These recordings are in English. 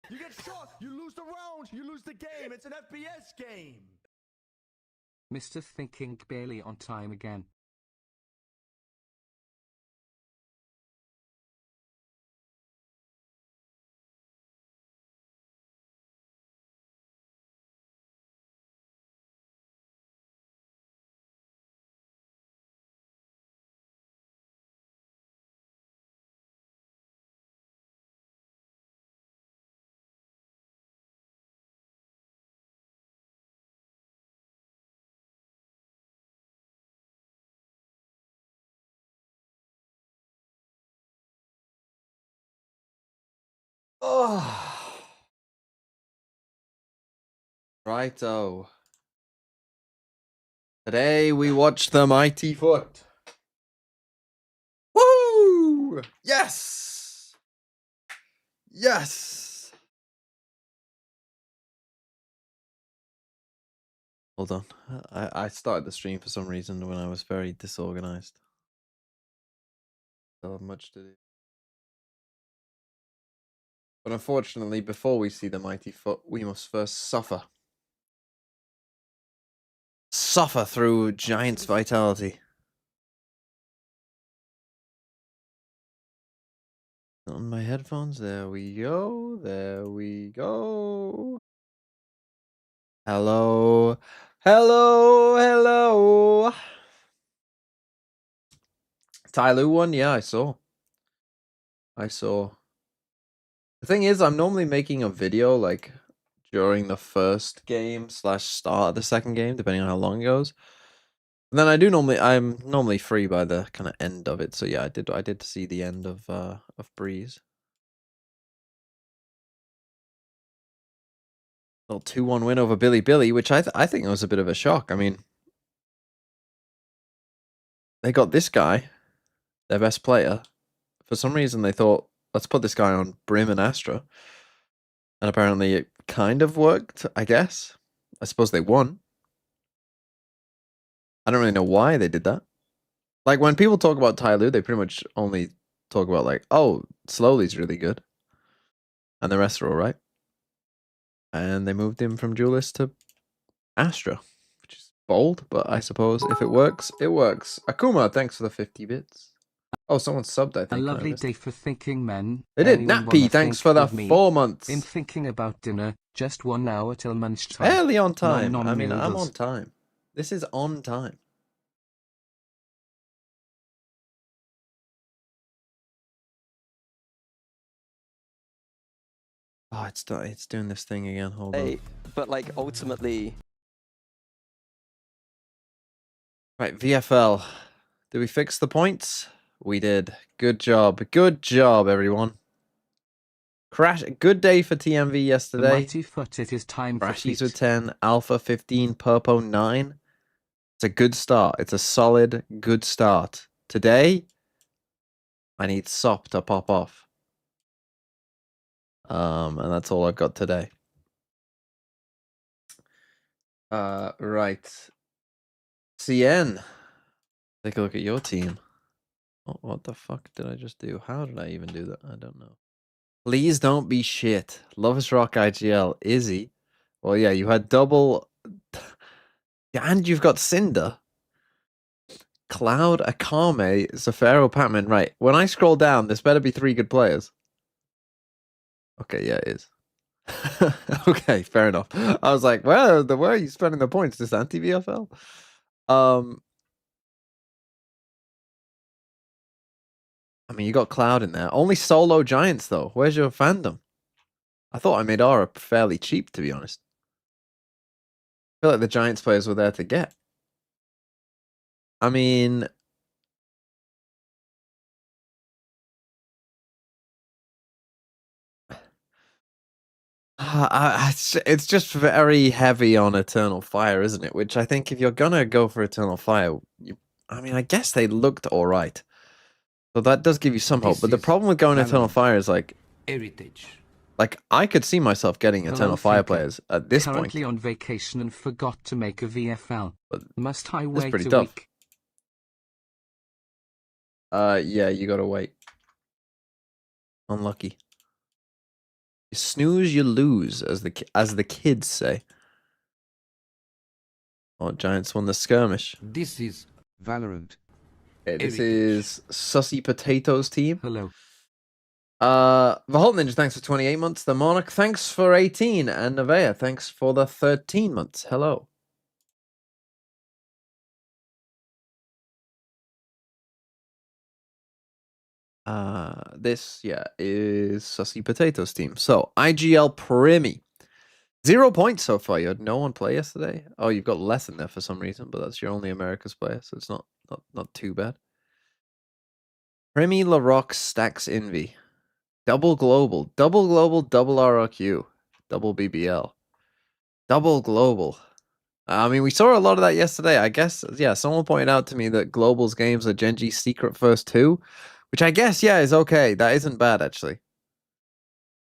You get shot, you lose the round, you lose the game. It's an FPS game. Mr. Thinking barely on time again. Oh. Righto. Today we watched the Mighty Foot. Woo! Yes! Yes! Hold on. I started the stream for some reason when I was very disorganized. Still have much to do. But unfortunately, before we see the Mighty Foot, we must first suffer. Suffer through Giant's vitality. On my headphones, there we go. There we go. Hello. Hello. Hello. Tyloo one? Yeah, I saw. The thing is, I'm normally making a video like during the first game / start of the second game, depending on how long it goes. And then I'm normally free by the kind of end of it. So yeah, I did see the end of Breeze. Little 2-1 win over Billy, which I think was a bit of a shock. I mean, they got this guy, their best player. For some reason, they thought, let's put this guy on Brim and Astra. And apparently it kind of worked, I guess. I suppose they won. I don't really know why they did that. Like, when people talk about Tyloo, they pretty much only talk about, like, oh, Slowly's really good. And the rest are alright. And they moved him from Duelist to Astra, which is bold, but I suppose if it works, it works. Akuma, thanks for the 50 bits. Oh, someone subbed, I think. A lovely day for thinking men. They did. Nappy, thanks for the 4 months. In thinking about dinner, just 1 hour till lunchtime. Fairly on time. Nom, nom, I mean, I'm noodles. on time. This is on time. Oh, it's doing this thing again. Hold on. But like ultimately, right, VFL. Did we fix the points? We did. Good job. Good job, everyone. Crash. Good day for TMV yesterday. Mighty Foot, it is time for Crashies feet. with 10, Alpha 15, Purpo 9. It's a good start. It's a solid, good start. Today, I need SOP to pop off. And that's all I've got today. Right. CN. Take a look at your team. Oh, what the fuck did I just do? How did I even do that? I don't know. Please don't be shit. Loves Rock IGL. Izzy. Well, yeah, you had double. And you've got Cinder. Cloud, Akame, Zafiro, Patman. Right. When I scroll down, there's better be 3 good players. Okay, yeah, it is. Okay, fair enough. I was like, where are you spending the points? This anti-VFL? I mean, you got Cloud in there. Only solo Giants, though. Where's your fandom? I thought I made Aura fairly cheap, to be honest. I feel like the Giants players were there to get. I mean... it's just very heavy on Eternal Fire, isn't it? Which I think if you're gonna go for Eternal Fire, I mean, I guess they looked alright. So that does give you some hope. But the problem with going Eternal Fire is like... Heritage. Like, I could see myself getting Eternal Fire players at this point. Currently on vacation and forgot to make a VFL. But must I wait pretty a tough. week? Yeah, you gotta wait. Unlucky. You snooze, you lose, as the kids say. Oh, Giants won the skirmish. This is Valorant. Okay, this is Sussy Potatoes team. Hello. The Halt Ninja, thanks for 28 months. The Monarch, thanks for 18. And Nevea, thanks for the 13 months. Hello. This, is Sussy Potatoes team. So, IGL Primi. 0 points so far. You had no one play yesterday. Oh, you've got less in there for some reason, but that's your only America's player, so it's not too bad. Primi LaRock stacks Envy. Double global, double RRQ, double BBL, double global. I mean, we saw a lot of that yesterday. I guess, someone pointed out to me that global's games are Genji's secret first 2, which I guess, is okay. That isn't bad, actually.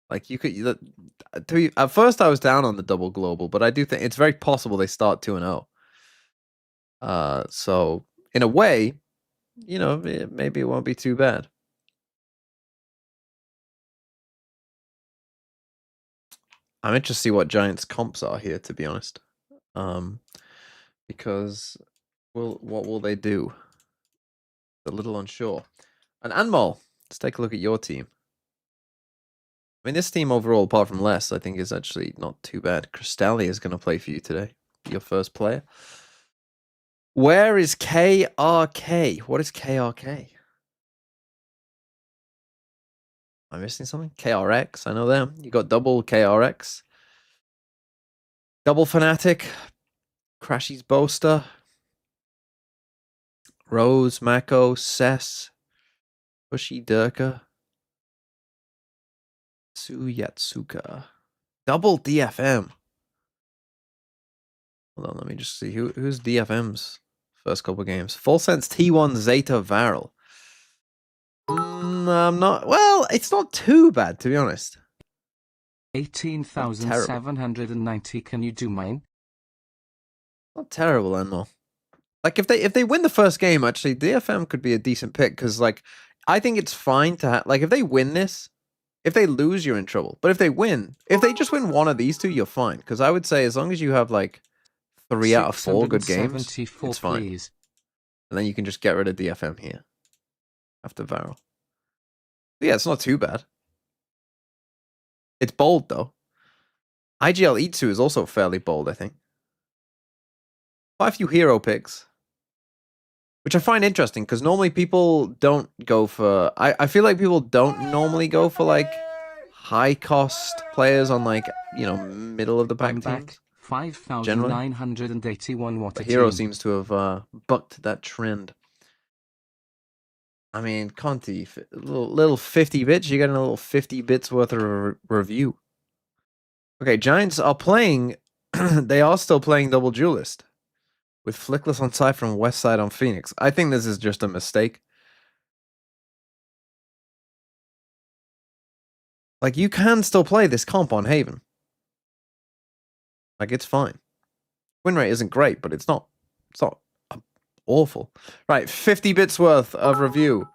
Like, you could, at first I was down on the double global, but I do think it's very possible they start 2-0. So, in a way, maybe it won't be too bad. I'm interested to see what Giants comps are here, to be honest. Because what will they do? A little unsure. And Anmol, let's take a look at your team. I mean, this team overall, apart from Les, I think is actually not too bad. Cristalli is going to play for you today. Your first player. Where is KRK? What is KRK? Am I missing something? KRX, I know them. You got double KRX. Double Fnatic. Crashy's Boaster. Rose, Mako, Sess. Pushy Durka. Suyatsuka. Double DFM. Hold on, let me just see. Who's DFM's first couple games? Full Sense T1 Zeta Varel. I'm not... Well, it's not too bad, to be honest. 18,790. Can you do mine? Not terrible, Enmo. Like, if they win the first game, actually, DFM could be a decent pick, because, like, I think it's fine to have... Like, if they win this, if they lose, you're in trouble. But if they just win one of these two, you're fine. Because I would say, as long as you have, like, 3 out of 4 good games, it's fine. Please. And then you can just get rid of DFM here. After Varel. Yeah, it's not too bad. It's bold, though. IGL Itsu is also fairly bold, I think. Quite a few hero picks. Which I find interesting, because normally people don't go for... I feel like people don't normally go for, like, high-cost players on, like, middle of the pack teams. 5,981. What a hero team. Seems to have bucked that trend. I mean, Conti, little 50 bits. You get a little 50 bits worth of review. Okay, Giants are playing... they are still playing Double Duelist. With Flickless on Cypher and Westside on Phoenix. I think this is just a mistake. Like, you can still play this comp on Haven. Like, it's fine. Win rate isn't great, but it's not awful. Right, 50 bits worth of review.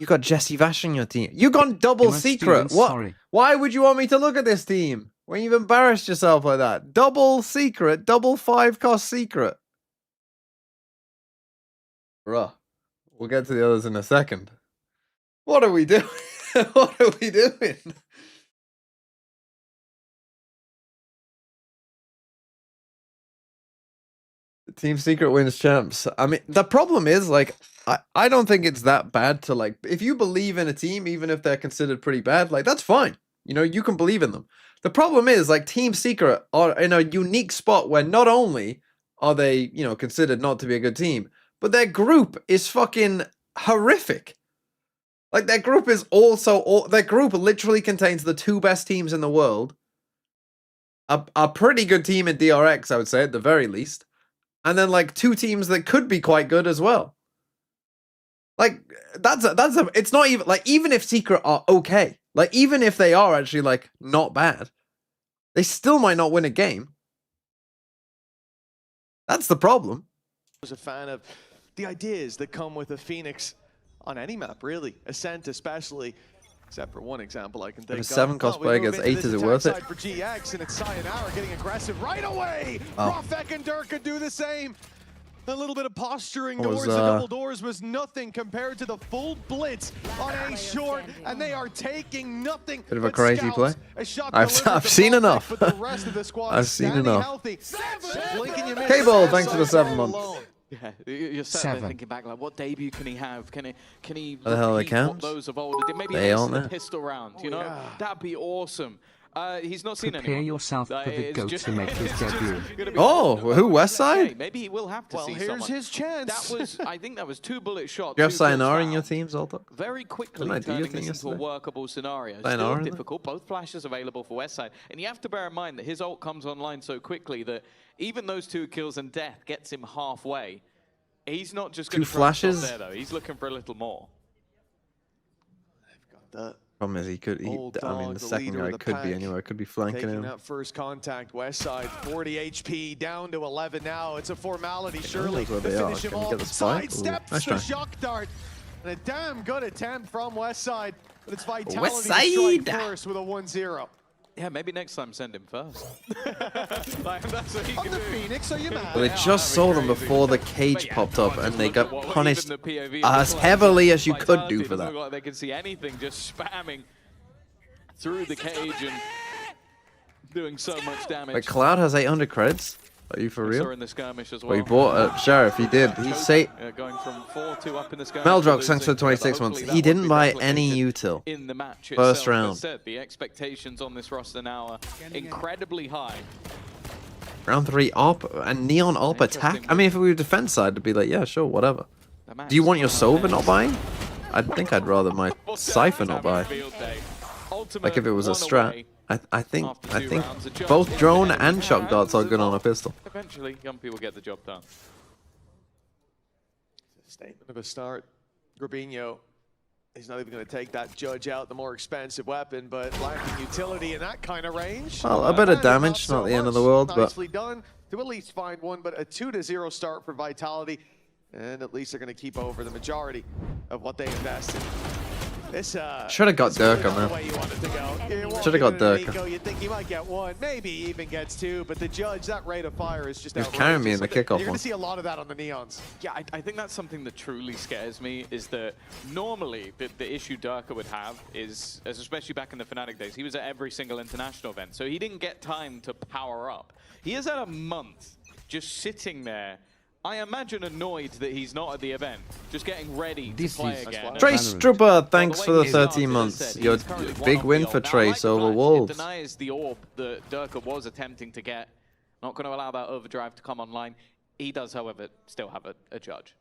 You got Jesse Vash in your team. You got double secret. What? Sorry. Why would you want me to look at this team? When you've embarrassed yourself like that. Double secret. Double 5-cost secret. Bruh. We'll get to the others in a second. What are we doing? What are we doing? Team Secret wins champs. I mean, the problem is, like, I don't think it's that bad to, like, if you believe in a team, even if they're considered pretty bad, like, that's fine. You can believe in them. The problem is, like, Team Secret are in a unique spot where not only are they, considered not to be a good team, but their group is fucking horrific. Like, their group is also... Their group literally contains the 2 best teams in the world. A pretty good team in DRX, I would say, at the very least. And then, like, 2 teams that could be quite good as well. Like, it's not even... Like, even if Secret are okay, like, even if they are actually, like, not bad, they still might not win a game. That's the problem. I was a fan of the ideas that come with a Phoenix on any map, really. Ascent especially. Except for one example I can think If of. 7 cost player gets 8, is it worth it? For GX, and it's Sayonara getting aggressive right away. Profek and Dirk could do the same. A little bit of posturing towards the double doors was nothing compared to the full blitz on A short, and they are taking nothing. Bit of a crazy play. I've seen enough. But the rest of the squad I've seen enough. Cable, thanks for the 7 months. Yeah, you're sat there thinking back, like, what debut can he have? Can he the hell they repeat what those of old did? Maybe they ace aren't the there. pistol round, you know? That'd be awesome. He's not seen Prepare anyone. yourself for the GOAT to make his debut. Oh, who? West Side? Okay, maybe he will have to see here's someone. his chance. That was, I think that was 2 bullet shots. You have 2 Sayonara kills in your found. team, Zoltok? Very quickly Didn't I do your turning thing this into a yesterday? workable scenario. Sayonara, Still difficult. Both flashes available for Westside. And you have to bear in mind that his ult comes online so quickly that even those 2 kills and death gets him halfway. He's not just going to flashes there, though. He's looking for a little more. The Problem is, he could. I mean, the second guy could be anywhere. Could be flanking taking him. that first contact, West Side, 40 HP, down to 11 now. It's a formality, surely. knows where To they are. finish him Can he off, get the spike? Ooh, sidesteps nice the try. shock dart. And a damn good attempt from West Side, but it's Vitality West to strike Side. first with a 1-0. Yeah, maybe next time send him first. Like, that's what he On can the do. Phoenix, are you mad? Well, they just saw them before the cage popped up, and they got punished as heavily as you could do for that. Look like they can see anything, just spamming through the cage and doing so much damage. Wait, Cloud has 800 credits? Are you for I saw real? in the skirmish as well. Well, he bought a Sheriff, he did. He say going from 4-2 up in the skirmish. Meldrox, thanks for the 26 months. He didn't buy any util. In the match First itself. round. As I said, the expectations on this roster now are incredibly high. Round 3 AWP and Neon AWP attack. I mean, if we were defense side, it'd be like, yeah, sure, whatever. Do you want your Sova not buying? I think I'd rather my Cypher not buy. Like if it was a strat. I think both drone and shock darts are good on a pistol. Eventually, Yumpy will get the job done. Statement of a start. Grabinho, he's not even going to take that Judge out, the more expensive weapon, but lacking utility in that kind of range. Well, a bit of And damage, so not the end of much. the world, but Nicely done to at least find one, but a 2-0 start for Vitality, and at least they're going to keep over the majority of what they invested. This should have got Dirk on the there. way you want it to go. Should have got Dirk. You think you might get 1, maybe even gets 2, but the Judge, that rate of fire is just He was carrying me in the outrageous. kickoff You're going one. to see a lot of that on the Neons. Yeah, I think that's something that truly scares me, is that normally the issue Durka would have is, as especially back in the Fnatic days, he was at every single international event, so he didn't get time to power up. He has had a month just sitting there, I imagine annoyed that he's not at the event, just getting ready to play again. Trace Trooper, thanks for the 13 months. Your big win for Trace over Wolves. It denies the orb that Durka was attempting to get. Not going to allow that overdrive to come online. He does, however, still have a judge.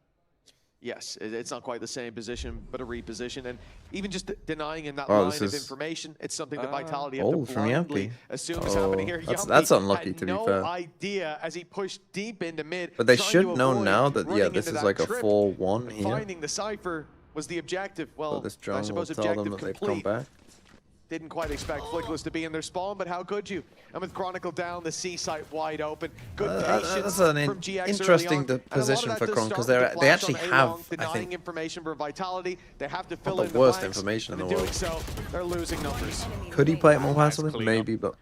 Yes, it's not quite the same position, but a reposition. And even just denying him that Oh, line this of is information, it's something that Vitality have old to from blindly Yumpy. assume is happening here. That's Yumpy unlucky, had to be no fair. idea as he pushed deep into mid. But they trying should to know avoid now that, yeah, running this into is that like a trip. 4-1 here. Finding the Cypher was the objective. So Well, this I drone will suppose tell them objective that they've complete. come back. Didn't quite expect Flickless to be in their spawn, but how could you? And with Chronicle down, the C site wide open. Good patience That's an from GX interesting early on. position And a lot for of that Chronicle, does because start with the they flash actually on have, A-Long, I denying think, information for Vitality. They have to fill the in the worst blanks, information in and the doing world. so, they're losing numbers. Could he play it more passively? clean Maybe, but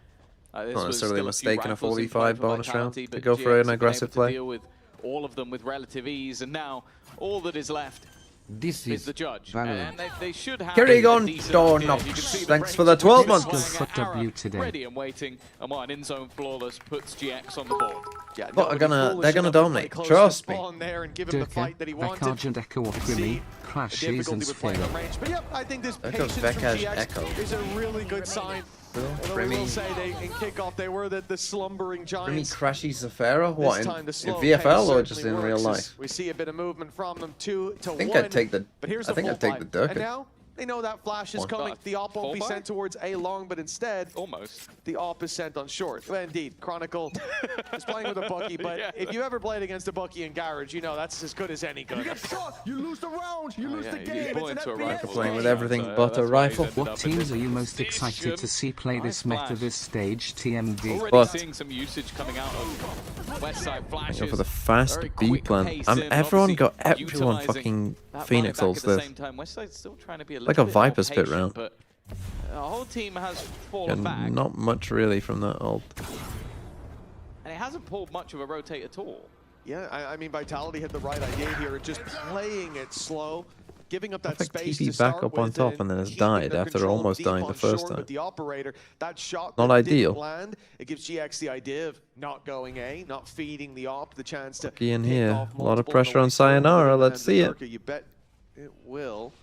This not was necessarily a still few mistake in a rifles play 45 for bonus Vitality, round to but go for GX an have been aggressive able to play. deal with all of them with relative ease, and now all that is left This is is the judge. Valorant. And they should have Kerrigan a decent Dornox, idea. You can see thanks the for the range 12 just months. flying For at W arrow, today. ready and waiting, and what an in-zone flawless puts GX on the board. Yeah, But nobody they're foolish gonna enough to dominate, play close trust to me. spawn there and give him the fight that he Durka, wanted. Vekaj and Echo of See Grimmy, the Clashes difficulty and with playing on Sphere. range. But yep, I think this There patience goes from Vekaj GX Echo. is a really good sign. Although we will say they, in kickoff they were the slumbering Grimmy giants. Crashy Zafira? What, This in time the slow VFL pace or just in certainly real works as life? We see a bit of movement from them, 2 to 1. I think I'd take the But here's I think the I'd take full the fight. Durka. And now they know that flash is One. coming. The op won't be Full sent towards A long, but instead Almost. the op is sent on short. Well, indeed, Chronicle is playing with a Bucky, but Yeah. if you ever played against a Bucky in Garage, you know that's as good as any gun. You get shot, you lose the round, you lose Yeah, the you game. pull It's an into a FPS rifle. Playing with game. everything So but a that's why he's rifle. ended What up in teams this are you most position. excited to see play this meta Flash. this stage, TMD? Already But- seeing some usage coming out of Westside flashes. Go for the fast Very B quick plan. pace I'm in, everyone got obviously everyone utilising fucking that Phoenix buyback ults at the this. same time. Westside's still trying to be a Like little a bit more Viper spit patient, round. but The whole team has fallen back. Not much really from that ult. And it hasn't pulled much of a rotate at all. Yeah, I mean, Vitality had the right idea here, just playing it slow, giving up that space TP to start back up on with top and then has keeping died their after control almost deep dying on the first short time. with the operator. That shot Not that ideal. didn't land, it gives GX the idea of not going A, not feeding the op the chance to Lucky in pick here. off A lot of multiple pressure the on way through. Sayonara. Put it in Let's the hands see of it. Durka. You bet it will.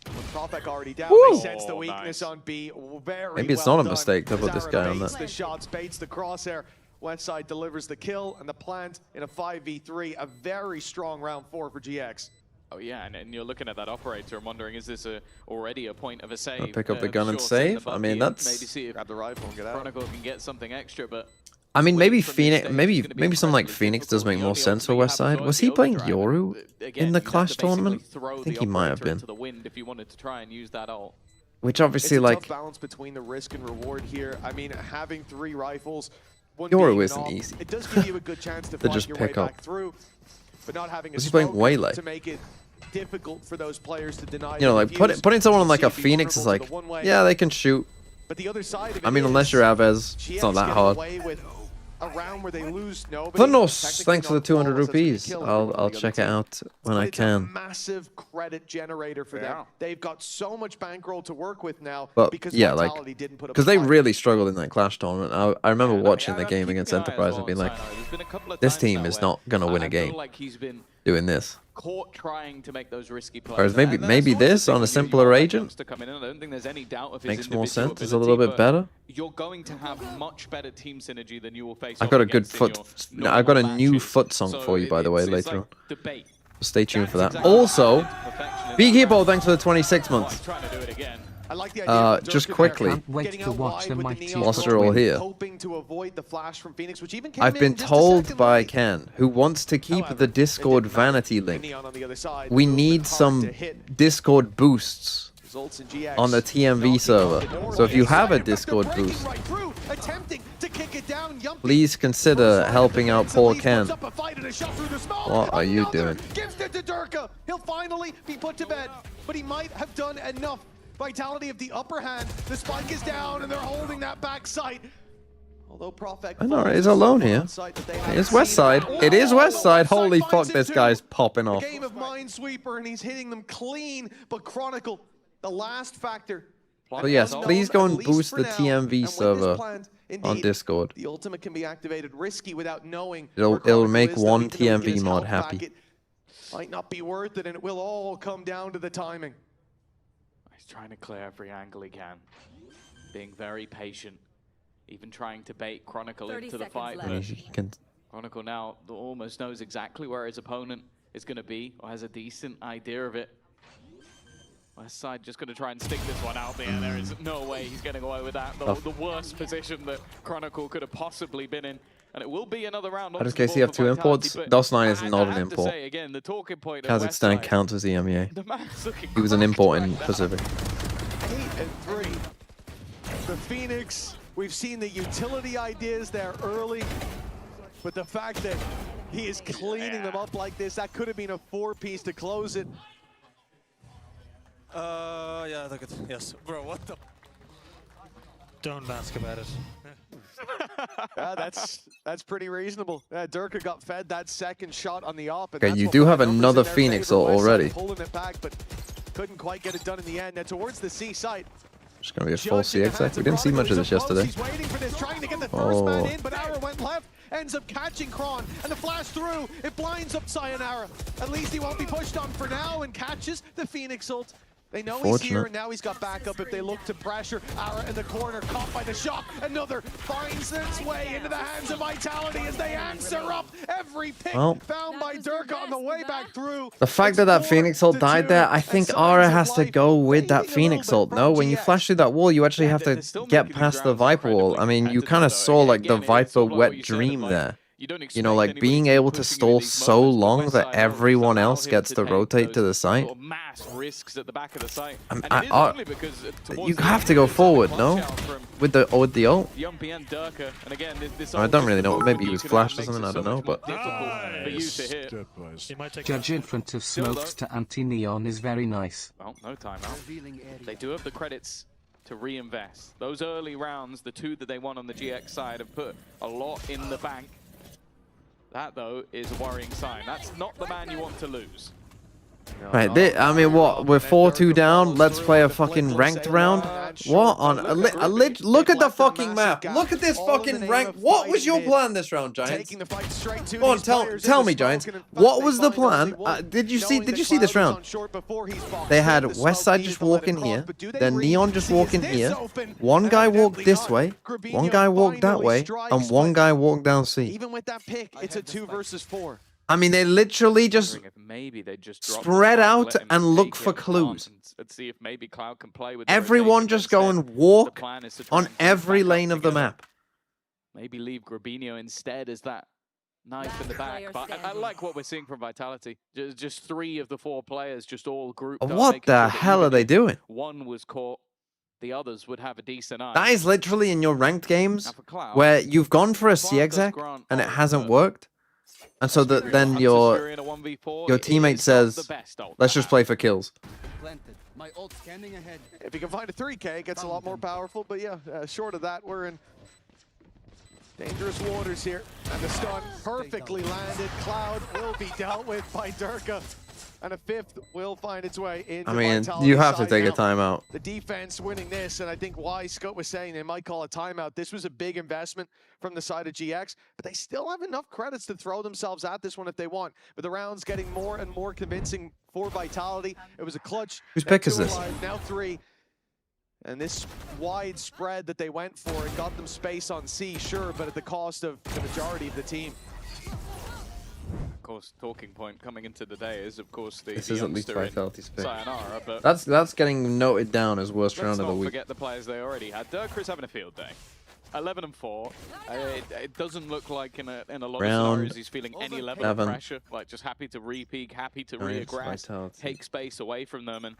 With Profek already down, Woo! they sense the Oh, weakness nice. on B. Very Maybe it's well not a done. mistake to put this Zara guy on baits that. the shots, baits the crosshair. Westside delivers the kill, and the plant in a 5v3. A very strong round 4 for GX. Oh yeah, and you're looking at that operator and wondering, is this already a point of a save? Pick up the gun and Sure, send the save? I Bucky mean, in, that's... maybe see if Grab the rifle and get out. Chronicle can get something extra, but I mean, winning maybe from this Phoenix, stage is maybe gonna be something like incredibly Phoenix does difficult. make The more only sense for ultimate you have Westside. is Was he the playing overdrive. Yoru Again, in the you'd have Clash to basically tournament? throw I think the he might have operator been. into the wind if you wanted to try and use that ult. Which obviously, It's a like, tough balance between the risk and reward here. I mean, having 3 rifles, one Yoru being isn't an op, easy. It does give you a good chance to To fight just your pick way up. back through, but not having a Was he playing smoke Waylay? to make it difficult for those players to deny. you know, like putting someone on like a Phoenix is like, yeah, they can shoot. But the other side of it I mean, is unless you're Avez, GX it's not that get hard. away with a round where they lose nobody. Thanos, Technically thanks for the not 200 flawless, that's gonna rupees. kill everyone on I'll the other check it team. out when But I it's a can. massive credit generator for them. Yeah. They've got so much bankroll to work with now But because yeah, like, Vitality didn't put up because a they fight. really struggled in that Clash tournament. I remember Yeah, watching the I'm game keeping against an eye as Enterprise well and being on like, Sayonara. There's been a couple of this times team now is where not gonna win a I feel game like he's been doing this. caught trying to make those risky plays. Whereas And that's maybe not the this thing on a when you simpler want agent Youngster come in, and I don't think there's any doubt of his makes more individual sense. It's a ability, little bit but better. You're going to have much better team synergy than you will face. I've got a off good against in foot. your I've got a normal new matches. foot song So for you, by the way, it's later like on. debate. Stay tuned for that. That's exactly Also, perfection in Beekeeper, that round. thanks for the 26 Oh, months. I'm trying to do it again. I like the idea of Just Durka quickly. there, Can't wait getting to out watch wide the with Mighty neon Whilst roll, we're all here. hoping to avoid the flash from Phoenix, which even came I've in been just a told second by late. Ken, who wants to keep However, the it Discord didn't matter. vanity The link. neon on the other side, We moving need hard some to hit. Discord boosts Results in GX. on the TMV server. So if you have a Discord boost, Right through, attempting to kick it down. Yumpy. please consider helping out poor Leeds Ken. puts up a fight and a shot through the smoke. What are you Another doing? Gives it to Durka. He'll finally be put to bed, but he might have done enough. Vitality of the upper hand. The spike is down, and they're holding that back sight. Although Profek I know, falls, right? He's there's alone someone here. on site that they It haven't is West seen. Side. It is West Side. Holy Westside fuck, finds this it guy's too. popping A off. game of Minesweeper, and he's hitting them clean, but Chronicle, the last factor. So yes, Unknown, please go at and least boost for the now, TMV and when this server plant, on indeed, Discord. The ultimate can be activated risky without knowing. It'll where Chronicle make is, though, one even though he TMV gets mod help back, happy. it might not be worth it, and it will all come down to the timing. He's trying to clear every angle he can, being very patient, even trying to bait Chronicle 30 into the seconds fight. left. But He can- Chronicle now almost knows exactly where his opponent is going to be, or has a decent idea of it. Westside just going to try and stick this one out there. There is no way he's getting away with that. The worst position that Chronicle could have possibly been in. And it will be another round. How does onto the KC board have for two Vitality, imports? but DOS9 is I not an have to import. say, again, the talking point of Kazakhstan Westside, counts as EMEA. the man's looking He was an cracked import in right now. Pacific. 8-3. The Phoenix, we've seen the utility ideas there early, but the fact that he is cleaning them up like this, that could have been a 4-piece to close it. Yeah, look at yes, bro. What the? Don't ask about it. That's pretty reasonable. Durka got fed that second shot on the op. And Okay, that's you what do put have the numbers another in their Phoenix favor. Westside already. pulling it back, but couldn't quite get it done in the end. Now towards the C site. Just gonna be a full Judging the CX. hands We of didn't see much of Chronicle. this He's up close. yesterday. He's waiting for this, trying to get the first man Oh. in, but Arrow went left, ends up catching Kron, and the flash through, it blinds up Sayonara. At least he won't be pushed on for now, and catches the Phoenix ult. They know he's here, Fortunate. and now he's got backup if they look to pressure. Ara in the corner, caught by the shot. Another finds its way into the hands of Vitality as they answer up every pick Well, found by Durka on the way back through. the fact that that Phoenix ult died there, I think Aura has to go with that Phoenix ult. No, when you flash through that wall, you actually have to They're still get making these past the rounds Viper wall. incredibly I mean, you competitive, kind of though. saw like the Again, it's Viper all about wet what you said, dream like, there. you don't You know, expect like anybody being to be able to pushing you stall in these so moments, but long that Westside everyone allow else him gets to to take rotate to those the site. sort of mass risks at the back of the site. I'm- And it is only because towards You the have end, to go there's a forward, clutch no? out from With the ult? Yumpy and Durka. And again, this I ult don't is really the know. moment Maybe he you was can flashed or makes something. it I don't so know, much more but difficult for you to hit. He might take Judge in front of Still, smokes to anti-neon is very nice. Well, no timeout. They do have the credits to reinvest. Those early rounds, the 2 that they won on the GX side, have put a lot in the bank. That, though, is a worrying sign. That's not the man you want to lose. Right, I mean, what? We're 4-2 down. Let's play a fucking ranked round. What on? Look at the fucking map. Look at this fucking rank. What was your plan this round, Giants? Go on, tell me, Giants. What was the plan? Did you see this round? They had Westside just walk in here, then Neon just walk in here. One guy walked this way, one guy walked that way, and one guy walked down C. Even with that pick, it's a 2 versus 4. I mean, they literally just maybe they just spread out and look for clues. Let's see if maybe Cloud can play with everyone just go and walk on every lane of the map. Maybe leave Grabinho instead as that knife in the back. But I like what we're seeing from Vitality. Just 3 of the 4 players just all grouped up. What the hell are they doing? One was caught, the others would have a decent eye. That is literally in your ranked games where you've gone for a C exec and it hasn't worked. And so then your teammate says, let's just play for kills. If you can find a 3K, it gets a lot more powerful. But yeah, short of that, we're in dangerous waters here. And the stun perfectly landed. Cloud will be dealt with by Durka. And a 5th will find its way into Vitality's you have to take now. a timeout. The defense winning this, and I think why Scott was saying they might call a timeout. This was a big investment from the side of GX, but they still have enough credits to throw themselves at this one if they want. But the rounds getting more and more convincing for Vitality. It was a clutch. Whose pick is this? Now 3. And this wide spread that they went for, it got them space on C, sure, but at the cost of the majority of the team. Of course, talking point coming into the day is, of course, the this is at least Vitality's pick. Sayonara, but that's getting noted down as worst round of the week. Let's not forget the players they already had. Durka is having a field day. 11-4. It doesn't look like in a lot of scenarios he's feeling any level of pressure. Like just happy to re-peek, happy to re-aggress, take space away from them, and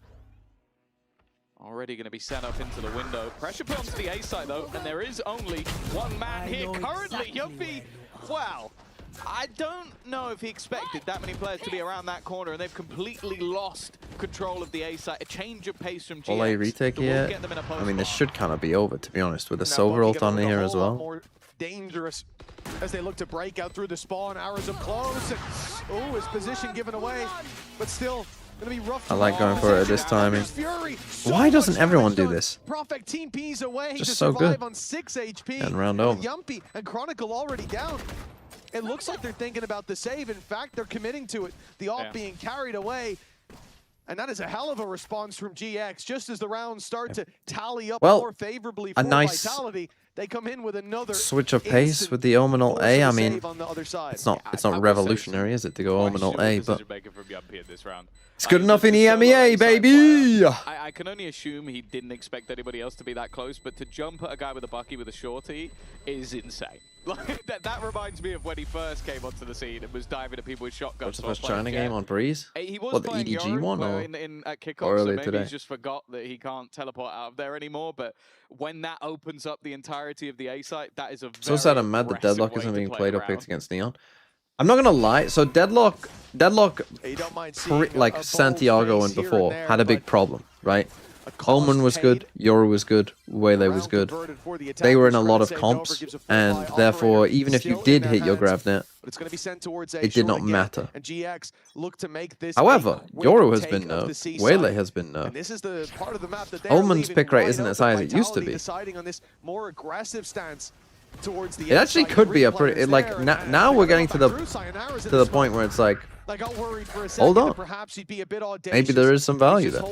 already going to be set up into the window. Pressure put onto the A side though, and there is only one man here currently. Yuffie, wow. I don't know if he expected that many players to be around that corner, and they've completely lost control of the A side. A change of pace from GX. Will they retake here? I mean, this should kind of be over, to be honest, with the silver ult on here as well. More dangerous as they look to break out through the spawn. Arrows up close, and oh, his position given away, but still gonna be rough. I like going for it at this timing. Why doesn't everyone do this? Prophet Team P's away. Just so good. On 6 HP. And round over. Yumpy and Chronicle already down. It looks like they're thinking about the save. In fact, they're committing to it. The AWP being carried away. And that is a hell of a response from GX. Just as the rounds start to tally up more favorably for Vitality, they come in with another switch of pace with the Omen ult A. I mean, it's not revolutionary, is it, to go Omen ult A, but it's good enough in EMEA, baby! I can only assume he didn't expect anybody else to be that close, but to jump at a guy with a Bucky with a shorty is insane. Like, that reminds me of when he first came onto the scene and was diving at people with shotguns. What's the first China game on Breeze? He was what, the EDG one? Or at kickoff, earlier so maybe today? He's just forgot that he can't teleport out of there anymore, but when that opens up the entirety of the A site, that is a very so sad I'm mad that Deadlock isn't being played or picked against Neon. I'm not gonna lie, so Deadlock like Santiago and before had a big problem, right? Coleman was good, Yoru was good, Waylay was good. They were in a lot of comps, and therefore, even if you did hit your grav net, it did not matter. However, Yoru has been nerfed, Waylay has been nerfed. Omen's pick rate isn't as high as it used to be. It actually could be a pretty, like, now we're getting to the point where it's like, hold on, maybe there is some value there.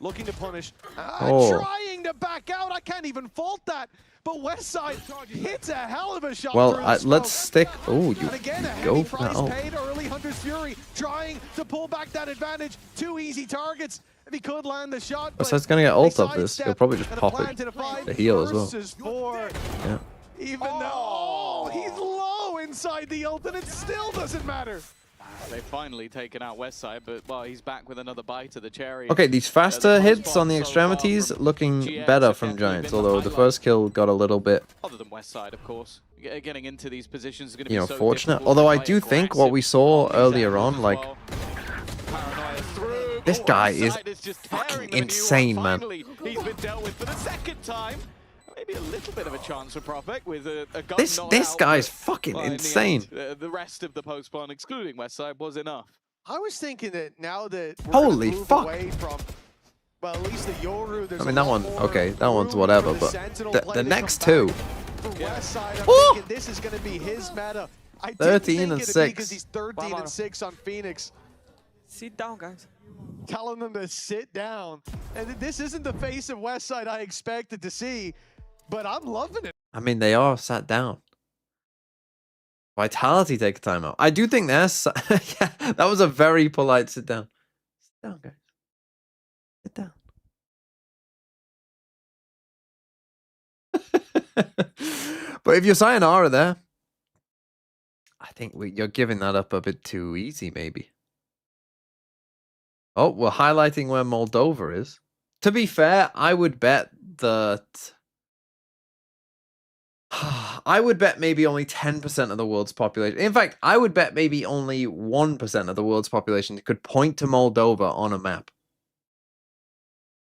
Looking to punish, oh. Trying to back out. I can't even fault that. But Westside hits a hell of a shot. Well, let's stick. Oh, you go for that. Paid early Hunter's Fury, trying to pull back that advantage. 2 easy targets. If he could land the shot. Westside's gonna get ult off this. He'll probably just pop it. The heal as well. Yeah. Even though he's low inside the ult, and it still doesn't matter. They've finally taken out Westside, but well, he's back with another bite to the cherry. Okay, these faster hits on the extremities looking better from Giants, although the first kill got a little bit, other than Westside, of course, getting into these positions is going to be so fortunate. Although I do think what we saw earlier on, like, paranoia through, This guy is Side just fucking tearing them a new one. insane, man. Finally, he's been dealt with for the second time. Maybe a little bit of a chance for Profek with a gun knocked This out, guy's but, fucking well, in the insane. end, the rest of the post-spawn, excluding Westside, was enough. I was thinking that now that we're Holy gonna move fuck. away from, well, at least the Yoru, there's I mean, a that lot one, more okay, that one's room whatever, for but Sentinel the play to next come two. back. For Westside, I'm Ooh. thinking this is going to be his meta. I 13 didn't and think it'd 6. be because he's 13 and 6 on Phoenix. Sit down, guys. Telling them to sit down. And this isn't the face of Westside I expected to see, but I'm loving it. I mean, they are sat down. Vitality take a timeout. I do think they're yeah, that was a very polite sit down. Sit down, guys. Sit down. But if you're Sayonara there, I think you're giving that up a bit too easy, maybe. Oh, we're highlighting where Moldova is. To be fair, I would bet that... I would bet maybe only 10% of the world's population. In fact, I would bet maybe only 1% of the world's population could point to Moldova on a map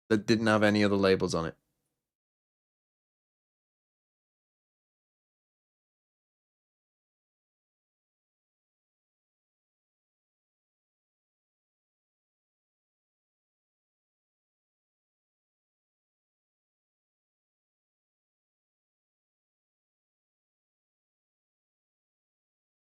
that didn't have any other labels on it.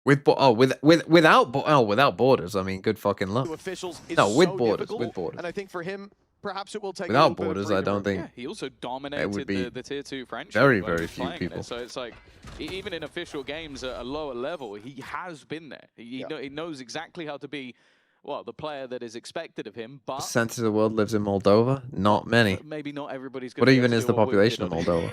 Without borders. I mean, good fucking luck. Officials is No, with so borders, difficult, with borders. And I think for him, perhaps it will take Without a little borders, bit of I don't think Yeah, he also dominated be the tier 2 friendship. very, when he very was few playing in it. people. So it's like, even in official games at a lower level, he has been there. He knows exactly how to be, well, the player that is expected of him, but Percentage of the world lives in Moldova? Not many. maybe not everybody's going What to even is the population of Moldova?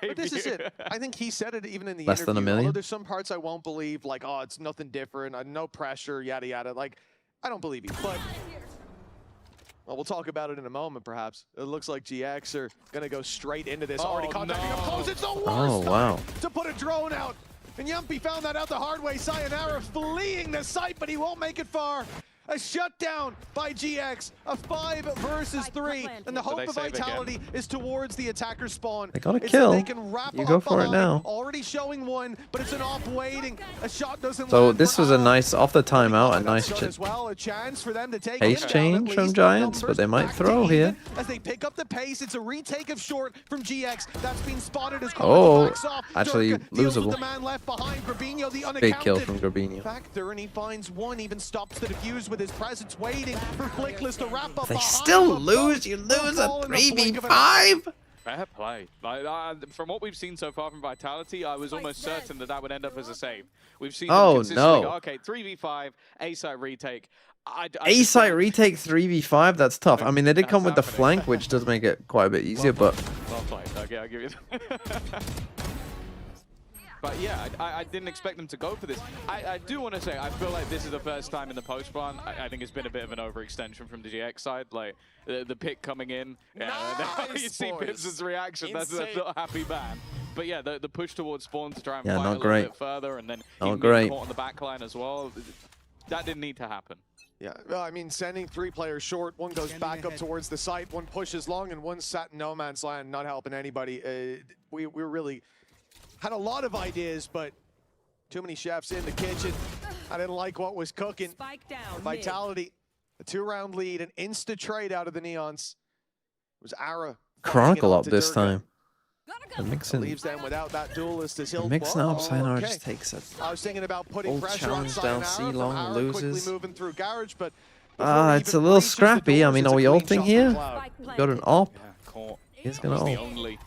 But this is it. I think he said it even in the Less interview. than a million? Although there's some parts I won't believe, like, oh, it's nothing different, no pressure, yada, yada. Like, I don't believe you. But, well, we'll talk about it in a moment, perhaps. It looks like GX are going to go straight into this. Already contacting up close. It's the worst wow. time to put a drone out. And Yumpy found that out the hard way. Sayonara fleeing the site, but he won't make it far. A shutdown by GX, a 5 versus 3, and the hope of Vitality is towards the attacker spawn. They got a It's kill. that they can wrap You up go for it behind. now. Already showing one, but it's an off waiting. A shot doesn't So land this for was a Al. nice, off the timeout, a nice Shot as well, a chance for them to take pace him down, change at from least. Giants, but Numbers they might back to throw even here. as they pick up the pace. It's a retake of short from GX. That's been spotted as Oh, backs off. actually Durka deals with losable. the man left behind. Grabinho, the unaccounted Big kill from Grabinho. factor, and he finds one, even stops the defuse with his presence, waiting for Flickless to wrap up They behind, still but lose. both You will lose a fall in the blink of an eye. 3v5. Fair play. From what we've seen so far from Vitality, I was almost certain that that would end up as a save. We've seen them Oh, consistently no. go, okay, 3v5, A-site retake. A-site retake 3v5, that's tough. I mean, they did come with the That's flank, happening. which does make it quite a bit easier, but Well played. Okay, I'll give you that. But yeah, I didn't expect them to go for this. I do want to say, I feel like this is the first time in the post-spawn. I think it's been a bit of an overextension from the GX side. Like, the pick coming in. Yeah, Nice, you see boys. Pips' reaction. That's not a happy man. But yeah, the push towards spawn to try and Yeah, fight not a little great. bit further, and then Not even great. getting caught on the back line as well. That didn't need to happen. Yeah, well, I mean, sending 3 players short, one goes back up towards the site, one pushes long, and one sat in no man's land, not helping anybody. We really had a lot of ideas, but too many chefs in the kitchen. I didn't like what was cooking. Spike down. Vitality, a 2-round lead, an insta trade out of the Neons. It was Ara. Chronicle up this time. The mixing, Leaves them without that duelist as he'll... mixing up, Whoa, Sayonara okay. just takes it. I was thinking about putting Old pressure on challenge down Sayonara. C-long, Ara loses. quickly moving through garage, but It's a little scrappy. I mean, are we ulting here? Got an op. Yeah, caught. He's gonna He's the ult. only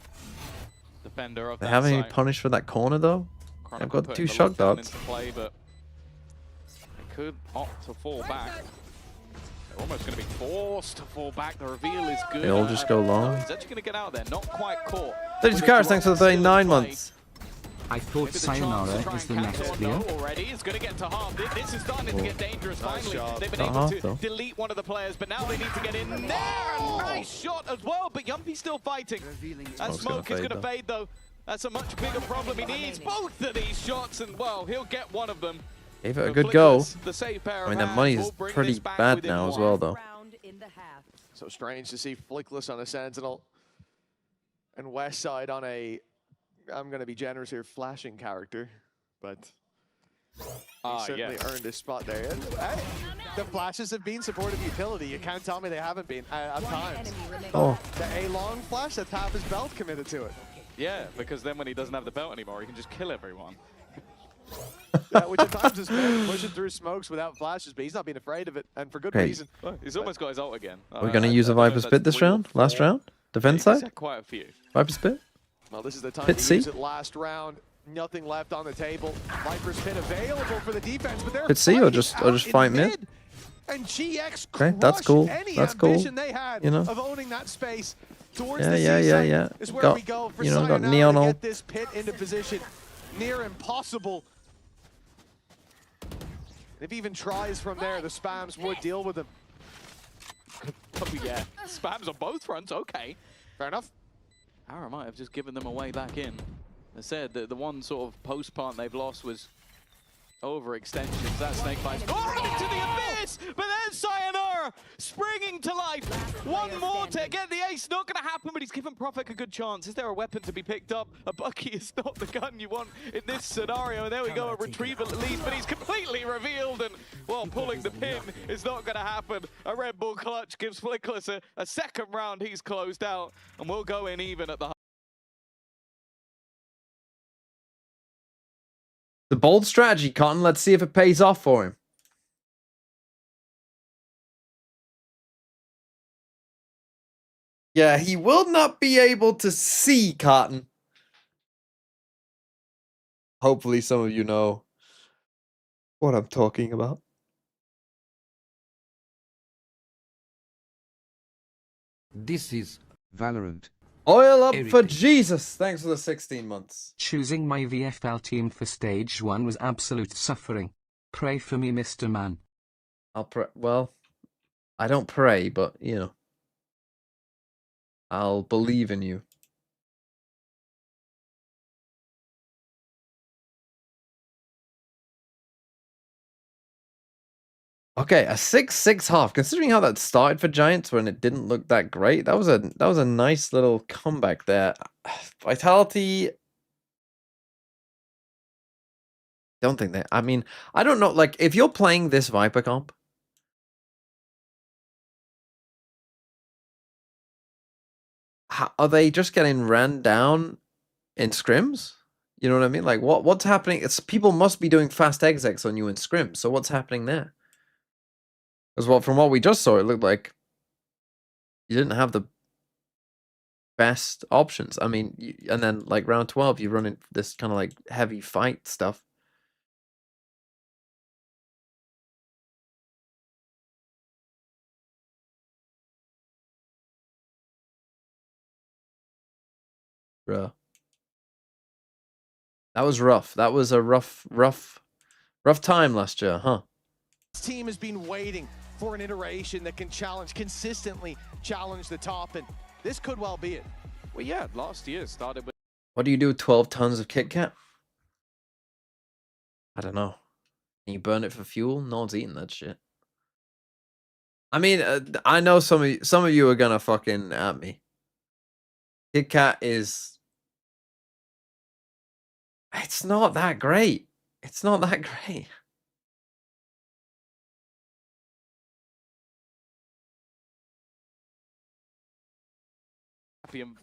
defender of They that have any site. punish for that corner, though? Chronicle got putting 2 the shock lockdown darts. into play, but they could opt to fall back. They're almost going to be forced to fall back. The reveal is good. They all just go long. He's actually going to get out there. Not quite caught. 32 carats, thanks for the 39 months. I thought Sayonara is the next player. Already, it's going to get to half. This is starting to get dangerous. Finally, they've been Not able half, to though. delete one of the players, but now they need to get in there. A nice shot as well, but Yumpy's still fighting. That Smoke's smoke is gonna going to fade though. That's a much bigger problem. He needs both of these shots, and well, he'll get one of them. Gave it a But good go. Flickless, the safe pair I mean, of that money hands is will bring pretty this back bad within now as one. well, though. So strange to see Flickless on a Sentinel and Westside on a, I'm going to be generous here, flashing character, but he certainly earned his spot there. And, hey, the flashes have been supportive utility. You can't tell me they haven't been at times. Oh, The A-long flash, that's half his belt committed to it. Yeah, because then when he doesn't have the belt anymore, he can just kill everyone. Yeah, which at times is fair, pushing through smokes without flashes, but he's not being afraid of it, and for good reason. He's almost got his ult again. we're gonna use a Viper's Pit this round? Last round? Defense He's side? had quite a few. Viper's Pit? Well, this is the time Pit to C? use it last round. Nothing left on the table. Viper's Pit available for the defense, but they're Pit C or just fight mid? And GX Okay, that's cool. Any That's cool. ambition they had You know? of owning that space towards Yeah, the yeah, C yeah, site yeah. is where Got, we go for you know, got Sayonara Neon to all. get this pit into position. Near impossible. If he even tries from there, the spams would deal with him. Oh yeah, spams on both fronts, okay. Fair enough. Ara might have just given them away back in. I said that the one sort of post part they've lost was overextensions. That snake bite into the abyss, but then Sayonara springing to life. One more to get the ace. Not going to happen, but he's given Profek a good chance. Is there a weapon to be picked up? A Bucky is not the gun you want in this scenario. And there we go, a retrieval at least, but he's completely revealed. And while pulling the pin is not going to happen. A Red Bull clutch gives Flickless a second round. He's closed out, and we'll go in even at the. The bold strategy, Cotton. Let's see if it pays off for him. Yeah, he will not be able to see, Cotton. Hopefully some of you know what I'm talking about. This is Valorant. Oil up for Everything. Jesus. Thanks for the 16 months. Choosing my VFL team for stage 1 was absolute suffering. Pray for me, Mr. Man. I'll pray. Well, I don't pray, but, you know, I'll believe in you. Okay, a 6-6 half. Considering how that started for Giants when it didn't look that great, that was a nice little comeback there. Vitality. Don't think that. I mean, I don't know. Like, if you're playing this Viper comp, are they just getting ran down in scrims? You know what I mean? Like, what's happening? It's people must be doing fast execs on you in scrims. So what's happening there? Because well, from what we just saw, it looked like you didn't have the best options. I mean, and then like round 12, you run in this kind of like heavy fight stuff. Bruh. That was rough. That was a rough time last year, huh? This team has been waiting for an iteration that can consistently challenge the top, and this could well be it. Well, yeah, last year started with. What do you do with 12 tons of Kit Kat? I don't know. Can you burn it for fuel? No one's eating that shit. I mean, I know some of you are gonna fucking at me. Kit Kat is. It's not that great. It's not that great.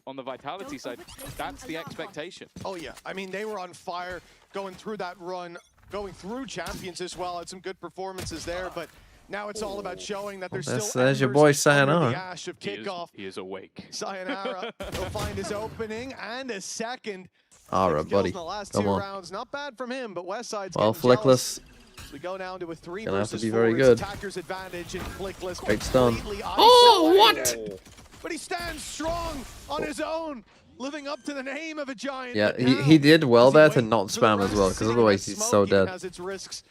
On the Vitality side, that's the expectation. Oh yeah, I mean, they were on fire going through that run, going through champions as well. Had some good performances there, but now it's all about showing that there's still there's your embers boy under Sayonara. the ash of kickoff. He is awake. Sayonara will find his opening and a second. Alright, buddy. In the last Come two on. rounds. Not bad from him, but Westside's Well, getting jealous. Flickless. We go down to a 3 Gonna have to versus be 4. very It's good. Attacker's advantage and Flickless. Great stun. completely Oh, isolated. what? But he stands strong on his own, living up to the name of a giant. Yeah, But he now, did well does he there to wait not for the spam as rest? well, because Sitting in otherwise that he's smoke so even dead. has its risks.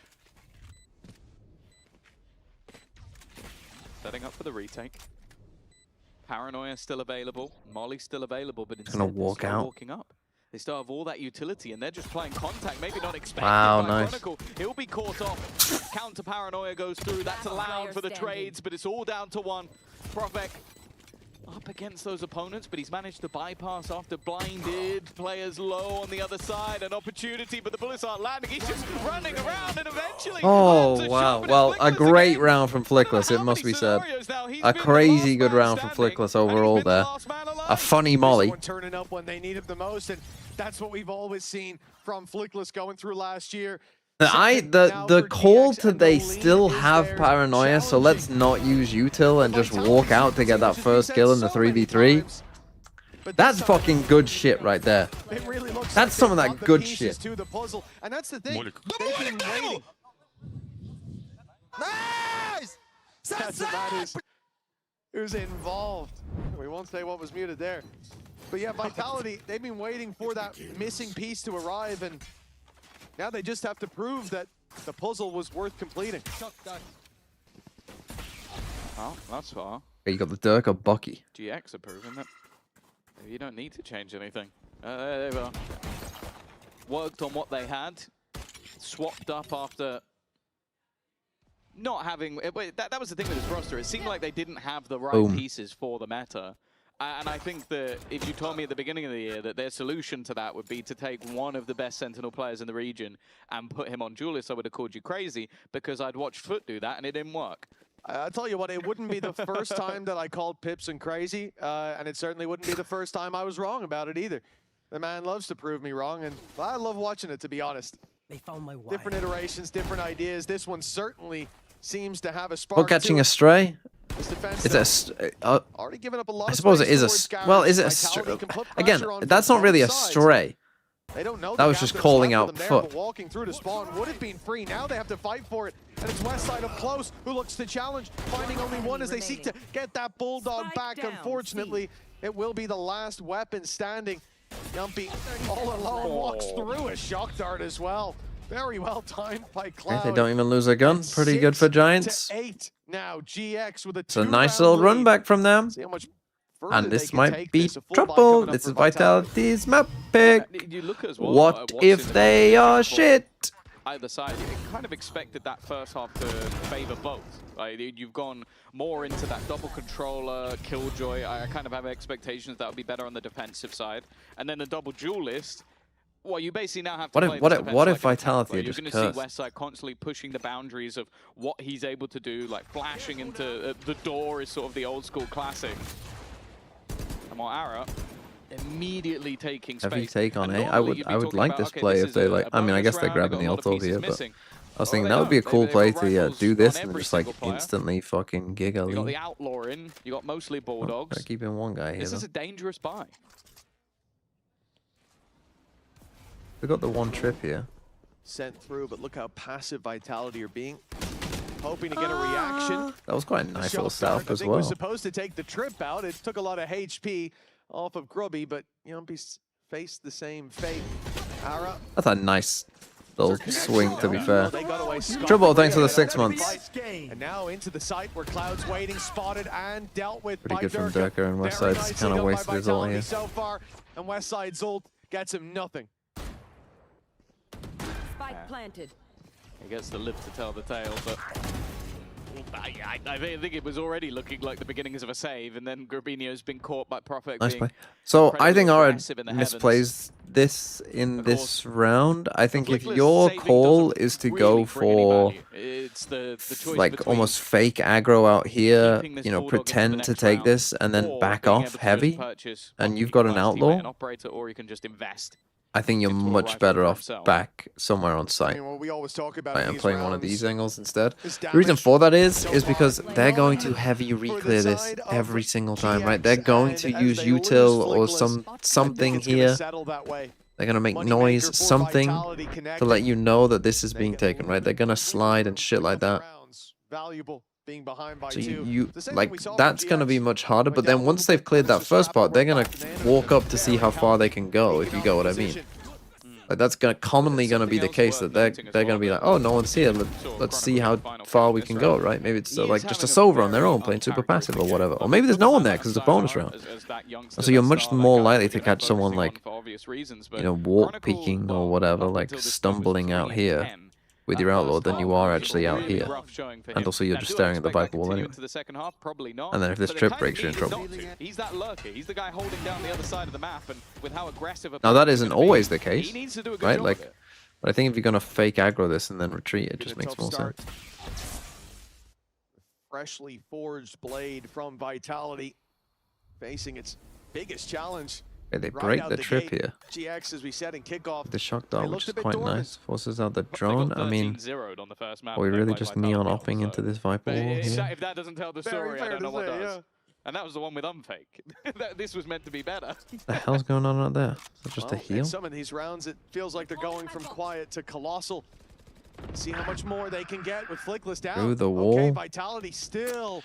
Setting up for the retake. Paranoia still available. Molly's still available, but Gonna instead walk they start out. walking up. They still have all that utility, and they're just playing contact. Maybe not expected Wow, by nice. Chronicle. He'll be caught off. Counter Paranoia goes through. That's allowed for the trades, but it's all down to one. Profek up against those opponents, but he's managed to bypass after blinded. Players low on the other side, an opportunity, but the bullets aren't landing. He's just running around and eventually... Oh, wow. Well, a great round from Flickless, it must be said. A crazy good round from Flickless overall there. A funny molly. Turning up when they need him the most, and that's what we've always seen from Flickless going through last year. The call to they still have paranoia, so let's not use util and just walk out to get that first kill in the 3v3. That's fucking good shit right there. That's some of that good shit. And that's the thing. Nice! Who's involved? We won't say what was muted there. But yeah, Vitality, they've been waiting for that missing piece to arrive, and now they just have to prove that the puzzle was worth completing. Oh, that's far. You got the Dirk or Bucky. GX are proving that you don't need to change anything. There we are. Worked on what they had, swapped up after not having... That was the thing with his roster. It seemed like they didn't have the right pieces for the meta. And I think that if you told me at the beginning of the year that their solution to that would be to take one of the best Sentinel players in the region and put him on Duelist, I would have called you crazy, because I'd watched FUT do that and it didn't work. I'll tell you what, it wouldn't be the first time that I called Pipson crazy, and it certainly wouldn't be the first time I was wrong about it either. The man loves to prove me wrong, and I love watching it, to be honest. They found my wire. Different iterations, different ideas. This one certainly seems to have a spark. Or catching a stray? It's already given up a lot. I suppose it is a... Well, is it a stray? Again, that's not really a stray. They don't know that was just calling out FUT. Walking through to spawn would have been free. Now they have to fight for it. And it's Westside up close who looks to challenge, finding only one as they seek to get that Bulldog back. Unfortunately, it will be the last weapon standing. Yumpy all alone walks through a shock dart as well. Very well timed by Cloud. They don't even lose a gun. Pretty good for Giants. 8 now. GX with a It's a nice little run back from them. See how much and this might be trouble. This is Vitality's map pick. You look as well, what if they are shit? Either side, you kind of expected that first half to favor both. Like, you've gone more into that double controller, Killjoy. I kind of have expectations that would be better on the defensive side. And then the double duelist. Well, you basically now have to play what if Vitality are just cursed? You're going to see Westside constantly pushing the boundaries of what he's able to do, like flashing into the door is sort of the old school classic. And more Ara immediately taking space. Heavy take on A. I would like this play if they like. I mean, I guess they're grabbing the ult over here, but I was thinking that would be a cool play to do this and just like instantly fucking giga. You got the Outlaw in. You got mostly Bulldogs. Gotta keep in one guy here. This is a dangerous buy. We got the one trip here. Sent through, but look how passive Vitality are being. Hoping to get a reaction. That was quite a nice little stealth as well. Was supposed to take the trip out. It took a lot of HP off of Grubby, but Yumpy faced the same fate. Ara. That's a nice little swing, to be fair. Triple, thanks for the 6 months. And now into the site where Cloud's waiting, spotted and dealt with. Pretty good from Durka, and Westside's kind of wasted his ult here. So far, and Westside's ult gets him nothing. Planted. He gets to live to tell the tale, but I think it was already looking like the beginnings of a save, and then Grabinho's been caught by Profek. Nice play. So I think Ara misplays this in this round. I think if your call is to go for like almost fake aggro out here, you know, pretend to take this and then back off heavy, and you've got an outlaw, or you can just invest. I think you're much better off back somewhere on site. I mean, we always talk about I'm playing one of these angles instead. The reason for that is because they're going to heavy reclear this every single time, right? They're going to use util or something here. They're going to make noise, something to let you know that this is being taken, right? They're going to slide and shit like that. So you like, that's going to be much harder, but then once they've cleared that first part, they're going to walk up to see how far they can go, if you go what I mean. Like, that's commonly going to be the case, that they're going to be like, oh, no one's here, let's see how far we can go, right? Maybe it's like just a Sova on their own playing super passive or whatever. Or maybe there's no one there because it's a bonus round. So you're much more likely to catch someone like, you know, walk peeking or whatever, like stumbling out here with that your outlaw first than half. you are It was a actually out really here. rough showing for And him. also you're Now, just do I staring at the expect that bike wall continue anyway. into the second half? Probably not. And then if this But they trip kind of breaks, you're in need trouble. not to. He's that lurker. He's the guy holding down the other side of the map, and with how aggressive. Now that isn't always the He case, needs to do a good right? job Like, of it. but I think if you're gonna fake aggro this and then retreat, it Been just a makes tough more start. sense. Freshly forged blade from Vitality, facing its biggest challenge. Okay, they Right break out the the trip gate. here. GX, as we said in kickoff, The shock they dart, looked which a is bit quite dormant. nice. Forces out the They drone. got I mean, 13-0'd on the first map. are we They really played just Vitality neon on, opping into so- this Viper But wall if here? if that doesn't tell the Very story, I fair don't to know what say, does. yeah. And that was the one with unfake. This was meant to be better. What the hell's going on out there? Is that just a Well, heal? in some of these rounds, it feels like they're going from quiet to colossal. See how much more they can get with Flickless down. Through the Okay, wall. Vitality still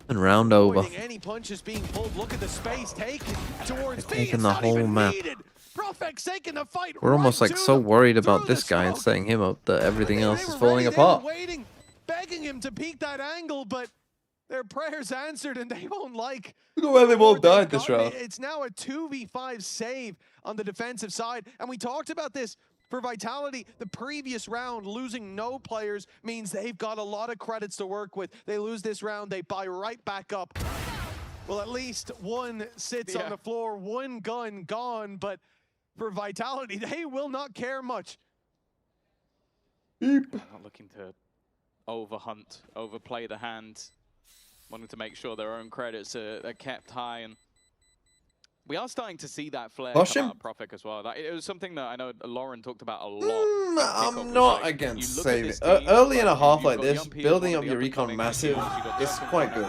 And round over. avoiding any punches being pulled. Look at the space taken towards B. taking It's the not whole even map. needed. Profect's taking the fight. We're almost right like to so them, worried about through this the guy and smoke. setting him up that everything They else were is falling ready, they were apart. waiting, begging him to peek that angle, but their prayers answered, and they won't like. Look at where they've all what they've died this gotten. round. It's now a 2v5 save on the defensive side, and we talked about this for Vitality. The previous round, losing no players means they've got a lot of credits to work with. They lose this round, they buy right back up. Well, at least one sits on the floor, one gun gone, but for Vitality, they will not care much. Not looking to overhunt, overplay the hand. Wanting to make sure their own credits are kept high. And we are starting to see that flare Push come him. out of Profik as well. It was something that I know Lauren talked about a lot. I'm not against saving. Early in a half like this, building up your recon massive is quite good.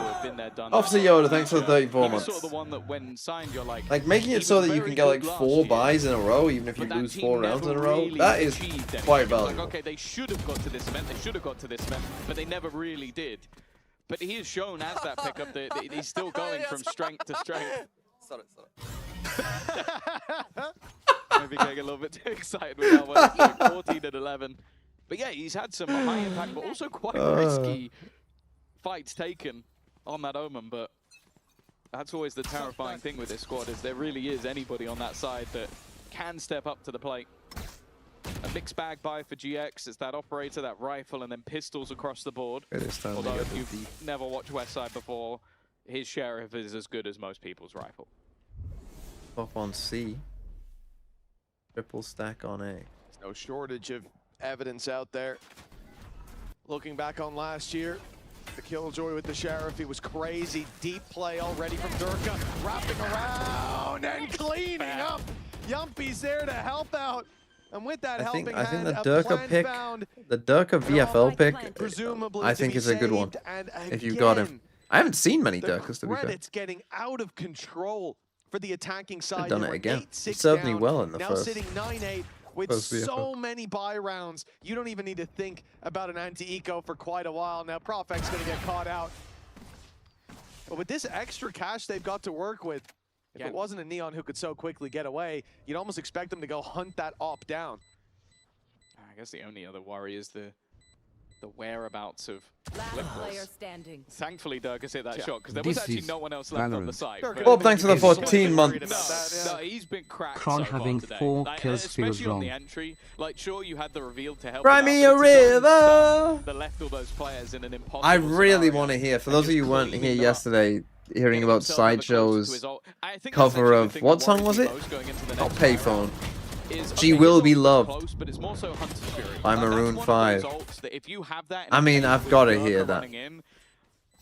Officer Yoda, thanks for the 34 months. Sort of the one that when signed, you're like, Like, making it so that you can get like 4 buys in a row, even if you lose 4 rounds in a row, that is quite valuable. Like, okay, they should have got to this event, they should have got to this event, but they never really did. But he has shown as that pickup that he's still going from strength to strength. Sorry. Maybe getting a little bit too excited with that one. It's like 14 and 11. But yeah, he's had some high impact, but also quite risky fights taken on that Omen. But that's always the terrifying thing with this squad, is there really is anybody on that side that can step up to the plate. A mixed bag buy for GX. It's that operator, that rifle, and then pistols across the board. Although if you've never watched Westside before, his sheriff is as good as most people's rifle. Up on C. Triple stack on A. There's no shortage of evidence out there. Looking back on last year, the killjoy with the sheriff, he was crazy. Deep play already from Durka, wrapping around and cleaning up. Yumpy's there to help out. And with that helping I think hand, the a Durka plan pick, found, the Durka VFL pick, presumably I to think be is a good one. saved, and If you've got him. again, I haven't seen many the Durkas, to be fair. credits getting out of control for the attacking side. done They it were again. 8-6 He served me down, well in the now first- sitting 9-8 with first so VFL. many buy rounds. You don't even need to think about an anti-eco for quite a while. Now Profec's going to get caught out. But with this extra cash they've got to work with, if it wasn't a Neon who could so quickly get away, you'd almost expect them to go hunt that op down. I guess the only other worry is the whereabouts of Last player Flickless. standing. Thankfully, Durkas hit that Yeah. shot, because there was This actually is no one else left on the Valorant. site. Durka But- Bob, thanks for the He's 14 worried about months. that, No, he's been cracked Kron so far having today. 4 Like, kills feels especially on wrong. the entry. Like, sure, you had the reveal to help. Cry him out, me but a it's his own river. stuff that left all those players in an impossible I really scenario. want to hear, for and those of just you who weren't cleaning here them up. yesterday, hearing Getting about himself ever closer to Sideshow's his ult. I think that's cover actually the of, thing what that song worries was me it? most going into the Not next round. Payphone. Is, She okay, Will his Be ult was Loved close, but it's more so Hunter's Fury. by Like, Maroon that's one of those 5. ults that if you have that in I a mean, game I've with gotta Durka hear that. running in,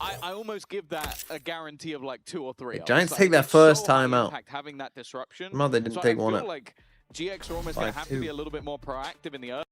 I almost give that a guarantee of like 2 or 3. The Giants ults. take their it's first so high time out. impact having that disruption. Well, they didn't So take I one feel at like GX are almost going to have to 5-2. be a little bit more proactive in the early.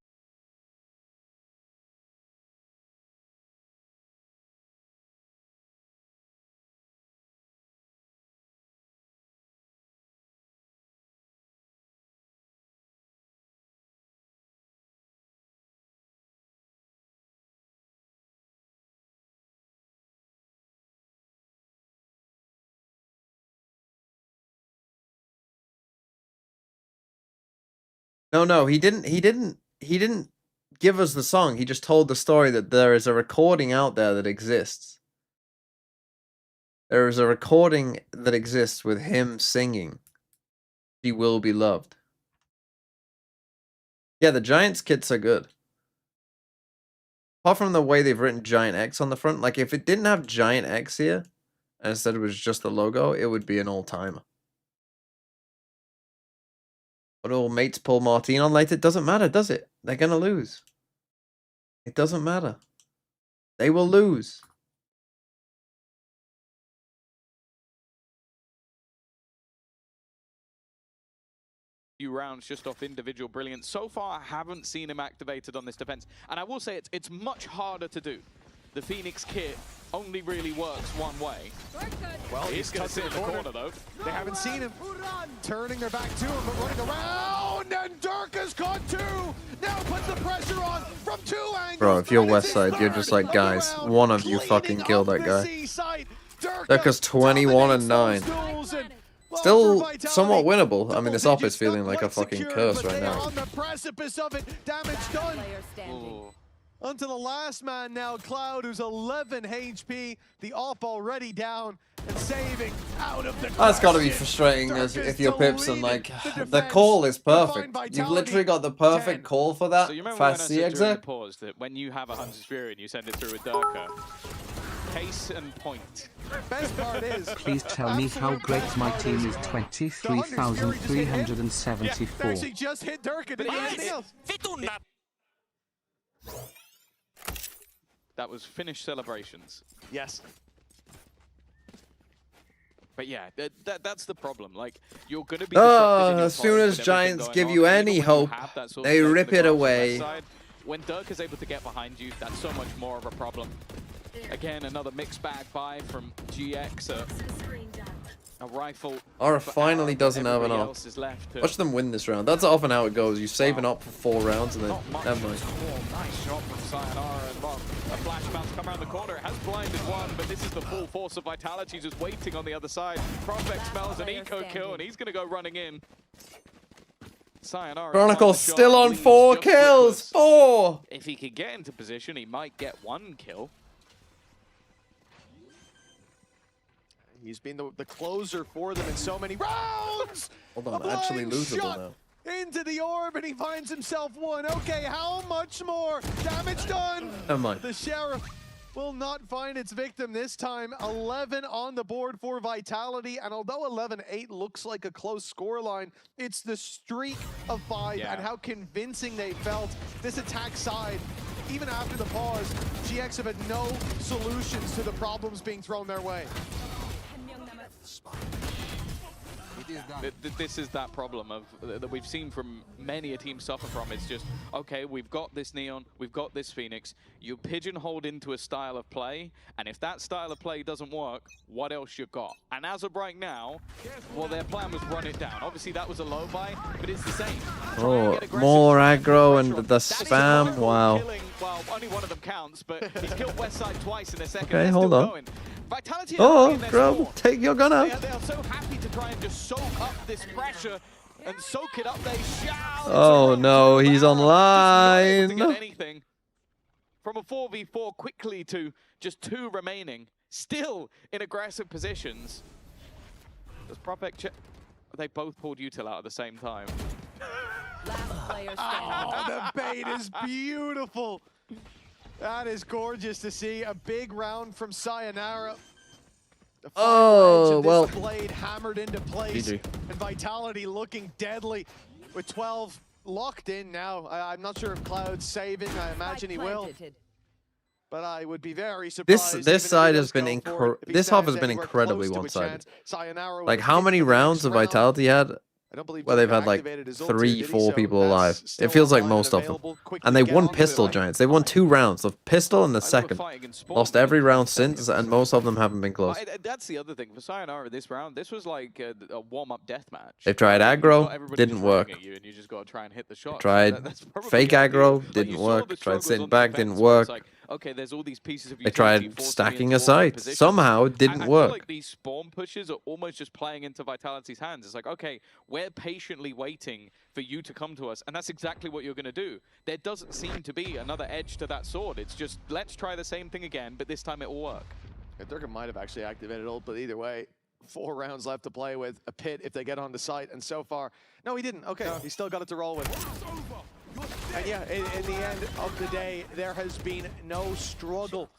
No, he didn't give us the song. He just told the story that there is a recording out there that exists. There is a recording that exists with him singing She Will Be Loved. Yeah, the Giants kits are good. apart from the way they've written Giant X on the front, like if it didn't have Giant X here, and instead it was just the logo, it would be an all-timer. But all mates pull Martine on late, it doesn't matter, does it? They're gonna lose. It doesn't matter. They will lose. Few rounds just off individual brilliance. So far, I haven't seen him activated on this defense. And I will say it's much harder to do. The Phoenix kit only really works one way. Well, He's going to sit in the corner, though. They haven't seen him. Turning their back to him, but running around, and Dirk has caught two. Now puts the pressure on from 2 angles. Bro, if you're Westside, you're just like, guys, one of you fucking kill that guy. Dirka's 21 and 9. Still somewhat winnable. I mean, this op is feeling like a fucking curse right now. On the precipice of it, damage done. Onto the last man now, Cloud, who's 11 HP. The op already down and saving out of the. That's got to be frustrating if you're Pips and like the call is perfect. You've literally got the perfect call for that. So you remember Fast when I said during the CX pause that when you have a Hunter's Fury and you send it through with Durka, case in point. Best part is. Please tell me how great my team is. 23,374. Actually just hit Dirk and didn't do anything else. That was finished celebrations. Yes. But yeah, that's the problem. Like, you're going to be disrupted in your as soon fight as with Giants everything give going you on, any even when you hope, have that sort of they close rip to the it grass on the away. left side, when Dirk is able to get behind you, that's so much more of a problem. Again, another mixed bag buy from GX. A rifle. Aura finally doesn't have an op. Watch them win this round. That's often how it goes. You save an op for 4 rounds and then never mind. Nice shot from Sayonara and Bob. A flash bounce come around the corner. It has blinded one, but this is the full force of Vitality just waiting on the other side. Prospect smells an eco kill and he's going to go running in. Sayonara. Chronicle still on 4 kills. 4! If he could get into position, he might get 1 kill. He's been the closer for them in so many rounds. Hold on, actually losable now. Into the orb, and he finds himself 1. Okay, how much more damage done? Never mind. The Sheriff will not find its victim this time. 11 on the board for Vitality, and although 11-8 looks like a close scoreline, it's the streak of 5 and how convincing they felt. This attack side, even after the pause, GX have had no solutions to the problems being thrown their way. This is that problem of that we've seen from many a team suffer from. It's just, okay, we've got this Neon, we've got this Phoenix. You pigeonholed into a style of play, and if that style of play doesn't work, what else you got? And as of right now, well, their plan was run it down. Obviously, that was a low buy, but it's the same. Oh, more aggro and the spam. Wow. Well, only one of them counts, but he's killed Westside twice in a second. Okay, hold on. Going. Vitality Grub, take your gun out. They are so happy to try and just soak up this pressure and soak it up. They shall. Oh no, he's online. Anything from a 4v4 quickly to just 2 remaining, still in aggressive positions. Does Propek check? They both pulled util out at the same time. Oh, the bait is beautiful. That is gorgeous to see. A big round from Sayonara. The oh, well. blade hammered into place. GG. And Vitality looking deadly with 12 locked in now. I'm not sure if Cloud's saving. I imagine he will. But I would be very surprised. This side has been this half has been incredibly one-sided. Like how many rounds have Vitality had? Well, they've had like 3, 4 people alive. It feels like most of them. And they won Pistol Giants. They won 2 rounds of Pistol in the second. Lost every round since, and most of them haven't been close. That's the other thing. For Sayonara this round, this was like a warm-up deathmatch. They've tried aggro, didn't work. You and you just got to try and hit the shot. Tried fake aggro, didn't work. Tried sitting back, didn't work. Okay, there's all these pieces of they tried stacking a site. Somehow it didn't work. I feel like these spawn pushes are almost just playing into Vitality's hands. It's like, okay, we're patiently waiting for you to come to us, and that's exactly what you're going to do. There doesn't seem to be another edge to that sword. It's just, let's try the same thing again, but this time it will work. Durka might have actually activated ult, but either way, 4 rounds left to play with. A pit if they get on the site, and so far, no, he didn't. Okay, he still got it to roll with. And yeah, in the end of the day, there has been no struggle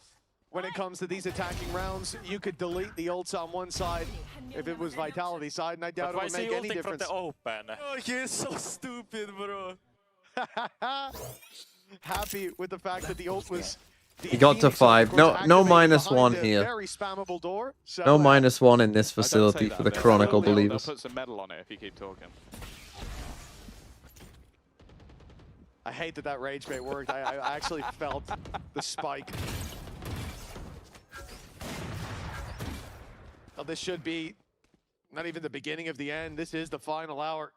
when it comes to these attacking rounds. You could delete the ults on one side if it was Vitality side, and I doubt it would make any difference. From the open? Oh, he's so stupid, bro. Happy with the fact that the ult was... He got to 5. No -1 here. Very spammable door. So, No -1 in this I don't say facility that, for the they'll- Chronicle they'll believers. put some metal on it if you keep talking. I hate that that rage bait worked. I actually felt the spike. Well, this should be not even the beginning of the end. This is the final hour.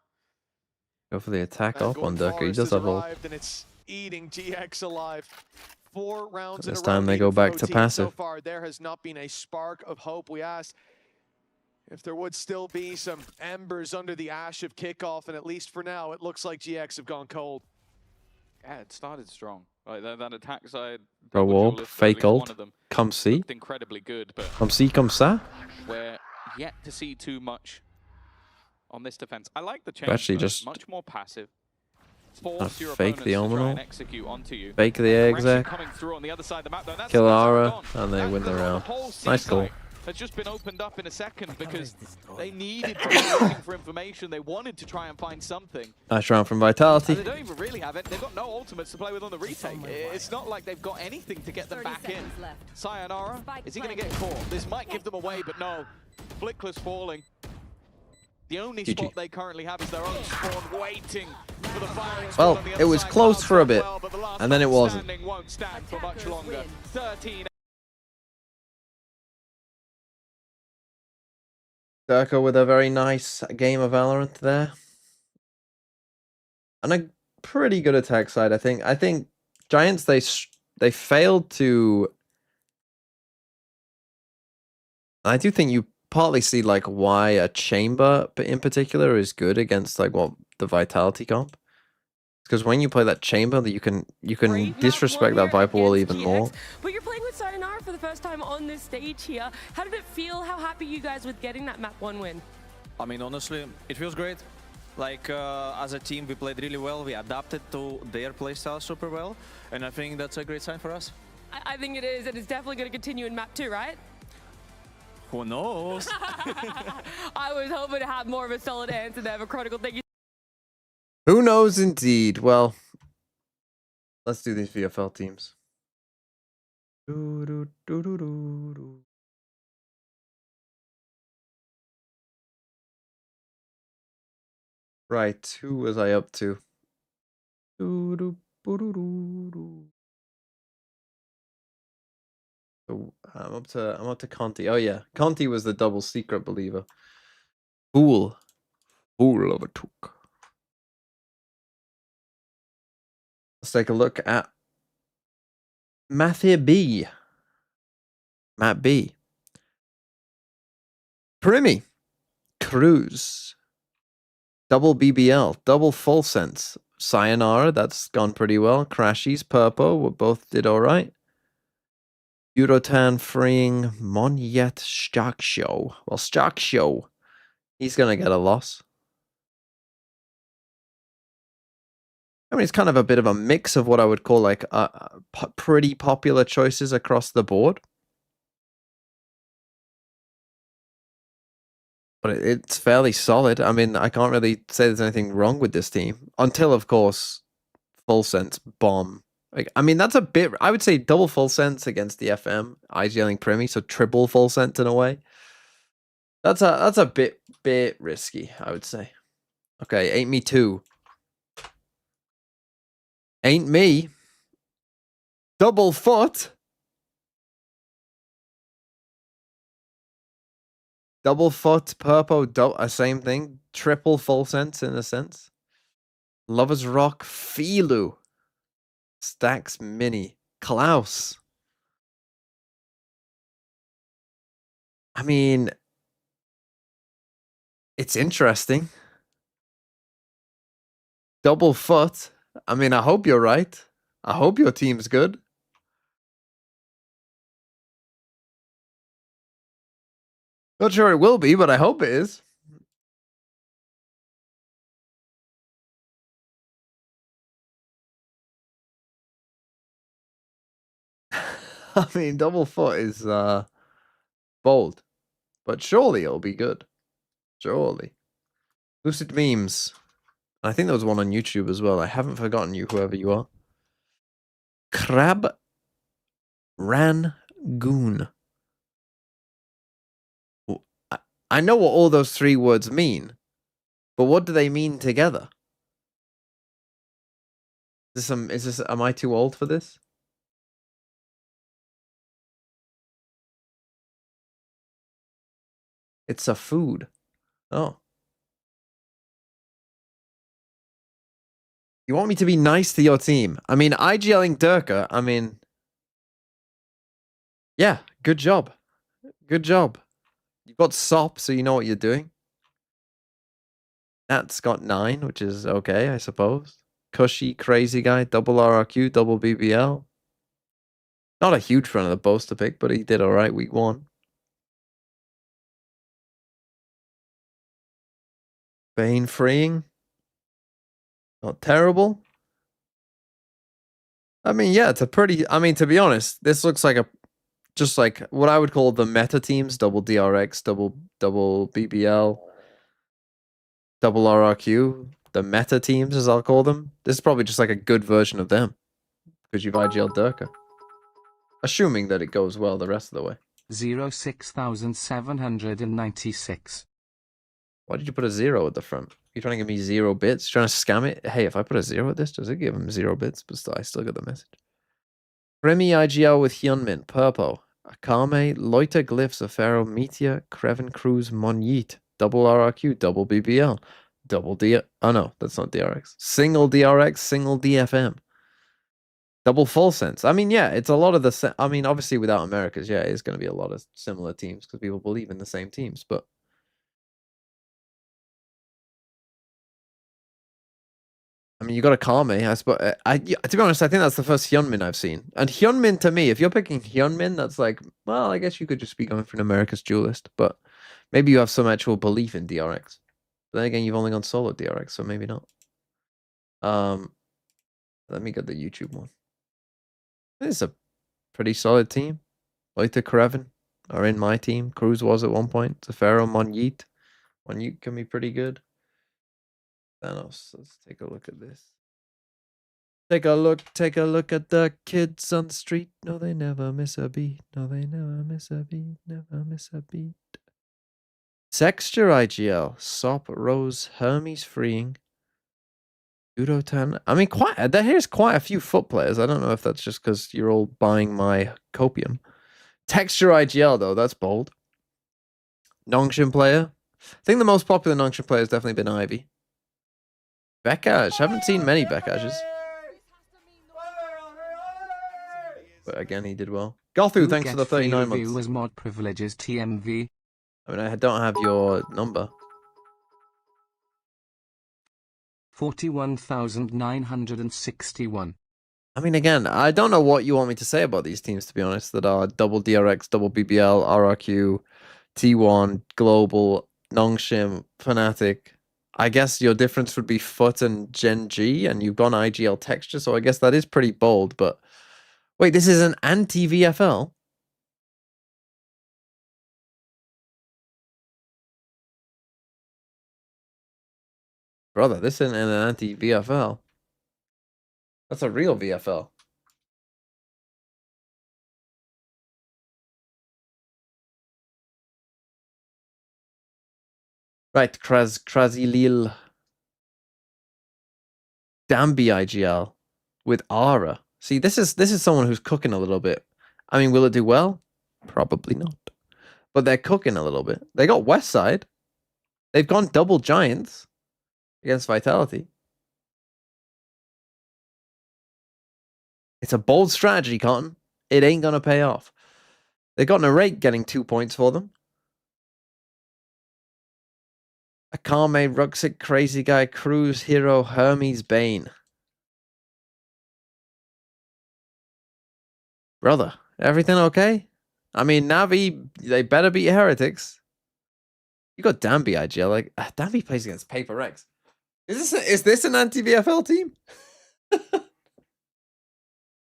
Go for the attack And off on Golden Durka. He Forest does has have ult. arrived, and it's eating GX alive. 4 rounds in This a row time they beating go back pro to teams. passive. So far, there has not been a spark of hope. We asked if there would still be some embers under the ash of kickoff, and at least for now, it looks like GX have gone cold. Yeah, it started strong. Like that attack side. Pro double orb, duelist, or at fake least one ult. of them, Come see. looked incredibly good, but Come see, come ça. we're yet to see too much on this defense. I like the change. Actually, though. just much more passive. Force your fake opponents the to try Omenal. and execute onto you. Fake the They're actually exec. coming through on the other side of the map, though. That's Kill that's how Aura, it's gone. and they win the round. whole Nice seaside goal. has just been opened up in a second because they needed to be looking for information. They wanted to try and find something. Nice round from And Vitality. they don't even really have it. They've got no ultimates to play with on the retake. It's not like they've got anything to get them back in. Sayonara, is he going to get caught? This might give them away, but no. Flickless falling. The only GG. spot they currently have is their own spawn, waiting for the firing squad Well, on the it other was side. close Clouds for a done bit, well, but the last and then it man wasn't. standing won't stand for much longer. 13. Durka with a very nice game of Valorant there. And a pretty good attack side, I think. I think Giants, they failed to... I do think you partly see like why a chamber in particular is good against like what the Vitality comp. Because when you play that chamber, that you can disrespect that Viper wall even more. But you're playing with Sayonara for the first time on this stage here. How did it feel? How happy you guys with getting that map 1 win? I mean, honestly, it feels great. Like, as a team, we played really well. We adapted to their playstyle super well. And I think that's a great sign for us. I think it is, and it's definitely going to continue in map 2, right? Who knows? I was hoping to have more of a solid answer there, but Chronicle, thank you. Who knows indeed? Well, let's do these VFL teams. Right, who was I up to? So I'm up to Conti. Oh yeah, Conti was the double secret believer. Fool of a took. Let's take a look at Matthew B. Matt B. Primi. Cruz. Double BBL. Double Full Sense. Sayonara. That's gone pretty well. Crashies. Purpo. Both did alright. Eurotan freeing Monyet Starkshow. Well, Starkshow. He's going to get a loss. I mean, it's kind of a bit of a mix of what I would call like pretty popular choices across the board. But it's fairly solid. I mean, I can't really say there's anything wrong with this team. Until, of course, Full Sense bomb. Like, I mean, that's a bit... I would say double Full Sense against the FM. IGLing Primi, so triple Full Sense in a way. That's a bit risky, I would say. Okay, ain't me too. Ain't me. Double foot. Double foot, Purpo, same thing. Triple Full Sense in a sense. Lovers Rock, Filu. Stacks Mini. Klaus. I mean, it's interesting. Double foot. I mean, I hope you're right. I hope your team's good. I Not sure it will be, but I hope it is. I mean, double foot is bold, but surely it'll be good. Surely. Lucid memes. I think there was one on YouTube as well. I haven't forgotten you, whoever you are. Crab Rangoon. I know what all those 3 words mean, but what do they mean together? Am I too old for this? It's a food. Oh. You want me to be nice to your team? I mean, IGLing Durka, I mean... Yeah, good job. Good job. You've got SOP, so you know what you're doing. Nat's got 9, which is okay, I suppose. Cushy, crazy guy, double RRQ, double BBL. Not a huge fan of the Boaster pick, but he did alright week 1. Bane freeing. Not terrible. I mean, yeah, it's a pretty... I mean, to be honest, this looks like just like what I would call the meta teams, double DRX, double BBL, double RRQ, the meta teams as I'll call them. This is probably just like a good version of them because you've IGL Durka. Assuming that it goes well the rest of the way. 06,796. Why did you put a 0 at the front? You're trying to give me 0 bits? Trying to scam it? Hey, if I put a 0 at this, does it give him 0 bits? But still, I still get the message. Remy IGL with Hyunmin, Purpo, Akame, Loiter Glyphs, Afero, Meteor, Creven Cruz, Monyeet, double RRQ, double BBL, double D. Oh no, that's not DRX. Single DRX, single DFM. Double Full Sense. I mean, yeah, it's a lot of the... I mean, obviously without Americas, yeah, it's going to be a lot of similar teams because people believe in the same teams, but... I mean, you got a Kame, I suppose. To be honest, I think that's the first Hyunmin I've seen. And Hyunmin, to me, if you're picking Hyunmin, that's like, well, I guess you could just be going for an America's duelist, but maybe you have some actual belief in DRX. But then again, you've only gone solo DRX, so maybe not. Let me get the YouTube one. This is a pretty solid team. Loiter Kreven are in my team. Cruz was at one point. Zafero, Monyeet. Monyeet can be pretty good. Thanos. Let's take a look at this. Take a look at the kids on the street. No, they never miss a beat. No, they never miss a beat. Never miss a beat. Texture IGL. Sop, Rose, Hermes freeing. Udotan. I mean, here's quite a few foot players. I don't know if that's just because you're all buying my copium. Texture IGL, though, that's bold. Nongshim player. I think the most popular Nongshim player has definitely been Ivy. Bekaj. Haven't seen many Bekages. But again, he did well. Golthu, thanks for the 39 months. Was mod privileges TMV. I mean, I don't have your number. 41,961. I mean, again, I don't know what you want me to say about these teams, to be honest, that are double DRX, double BBL, RRQ, T1, Global, Nongshim, Fnatic. I guess your difference would be FUT and Gen G, and you've gone IGL texture, so I guess that is pretty bold, but... Wait, this is an anti-VFL? Brother, this isn't an anti-VFL. That's a real VFL. Right, Krazilil. Dambi IGL with Ara. See, this is someone who's cooking a little bit. I mean, will it do well? Probably not. But they're cooking a little bit. They got Westside. They've gone double Giants against Vitality. It's a bold strategy, Cotton. It ain't gonna pay off. They got Narrate getting 2 points for them. Akame, Ruxic, Crazy Guy, Cruz, Hero, Hermes, Bane. Brother, everything okay? I mean, Navi, they better beat Heretics. You got Danby IGL. Like Danby plays against Paper Rex. Is this an anti-VFL team?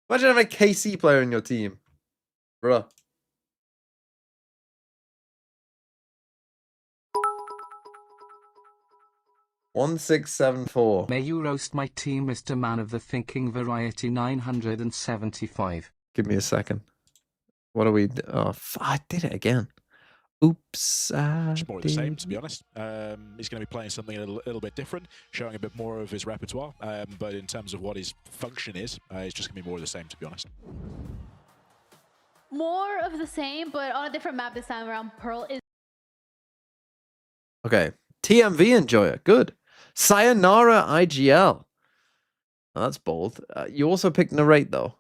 Imagine having a KC player in your team, bruh. $1674. May you roast my team, Mr. Man of the Thinking Variety 975. Give me a second. What are we? Oh, I did it again. Oops. It's more of the same, to be honest. He's going to be playing something a little bit different, showing a bit more of his repertoire. But in terms of what his function is, it's just going to be more of the same, to be honest. More of the same, but on a different map this time around. Pearl is... Okay. TMV Enjoyer. Good. Sayonara IGL. Oh, that's bold. You also picked Narrate, though.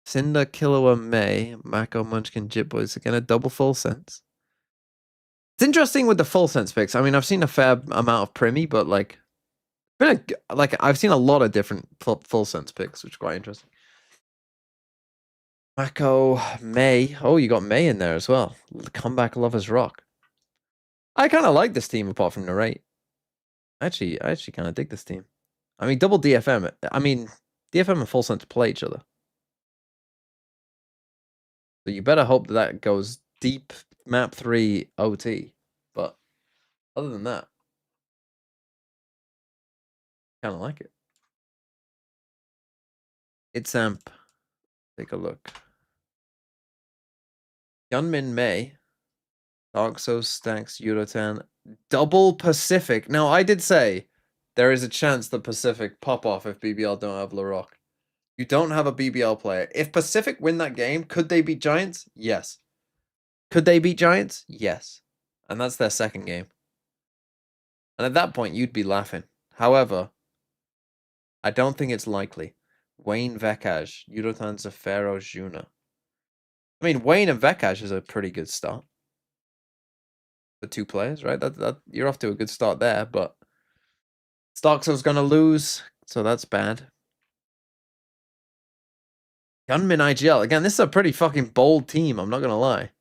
Cinder, Killua, May, Mako, Munchkin, Jitboys. Again, a double full sense. It's interesting with the full sense picks. I mean, I've seen a fair amount of Primi, but like, I've seen a lot of different full sense picks, which is quite interesting. Mako, May. Oh, you got May in there as well. Comeback Lovers Rock. I kind of like this team apart from Narrate. I actually kind of dig this team. I mean, double DFM. I mean, DFM and full sense play each other. So you better hope that goes deep map 3 OT. But other than that, kind of like it. It's Amp. Take a look. Yunmin May. Dark Souls, Stacks, Eurotan. Double Pacific. Now, I did say there is a chance the Pacific pop off if BBL don't have LaRock. You don't have a BBL player. If Pacific win that game, could they beat Giants? Yes. Could they beat Giants? Yes. And that's their second game. And at that point, you'd be laughing. However, I don't think it's likely. Wayne Vekaj, Yudotan Zafero Juna. I mean, Wayne and Vekaj is a pretty good start. The two players, right? That you're off to a good start there, but Starksel's gonna lose, so that's bad. Gunman IGL. Again, this is a pretty fucking bold team, I'm not gonna lie.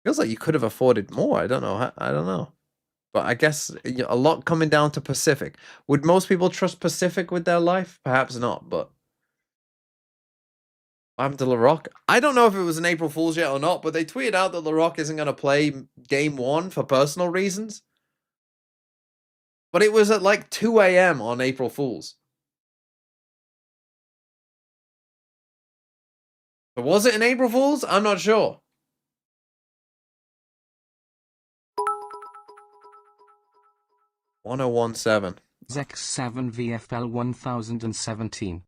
Feels like you could have afforded more. I don't know. I don't know. But I guess a lot coming down to Pacific. Would most people trust Pacific with their life? Perhaps not, but what happened to LaRock? I don't know if it was an April Fool's yet or not, but they tweeted out that LaRock isn't going to play game 1 for personal reasons. But it was at like 2 a.m. on April Fool's. But was it an April Fool's? I'm not sure. $1017. Zex7 VFL 1017.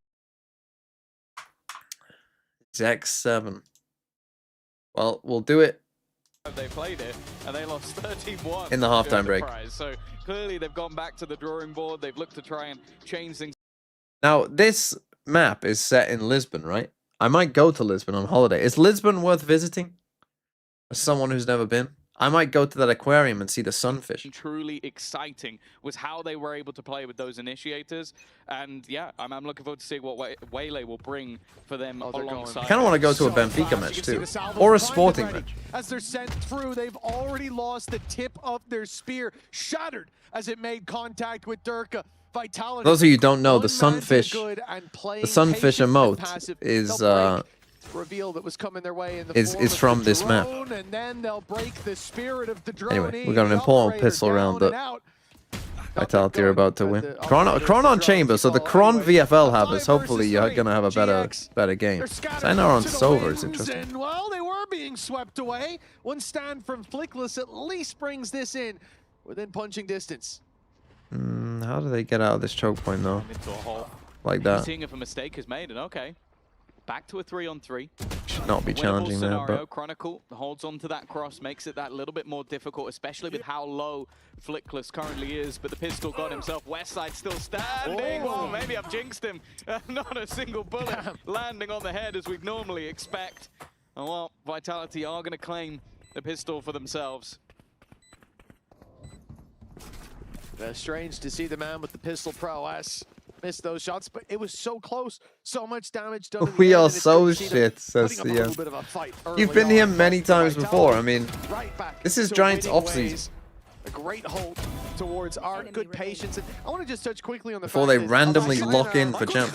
Zex7. Well, we'll do it. They played it and they lost 13-1 in the halftime break. So clearly they've gone back to the drawing board. They've looked to try and change things. Now, this map is set in Lisbon, right? I might go to Lisbon on holiday. Is Lisbon worth visiting? As someone who's never been? I might go to that aquarium and see the sunfish. Truly exciting was how they were able to play with those initiators. And yeah, I'm looking forward to seeing what Waylay will bring for them alongside. I kind of want to go to a Benfica match too. Or a Sporting match. As they're sent through, they've already lost the tip of their spear, shattered as it made contact with Durka. Vitality. Those of you who don't know, the sunfish emote is reveal that was coming their way in the is from this map. And then they'll break the spirit of the drone. Anyway, we got an important pistol round that Vitality are about to win. Chron on Chamber, so the Chron VFL havers, hopefully you're going to have a better game. Sayonara on Sova is interesting. Well, they were being swept away. One stand from Flickless at least brings this in within punching distance. How do they get out of this choke point though? Into a hole. Like that. Seeing if a mistake is made, and okay. Back to a 3-on-3. Should not be challenging there, but Chronicle holds on to that cross, makes it that little bit more difficult, especially with how low Flickless currently is. But the pistol got himself. Westside still standing. Oh, maybe I've jinxed him. Not a single bullet landing on the head as we'd normally expect. And well, Vitality are going to claim the pistol for themselves. Strange to see the man with the pistol prowess missed those shots, but it was so close. So much damage done. We are so shit, says CN. You've been here many times before. I mean, this is Giants off-season. A great hold towards Art, good patience. And I want to just touch quickly on the before they randomly lock in for champs.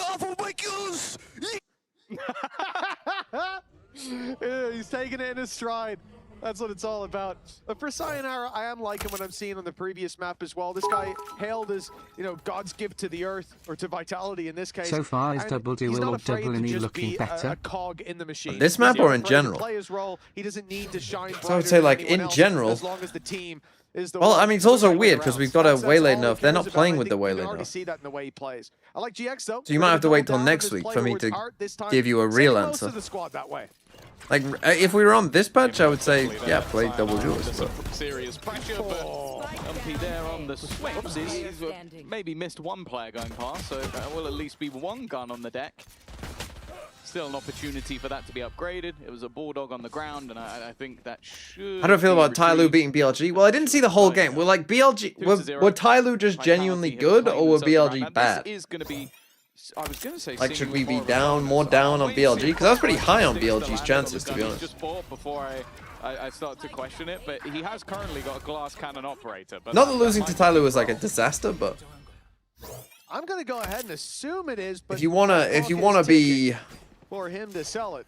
Yeah, he's taking it in his stride. That's what it's all about. But for Sayonara, I am liking what I'm seeing on the previous map as well. This guy hailed as, you know, God's gift to the earth, or to Vitality in this case. So far, is Double Duel or Double Any looking better? A cog in the machine. This map or in general? Play his role. He doesn't need to shine. So I would say, like, in general. As long as the team is the well, I mean, it's also weird because because we've got a waylay nerf. They're not playing with the waylay nerf. See that in the way he plays. I like GX though. So you might have to wait till next week for me to give you a real answer. The squad that way. Like, if we were on this patch, I would say, yeah, play Double Duels. But serious pressure, but Umpy there on the swipsies. He's maybe missed one player going past, so there will at least be one gun on the deck. Still an opportunity for that to be upgraded. It was a Bulldog on the ground, and I think that should... How do I feel about Tyloo beating BLG? Well, I didn't see the whole game. Were like BLG... Were Tyloo just genuinely good, or were BLG bad? This is going to be... I was going to say, like, should we be more down on BLG? Because I was pretty high on BLG's chances, to be honest. Just bought before I start to question it, but he has currently got a glass cannon operator. But not that losing to Tyloo was like a disaster, but I'm going to go ahead and assume it is. But if you wanna be for him to sell it,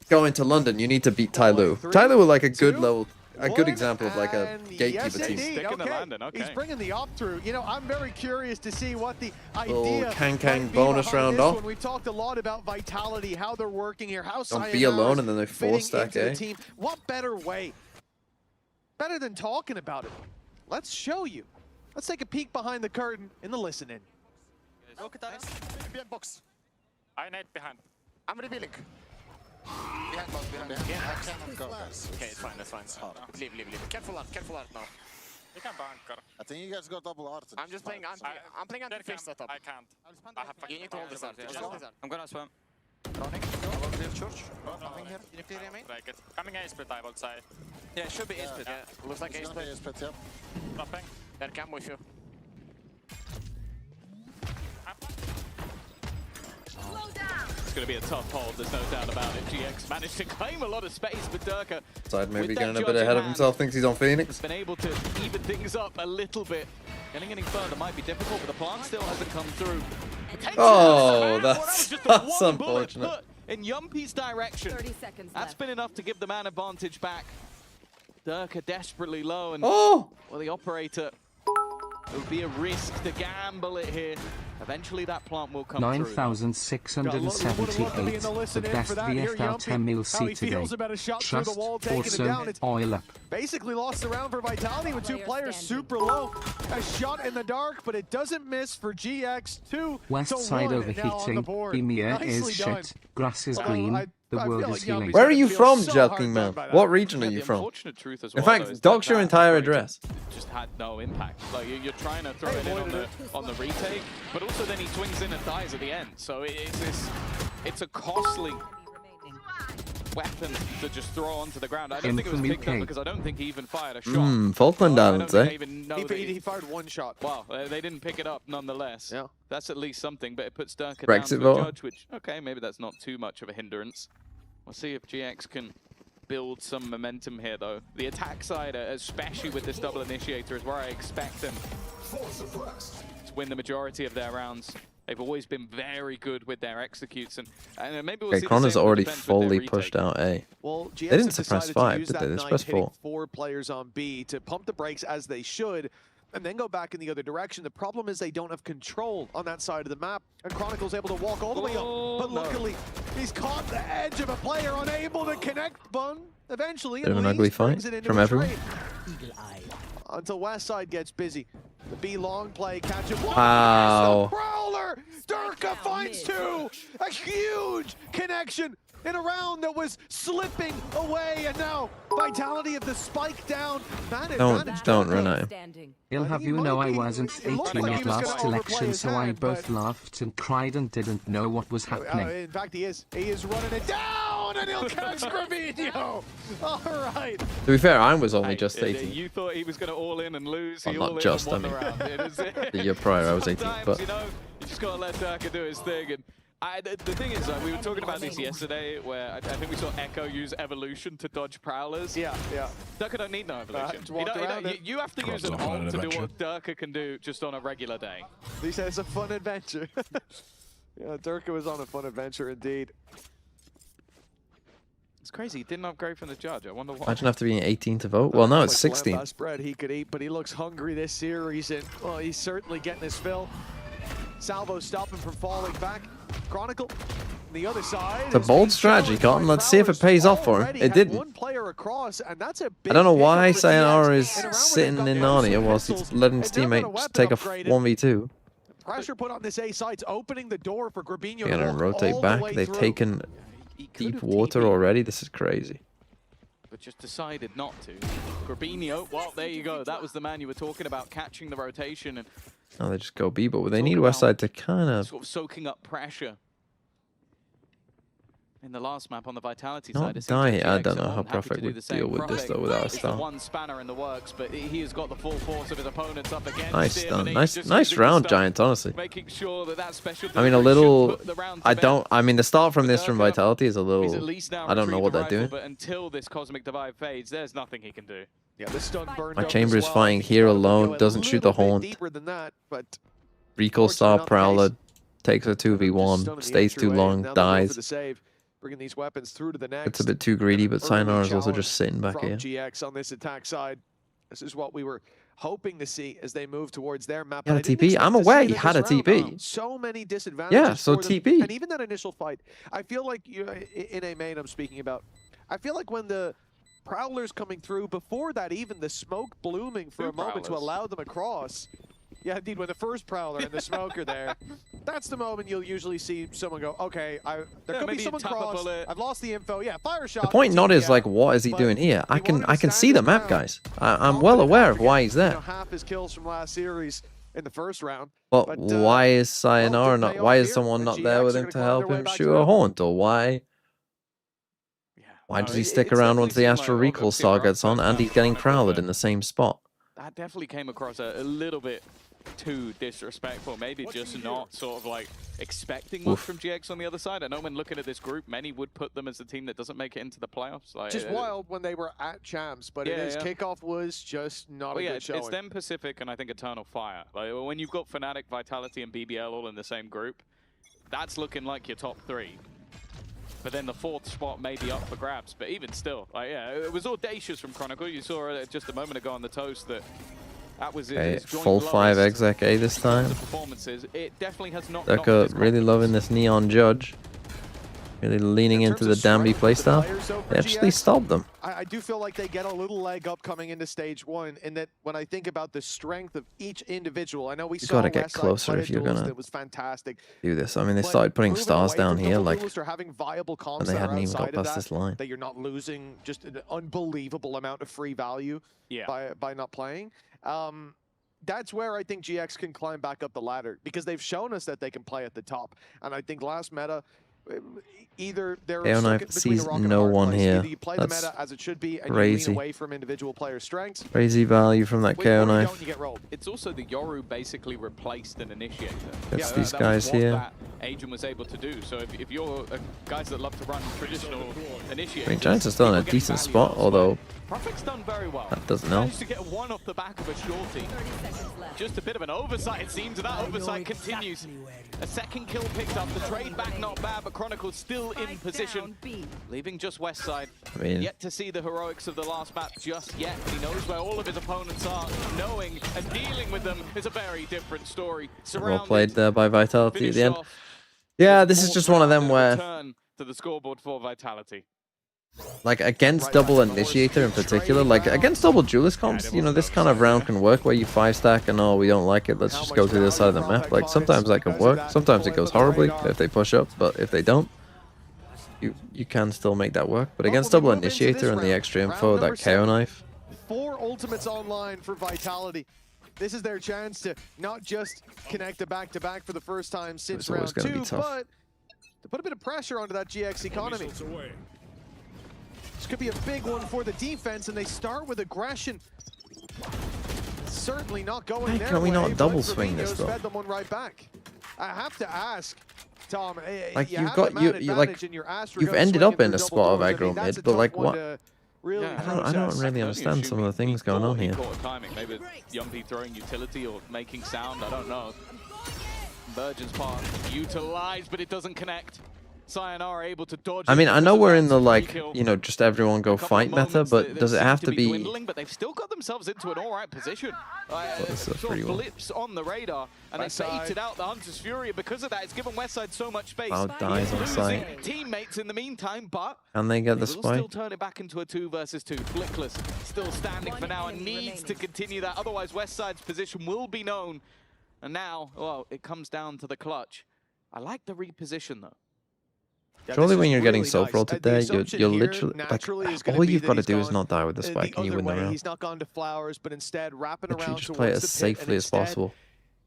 going to London, you need to beat Tyloo. Tyloo were like a good level. A good example of like a gatekeeper team. Okay. He's bringing the op through. You know, I'm very curious to see what the idea Kang bonus round off. We've talked a lot about Vitality, how they're working here, how don't be alone, and then they 4-stack A. What better way? Better than talking about it. Let's show you. Let's take a peek behind the curtain in the listen-in. Look at that. Behind box. I need behind. I'm revealing. Behind box, behind. I cannot go, guys. Okay, it's fine, that's fine. Leave. Careful art now. You can bunker. I think you guys got double art. I'm just playing, I'm playing anti-fish setup. I can't. You need to hold this art. I'm gonna swim. Running. I will clear church. Coming here. Can you clear me? Coming A split, I would say. Yeah, it should be A split. Yeah, looks like A split, yeah. Dropping. Then come with you. It's going to be a tough hold, there's no doubt about it. GX managed to claim a lot of space, but Durka... Side maybe getting a bit ahead of himself, thinks he's on Phoenix. Has been able to even things up a little bit. Getting any further might be difficult, but the plant still hasn't come through. Oh, that's unfortunate. In Yumpy's direction. 30 seconds That's been enough to give the man advantage back. Durka desperately low, and well, the operator... It would be a risk to gamble it here. Eventually that plant will come 9,678. The best VFL 10 mil seat today. Trust, also, oil up. Basically lost the round for Vitality with two players super low. A shot in the dark, but it doesn't miss for GX2. West side overheating. EMEA is shit. Grass is green. The world is healing. Where are you from, Joking Man? What region are you from? In fact, dogs your entire address. Just had no impact. Like you're trying to throw it in on the retake, but also then he swings in and dies at the end. So it's a costly weapon to just throw onto the ground. I don't think it was picked up because I don't think he even fired a shot. Falkland Islands, eh? He fired one shot. Wow, they didn't pick it up nonetheless. Yeah. That's at least something, but it puts Durka Brexit down to a judge, which, okay, maybe that's not too much of a hindrance. We'll see if GX can build some momentum here, though. The attack side, especially with this double initiator, is where I expect them to win the majority of their rounds. They've always been very good with their executes, and maybe we'll see the Chrono's same already defense with fully their pushed retake. out A. Well, GX they didn't suppress 5, did they? They suppressed 4. 4 players on B to pump the brakes as they should, and then go back in the other direction. The problem is they don't have control on that side of the map, and Chronicle's able to walk all the way up. But luckily, he's caught the edge of a player, unable to connect Bun eventually. Bit of an ugly fight from everyone. Until West side gets busy. The B long play catches. Wow. Prowler! Durka finds 2! A huge connection in a round that was slipping away, and now Vitality of the spike down. Don't run at him. He'll have you know I wasn't 18 at last election, so I both laughed and cried and didn't know what was happening. In fact, he is. He is running it down, and he'll catch Gravino. All right. To be fair, I was only just 18. You thought he was going to all in and lose. Well, not just, I mean. The year prior, I was 18. But you know, you just got to let Durka do his thing. And the thing is, we were talking about this yesterday, where I think we saw Echo use evolution to dodge prowlers. Yeah. Durka don't need no evolution. You have to use an ult to do what Durka can do just on a regular day. He said it's a fun adventure. Yeah, Durka was on a fun adventure indeed. It's crazy. He didn't upgrade from the judge. I wonder why. Imagine after being 18 to vote. Well, no, it's 16. Best bread he could eat, but he looks hungry this series, and well, he's certainly getting his fill. Salvo stop him from falling back. Chronicle, on the other side. It's a bold strategy, Cotton. Let's see if it pays off for him. It didn't. One player across, and that's a big I don't know why pick up for Sayonara is GX. sitting in Narnia whilst he's letting his teammates take a 1v2. Pressure put on this A site's opening the door for Grabinho. They're gonna rotate back. They've taken deep water already. This is crazy. But just decided not to. Grabinho, well, there you go. That was the man you were talking about, catching the rotation and Now they just go B, but they need Westside to kind of sort of soaking up pressure. In the last map on the Vitality not side, it seems die. like I GX don't know are how happy to Prophet do would the same. deal with this Prophet though without a is the star. one spanner in the works, but he has got the full force of his opponents up against Nice him, stun. and he's Nice, just nice using the round, stun, Giants. Honestly, making sure that special I mean a delivery should little. put the round to bed. I mean the start from this from Durka, Vitality is a he's at little. least now I don't know what retrieved they're the doing. rifle, but until this Cosmic Divide fades, there's nothing he can do. Yeah, this stun burned My up Chamber as is well. flying He's here gotta go alone. a Doesn't shoot the little bit Haunt. deeper than that, but Recall Star Unfortunately, not the Prowler case. takes a just stun 2v1. in the Stays too entryway, long. and now they'll go for Dies. the save, bringing these weapons through to the next. It's a bit too greedy, but Early Sayonara is also challenge just sitting back from here. GX on this attack side. This is what we were hoping to see as they move towards their map. He had but a I didn't TP. expect I'm to see aware it he in had this a round. TP. So many disadvantages. Yeah, so for them. TP. And even that initial fight, I feel like in a main I'm speaking about. I feel like when the Prowlers coming through, before that even the smoke blooming for a moment to allow them across. Yeah, indeed, when the first Prowler and the smoke are there, that's the moment you'll usually see someone go, okay, there could be someone cross. I've lost the info. Yeah, fire shot. The point not is like, what is he doing here? I can see the map, guys. I'm well aware of why he's there. Half his kills from last series in the first round. But why is Sayonara not? Why is someone not there with him to help him shoot a Haunt? Or why? Why does he stick around once the Astral Recall Star gets on and he's getting Prowlered in the same spot? That definitely came across a little bit too disrespectful. Maybe just not sort of like expecting much from GX on the other side. I know when looking at this group, many would put them as the team that doesn't make it into the playoffs. Like, just wild when they were at champs, but kickoff was just not a good showing. It's them Pacific and I think Eternal Fire. Like when you've got Fnatic, Vitality, and BBL all in the same group, that's looking like your top three. But then the fourth spot may be up for grabs. But even still, like, yeah, it was audacious from Chronicle. You saw it just a moment ago on the toast that was his joint full 5 exec A this time. Performances. It definitely has not. Durka really loving this Neon Judge. Really leaning into the Danby playstyle. They actually stopped them. I do feel like they get a little leg up coming into stage 1, in that when I think about the strength of each individual, I know we saw gotta get closer if you're gonna it was fantastic. Do this. I mean, they started putting stars down here, like, having viable comps and they hadn't even got outside of past this line. that you're not losing just an unbelievable amount of free value by not playing. That's where I think GX can climb back up the ladder, because they've shown us that they can play at the top. And I think last meta, either they're Knife sees no one here. Either you play the meta as it should be and you lean away from individual player strengths. Crazy value from that KO Knife. You get rolled. It's also the Yoru basically replaced an initiator. Gets these guys here. That Agent was able to do. So if you're guys that love to run traditional initiators, I mean, Giants are still in a decent spot, although Prophet's done very well. that doesn't help. Managed to get one off the back of a shorty. Just a bit of an oversight, it seems, and that oversight continues. A second kill picked up, the trade back not bad, but Chronicle's still in position, leaving just west side. I mean, Yet to see the heroics of the last map just yet, but he knows where all of his opponents are. Knowing and dealing with them is a very different story. well played there by Vitality at the end. Yeah, this is just one of them where, to the scoreboard for Vitality. like, against double initiator in particular, like against double duelist comps, you know, this kind of round can work where you 5-stack and oh, we don't like it, let's just go to this side of the map. Like, sometimes that can work, sometimes it goes horribly if they push up, but if they don't, you can still make that work. But against double initiator and the extra info, that KO Knife. 4 ultimates online for Vitality. This is their chance to not just connect a back-to-back for the first time since round 2, but to put a bit of pressure onto that GX economy. This could be a big one for the defense, and they start with aggression. Certainly not going their way. Can we not double swing this though? Fed them one right back. I have to ask, Tom, Like, you you've have got the man advantage like and you're asked you've regarding ended swinging up in through a double spot of doors. I aggro mean, that's mid, a but tough like one what? to really I don't process. really I understand some of the things going on here. He caught timing, maybe Yumpy throwing utility or making sound, I don't know. Virgin's part utilized, but it doesn't connect. Sayonara able to dodge. I mean, I know we're in the like, kill. you know, just everyone go fight meta, but does it have to be? Dwindling, but they've still got themselves into an all right position. Sort of blips on the radar, and they baited out the Hunter's Fury. Because of that, it's given Westside so much space. Cloud dies on Losing site. teammates in the meantime, but Can they get the will spike? still turn it back into a 2 versus 2. Flickless still standing for now and needs to continue that. Otherwise, Westside's position will be known. And now, well, it comes down to the clutch. I like the reposition though. Yeah, Surely this when is you're getting really self nice. rotated The there, assumption you're here literally naturally is like gonna all be you've that got to he's do is gone, not die with the spike, and you other win the way. round. He's not gone to flowers, but instead wrapping Literally around just play it towards as the pit, and safely as instead possible.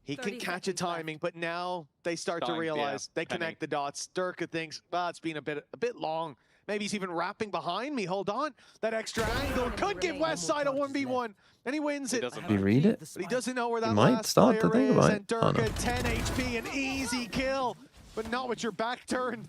he can catch a timing, but now they start to Time, realize yeah, they connect the dots. Durka thinks, well, it's been a bit long. Maybe he's even wrapping behind me. Hold on. That extra angle could give Westside a 1v1. And he wins it. Did he read it? But he doesn't know where that might last start to player think is. about it. And Oh, Durka, no. 10 HP, an easy kill. But not with your back turn.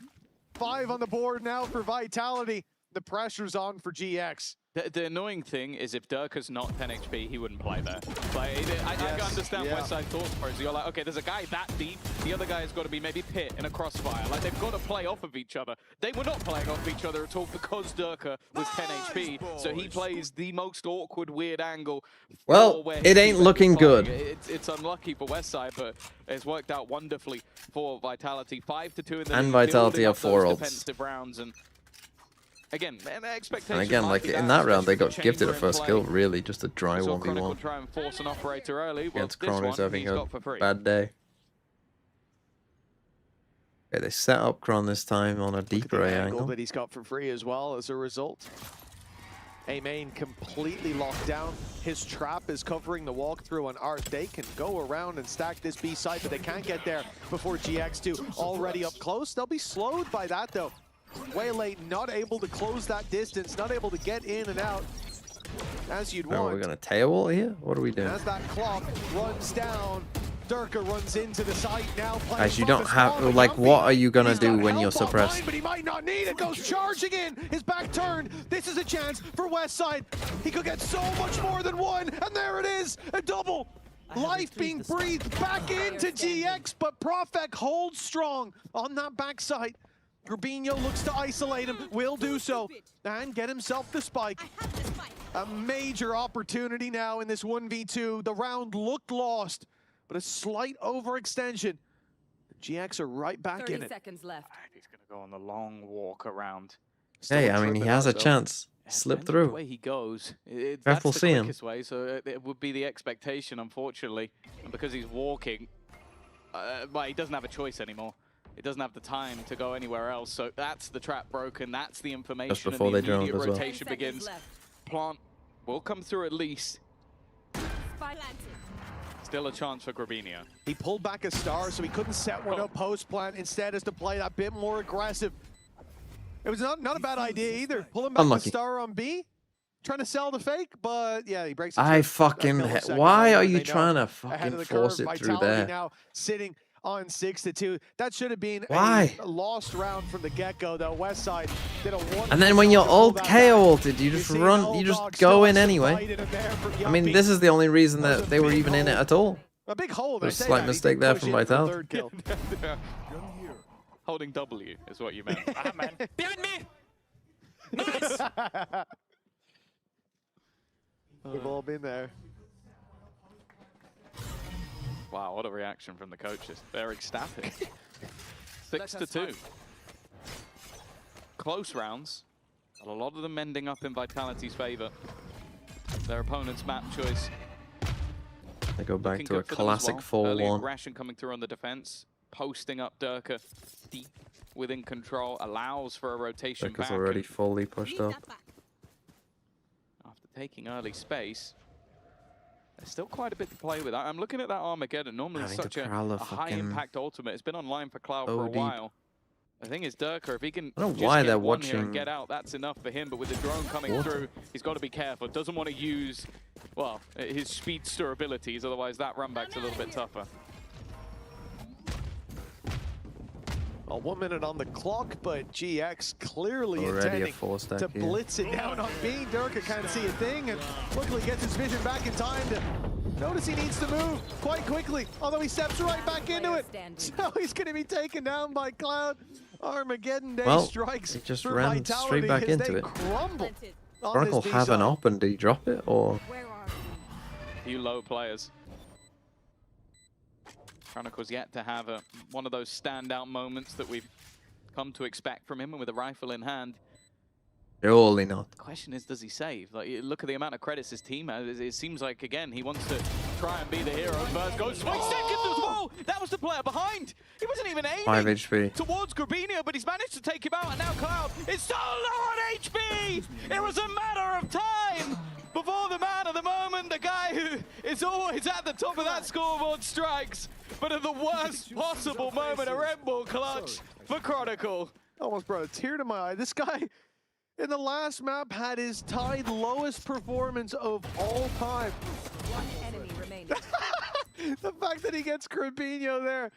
5 on the board now for Vitality. The pressure's on for GX. The annoying thing is if Durka's not 10 HP, he wouldn't play there. Like, I can understand Westside thoughts for it. You're like, okay, there's a guy that deep. The other guy has got to be maybe Pit in a crossfire. Like, they've got to play off of each other. They were not playing off of each other at all because Durka was 10 HP. So he plays the most awkward, weird angle. Well, it ain't looking good. It's unlucky for Westside, but it's worked out wonderfully for Vitality. 5-2 in the And lead, Vitality building have up 4 those ults. defensive rounds. And again, expectation. And again, like in that round, they got gifted a first kill, really, just a dry 1v1 Try and force an operator early. against Well, Kron, who's having he's a got for free. bad day. Okay, they set up Kron this time on a deeper A angle. That he's got for free as well as a result. A main completely locked down. His trap is covering the walkthrough on Art. They can go around and stack this B side, but they can't get there before GX2 already up close. They'll be slowed by that though. Way late, not able to close that distance, not able to get in and out as you'd Oh, want. we're gonna tail here? What are we doing? As that clock runs down, Durka runs into the site now. Guys, you don't have, like, what are you gonna do when you're suppressed? But he might not need it. Goes charging in. His back turned. This is a chance for Westside. He could get so much more than one. And there it is, a double. Life being breathed back into GX, but Profek holds strong on that backside. Rubinho looks to isolate him, will do so, and get himself the spike. A major opportunity now in this 1v2. The round looked lost, but a slight overextension. The GX are right back in it. 30 seconds left. He's going to go on the long walk around. Hey, I mean, he has a chance. Slip The through. way he goes, that's Careful the seeing him. quickest way, so it would be the expectation, unfortunately. And because he's walking, well, he doesn't have a choice anymore. He doesn't have the time to go anywhere else, so that's the trap broken. That's the information. Just before and the they droned immediate as well. rotation begins. Plant will come through at least. Still a chance for Grabinho. He pulled back a star, so he couldn't set one up post-plant. Instead, is to play that bit more aggressive. It was not a bad idea either. Pulling back Unlucky. the star on B. Trying to sell the fake, but yeah, he breaks it. I through. fucking, That millisecond why later, are they you know trying to ahead fucking of the force curve. it through Vitality there? now sitting on 6-2. That should have been Why? a lost round from the get-go, though. Westside did a wonderful And then when you're job to pull ult that KO back. ulted, you just see run, you just L-Dog go still in has some anyway. fight in him there for I mean, Yuppie. this is the only reason That was that a they were big even in it hole. at all. A big hole. There's They a say slight that. He mistake did there push from in for the Vitality. third kill. Holding W is what you meant. Man. Behind me! We've all been there. Wow, what a reaction from the coaches. They're ecstatic. 6-2. Close rounds. A lot of them ending up in Vitality's favor. Their opponent's map choice. They go back looking to a good for them as classic well. Early 4-1. aggression coming through on the defense. Posting up Durka deep within control. Allows for a rotation Because back. already and fully pushed up. after taking early space, there's still quite a bit to play with. I'm looking at that Armageddon. Normally Having to such a Prowler high fucking impact ultimate. It's been online for Cloud for a OD. while. The thing is, Durka, if he can I don't know just why get they're one here and watching get out, that's enough for him. But with the drone coming water. through, he's got to be careful. Doesn't want to use, well, his speedster abilities. Otherwise, that run back's a little bit tougher. Well, 1 minute on the clock, but GX clearly Already a intending 4-stack to here. blitz it down on B. Durka can't see a thing, and luckily gets his vision back in time to notice he needs to move quite quickly, although he steps right back into it. So he's going to be taken down by Cloud. Armageddon Day strikes. He just for ran Vitality straight back as into they it. crumble on Chronicle this B have an side. op and did he drop it or? You low players. Chronicle's yet to have one of those standout moments that we've come to expect from him, and with a rifle in hand. Surely not. The question is, does he save? Like, look at the amount of credits his team has. It seems like, again, he wants to try and be the hero. First goes 20 seconds as well. That was the player behind. He wasn't even 5 aiming HP. towards Grubinio, but he's managed to take him out, and now Cloud is so low on HP. It was a matter of time before the man of the moment, the guy who is always at the top of that scoreboard, strikes. But at the worst possible moment, a Red Bull clutch for Chronicle. Almost brought a tear to my eye. This guy in the last map had his tied lowest performance of all time. One enemy remaining. The fact that he gets Grubinio there.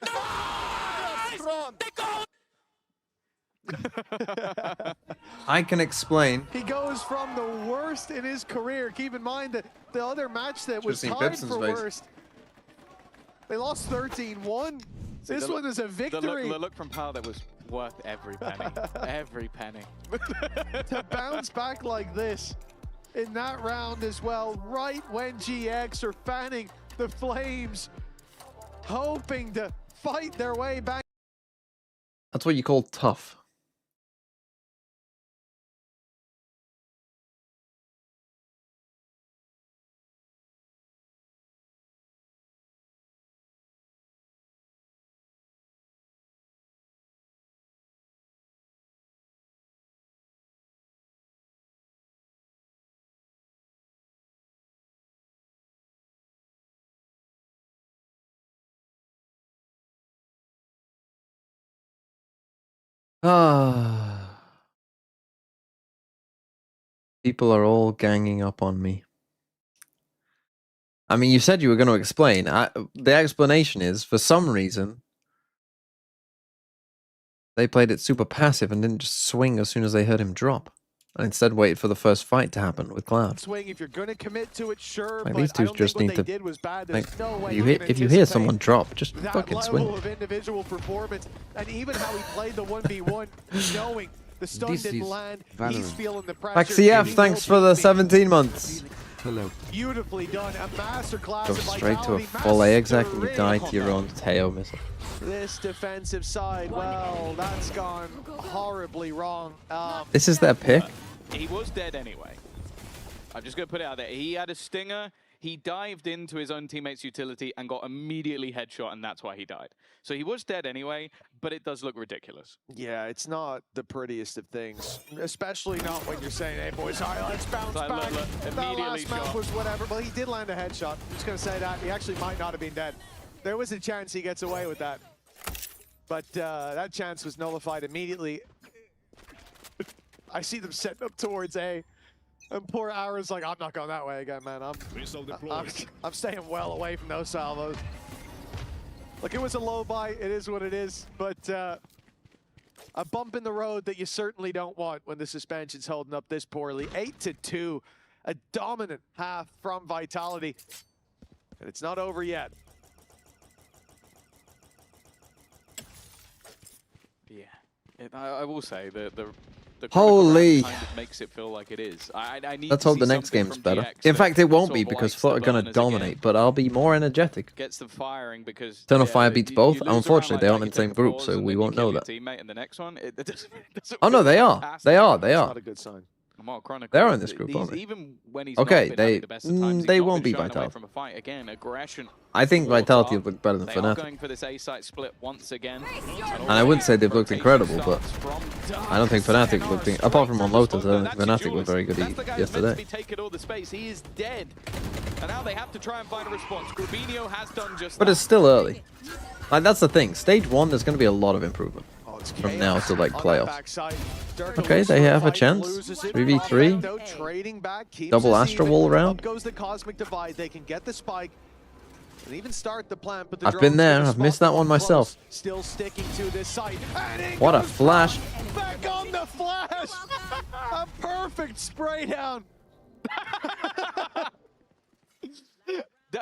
I can explain. He goes from the worst in his career. Keep in mind that the other match that was Just seen tied Pipson's for face. worst, they lost 13-1. This one is a victory. The look from Pal that was worth every penny. Every penny. To bounce back like this in that round as well, right when GX are fanning the flames, hoping to fight their way back. That's what you call tough. Ah. People are all ganging up on me. I mean, you said you were going to explain. The explanation is, for some reason, they played it super passive and didn't just swing as soon as they heard him drop. And instead waited for the first fight to happen with Cloud. Swing, if you're going to commit to it, sure, Like, but these I two don't just think need what to, they did was bad. like, There's no way if can you hear anticipate someone drop, just that fucking level swing. of individual performance, and even how he played the 1v1, knowing the stun This didn't is land, Valorant. he's feeling the pressure. Back and CF, he thanks will for the beat me. 17 months. Hello. Beautifully done, a masterclass Go of straight to a Vitality, full A exec and you mastery. die to your own Teo missile. This defensive side, well, that's gone horribly wrong. This is their pick. He was dead anyway. I'm just going to put it out there. He had a stinger. He dived into his own teammate's utility and got immediately headshot, and that's why he died. So he was dead anyway, but it does look ridiculous. Yeah, it's not the prettiest of things, especially not when you're saying, hey boys, all right, let's bounce Like, back. look, That immediately last map shot. was whatever. Well, he did land a headshot. I'm just going to say that. He actually might not have been dead. There was a chance he gets away with that. But that chance was nullified immediately. I see them setting up towards A. And poor Ara's like, I'm not going that way again, man. I'm staying well away from those salvos. Look, it was a low buy. It is what it is. But a bump in the road that you certainly don't want when the suspension's holding up this poorly. 8-2, a dominant half from Vitality. And it's not over yet. Yeah. I will say, the Holy. kind of makes it feel like it is. I need Let's to hope see the next something game's from better. GX In that fact, it won't sort be of because lights Flut the are going to burners dominate, again, but I'll be more energetic. gets them firing, because Eternal Fire beats both. you lose a Unfortunately, round they like aren't that, in the same you take group, pause so and we then you won't kill know your that. teammate in the next one. It doesn't Oh no, feel they are. fantastic. They are. They It's are. not a good sign. Lamar Chronicle, They're in this group, aren't they? Even when he's Okay, not been having they- the best of times, they he's not won't been be shying away Vitality. from a fight. Again, aggression. I think War Vitality talk. have looked better than They are Fnatic. going for this A-site split once again. And I wouldn't say they've looked incredible, but I don't think Fnatic looked... Apart from on Lotus, I don't think Fnatic were very good yesterday. Taking all the space. He is dead. And now they have to try and find a response. Grubinio has done just But that. it's still early. Like, that's the thing. Stage 1, there's going to be a lot of improvement. Oh, it's From chaos now to, like, on that playoffs. backside. Durka Okay, loses they the have a fight, chance. loses it. 3v3. Profecto trading back, keeps Double us Astra even. Wall around. Up goes the Cosmic Divide. They can get the spike. and even start the plant, but the I've been there. I've missed that one myself. Still sticking to this site. What a flash! Back on the flash! A perfect spray down.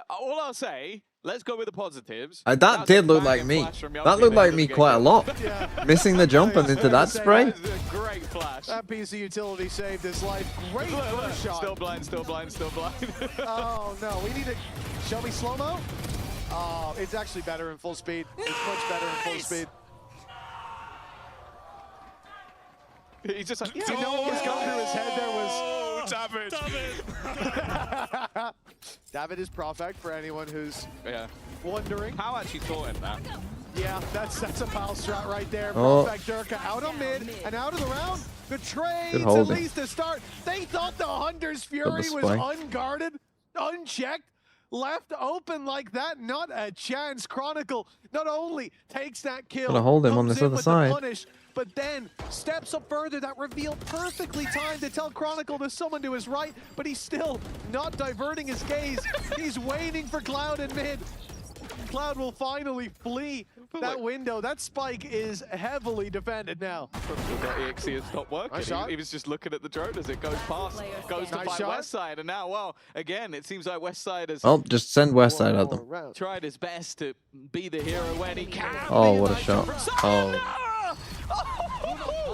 All I'll say, let's go with the positives. That did look like me. That looked like me quite a lot. Yeah. Missing the jump and into that spray. That was a great flash. That piece of utility saved his life. Great first shot. Still blind, still blind, still blind. Oh no, we need to show me slow-mo. Oh, it's actually better in full speed. It's much better in full speed. He's just like, You know what was going through his head there was... David is Profect for anyone who's wondering. How actually taught him that? Yeah, that's a pal strat right there. Oh. Profect Durka out on mid and out of the round. The trades, at holding. least to start. They thought the Hunter's Fury was spike. unguarded, unchecked, left open like that. Not a chance. Chronicle not only takes that kill, Gonna hold him on comes this in other with the side. punish, but then steps up further. That reveal perfectly timed to tell Chronicle there's someone to his right, but he's still not diverting his gaze. He's waiting for Cloud in mid. Cloud will finally flee that window. That spike is heavily defended now. EXE has stopped working. He was just looking at the drone as it goes past, goes to fight Westside, and now, well, again, it seems like Westside has Just send Westside at them. tried his best to be the hero when he can. Oh, what a shot. Oh.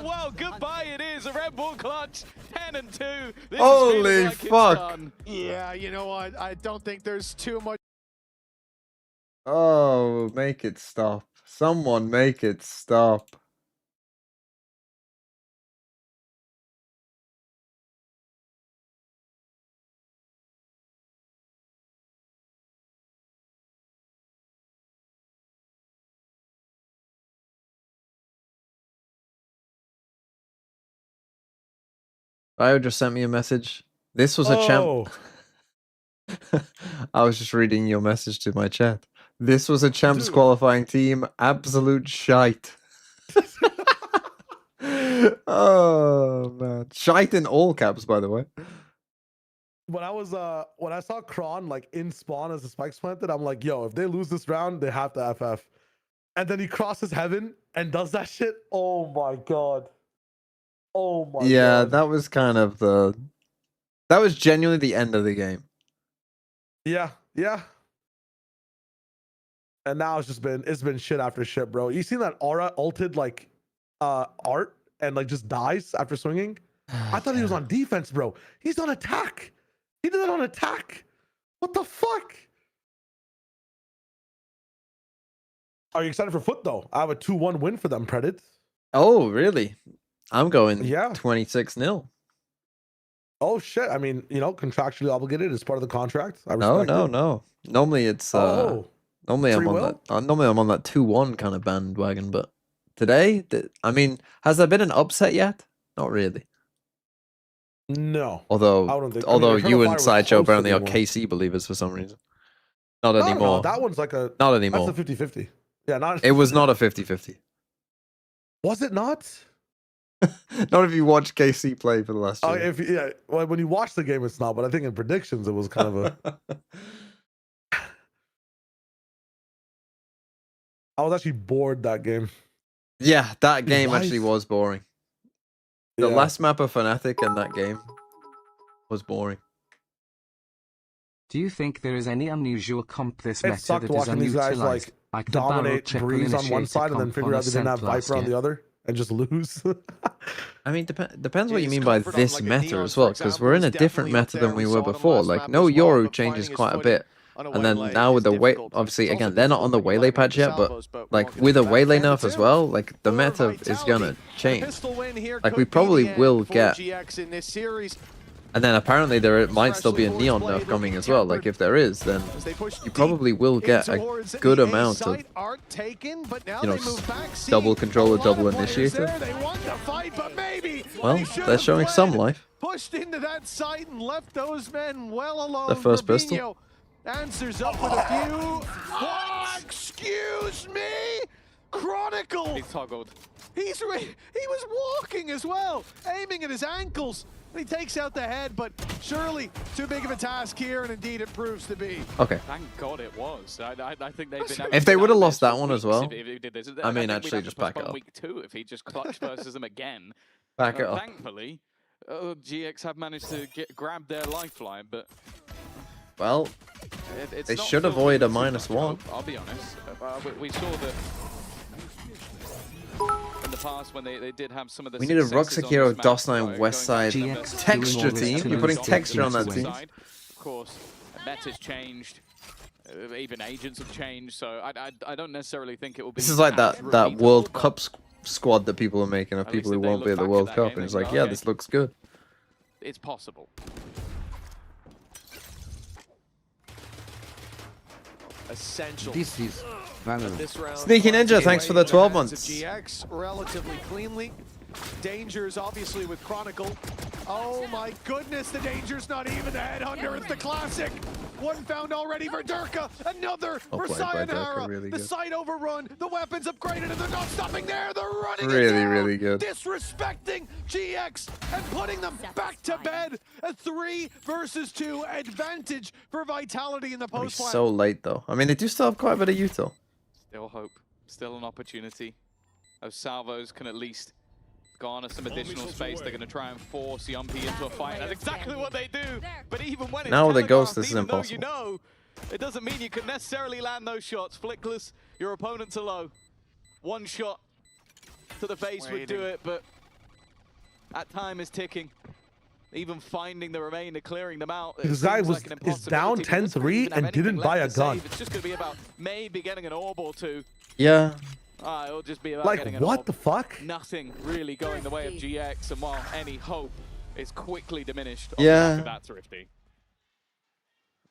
Well, goodbye it is. A Red Bull clutch, 10 and 2. This Holy like fuck. Yeah, you know what? I don't think there's too much. Oh, make it stop. Someone make it stop. Bio just sent me a message. This was a champ. I was just reading your message to my chat. This was a champs qualifying team. Absolute shite. Oh man, shite in all caps, by the way. When I saw Kron like in spawn as the spikes planted, I'm like, yo, if they lose this round, they have to FF. And then he crosses heaven and does that shit. Oh my god. Oh my god. Yeah, that was kind of that was genuinely the end of the game. Yeah. And now it's been shit after shit, bro. You seen that Aura ulted like Art and like just dies after swinging? I thought he was on defense, bro. He's on attack. He did that on attack. What the fuck? Are you excited for Foot though? I have a 2-1 win for them, Predit. Oh, really? I'm going 26-0. Oh shit! I mean, you know, contractually obligated as part of the contract. No. Normally it's normally I'm on that. Normally I'm on that 2-1 kind of bandwagon, but today, I mean, has there been an upset yet? Not really. No. Although you and Sideshow apparently are KC believers for some reason. Not anymore. No, that one's like a. Not anymore. That's a 50-50. Yeah, not. It was not a 50-50. Was it not? Not if you watch KC play for the last year. Well, when you watch the game, it's not. But I think in predictions, it was kind of a. I was actually bored that game. Yeah, that game actually was boring. The last map of Fnatic and that game was boring. Do you think there is any unusual comp this meta sucked that is watching these guys unutilized? like dominate Breeze on one side and then figure out they didn't have Viper on the other and just lose. I mean, depends what you mean by this meta as well, because we're in a different meta than we were before. Like, no Yoru changes quite a bit. And then now with the obviously, again, they're not on the Waylay patch yet, but like with a Waylay nerf as well, like the meta is gonna change. Like we probably will get. And then apparently there might still be a Neon nerf coming as well. Like if there is, then you probably will get a good amount of, you know, double controller, double initiator. Well, they're showing some life. Pushed into that site and left those men well alone. The first pistol. Answers up with a few. Oh, excuse me, Chronicle. He's toggled. He was walking as well, aiming at his ankles. And he takes out the head, but surely too big of a task here, and indeed it proves to be. Okay. Thank God it was. I think they've been. If they would have lost that one as well, if he did this. I mean, think we'd actually, have to just back it postpone up. Week 2 if he just clutch versus them again. Back it up. Thankfully, GX have managed to grab their lifeline, but Well, it's they not should filled avoid a with too much -1. hope, I'll be honest. We saw that in the past when they did have some of the. we need a successes on Roxakiro this map, DOS9 West Side GX texture doing all this team. to You're putting lose texture on that games team. away. Of course, meta's changed. Even agents have changed, so I don't necessarily think it will be. This is like that repeatable, World but Cup squad that people are making of At people least who if they won't be look at the back at World that Cup, game and it's and like, go, yeah, okay. this looks good. It's possible. Essential. This is Valorant. This round, Sneaky Ninja, thanks for the 12 months. GX relatively cleanly. Dangers obviously with Chronicle. Oh my goodness, the Danger's not even the headhunter. It's the classic. One found already for Durka. Another for played by Durka, Sayonara. really The good. site overrun. The weapons upgraded, and they're not stopping there. They're running it Really, down, really good. disrespecting GX and putting them back to bed. A 3 versus 2 advantage for Vitality in the It'll be post plan. so late though. I mean, they do still have quite a bit of util. Still hope. Still an opportunity. Those salvos can at least garner some additional space. They're going to try and force Yumpy into a fight. That's exactly what they do. But even when it's Now with the ghost, telegraphed, this is even though impossible. you know, it doesn't mean you can necessarily land those shots. Flickless, your opponents are low. One shot to the face would do it, but that time is ticking. Even finding the remainder, clearing them out. This guy is down 10-3 and didn't buy a gun. It's just going to be about maybe getting an orb or two. Yeah. It'll just be about Like, getting an what orb. the fuck? Nothing really going the way of GX, and while any hope is quickly diminished on Yeah. the back of that Thrifty.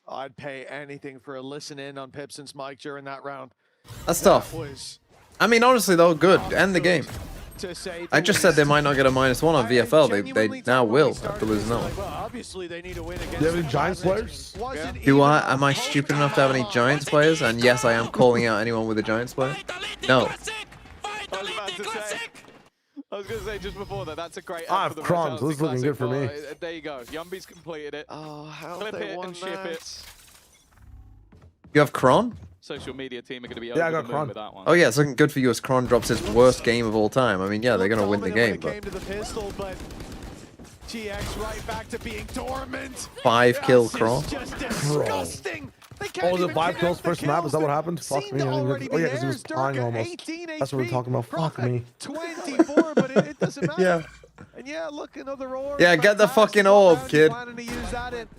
I'd pay anything for a listen in on Pipson's mic during that round. That's tough. That was I mean, honestly though, good. End the game. to say I the just said they least. might not get a -1 on I VFL. They genuinely now thought when will we started after losing this, that like, one. well, obviously they need to win against Do you have any the Giants Magic. players? Wasn't Do even I? a Am I hope stupid in enough to have any my Giants mind. players? And yes, I am calling out anyone with a Giants player. No. I was going to say just before that's a great. I ad have for the Crons. Vitality This is looking good for Classic, me. but, there you go. Yumby's completed it. Oh, how Clip they it won and ship that. it. You have Kron? Social media team are going to be Yeah, over I got the moon Kron. with that one. Oh yeah, it's looking good for you as Kron drops his worst game of all time. I mean, yeah, they're gonna win the game, When but it came to the pistol, but GX right back to being dormant. 5 kill This is Kron. just disgusting. They can't Oh, was it even 5 kills connect the first map? Is that what kills happened? that Fuck seemed me. to I didn't already even... Oh be yeah, because he was theirs. dying Durka, almost. 18 That's what we're HP. talking about. Fuck Prophet, me. 24, but it doesn't matter. Yeah. And yeah, look, another orb. Yeah, get the Fantastic. fucking orb, Round kid. planning to use that in. 'Cause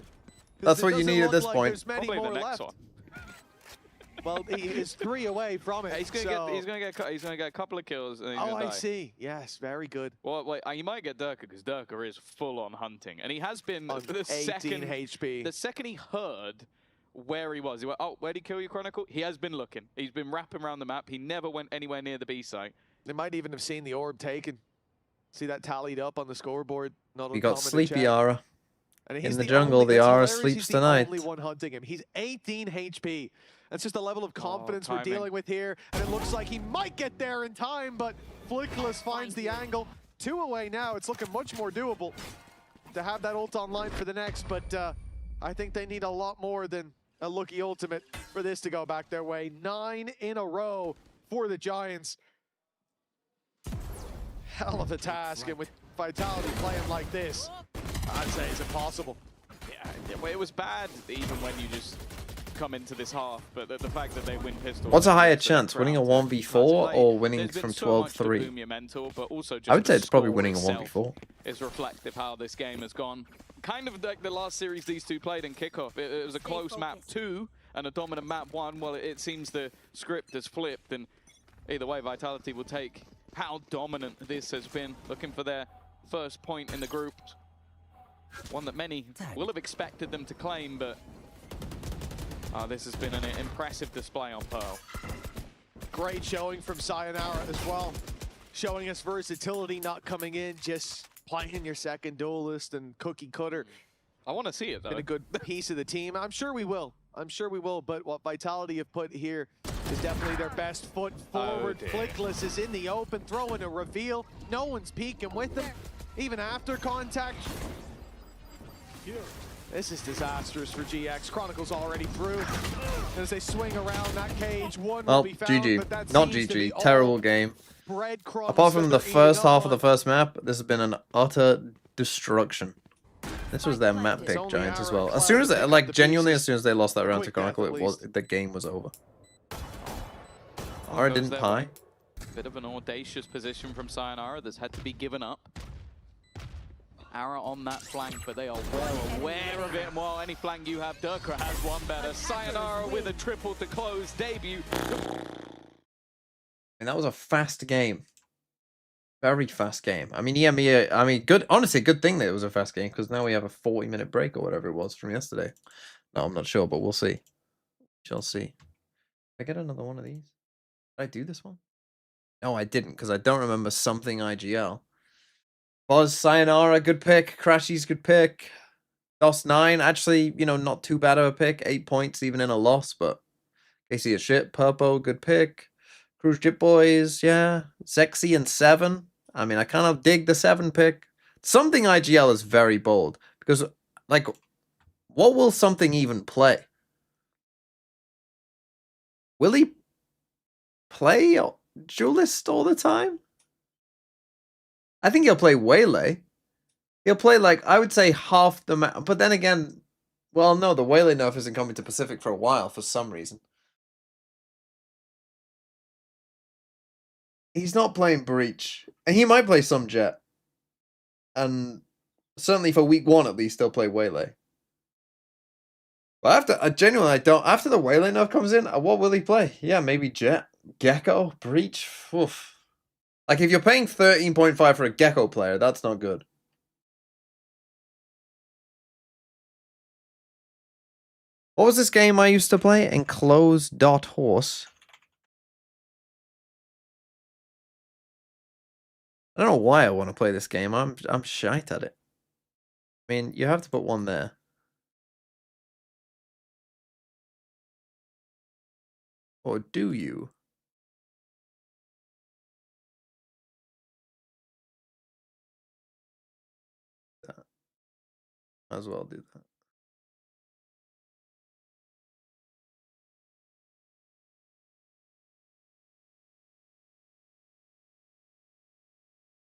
That's it what you doesn't need at look this like point. there's many Probably the more next left. one. Well, he is 3 away from it. He's going to get a couple of kills and he's Oh, gonna I die. see. Yes, very good. Well, wait, you might get Durka because Durka is full on hunting, and he has been On for the 18 second. HP. The second he heard where he was, he went, "Oh, where'd he kill you, Chronicle?" He has been looking. He's been wrapping around the map. He never went anywhere near the B site. They might even have seen the orb taken. See that tallied up on the scoreboard. Not We got uncommon to Sleepy check. Aura. And in he's the jungle, only- the that's Aura hilarious, sleeps he's tonight. the only one hunting him. He's 18 HP. That's just the level of confidence we're timing. dealing with here. And it looks like he might get there in time, but Flickless finds the angle. 2 away now. It's looking much more doable to have that ult online for the next, but I think they need a lot more than a lucky ultimate for this to go back their way. 9 in a row for the Giants. Hell of a task, and with Vitality playing like this, I'd say it's impossible. Yeah, well, it was bad even when you just come into this half, but the fact that they win pistol. What's a higher is chance, winning a round 1v4 play. or winning There's been from so much to 12-3? boom your mental, but also just I would say the it's probably score winning a itself 1v4. is reflective how this game has gone. Kind of like the last series these two played in kickoff. It was a close map 2 and a dominant map 1. Well, it seems the script has flipped, and either way, Vitality will take how dominant this has been, looking for their first point in the group. One that many will have expected them to claim, but this has been an impressive display on Pearl. Great showing from Sayonara as well. Showing us versatility, not coming in, just playing your second duelist and cookie cutter. I want to see it, though. Been a good piece of the team. I'm sure we will. I'm sure we will, but what Vitality have put here is definitely their best foot forward. Flickless is in the open, throwing a reveal. No one's peeking with them. Even after contact, This is disastrous for GX. Chronicle's already through. As they swing around that cage, one will Well, be found, GG. but that Not seems to be GG. all Terrible game. breadcrumbs Apart that from the they're first eating up half of the on. first map, this has been an utter destruction. This was their map It's pick, only Giants, as Ara and well. As Cloud soon as to they, pick up like, the genuinely, as pieces. soon as they lost that round to Quick death, Chronicle, at the game was over. Well, Ara goes didn't their pie. way. Bit of an audacious position from Sayonara that's had to be given up. Ara on that flank, but they are well aware of it. And while any flank you have, Durka has one better. Sayonara with a triple to close debut. And that was a fast game. Very fast game. I mean, yeah, I mean, good. Honestly, good thing that it was a fast game, because now we have a 40-minute break or whatever it was from yesterday. No, I'm not sure, but we'll see. Shall see. Did I get another one of these? Did I do this one? No, I didn't, because I don't remember something IGL. Buzz, Sayonara, good pick. Crashy's good pick. DOS 9, actually, you know, not too bad of a pick. 8 points even in a loss, but Casey is shit. Purpo, good pick. Cruise Chip Boys, yeah. Sexy and 7. I mean, I kind of dig the 7 pick. Something IGL is very bold, because, like, what will something even play? Will he play Duelist all the time? I think he'll play Waylay. He'll play, like, I would say half the map. But then again, well, no, the Waylay nerf isn't coming to Pacific for a while for some reason. He's not playing Breach. And he might play some Jet. And certainly for week 1 at least, he'll play Waylay. But after, genuinely, I don't. After the Waylay nerf comes in, what will he play? Yeah, maybe Jet. Gecko? Breach? Oof. Like, if you're paying 13.5 for a Gecko player, that's not good. What was this game I used to play? Enclosed.horse. I don't know why I want to play this game. I'm shite at it. I mean, you have to put one there. Or do you? Might as well do that.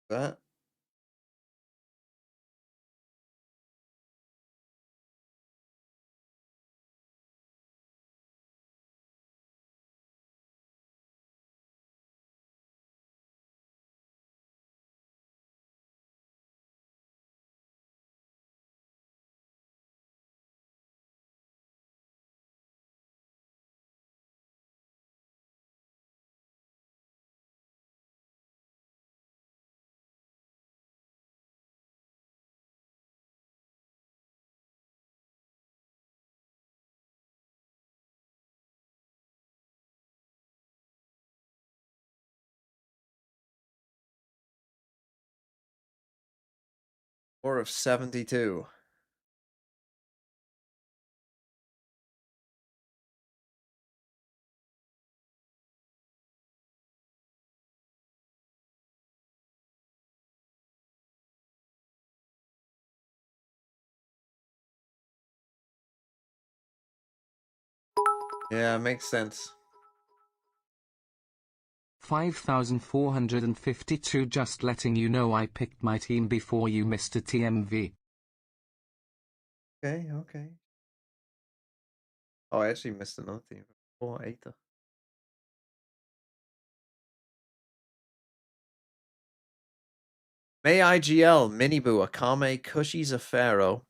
That. Or of 72. Yeah, makes sense. 5,452. Just letting you know I picked my team before you, Mr. TMV. Okay, okay. Oh, I actually missed another team. 4-8. May IGL, Miniboo, Akame, Cushy, Zafaro,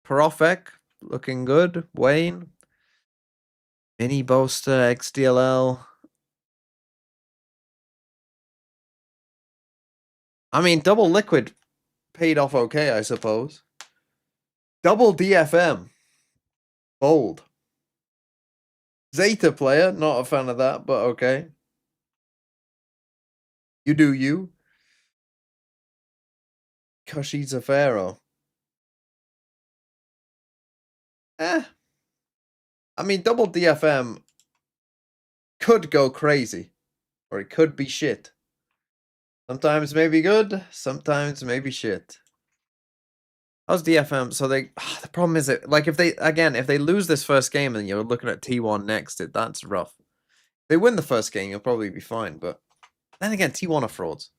Profek, looking good, Wayne, Mini Boaster, XDLL. I mean, Double Liquid paid off okay, I suppose. Double DFM. Bold. Zeta player, not a fan of that, but okay. You do you. Cushy, Zafaro. I mean, double DFM could go crazy. Or it could be shit. Sometimes maybe good, sometimes maybe shit. How's DFM? So they the problem is that like if they lose this first game and you're looking at T1 next, that's rough. If they win the first game, you'll probably be fine. But then again, T1 are frauds.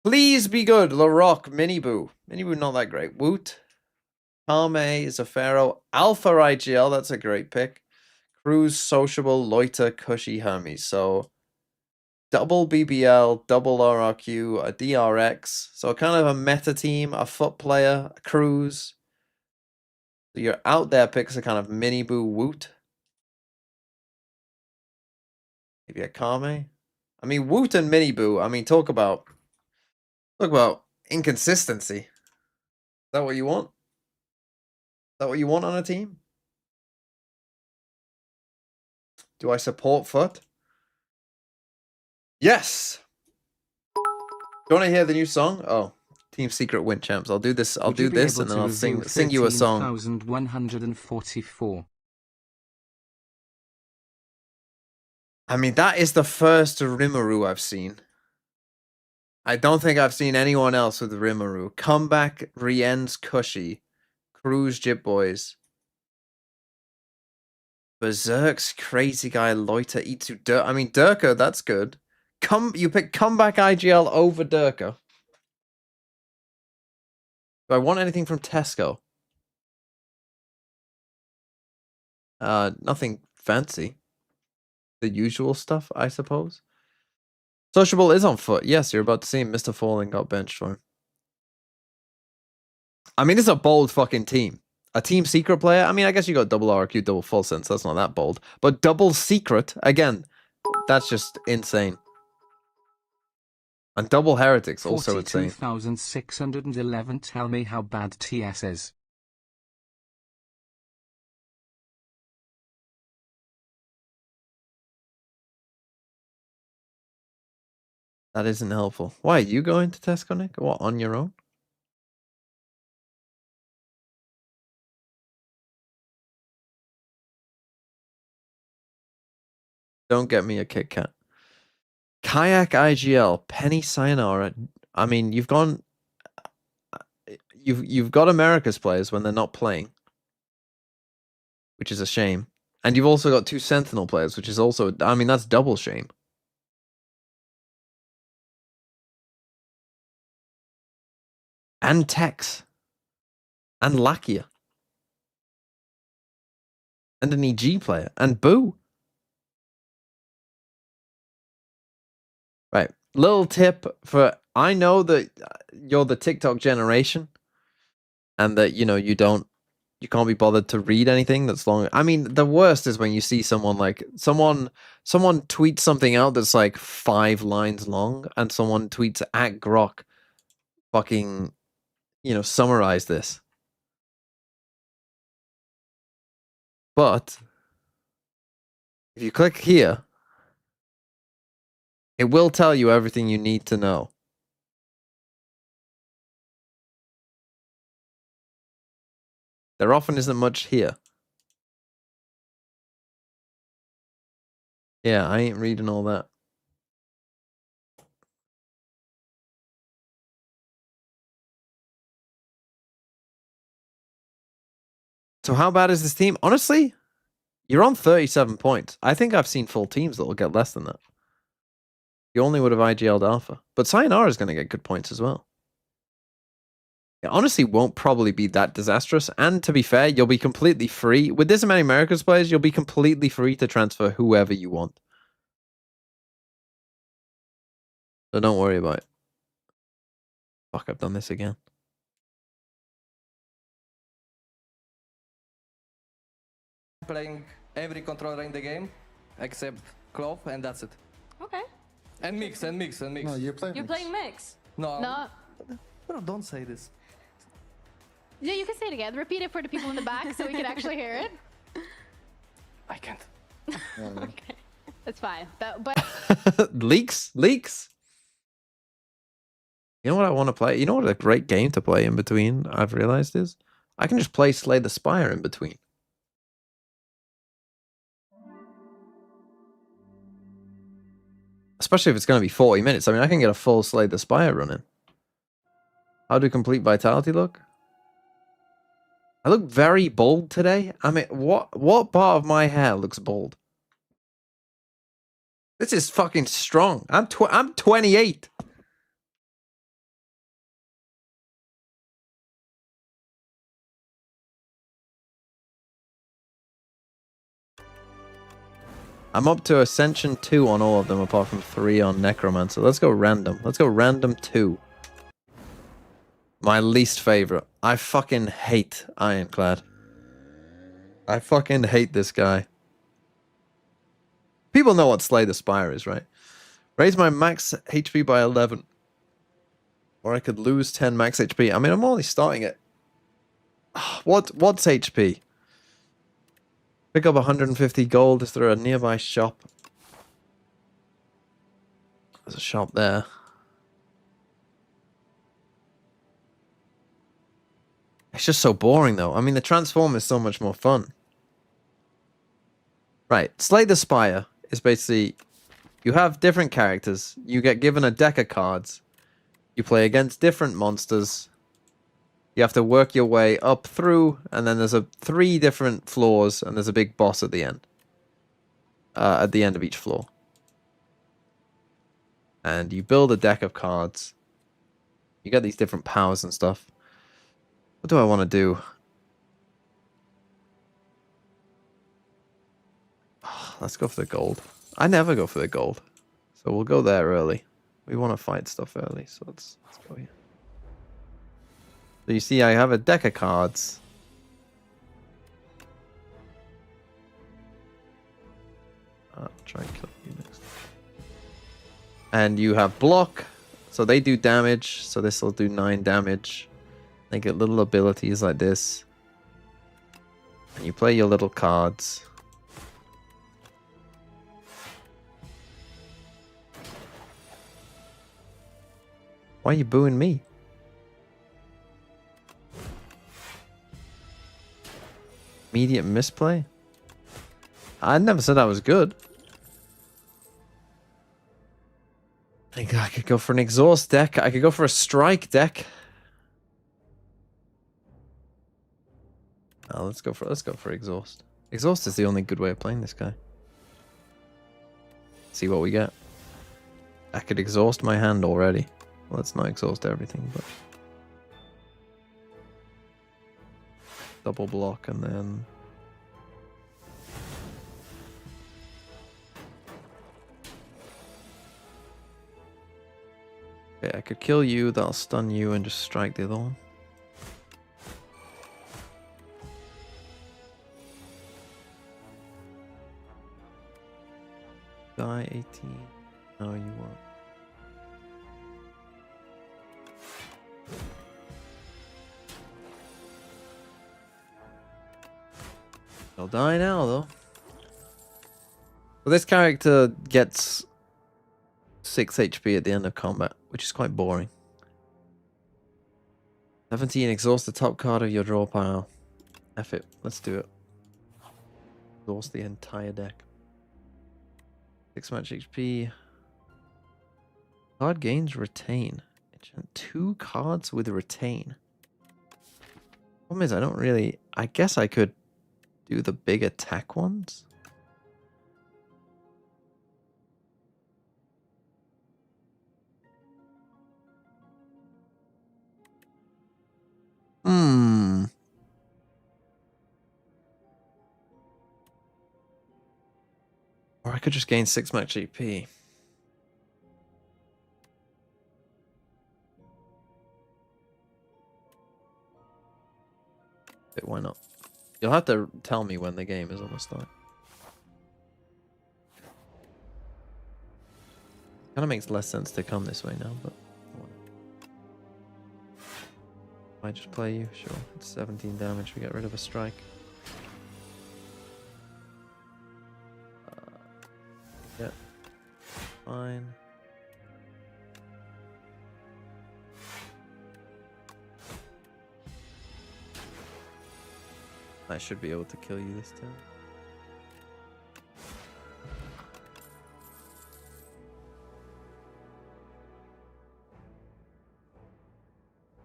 Please be good. LaRock, Miniboo. Miniboo not that great. Woot. Palme, Zafaro, Alpha IGL, that's a great pick. Cruz, Sociable, Loiter, Cushy, Hermes. So double BBL, double RRQ, a DRX. So kind of a meta team, a foot player, a Cruz. So your out there picks are kind of Miniboo, Woot. Maybe a Kame. I mean, Woot and Miniboo, I mean, talk about inconsistency. Is that what you want? Is that what you want on a team? Do I support FUT? Yes! Do you want to hear the new song? Oh, Team Secret Win Champs. I'll do this. I'll do this and then I'll sing you a song. 13,144. I mean, that is the first Rimuru I've seen. I don't think I've seen anyone else with Rimuru. Comeback, Rien's Cushy, Cruz Jib Boys. Berserk's Crazy Guy, Loiter, Itsu, I mean, Durka, that's good. You pick Comeback IGL over Durka. Do I want anything from Tesco? Nothing fancy. The usual stuff, I suppose. Sociable is on FUT. Yes, you're about to see him. Mr. Falling got benched for him. I mean, it's a bold fucking team. A team secret player? I mean, I guess you got double RQ, double full sense. That's not that bold. But double secret, again, that's just insane. And double heretics, also insane. 42,611. Tell me how bad TS is. That isn't helpful. Why, are you going to Tesco, Nick? What, on your own? Don't get me a Kit Kat. Kayak IGL, Penny Sayonara. I mean, you've got America's players when they're not playing, which is a shame. And you've also got 2 Sentinel players, which is also, I mean, that's double shame. And Tex. And Lakia. And an EG player. And Boo. Right. Little tip for, I know that you're the TikTok generation. And that, you know, you can't be bothered to read anything that's long. I mean, the worst is when you see someone like, someone tweets something out that's like 5 lines long. And someone tweets at Grok fucking, you know, summarize this. But if you click here, it will tell you everything you need to know. There often isn't much here. Yeah, I ain't reading all that. So how bad is this team? Honestly, you're on 37 points. I think I've seen full teams that will get less than that. You only would have IGL'd Alpha. But Sayonara is going to get good points as well. It honestly won't probably be that disastrous. And to be fair, you'll be completely free. With this many Americas players, you'll be completely free to transfer whoever you want. So don't worry about it. Fuck, I've done this again. Playing every controller in the game except Clove, and that's it. Okay. And mix. No, You're playing mix. No. Bro, don't say this. Yeah, you can say it again. Repeat it for the people in the back so we can actually hear it. I can't. Okay, that's fine. But Leaks. You know what I want to play? You know what a great game to play in between, I've realized is? I can just play Slay the Spire in between. Especially if it's going to be 40 minutes. I mean, I can get a full Slay the Spire running. How do complete vitality look? I look very bald today. I mean, what part of my hair looks bald? This is fucking strong. I'm 28. I'm up to Ascension 2 on all of them, apart from 3 on Necromancer. Let's go random. Let's go random 2. My least favorite. I fucking hate Ironclad. I fucking hate this guy. People know what Slay the Spire is, right? Raise my max HP by 11. Or I could lose 10 max HP. I mean, I'm only starting at... What's HP? Pick up 150 gold. Is there a nearby shop? There's a shop there. It's just so boring, though. I mean, the transform is so much more fun. Right. Slay the Spire is basically... You have different characters. You get given a deck of cards. You play against different monsters. You have to work your way up through, and then there's 3 different floors, and there's a big boss at the end. At the end of each floor. And you build a deck of cards. You get these different powers and stuff. What do I want to do? Let's go for the gold. I never go for the gold. So we'll go there early. We want to fight stuff early, so let's go here. So you see, I have a deck of cards. I'll try and kill you next. And you have block, so they do damage. So this will do 9 damage. They get little abilities like this. And you play your little cards. Why are you booing me? Immediate misplay? I never said I was good. I think I could go for an exhaust deck. I could go for a strike deck. Oh, let's go for exhaust. Exhaust is the only good way of playing this guy. See what we get. I could exhaust my hand already. Well, let's not exhaust everything, but double block and then okay, I could kill you, that'll stun you and just strike the other one. Die 18. No, you won't. They'll die now, though. Well, this character gets 6 HP at the end of combat, which is quite boring. 17, exhaust the top card of your draw pile. F it, let's do it. Exhaust the entire deck. 6 match HP. Card gains retain. 2 cards with retain. Problem is, I don't really... I guess I could do the big attack ones. Or I could just gain 6 max GP. Okay, why not? You'll have to tell me when the game is almost done. Kind of makes less sense to come this way now, but I just play you. Sure, it's 17 damage. We get rid of a strike. Yeah, fine. I should be able to kill you this time.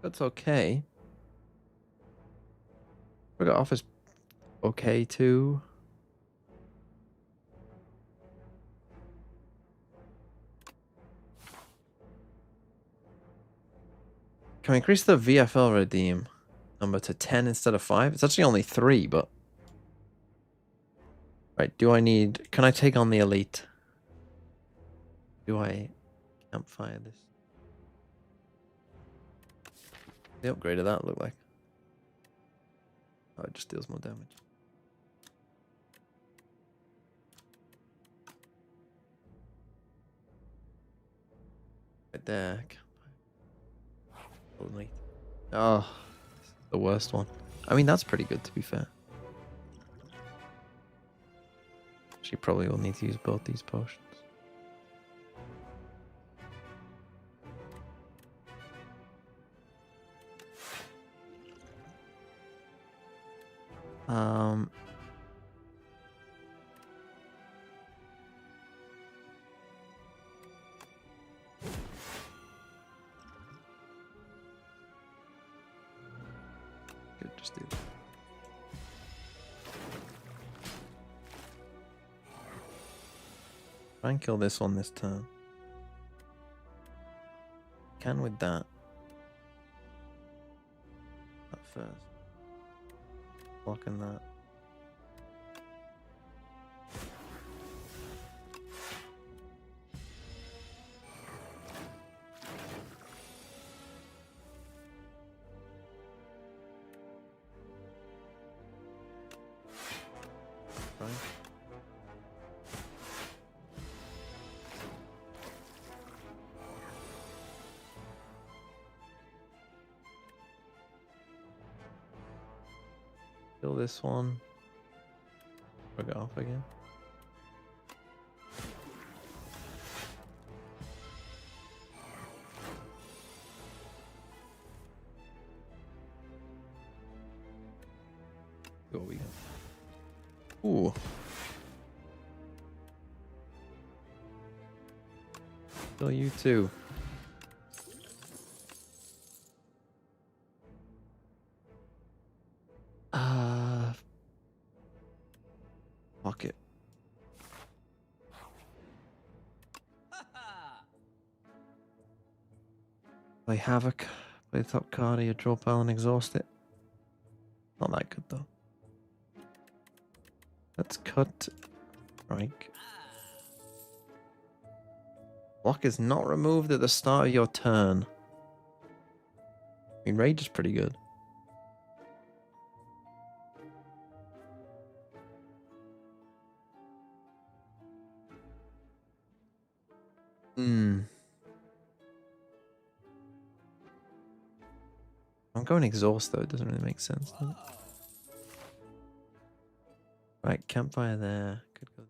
That's okay. Forgot off is okay too. Can we increase the VFL redeem number to 10 instead of 5? It's actually only 3, but... Right, do I need... Can I take on the elite? Do I campfire this? The upgrade of that look like? Oh, it just deals more damage. Right there. Only. Oh, the worst one. I mean, that's pretty good to be fair. She probably will need to use both these potions. Could just do that. Try and kill this one this turn. Can with that. At first. Blocking that. Right. Kill this one. Bug it off again. What we got? Ooh. Kill you too. Fuck it. Play Havoc. Play the top card of your draw pile and exhaust it. Not that good though. Let's cut. Strike. Block is not removed at the start of your turn. I mean, Rage is pretty good. I'm going exhaust though, it doesn't really make sense, does it? Right, campfire there. Could go.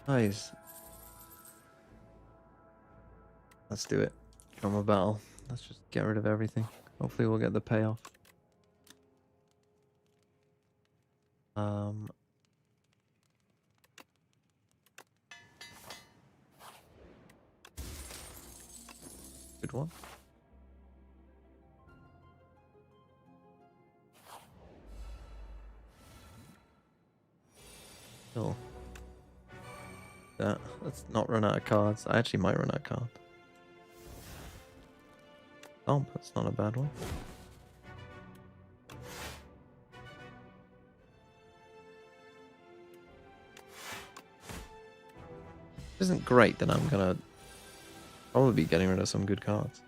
Nice. Let's do it. Drama battle. Let's just get rid of everything. Hopefully we'll get the payoff. Good one. Cool. Let's not run out of cards. I actually might run out of cards. Oh, that's not a bad one. Isn't great, then I'm gonna probably be getting rid of some good cards.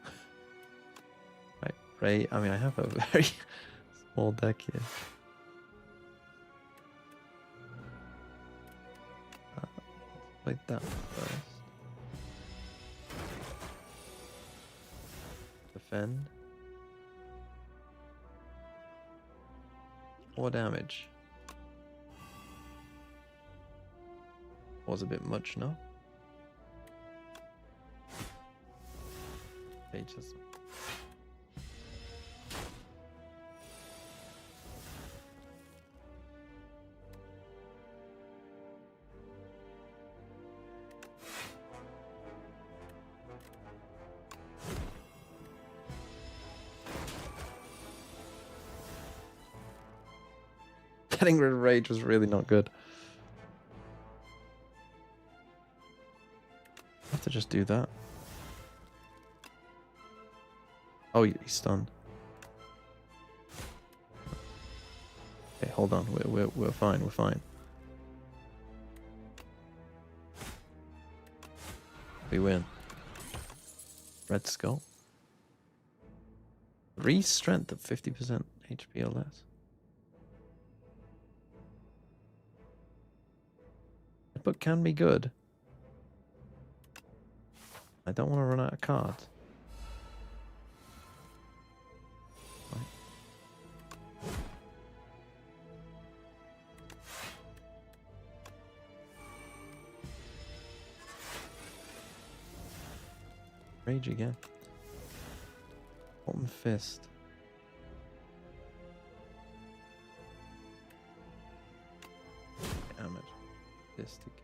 Right, Ray. I mean, I have a very small deck here. Play that first. defend. 4 damage. Was a bit much, no? Okay, just... Getting rid of rage was really not good. I have to just do that. Oh, he's stunned. Okay, hold on. We're fine. We're fine. We win. Red skull. 3 strength at 50% HP or less. But can be good. I don't want to run out of cards. Right. Rage again. Molten Fist. Damage. This to get.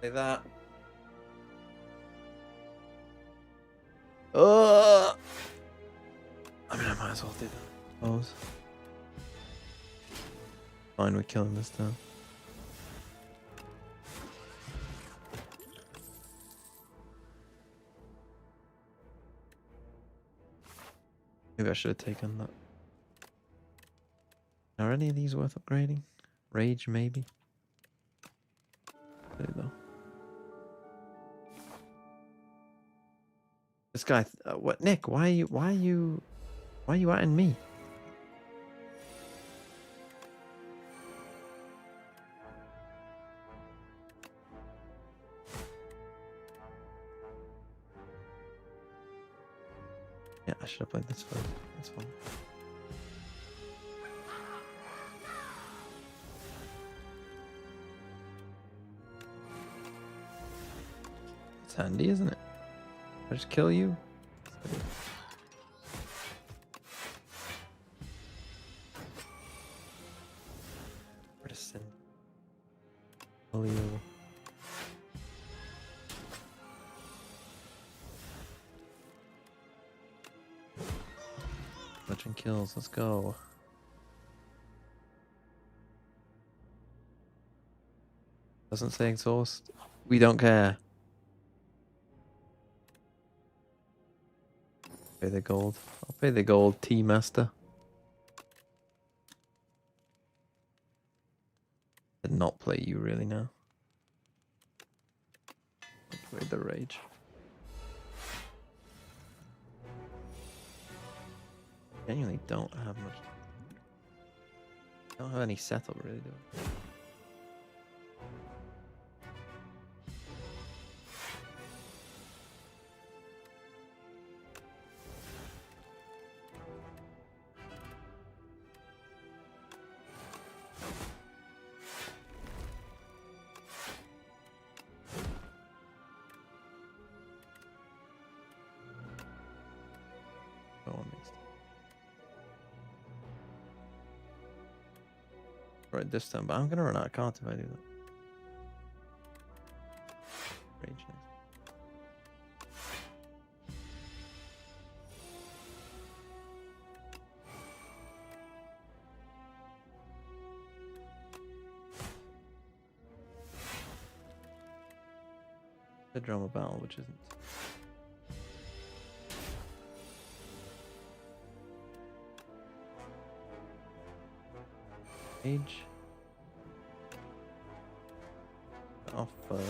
Like that. I mean, I might as well do that. Pose. Fine, we're killing this time. Maybe I should have taken that. Are any of these worth upgrading? Rage, maybe. There you go. This guy, what, Nick? Why are you atting me? Yeah, I should have played this first. That's fine. It's handy, isn't it? I just kill you. Where to send? Unbelievable. Legend kills. Let's go. Doesn't say exhaust. We don't care. Pay the gold. I'll pay the gold, T-Master. Did not play you really now. I'll play the rage. Genuinely don't have much. Don't have any setup really, do I? Right this time, but I'm gonna run out of cards if I do that. Rage next. The drama battle, which isn't. Age. Off first.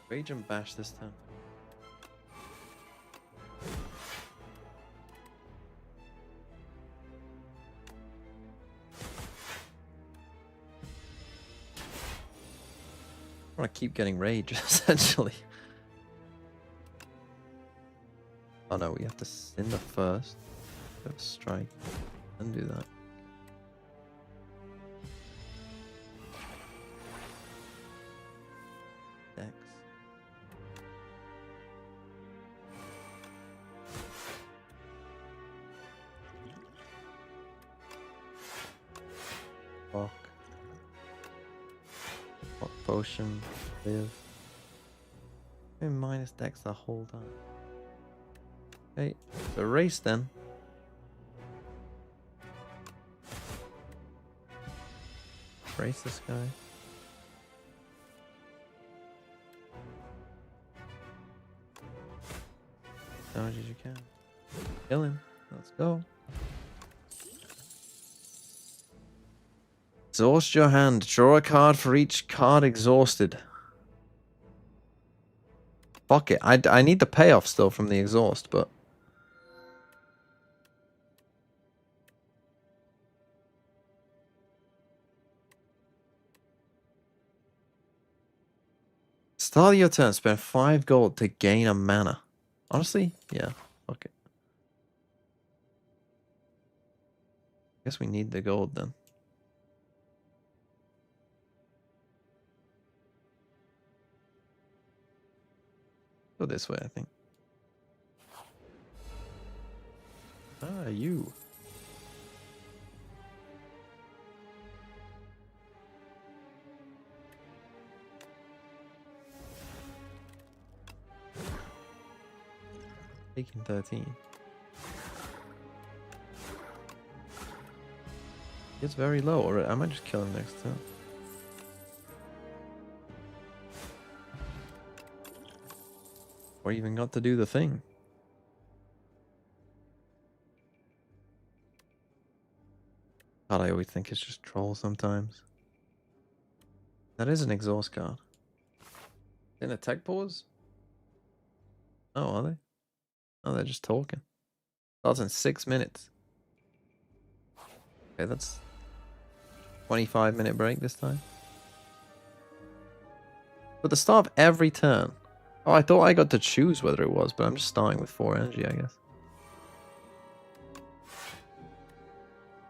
Rage and bash this time. I want to keep getting rage, essentially. Oh no, we have to cinder first. Go strike. And do that. Dex. Fuck. What potion? Live. Okay, minus Dex the whole time. Okay, so race then. Race this guy. As much as you can. Kill him. Let's go. Exhaust your hand. Draw a card for each card exhausted. Fuck it. I need the payoff still from the exhaust, but... Start of your turn. Spend 5 gold to gain a mana. Honestly, yeah. Fuck it. Guess we need the gold then. Go this way, I think. Ah, you. Taking 13. It's very low, or I might just kill him next turn. Or even got to do the thing. God, I always think it's just troll sometimes. That is an exhaust card. In a tech pause? Oh, are they? Oh, they're just talking. Starts in 6 minutes. Okay, that's 25-minute break this time. But the start of every turn. Oh, I thought I got to choose whether it was, but I'm just starting with 4 energy, I guess.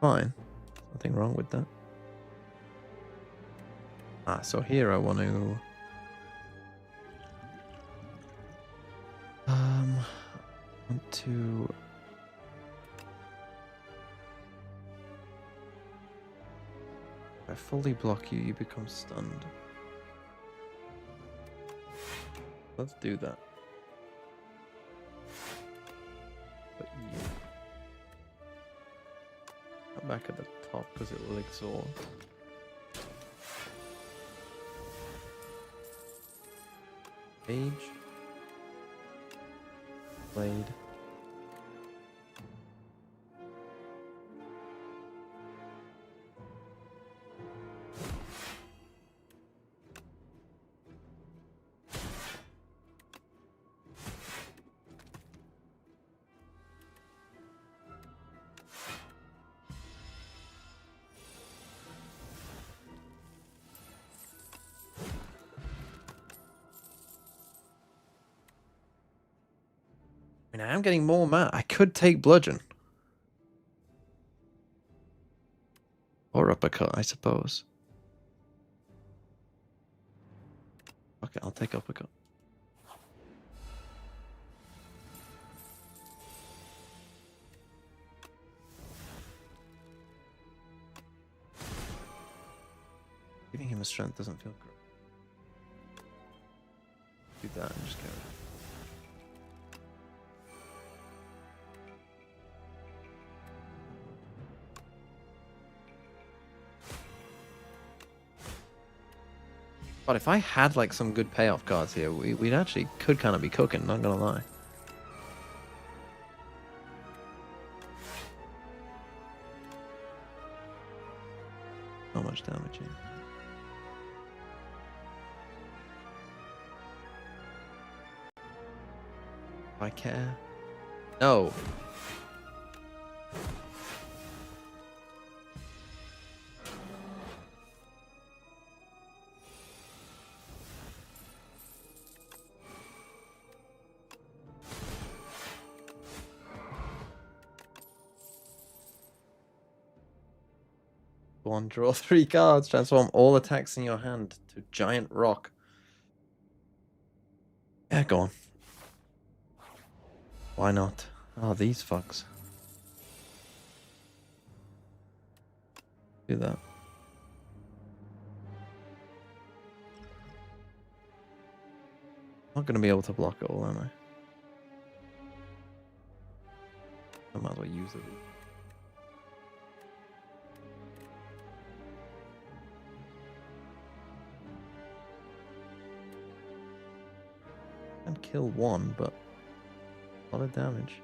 Fine. Nothing wrong with that. Ah, so here I want to... want to... If I fully block you, you become stunned. Let's do that. But you... I'm back at the top because it will exhaust. Page. Blade. I mean, I am getting more mana. I could take bludgeon. Or uppercut, I suppose. Okay, I'll take uppercut. Giving him a strength doesn't feel great. Do that and just go. But if I had like some good payoff cards here, we'd actually could kind of be cooking, not gonna lie. Not much damage here. Do I care? No. Go on, draw 3 cards. Transform all attacks in your hand to giant rock. Yeah, go on. Why not? Oh, these fucks. Do that. Not gonna be able to block it all, am I? I might as well use it. Can kill one, but a lot of damage.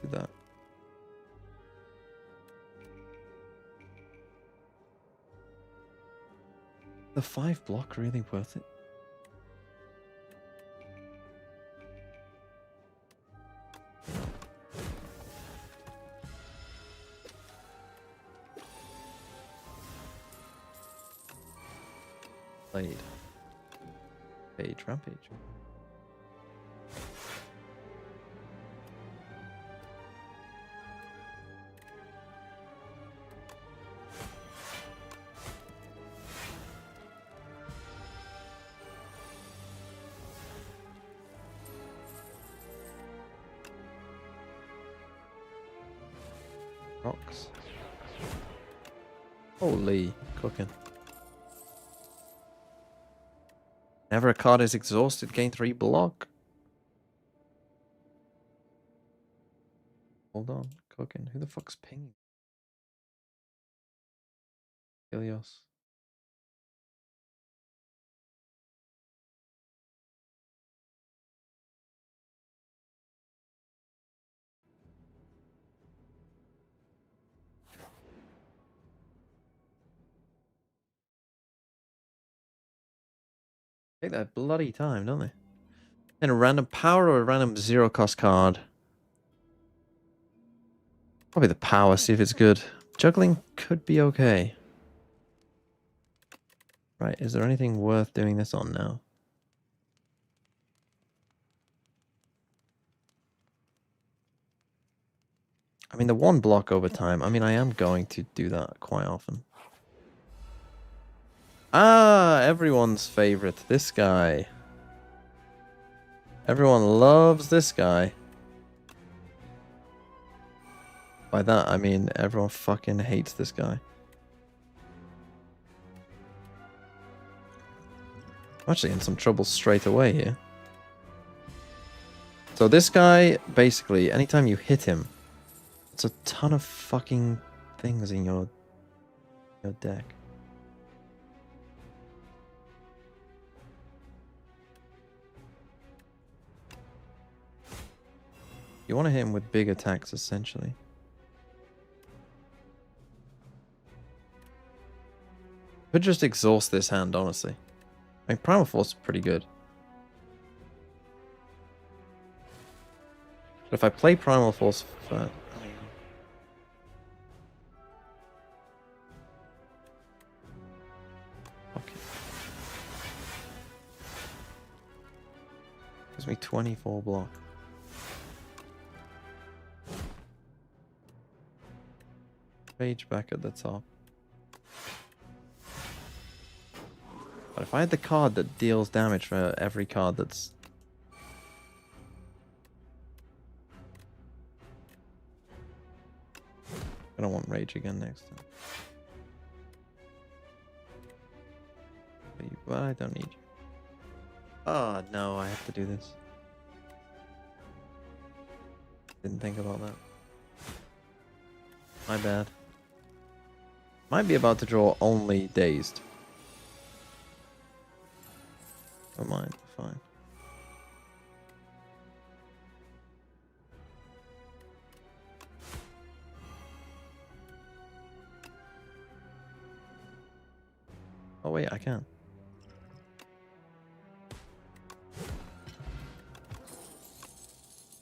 Do that. The 5 block really worth it? Played. Page, rampage. Rocks. Holy cooking. Whenever a card is exhausted, gain 3 block. Hold on, cooking. Who the fuck's pinging? Ilios. Take that bloody time, don't they? And a random power or a random 0 cost card? Probably the power, see if it's good. Juggling could be okay. Right, is there anything worth doing this on now? I mean, the 1 block over time, I mean, I am going to do that quite often. Ah, everyone's favorite, this guy. Everyone loves this guy. By that, I mean everyone fucking hates this guy. I'm actually in some trouble straight away here. So this guy, basically, anytime you hit him, it's a ton of fucking things in your deck. You want to hit him with big attacks, essentially. Could just exhaust this hand, honestly. I mean, Primal Force is pretty good. But if I play Primal Force for... Okay. Gives me 24 block. Page back at the top. But if I had the card that deals damage for every card that's... I don't want Rage again next time. But I don't need you. Oh no, I have to do this. Didn't think about that. My bad. Might be about to draw only Dazed. Don't mind, fine. Oh wait, I can.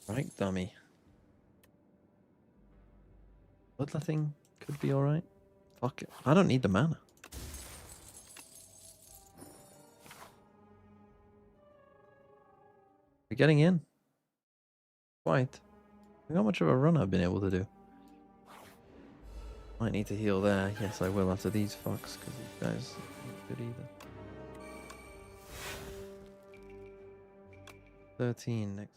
Right, dummy. Bloodletting could be alright. Fuck it. I don't need the mana. We're getting in. Quite. Look how much of a run I've been able to do. Might need to heal there. Yes, I will after these fucks, because these guys aren't good either. 13 next.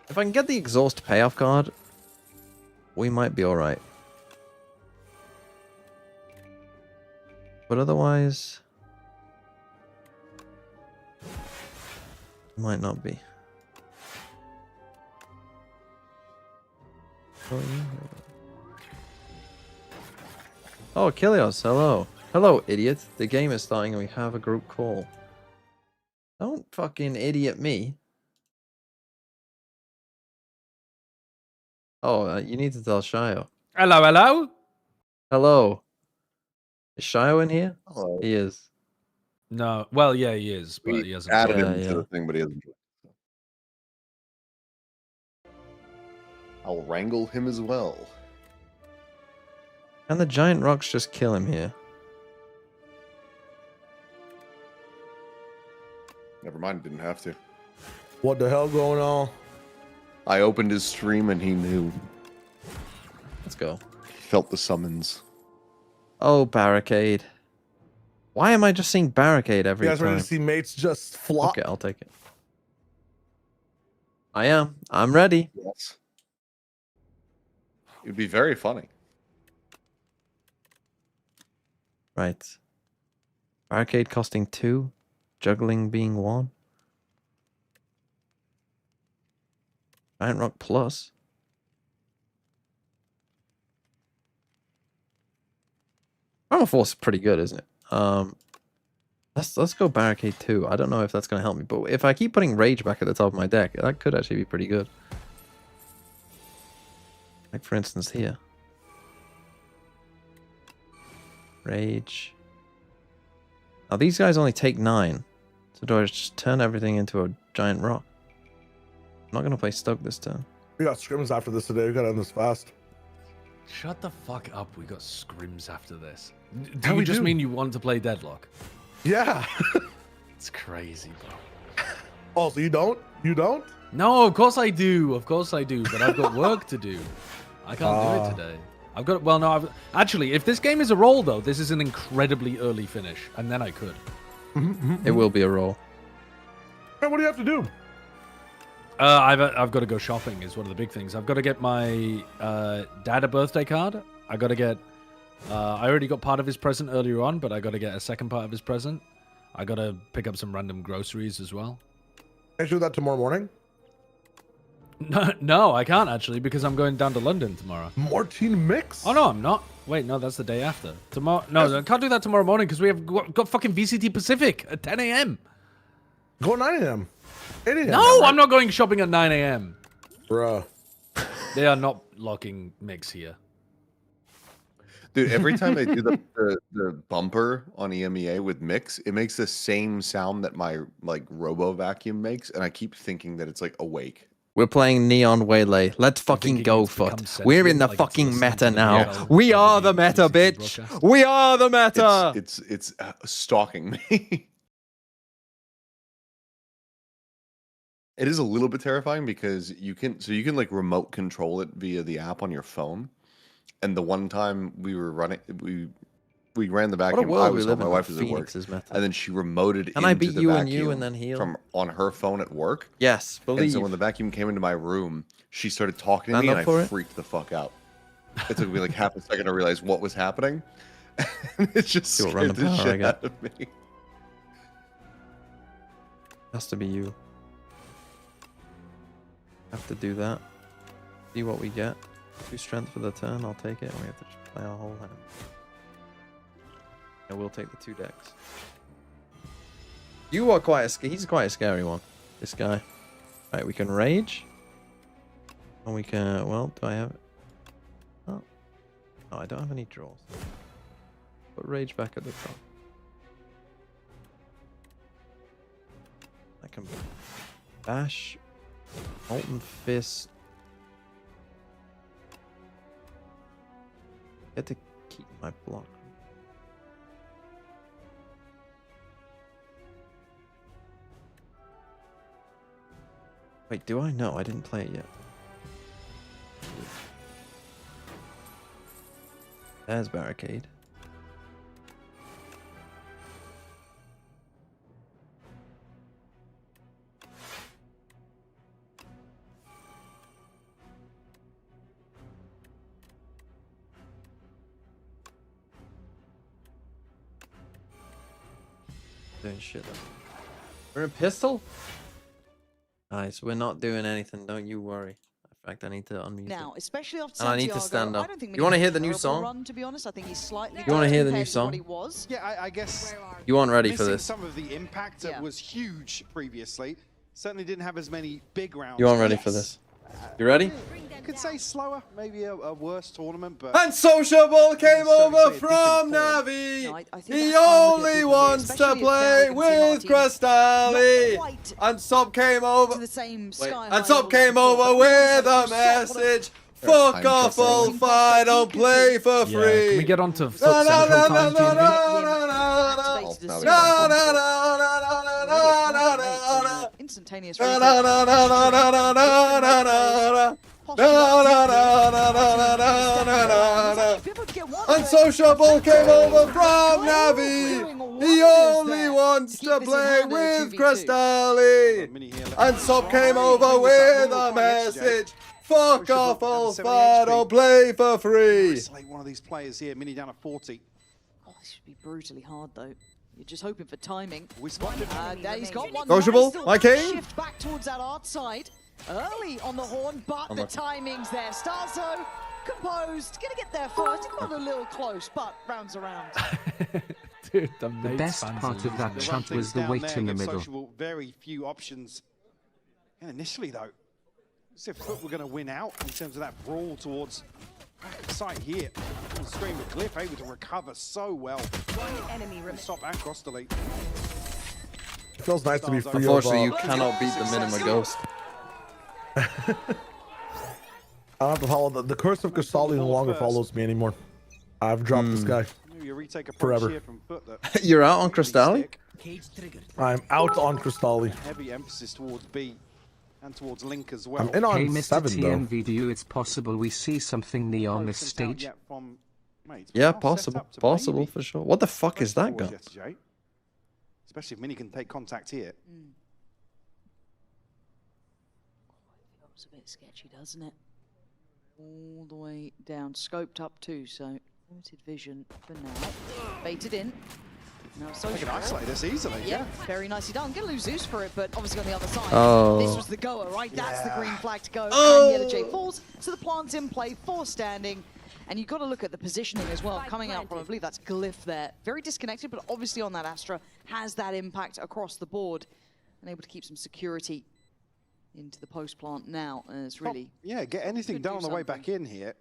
If I can get the exhaust payoff card, we might be alright. But otherwise, might not be. Oh, Kilios, hello. Hello, idiot. The game is starting and we have a group call. Don't fucking idiot me. Oh, you need to tell Shio. Hello, hello. Hello. Is Shio in here? Hello. He is. No, well, yeah, he is, but he hasn't. Added Yeah, him yeah. to the thing, but he hasn't. I'll wrangle him as well. Can the giant rocks just kill him here? Never mind, didn't have to. What the hell going on? I opened his stream and he knew. Let's go. He felt the summons. Oh, barricade. Why am I just seeing barricade every You guys time? ready to see mates just flop? Okay, I'll take it. I am. I'm ready. Yes. It'd be very funny. Right. Barricade costing 2. Juggling being 1. Giant Rock plus. Primal Force is pretty good, isn't it? Let's go Barricade 2. I don't know if that's going to help me, but if I keep putting Rage back at the top of my deck, that could actually be pretty good. Like, for instance, here. Rage. Now, these guys only take 9. So do I just turn everything into a giant rock? I'm not going to play Stoke this turn. We got scrims after this today. We got to end this fast. Shut the fuck up. We got scrims after this. How Do we you just do? mean you want to play Deadlock? Yeah. It's crazy, bro. Oh, so you don't? You don't? No, of course I do. Of course I do. But I've got work to do. I can't do it today. I've got. Well, no. Actually, if this game is a roll, though, this is an incredibly early finish, and then I could. It will be a roll. Hey, what do you have to do? I've got to go shopping. Is one of the big things. I've got to get my dad a birthday card. I got to get. I already got part of his present earlier on, but I got to get a second part of his present. I got to pick up some random groceries as well. Can I do that tomorrow morning? No, I can't actually because I'm going down to London tomorrow. Mortine mix? Oh no, I'm not. Wait, no, that's the day after. Tomorrow? No, I can't do that tomorrow morning because we have got fucking VCT Pacific at 10 a.m. Go 9 a.m. 8 a.m. No, I'm not going shopping at 9 a.m. Bruh. They are not locking mix here. Dude, every time they do the bumper on EMEA with mix, it makes the same sound that my like robo vacuum makes, and I keep thinking that it's like awake. We're playing Neon Waylay. Let's fucking go, Foot. We're in the fucking meta now. We are the meta, bitch. We are the meta. It's stalking me. It is a little bit terrifying because you can like remote control it via the app on your phone. And the one time we were running, we ran the vacuum. I was home, my wife was at work, and then she remoted and I into beat the you vacuum and you and then heal from on her phone at work. Yes, believe. And so when the vacuum came into my room, she started talking to me, and I freaked the fuck out. It took me like half a second to realize what was happening. And it just scared the shit out of me. Has to be you. Have to do that. See what we get. 2 strength for the turn. I'll take it. And we have to just play our whole hand. I will take the 2 decks. You are he's quite a scary one. This guy. Right, we can rage. And we can. Well, do I have it? Oh. No, I don't have any draws. Put rage back at the top. I can bash. Molten Fist. Get to keep my block. Wait, do I know? I didn't play it yet. There's barricade. Doing shit. We're a pistol? Nice, we're not doing anything, don't you worry. In fact, I need to unmute now, it. especially after And I need Santiago, to stand up. I don't think You want to hear the new song? Run, to be honest, I think he's slightly. You want to hear the new compared to what song? he was. Yeah, I guess. You aren't ready for missing this. Some of the impact that was huge previously. Certainly didn't have as many big rounds. You aren't ready for this. You ready? I could say slower, maybe a worse tournament, but. And Sociable came over from Navi. He only wants to play with Crystalli. And Sub came over. And Sub came over with a message. Fuck off, old fight, don't play for free. Yeah, can we get on to Foot Central time, Instantaneous. Unsociable came over from Navi. He only wants to play with Crystalli. And Sub came over with a message. Fuck off, old fight, don't play for free. Isolate one of these players here, Mini down to 40. Oh, this should be brutally hard though. You're just hoping for timing. We spotted he's got one. Sociable, my king. Shift back towards that art side. Early on the horn, but the timing's there. Starzo, composed, gonna get there first. It got a little close, but rounds around. Dude, the best part of that chant was the wait in the middle. Sociable, very few options. And initially though, as if Foot were going to win out in terms of that brawl towards the side here. On the screen with Glyph able to recover so well. One enemy remains. Stop and cross delete. It feels nice to be free. Unfortunately, you cannot beat the Minima Ghost. I don't have to follow the curse of Crystalli no longer follows me anymore. I've dropped this guy Maybe a retake forever. here from Foot that You're out on Crystalli? I'm out on Crystalli. heavy emphasis towards B and towards Link as well. I'm in on Hey, Mr. 7 though. TMVDU, it's possible we see something new on this stage. Yeah, possible. Possible for sure. What the fuck is that gun? Especially if Mini can take contact here. It's a bit sketchy, doesn't it? All the way down, scoped up too, so limited vision for now. Baited in. Now They can isolate this easily. Yeah, very nicely done. Gonna lose Zeus for it, but obviously on the other side, Oh. this was the goer, right? That's the green flag to go. Oh. And Yellow J falls, so the plant's in play, 4 standing. And you've got to look at the positioning as well. Coming out from, I believe that's Glyph there. Very disconnected, but obviously on that Astra has that impact across the board. And able to keep some security into the post plant now. And it's really... Yeah, get anything done on the way back in here.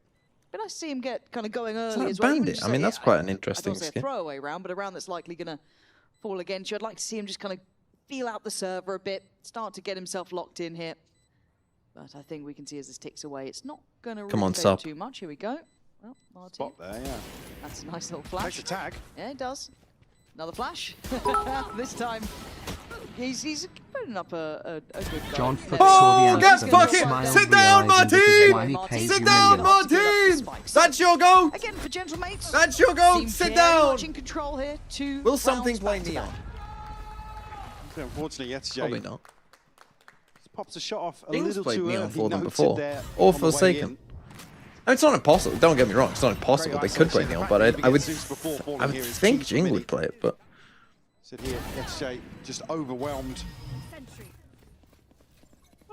But I see him get kind of going early that as well. Bandit? I mean, that's quite an interesting I don't say a skin. throwaway round, but a round that's likely going to fall against you. I'd like to see him just kind of feel out the server a bit, start to get himself locked in here. But I think we can see as this ticks away, it's not going to really fade too much. Here we go. Well, Martin. Spot there, yeah. That's a nice little flash. Takes a tag. Yeah, it does. Another flash. This time, he's putting up a good guy. John Foot Oh, get fucking... Sit down, Martin! Sit down, Martin! That's your goat! Again for gentle mates. That's your goat! Team Sit very down! much in control here. Will something play Neon? Unfortunately, yes, Jay. Probably not. Pops a shot off a Kings little played too Neon early. for them Noted before. there Or on the way Forsaken. in. It's not impossible. Don't get me wrong. It's not impossible. They could play isolation. Neon, The but fact that I he would gets Zeus before falling I would here is think key for Jing Mini. would play it, but Sit here, SJ just overwhelmed.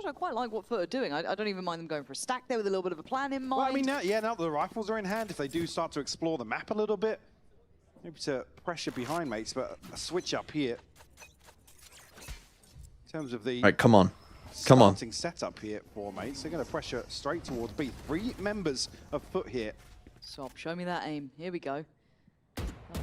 I quite like what Foot are doing. I don't even mind them going for a stack there with a little bit of a plan in mind. Well, I mean, now that the rifles are in hand, if they do start to explore the map a little bit, maybe to pressure behind mates, but a switch up here. In terms of the right, come on. Come on. starting setup here for mates, they're going to pressure straight towards B. 3 members of Foot here. Stop, show me that aim. Here we go.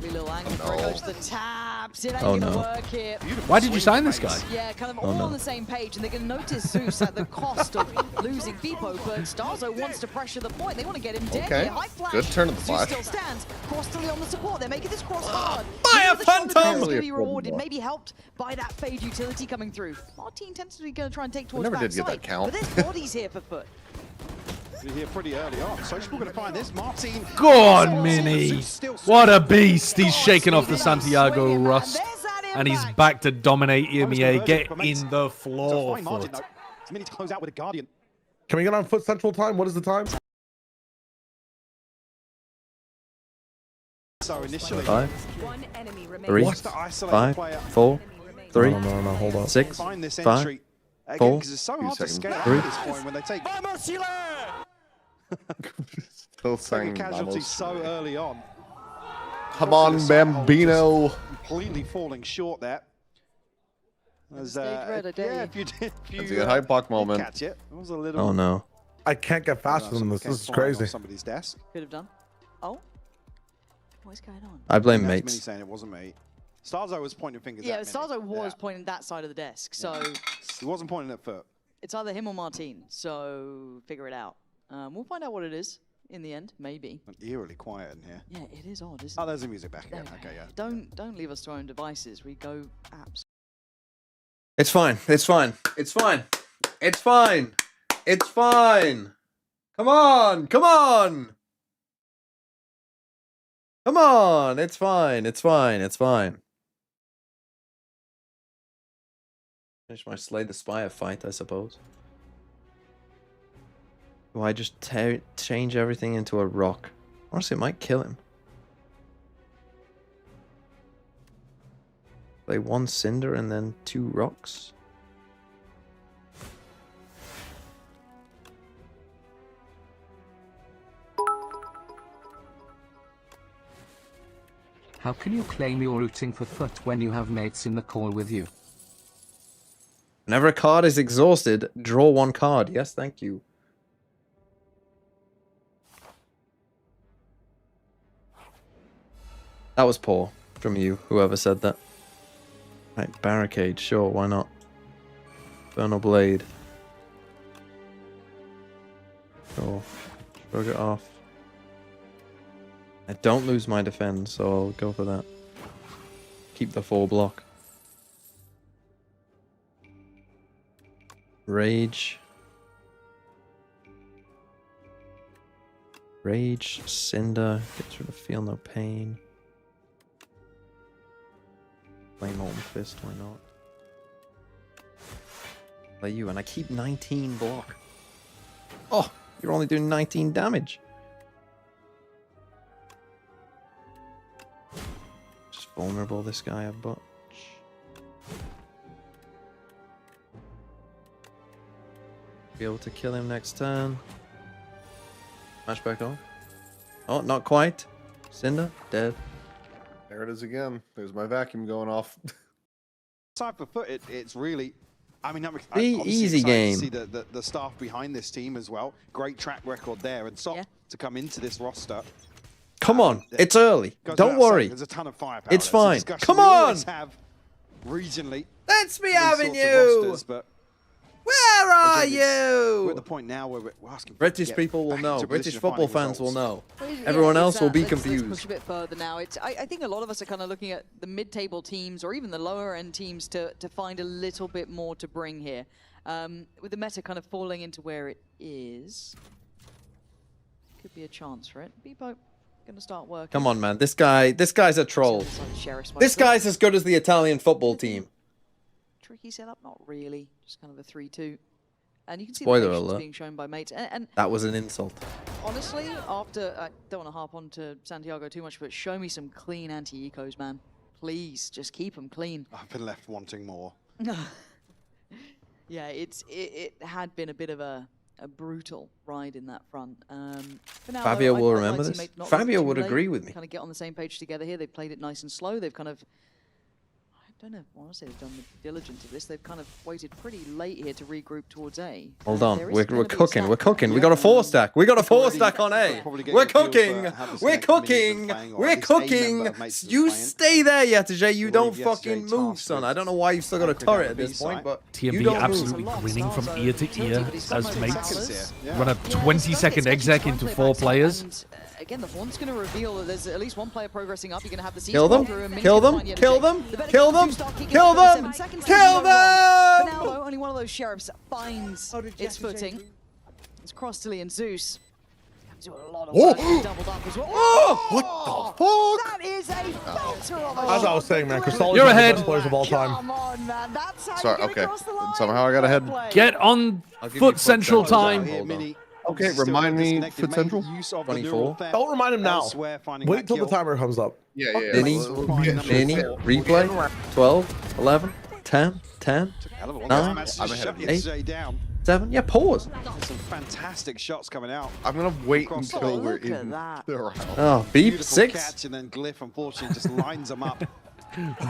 Lovely little angle. Before he goes to the taps. It ain't Oh, gonna no. work here. Why did you sign this guy? Yeah, kind of all on the same page, and they're going to notice Zeus at the cost of losing Vipo, but Starzo wants to pressure the point. They want to get him dead Okay. here. High flash. Good turn of the Zeus flash. still stands. Cross to Leon the support. They're making this cross hard. Fire Maybe the shoulder Phantom! pass is gonna be Really a problem rewarded, block. maybe helped by that fade utility coming through. Martin tends to be going to try and take towards never did get backside, that count. but there's bodies here for Foot. We're here pretty early on. Social going to find this. Martin. Go on, Mini. What a beast. He's shaking off the Santiago Rust. And he's back to dominate EMEA. Get in the floor, Foot. Mini to close out with a Guardian. Can we get on Foot Central Time? What is the time? So initially, 5, One enemy 3, wants to isolate 5, the player. 4, 3, No, hold on. 6, Find this 5, entry. Again, 4, because it's so hard to 2 scale seconds. at this point when they take Still take a saying casualty vamos. so early on. Come on, This side hole Bambino. just completely falling short there. As, Stage red, I dare you. if you did, if you That's a good hype block did moment. catch it, it was a little. Oh no. I can't get faster than this. This is crazy. Somebody's desk. Could have done. Oh, what's going on? I blame That's Mini mates. saying it wasn't me. Starzo was pointing fingers Yeah, at Mini. Starzo was pointing that side of the desk, so He wasn't pointing at Foot. it's either him or Martin. So figure it out. We'll find out what it is in the end, maybe. Eerily quiet in here. Yeah, it is odd, isn't Oh, it? there's the music back again. Okay, yeah. Don't leave us to our own devices. We go apps. It's fine. It's fine. It's fine. It's fine. It's fine. Come on. Come on. Come on. It's fine. It's fine. It's fine. Finish my Slay the Spire fight, I suppose. Do I just change everything into a rock? Honestly, it might kill him. Play 1 Cinder and then 2 rocks. How can you claim you're rooting for Foot when you have mates in the call with you? Whenever a card is exhausted, draw 1 card. Yes, thank you. That was poor from you, whoever said that. Right, barricade, sure, why not? Infernal Blade. Sure. Shrug it off. I don't lose my defense, so I'll go for that. Keep the 4 block. Rage. Rage, Cinder, gets rid of Feel No Pain. Play Molten Fist, why not? Play you, and I keep 19 block. Oh, you're only doing 19 damage. Just vulnerable, this guy a bunch. Be able to kill him next turn. Smash back on. Oh, not quite. Cinder, dead. There it is again. There's my vacuum going off. Side for Foot, it's really. I mean, I'm easy excited game. to see the staff behind this team as well. Great track record there, and Sok to come into this roster. Come on, it's early. Goes Don't without saying, worry. There's a ton of firepower. It's It's a fine. discussion Come we on. always have regionally. Let's be these having sorts of you. rosters, but Where are again, you? we're at the point now where we're asking. British people will back know. into a British position of football finding fans will results. know. Well, yeah, Everyone it's, else will be let's push confused. a bit further now. I think a lot of us are kind of looking at the mid-table teams or even the lower-end teams to find a little bit more to bring here. With the meta kind of falling into where it is, could be a chance for it. Beepo gonna start working. Come on, man. This guy's a troll. This guy's as good as the Italian football team. Tricky setup, not really. Just kind of a 3-2. And you can see Spoiler the patience alert. being shown by mates. And That was an insult. honestly, after I don't want to harp on to Santiago too much, but show me some clean anti-ecos, man. Please, just keep them clean. I've been left wanting more. Yeah, it had been a bit of a brutal ride in that front. For now, Fabio though, will I'd remember like this. teammate not Fabio too would late, agree with me. Kind of get on the same page together here. They've played it nice and slow. They've kind of don't know. I want to say they've done the diligence of this. They've kind of waited pretty late here to regroup towards A. Hold on, we're cooking. We're cooking. We got a 4-stack. We got a 4-stack on A. We're cooking. We're cooking. We're cooking. You stay there, Yetijay. You don't fucking move, son. I don't know why you've still got a turret at this point, but TMB absolutely grinning from ear to ear as mates run a 20-second exec into 4 players. Again, the Horn's going to reveal that there's at least one player progressing up. You're going to have the kill them, kill them, kill them, kill them, kill them, kill them. But now, though, only one of those sheriffs finds its footing. It's Crossley and Zeus. Do a lot of work, doubled up as well. What the fuck? That is a filter of a As I was saying, man, Crystal You're is one of the ahead. best players of all time. Come on, man. That's how Sorry, you get okay. across the line. Somehow I got ahead. Get on Foot Central time. Okay, remind me, Foot Central? 24. Don't remind him now. Wait till the timer comes up. Yeah. Mini, replay, 12, 11, 10, 10, 9, 8, 7. Yeah, pause. Some fantastic shots coming out. I'm gonna wait until we're in the round. Oh, beep, Beautiful 6. catch, and then Glyph unfortunately just lines them up.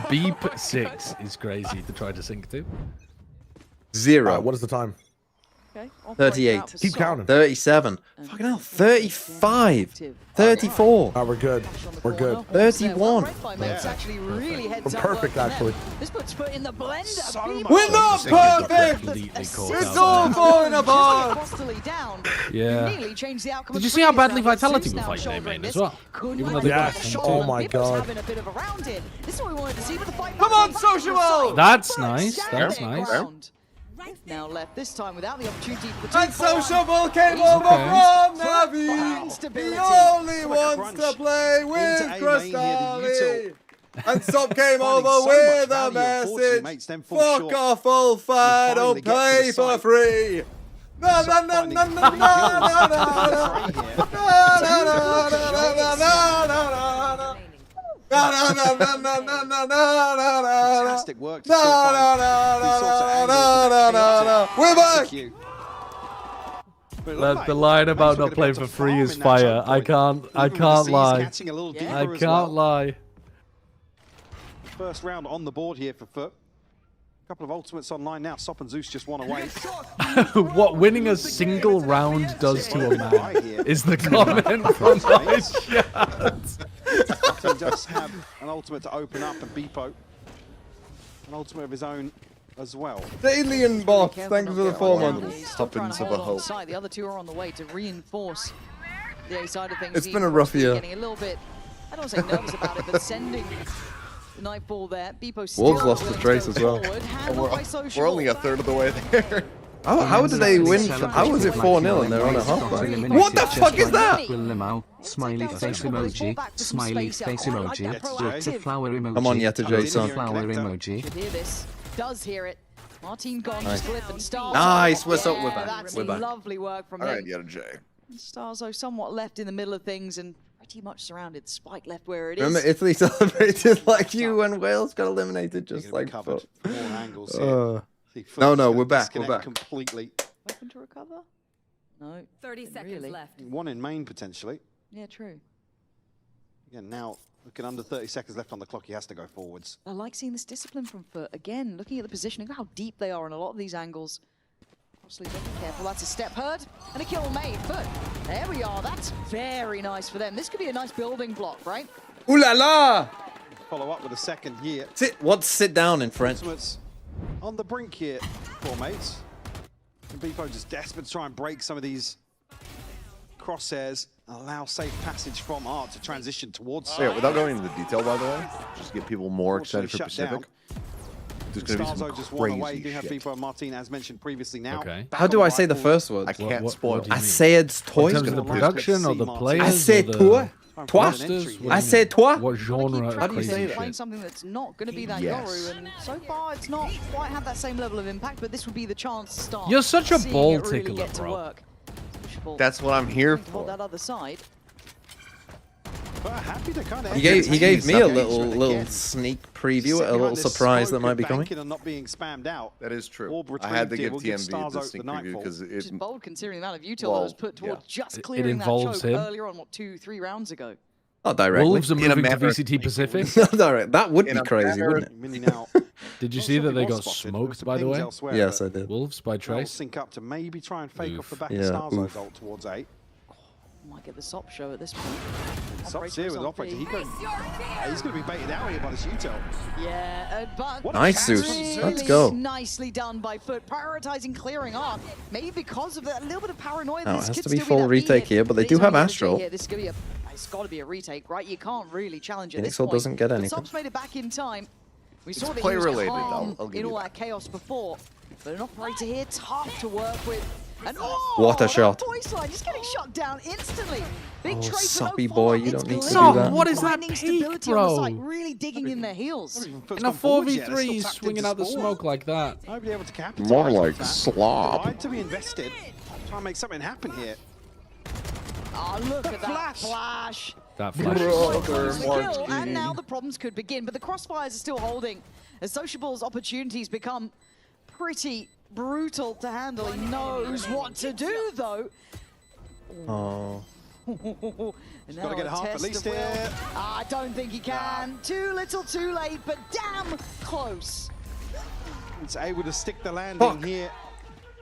Beep 6 is crazy to try to sync to. 0. What is the time? Okay, 38. Keep counting. 37. Fucking hell. 35. 34. We're good. We're good. 31. It's actually really heads We're up perfect, work from them. actually. This puts foot in the blender. We're not perfect. It's all falling apart. Yeah. Nearly changed the outcome. Did of you see how badly previous rounds. Vitality Zeus were now fighting their shouldering main as this. well? Couldn't Even though quite they get got the a shot Oh on. my Bibbo's God. having a bit of a round here. This is what we wanted to see, but the fight Come on, Sociable. That's nice. That's nice. Now left this time without the opportunity for the And Sociable came over from Navi. He only wants to play with Crystalli. And Sop came over with a message. Fuck off, old fire, don't play for free. Na na na na na na na na na. Fantastic work. We're back. The line about not playing for free is fire. I can't lie. I can't lie. First round on the board here for Foot. A couple of ultimates online now. Sop and Zeus just one away. What winning a single round does to a man is the comment from my chat. He does have an ultimate to open up, and Beepo an ultimate of his own as well. The alien bot, thanks for the 4 months. Tuppence of a hope. The other two are on the way to reinforce the A side of things. It's been a rough year. Getting a little bit, I don't want to say nervous about it, but sending the Nightfall there. Beepo still Wolves lost the trace as well. We're only a third of the way there. How did they win? How was it 4-0 and they're on a hotline? What the fuck is that? Smiley face emoji. Smiley face emoji. With the flower emoji. Come on, Yetijay, son. Flower emoji. Hear this. Does hear it. Martin gone, just Glyph and Stars. Nice, we're back. That's We're back. lovely work from All right, him. Yetijay. Stars, though, somewhat left in the middle of things and pretty much surrounded. Spike left where it is. Remember, Italy celebrated like you when Wales got eliminated, just like covered. Foot. More angles here. No, we're back. We're back. Completely. Open to recover? No. 30 seconds left. One in main potentially. Yeah, true. Again, now looking under 30 seconds left on the clock, he has to go forwards. I like seeing this discipline from Foot. Again, looking at the positioning, look how deep they are in a lot of these angles. Obviously, be careful. That's a step heard and a kill made. Foot. There we are. That's very nice for them. This could be a nice building block, right? Ooh la la! Follow up with a second here. What's sit down in French? Ultimates on the brink here, poor mates. And Beepo just desperate to try and break some of these crosshairs and allow safe passage from Art to transition towards. Yeah, without going into the detail, by the way, just to get people more excited for Shut Pacific. down. There's going to be some Starzo just one away. crazy You do have shit. Beepo and Martin, as mentioned previously. Now, Okay. How do I say the first word? I can't What spoil. do you I mean? say it's In toys. terms of the production or the players? I say or the toi. Toi. rosters? What do I you say mean? toi. What genre of How do you crazy say shit? find something that's not going to be that Yes. Yoru, and so far it's not quite had that same level of impact, but this would be the chance to start. You're such a seeing ball it really tickler, get to bro. work. That's what I'm here Trying to hold for. that other side. But happy to kind of He gave me a little again. sneak preview, Sitting a little around this surprise smoke that might and be coming. banking and not being spammed out. That is true. Orb I had to retrieved here. give We'll give TMV Stars the out sneak the preview Nightfall. because Which is it. bold considering the amount of util that was put towards just It clearing that involves choke him. earlier on, what, 2-3 rounds ago. Not directly. Wolves are In a moving to matter of- VCT Pacific. Not direct. That would In be a crazy, matter wouldn't it? Mini now Did you see that they got smoked, by the way? Yes, I did. Wolves by Trace. Sync up to maybe try and fake off the back of Yeah, Starzo's ult towards 8. Might get the SOP show at this point. Sop's here with an operator. He's going to be baited out here by the shooter. Yeah, but nice, Zeus. really Let's go. Nicely done by Foot, prioritizing clearing on. Maybe because of that, a little bit of paranoia. No, it this has could to be still full that retake here, but they do have Astral. This is gonna be it's got to be a retake, right? You can't really challenge at this Phoenix point. doesn't get But anything. Sop's made it back in time. We saw that he play was related, calm I'll give in you all that chaos before, but an operator here tough to work with. And What a that shot. voice line just getting shut down instantly. Big Oh, Trace with no soppy follow-up. boy, you It's don't need to do Glenn that. What is that finding peak, stability on the site, bro? really digging in their heels. In a 4v3, swinging out the smoke like that. Nobody able to capitalize. More like off that. slob. Divide to be invested. Try and make something happen here. Oh, look at that flash. That flash. Kill, and now the problems could begin, but the crossfires are still holding. As Sociable's opportunities become pretty brutal to handle. He knows what to do, though. Oh. And Got to get a half at least here. I don't think he can. Too little, too late, but damn close. It's able to stick the landing here.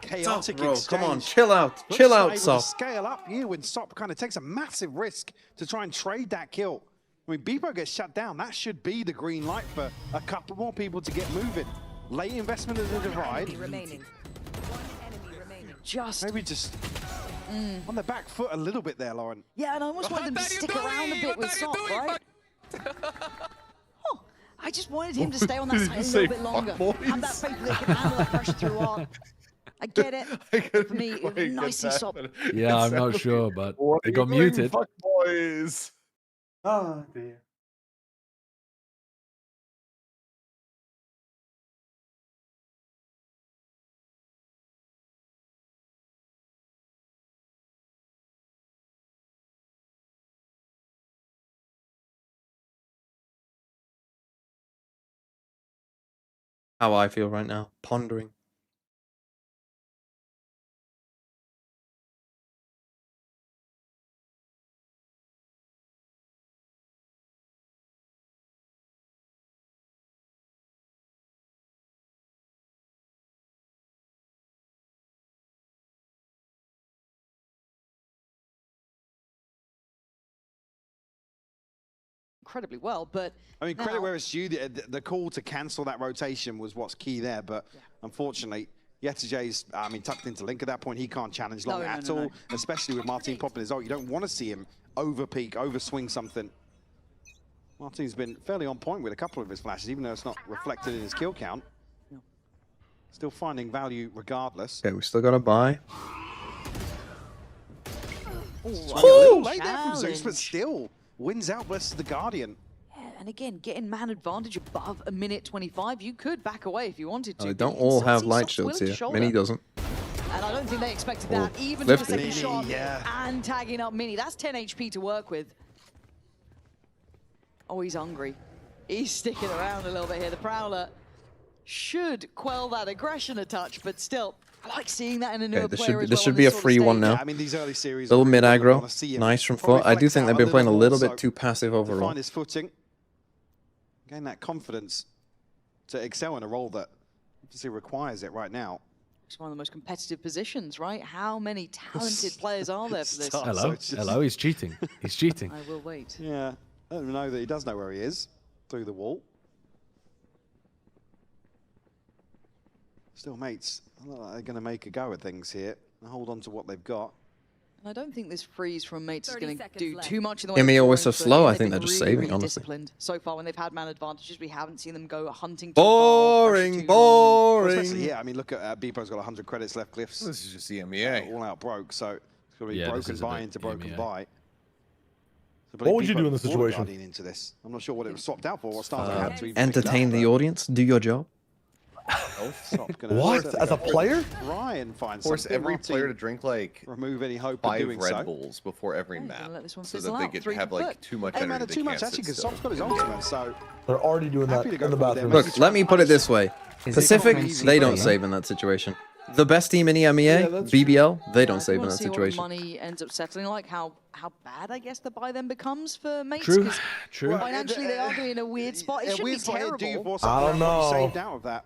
Chaotic bro, exchange. come on, chill out. Looks Chill out, able to Sop. scale up here when Sop kind of takes a massive risk to try and trade that kill. I mean, Beepo gets shut down. That should be the green light for a couple more people to get moving. Late investment in the divide. Just maybe just on the back foot a little bit there, Lauren. Yeah, and I almost wanted them to stick around a bit with Sop, right? I just wanted him to stay on that side a little bit longer. Have that faith that they can handle that pressure through on. I get it. For me, it was nicely Sop. Yeah, I'm not sure, but it got muted. Fuck boys. Oh, dear. How I feel right now, pondering. Incredibly well, but I mean, credit where it's due. The call to cancel that rotation was what's key there, but unfortunately, Yetajay's, tucked into Link at that point. He can't challenge long at all, especially with Martin popping his ult. You don't want to see him over-peak, over-swing something. Martin's been fairly on point with a couple of his flashes, even though it's not reflected in his kill count. Still finding value regardless. Okay, we still got to buy. A little late there from Zeus, but still wins out versus the Guardian. Yeah, and again, getting man advantage above a minute 25, you could back away if you wanted to. They don't all have light shields here. Mini doesn't. And I don't think they expected that, even with the second shot and tagging up Mini. That's 10 HP to work with. Oh, he's hungry. He's sticking around a little bit here. The Prowler should quell that aggression a touch, but still, I like seeing that in a newer player as well. This should be a free one now. Yeah, I mean, these early series Little mid aggro, nice from Foot. I do think they've been playing a little bit too passive overall. Find his footing, gain that confidence to excel in a role that obviously requires it right now. It's one of the most competitive positions, right? How many talented players are there for this? Hello, he's cheating. He's cheating. I will wait. Yeah, I don't know that he does know where he is through the wall. Still, mates, they're going to make a go at things here and hold on to what they've got. And I don't think this freeze from mates is going to do too much in the way Imi of always so scoring, slow. but I think they've they're just been saving, really honestly. disciplined so far when they've had man advantages. We haven't seen them go hunting. Boring, boring. Especially here. I mean, look at Beepo's got 100 credits left. Glyphs. This is just EMEA. All out broke, so it's going to be broken buy into broken buy. So what would you do in this situation? Into this. I'm not sure what it was swapped out for. What Starzo had to even Entertain the audience. Do your job. What? As a player? Ryan finds force every player to drink like remove any hope 5 of doing Red so. Bulls before every map, so that they could have like too much energy. Too much actually, because Sop's got his ultimate, so they're already doing that in the bathroom. Look, let me put it this way: Pacific, they don't save in that situation. The best team in EMEA, BBL, they don't save in that See situation. what money ends up settling like, how bad I guess the buy then becomes for mates. True, 'Cause true. Financially, they are in a weird spot. It shouldn't be terrible. I don't know. Saved out of that.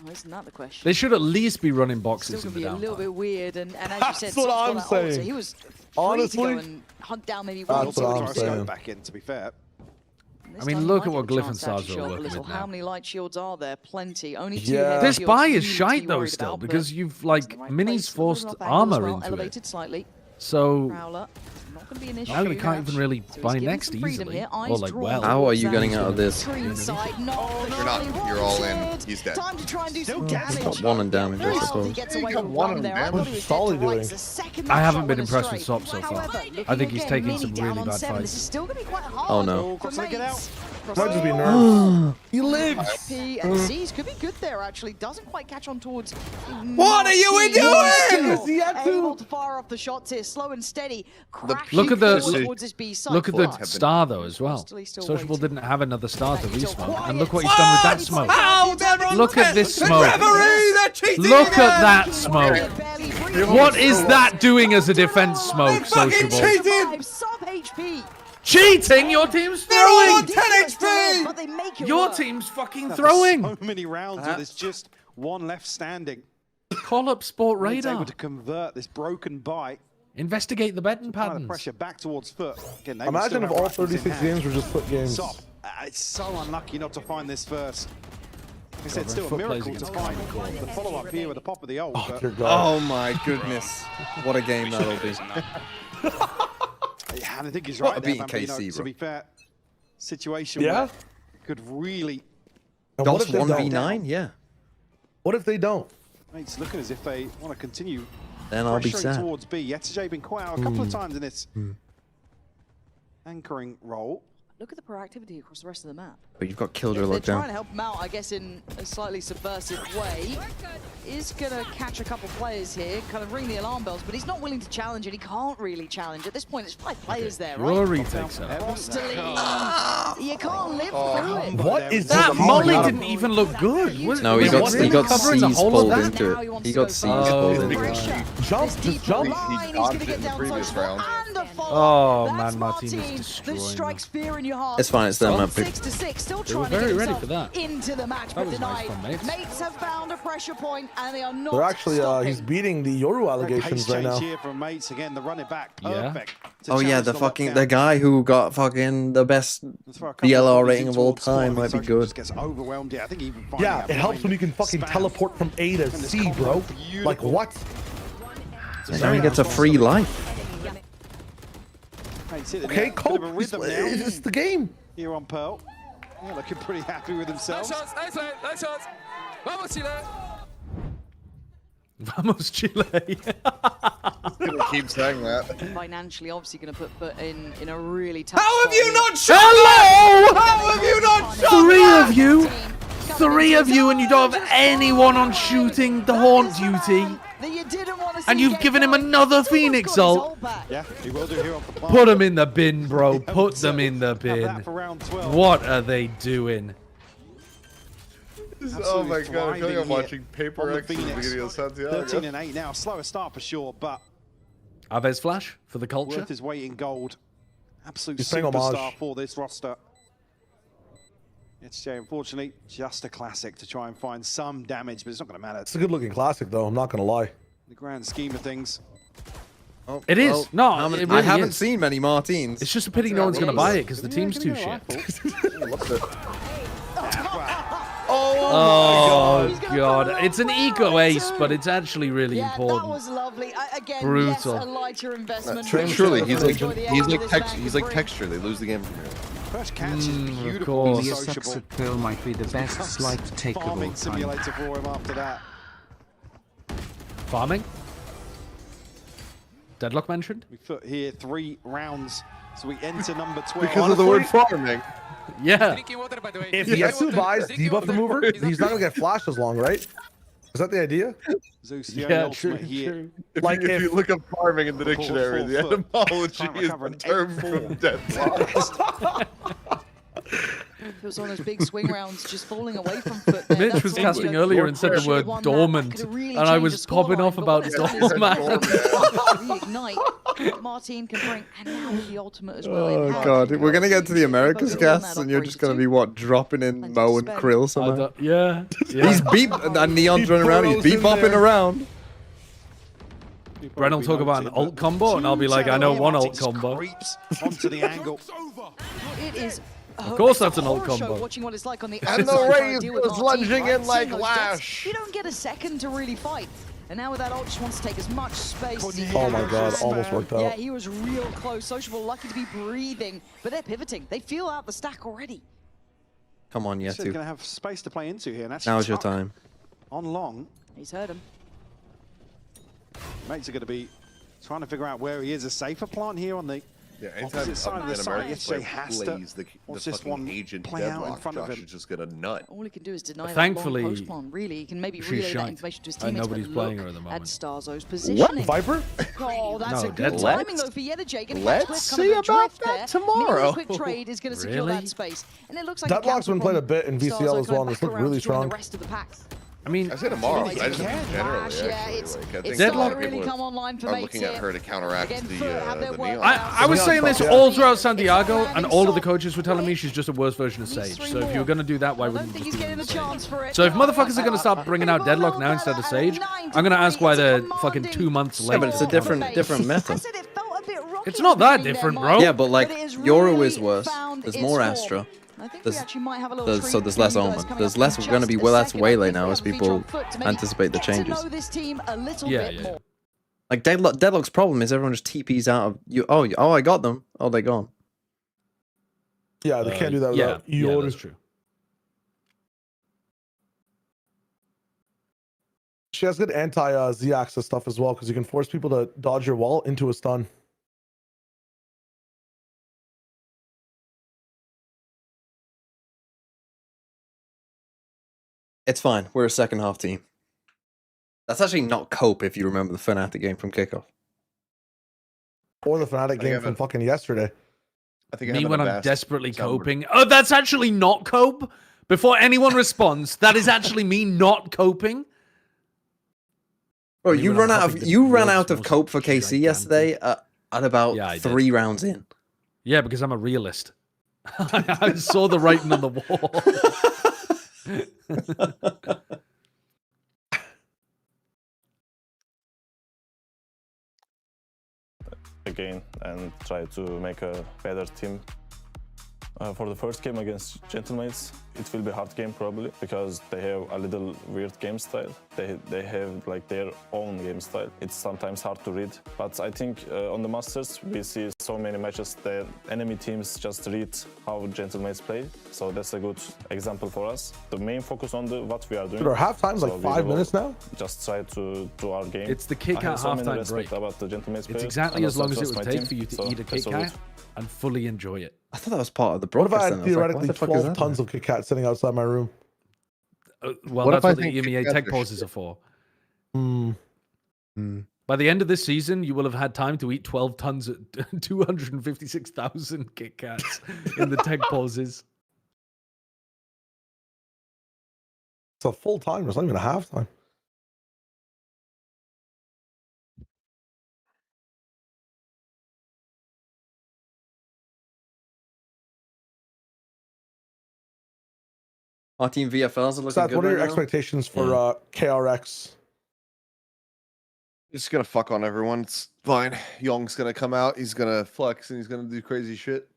Oh, isn't that the question? They should at least be running boxes Still in gonna the be a little down. bit weird, and as you said, That's what Soft's got I'm that ult, so saying. he was free Honestly, to go and hunt down maybe one or that's two. what I'm of them. saying. Back in, to be fair. This I mean, time look he at might what get a Glyph and chance to actually Stars are show off a working little. with How now. many light shields are there? Plenty. Only 2 Yeah. heavy This shields buy you is need to shite be though worried still about, but because you've it's like in the right Minis place, forced moving off angle as armor well, into elevated it. slightly. So Prowler, not going to be an issue. now we can't even really So he's buy given next some freedom easily. here, eyes Or like drawn well. How are you towards getting that out of this? Green side, not You're not. You're all in. He's dead. Time to try and do some Got damage. one in damage, I He suppose. gets away got with one one on there. I damage. thought he was dead Solid to rights. doing. The second I that haven't shot been went impressed with astray. Sop so far. However, I think looking he's again, taking Mini some down really on bad 7. This fights. is still going to be quite hard. Oh no. for Take it out. mates. Might just be nerves. He lives. P and Z's could be good there, actually. Doesn't quite catch on towards. What are you doing? He had to. Able to fire off the shots here, slow and steady. Look at the towards his B side. look at the star though as well. Sociable didn't have another star to resmoke, and look what he's done with that smoke. Look at this smoke. Look at that smoke. What is that doing as a defense smoke, Sociable? Sub HP. Cheating? Your team's throwing! 10 HP! But they make it Your work. team's fucking So throwing! many rounds where there's just one left standing. Call up Sport He's Radar. able to convert this broken bite. Investigate the betting Apply the patterns. pressure back towards Foot. Again, they Imagine if still all have rifles in 36 hand. games were just foot games. Sop, it's so unlucky not to find this first. Like I said, when still a Foot plays miracle to against find Common the follow-up here with the pop of the ult. Oh, but dear God. Oh my goodness. What a game that'll be. yeah, and I think he's What right a there, beating Bambino, KC, to bro. be fair. Situation Yeah? where could really... And what DOS if they don't? 1v9? Yeah. What if they don't? It's looking as if they want to continue Then I'll be pressuring sad. towards B. Yetajay been caught out a couple of times in this anchoring role. Look at the proactivity across the rest of the map. But you've got Killjoy They're locked trying down. to help him out, I guess, in a slightly subversive way. Is going to catch a couple players here, kind of ring the alarm bells, but he's not willing to challenge, and he can't really challenge. At this point, there's 5 players there, right? Rory takes it. You can't live through it. What is That this? Molly didn't even look good. No, he got really covering the C's whole of pulled that? into it. He got C's pulled into it. Jump, just jump. He dodged it in the previous round. Oh That's man, Martin Martin. is This destroying strikes fear in your heart. It's fine, it's them, man. 6-6, still They were trying to very get ready himself for that. into the match, That but was nice denied. from Mates. Have found a pressure point, and they are not They're actually, stopping. he's beating the Yoru allegations right now. Here from Mates again, the running back, Yeah. perfect. Oh yeah, the guy who got fucking the best DLR rating of all time might be good. Gets overwhelmed. Yeah, I think he even Yeah, it helps when you can fucking teleport from A to C, bro. Like what? And now he gets a free life. Okay, cope. It's the game. Here on Pearl. Yeah, looking pretty happy with himself. Nice shots. Vamos, Chile. Vamos, Chile. Gonna keep saying that. Financially, obviously, going to put Foot in a really tough How have spot you here. not shot? Hello! How have you not shot? Three of you, and you don't have anyone on shooting the haunt duty. And you've given him another Phoenix ult. Yeah, he will do here on the Put them in the bin, bro. Put them in the bin. that for round 12. What are they doing? Oh my god, I feel like I'm thriving watching here Paper on the X in the Phoenix. beginning of Santiago. 13 and 8 now. Slower start for sure, but Aves Flash for the culture. worth his weight in gold. Absolute He's paying superstar homage. for this roster. It's unfortunately just a classic to try and find some damage, but it's not going to matter. It's a good looking classic though, I'm not gonna lie. In the grand scheme of things. Oh, It is. well, No, how many- it really I haven't is. seen many Martins. It's just a pity no one's going to buy it because the team's too shit. Oh, God. It's an eco ace, but it's actually really That important. was lovely. Again, Brutal. yes, a lighter investment. Truly, he's like Enjoy the extra he's they like bring. texture. They lose the game from here. First catch is Of beautiful. course. The sex at Pearl might be the best slight take of all Farming time. simulator for him after that. Farming? Deadlock mentioned? We put here 3 rounds, so we enter number 12. Because of the word farming. Yeah. Drinking water, by the way. If Drinking Yetsu water. buys Drinking debuff water. remover, he's not gonna get flashed as long, right? Is that the idea? Zeus, the Yeah, only ultimate here. Like if you look up farming in the dictionary, the foot. etymology Trying to is recover the an term 8-4. from death. It was on those big swing rounds, just falling away from FUT there. Mitch was casting earlier and said the word dormant, and I was popping off about dormant. Reignite. Martin can bring, and now with the ultimate as well. Oh god, we're gonna get to the Americas cast, and you're just gonna be what, dropping in Mo and Krill somehow? Yeah. He's beep, and Neon's running around. He's beep bopping around. Bren will talk about an ult combo, and I'll be like, I know one ult combo. Onto the angle. It is. Of course, that's an ult combo. Watching what it's like on the And the Raze was lunging in like Lash. You don't get a second to really fight. And now with that ult, just wants to take as much space as he Oh can. my god, almost worked out. Yeah, he was real close. Sociable, lucky to be breathing, but they're pivoting. They feel out the stack already. Come on, He's Yetu. going to have space to play into here. And that's Now's your Tuck time. On long. He's heard him. Mates are going to be trying to figure out where he is. A safer plant here on the opposite side of the site. Yesterday has to. What's this one agent play out in Deadlock, front of Josh him? is just gonna nut. All he can do is deny Thankfully, that long post plan. Really, he can maybe she's relay that shite. information to his And teammates. nobody's but playing look her at the at moment. Starzo's What? positioning. Viper? Oh, that's No, a good Deadlock. timing though for Yetterjay. Getting Let's cliff, see kind of a about drift that there. tomorrow. Maybe a quick trade is going to secure Really? that space. And it looks like Deadlock's been played a bit in VCL as well, and it's looked really strong. The rest of the pack. I mean, I say tomorrow. It's I just Cash, generally, yeah, actually, it's like, I it's think Deadlock starting to people really come online for are mates looking here. at her to counteract Again, the FUT have their Neon. work I was saying this all throughout Santiago, and all of the coaches were telling me she's just a worse version of Sage. So if you were going to do that, why wouldn't you just do it with Sage? So if motherfuckers are going to start bringing out Deadlock now instead of Sage, I'm going to ask why they're fucking 2 months late. Yeah, but it's a different meta. It's not that different, bro. Yeah, but like Yoru is worse. There's more Astra. I think we actually might have a little So treat there's for less you guys Omen. coming There's up less in going to be just a less second. Waylay I think now we as have a feature on people FUT to maybe anticipate the get to changes. know this team a little Yeah, bit yeah. more. Like Deadlock's problem is everyone just TPs out of you. Oh, I got them. Oh, they're gone. Yeah, they can't do that Yeah, without yeah, that's true. She has good anti-Z-axis stuff as well, because you can force people to dodge your wall into a stun. It's fine. We're a second half team. That's actually not cope if you remember the Fnatic game from kickoff. Or the Fnatic game from fucking yesterday. I think Me when I'm desperately coping. Oh, that's actually not cope? Before anyone responds, that is actually me not coping? Bro, you ran out of cope for KC yesterday at about 3 rounds in. Yeah, because I'm a realist. I saw the writing on the wall. Again and try to make a better team. For the first game against Gentlemates, it will be a hard game probably because they have a little weird game style. They have like their own game style. It's sometimes hard to read, but I think on the Masters we see so many matches that enemy teams just read how Gentlemates play. So that's a good example for us. The main focus on what we are doing. Dude, our halftime's like 5 minutes now. Just try to do our game. It's the kick out halftime break. About the Gentlemates play. It's exactly as long as it would take team, for you to so eat a Kit that's all Kat good. and fully enjoy it. I thought that was part of the What if broadcast. I had theoretically 12 tons of Kit Kat sitting outside my room? Well, that's what the EMEA tech pauses are for. By the end of this season, you will have had time to eat 12 tons of 256,000 Kit Kats in the tech pauses. It's a full time. It's not even a half time. Our team VFLs are looking Seth, good what are your right now. expectations for KRX? He's gonna fuck on everyone. It's fine. Young's gonna come out. He's gonna flex and he's gonna do crazy shit.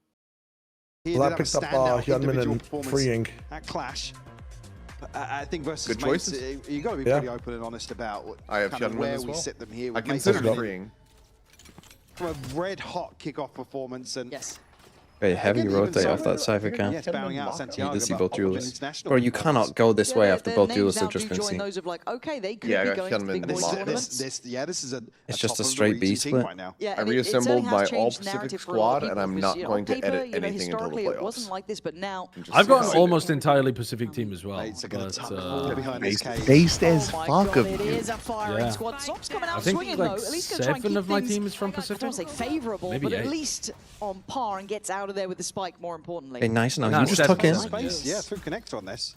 He Well, did that have a picked up standout Hyunmin individual and performance Freeing. at Clash. I think versus Good mates, choices. you got to be Yeah. pretty open and honest about I have kind of Hyunmin where as we well. sit them here. I with mates. considered I mean, freeing. from a red hot kickoff performance and Very heavy Again, rotate even off that Cypher cam. yes, bowing out Santiago, Need to see but both off of an duelists. international Bro, you cannot go this way after both duelists have now just do been join seen. those of like, okay, they could Yeah, I be got going to Hyunmin big boy locked. tournaments. this is a It's just top a of the straight region B team split. right now. Yeah, I and it's reassembled certainly my has all changed Pacific narrative for a lot squad, of and people, I'm because, not you know, going on to paper, edit you know, anything until the historically it wasn't playoffs. like this, but now I've got an almost entirely Pacific team as well. Mates are gonna But, tuck the ball behind this cage. Based as oh my fuck God, of it you. is a firing Yeah. squad. Sops coming I out think swinging like though. At least going to try and 7 keep of my things, team is from I don't Pacific. want to say favourable, Maybe but at 8. least on par and gets out out of there with the spike, more importantly. Okay, nice. Now you just tuck in. Space, yeah, through connector on this.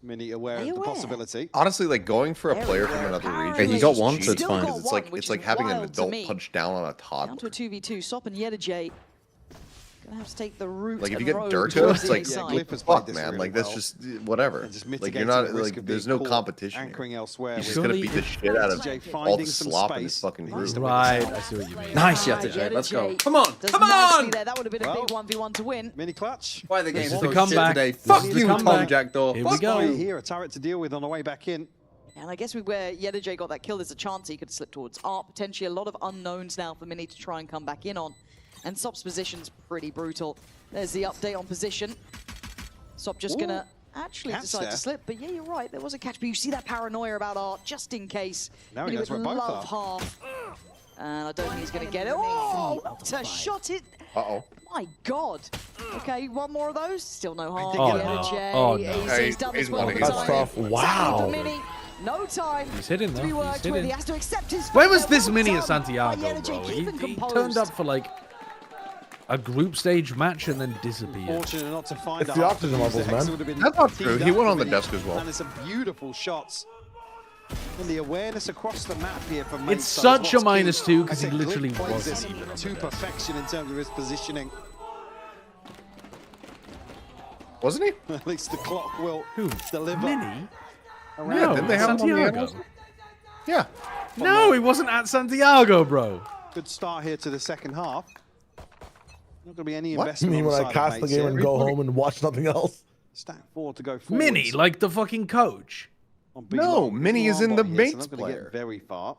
Mini aware of the possibility. Honestly, like going for a player from another region. Okay, he got one, so it's fine. It's like having an adult punch down on a toddler. Down to a 2v2. Sop and Yedajay gonna have to take the route. Like if you and get road Dirk, towards it's the like inside. fuck, man. Like that's just whatever. Like you're not like there's no competition. Anchoring elsewhere. He's just gonna beat the shit out of all the slop in this fucking group. Right, I see what you mean. Nice, Yetijay. Let's go. Come on, Does come nicely on. there. That would have been a big 1v1 to win. Mini clutch. Why the game This is so the comeback. shit today? This Fuck is the you, Tom comeback. Jackdaw. Here we go. Here, a turret to deal with on the way back in. And I guess where Yedajay got that kill, there's a chance he could slip towards ARP. Potentially a lot of unknowns now for Mini to try and come back in on. And Sop's position's pretty brutal. There's the update on position. Sop just gonna actually decide to slip. But yeah, you're right, there was a catch. But you see that paranoia about ARP, just in case. Now he knows where both love are. half. And I don't think he's gonna get it. Oh, what a shot it. Uh-oh. My God. Okay, one more of those. Still no harm. Oh, no. Yedajay, Oh, no. He's done this well. That's tough. Wow. No time. He's hitting though. To be worked He's with. hitting. He has to accept his Where was fate. this Well Mini done at Santiago, by Yedajay, bro? keeping He composed. turned up for like a group stage match and then disappeared. Fortunate not to find It's the oxygen levels, man. That's not true. He went on the desk as well. And it's some beautiful shots. And the awareness across the map here from It's such a -2 because he literally plays wasn't even to perfection in terms of his positioning. Wasn't he? At least the clock will deliver. Mini? Around. Didn't they have him on the Santiago. angles? Yeah. No, he wasn't at Santiago, bro. Good start here to the second half. Not going to be any What? You investment mean on the when side I of cast the mates game here. and go home and watch nothing else? Stack 4 to go forward. Mini, like the fucking coach. No, Mini is in the mates player. Very far.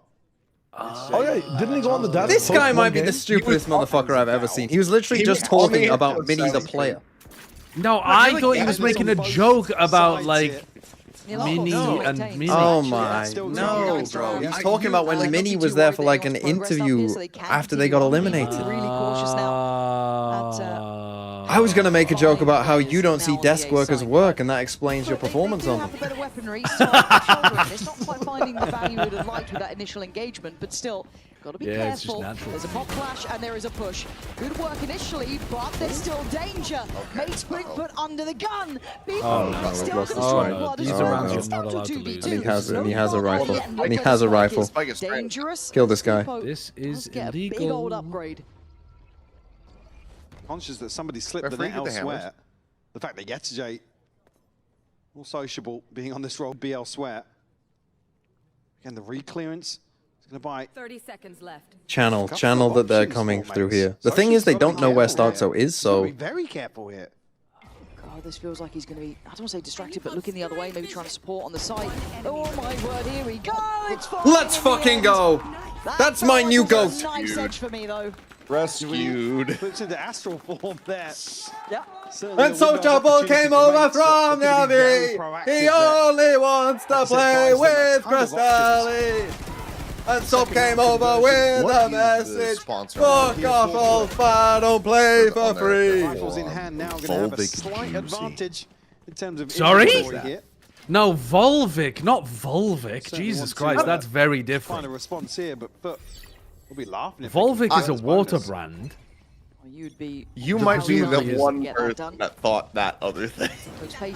Oh yeah, didn't he go on the desk? This guy post might one be the game? stupidest motherfucker I've ever seen. He was literally He just was on the talking about outside Mini the screen. player. No, I thought he was making a joke about like Mini and Mini. Oh my, no, bro. He's talking about when Mini was there for like an interview after they got eliminated. Really cautious now. I was going to make a joke about how you don't see desk workers work, and that explains your performance on them. Have better weaponry, so it's not quite finding the value it would have liked with that initial engagement, but still, got to be Yeah, it's just careful. natural. There's a pop flash and there is a push. Good work initially, but there's still danger. Mates put under the gun. Oh, no, still we've lost control the blood. These It's are down rounds to you're not allowed to 2v2. lose. And he has a rifle. Yet, And look he at has the a rifle. spike is dangerous. Kill this guy. This is Let's get a big illegal. old upgrade. Conscious that somebody slipped the Referee net with the hammers. elsewhere. The fact that Yetijay, more sociable, being on this roll, be elsewhere. Again, the re-clearance is going to buy 30 seconds left. Channel that they're coming through here. The thing is, they don't know where Startso is, so Be very careful here. God, this feels like he's going to be, I don't want to say distracted, but looking the other way, maybe trying to support on the side. Oh my word, here we go! It's let's fucking go. That's my new goat. Nice edge for me, though. Rescued. Puts into astral form there. Yeah. And so Trouble came over from Navi. He only wants to play with Crystalli. And Sop came over with a message. Fuck off, old fire, don't play for free. Rifles in hand now, going to have a slight advantage in terms of Sorry? inventory here. No, Volvic, not Volvic. Certainly Jesus want to, Christ, that's very Find different. a response here, but we'll be laughing. If Volvic is a bonus. water brand. You'd be. You might be the Presumably one Get that person done. that thought that other thing.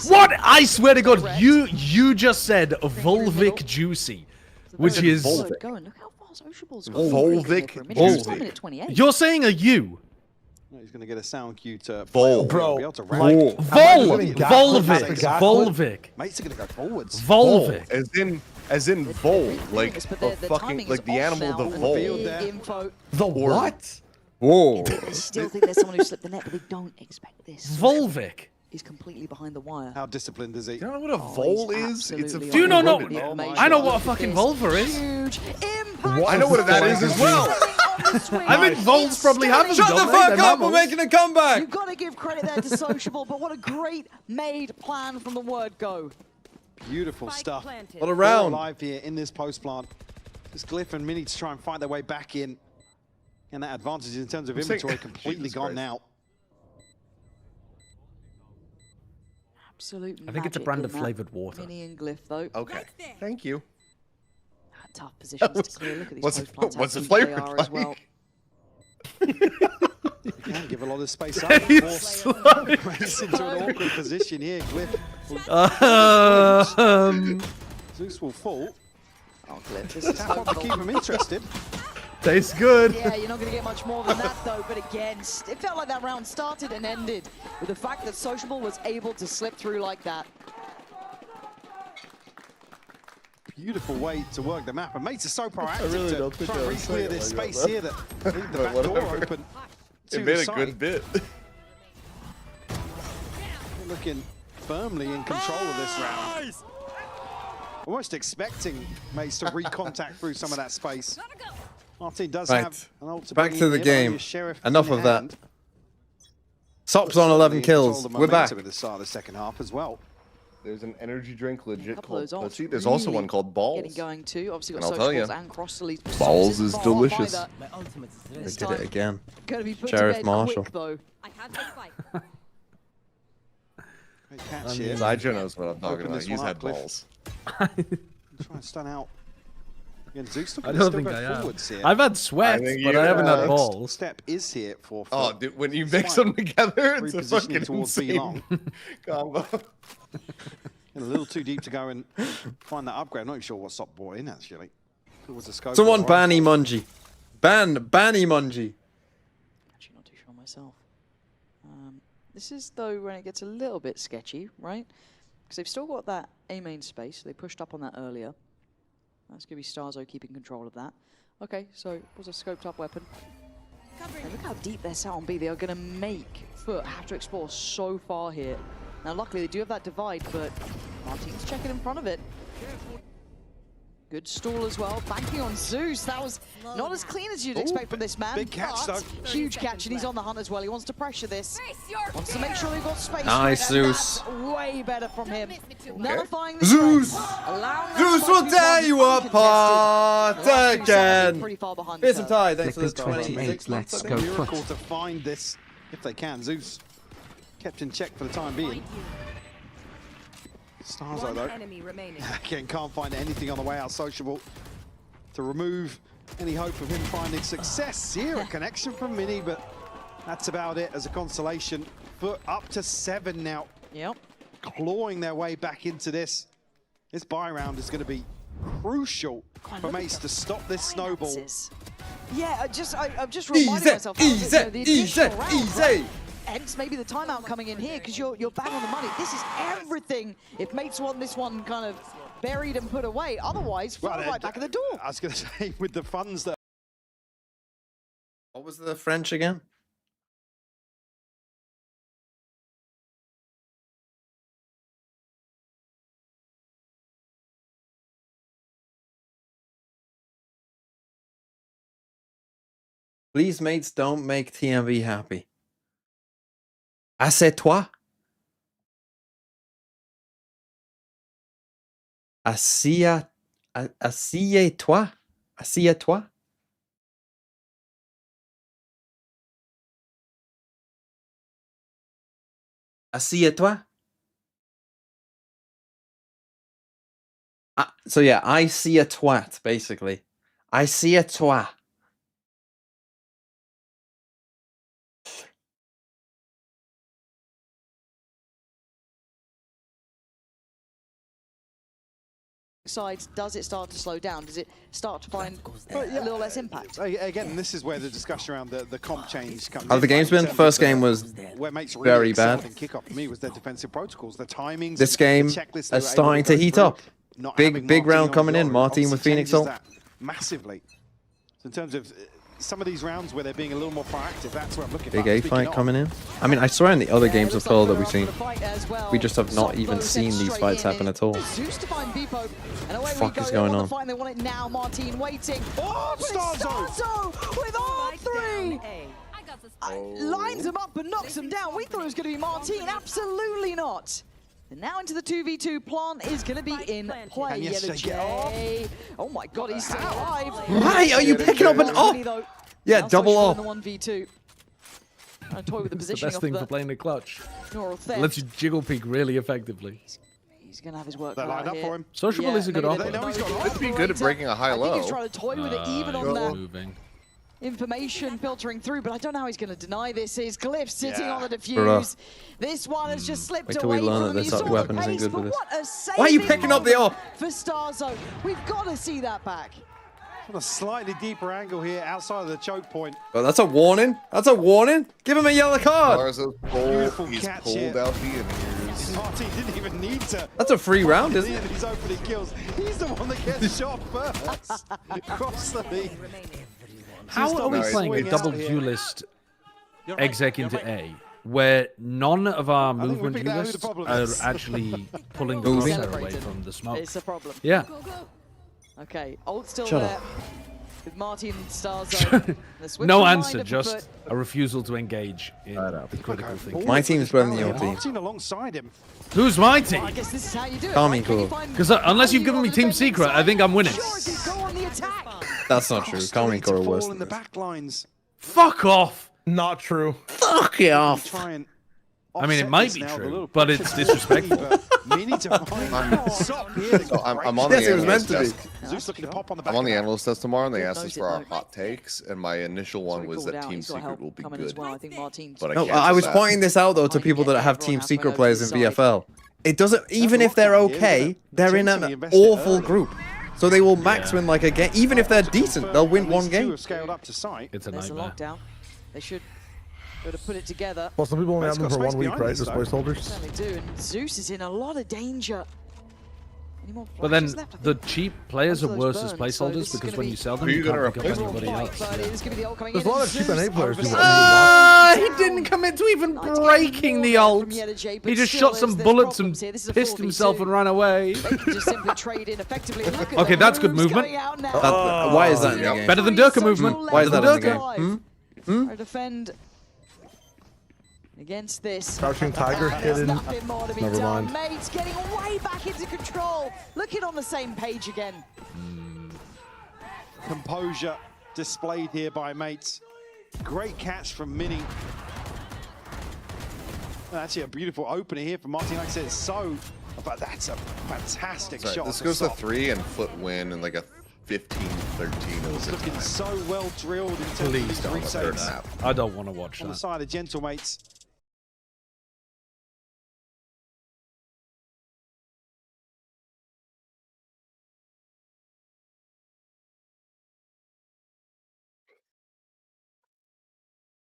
What? I swear to God, you just said Volvic Juicy, which is Going, look how far Sociable's Volvic Juicy. You're saying a U. No, he's going to get a sound cue to Vol, be able to Bro, rank. Volvic. Mates are going to go forwards. Volvic. As in Vol, like but a fucking like the animal, the Vol. Info. The what? Whoa. They still think there's someone who slipped the net, but they don't expect this. Volvic. He's completely behind the wire. How disciplined is he? You don't know what a Vol is? It's a absolutely Do you know? No, fucking rodent. I know what a fucking Volva is. Huge impact. I know what that is as well. I think Volts probably have them. Shut the don't they? fuck They're up, we're mammals. making a comeback. You've got to give credit there to Sociable, but what a great made plan from the word go. Beautiful stuff. What a round. Live here in this post plant. This Glyph and Mini to try and find their way back in. And that advantage in terms of inventory completely gone now. Absolute I think it's a magic brand in of that flavored water. Mini and Glyph, though. Okay, thank you. Tough positions to clear. Look at these What's post plants. what's the how deep they flavor are as well. Can give a lot of space up. Force Grace into an awkward position here. Glyph. Zeus will fall. Oh, Glyph, this is to keep him interested. Tastes good. Yeah, you're not going to get much more than that, though. But again, it felt like that round started and ended with the fact that Sociable was able to slip through like that. Beautiful way to work the map, and Mates are so proactive really to don't think try and I was re-clear saying this it like space that. here that leave the back door Whatever. open to It made the a side. good bit. Looking firmly in control of this round. Almost expecting Mates to recontact through some of that space. Martin does Right. have an ult to Back bring to in the here, but only game. a Sheriff Enough in of that. hand. Sop's on 11 Certainly control kills. the We're back. momentum at the start of the second half as well. There's an energy drink legit Couple of called those ults Pussy. There's also really one called Balls. Getting going too. Obviously And got I'll tell Sociables you, and Cross the lead. Balls is delicious. They did it again. Gonna be put Sheriff to bed Marshall. quick, though. Great catch here. Sideshow knows what I'm talking Open about. this He's one had up, Glyph. balls. Try and stun out. Again, Zeus I don't think I have. I've had sweats, but I haven't had balls. Step is here for. Oh, dude, when you mix them together, it's a Repositioning fucking towards B long. insane combo. A little too deep to go and find that upgrade. I'm not even sure what Sop brought in actually. It was a scope. Someone or- ban Emunji. Ban Emunji. Actually, not too sure myself. This is, though, when it gets a little bit sketchy, right? Because they've still got that A main space. They pushed up on that earlier. That's going to be Starzo keeping control of that. Okay, so it was a scoped up weapon. And look how deep they're sat on B. They are going to make Foot have to explore so far here. Now, luckily, they do have that divide, but Martin's checking in front of it. Good stall as well, banking on Zeus. That was not as clean as you'd expect from this man. big catch, but though. huge catch, and he's on the hunt as well. He wants to pressure this. Wants to make sure they've got space. Nice, for it, and Zeus. that's way better from him. Nullifying the Zeus! strength, allowing that Zeus spike will to be tear won you uncontested. apart The last 2 seconds again. are pretty far behind Here's the some curve. tie. Thanks for the Flicker 20. 28, let's It's a go miracle foot. to find this if they can. Zeus kept in check for the time being. Starzo though, again can't find anything on the way out. Sociable to remove any hope of him finding success here. A connection from Mini, but that's about it as a consolation. Foot up to 7 now. Yep. Clawing their way back into this. This buy round is going to be crucial for Mace to stop this snowball. Yeah, I'm just reminding myself. Easy. Hence maybe the timeout coming in here because you're bang on the money. This is everything. If Mates want this one kind of buried and put away, otherwise, fall right back at the door. I was going to say with the funds that. What was the French again? Please, mates, don't make TMV happy. Assieds-toi. Assieds-toi. Assieds-toi. Assieds-toi. So yeah, I see a twat, basically. I see a twat. Sides, does it start to slow down? Does it start to find a little less impact? Again, this is where the discussion around the comp change comes in. How's the game's been? First game was where Mates very bad. excelled in kickoff for me was their defensive protocols, the timings. This game the checklist they is were able starting to go heat through, up. not Big having round on coming in. Zoro Martin with obviously Phoenix changes ult. that massively. So in terms of some of these rounds where they're being a little more proactive, that's where I'm looking for. Big A fight coming in. I mean, I swear in the other games of Pearl that we've seen, we just have not even seen these fights happen at all. Zeus to find Beepo, and away Fuck we go. is They going want on? the fight, they want it now. Martin waiting. Oh, but it's Starzo with R3. Lines him up and knocks him down. We thought it was going to be Martin. Absolutely not. And now into the 2v2. Plant is going to be in play. And yes, Yellow they get off. J. Oh my god, he's still alive. Why are you picking up an op? Yeah, Now double Sociable op. in the 1v2. Trying to toy with the It's the positioning best of thing the for playing the clutch. neural It theft. lets you jiggle peek really effectively. He's going to have his work They're cut lined out up here. for him. Sociable is a good maybe offer. they know he's got Could be good at breaking a high I think low. he's trying to toy with it even on that Moving. information filtering through, but I don't know how he's going to deny this. Is Glyph sitting on the defuse? This one has just slipped Wait till we away learn from that him. this He saw weapon the isn't pace, good but with this. what a Why are you saving picking up the moment AWP? for Starzo? We've got to see that back. On a slightly deeper angle here, outside of the choke point. Oh, that's a warning. That's a warning. Give him a yellow card. Beautiful He's catch pulled here. out the ears. Martin didn't even need to. That's a free round, isn't it? He's opening kills. He's the one that gets shot first. Across the lead. How are we playing a double duelist exec into A, where none of our movement duelists are actually pulling the crosshair away from the smoke? It's a problem. Yeah. Okay, ult still Shut there up. with Martin and Starzo. No answer, just a refusal to engage in the critical thing. My team's better than your team. Martin alongside him. Who's my team? I guess this is how you do it. Calming right? Can you Core. find Because unless you've given me Team Secret, I think I'm winning. Surety go on the attack? That's not true. Calming Core are worse Fall than in the this. back lines. Fuck off. Not true. Fuck it off. Try and I mean, it offset might this be now with a true, little but it's pressure. disrespectful. But we need to find Sop here. So I'm on the Yes, it was meant analyst to be. desk. Zeus looking to pop on the back. I'm on the of that. analyst test tomorrow, and they asked knows us it, for our though. hot takes, and my initial one was that Team He's got Secret help will be coming as good. well. I think Martin's But I No, can't I do was that. pointing this out though to Trying to people get that have everyone Team halfway Secret over players the in side. VFL. It doesn't, even if they're okay, they're in an awful group. So they will max win like a game. Even if they're decent, they'll win one Two game. have scaled up to sight. It's a There's a nightmare. lockdown. They should go to put it together. Well, some people only have them Got for space 1 week, behind right? us, Just though. placeholders. Certainly do. And Zeus is in a lot of danger. Any more But then flashes left? I the think cheap players are Once worse those as burn, so this placeholders is because gonna when be you sell them, Who you you gonna can't pick up replace? anybody fight, else. but it is gonna be the ult coming There's in, a lot and of cheap Zeus enablers who overseas. He didn't commit to even Nice. breaking the ult. From Yedajay, but He just still shot some there's bullets problems and here. This is a pissed 4v2. himself and ran away. They can just simply trade in effectively. Look at Okay, the that's good moves movement. going out now. Why is that in the Yep. game? Better than Durka movement. Why is that in the game? Alive. Hmm? Try to defend against this. Crouching Tiger There's hidden. nothing more to be Never done. mind. Mates getting way back into control. Looking on the same page again. Composure displayed here by mates. Great catch from Mini. Actually, a beautiful opener here from Martin. Like I said, but that's a fantastic Sorry, shot. this to goes to stop. 3 and Foot win in like a 15-13 It's looking overtime. so well drilled in terms of Please these don't. retakes I don't want to watch on the that. side of Gentlemates.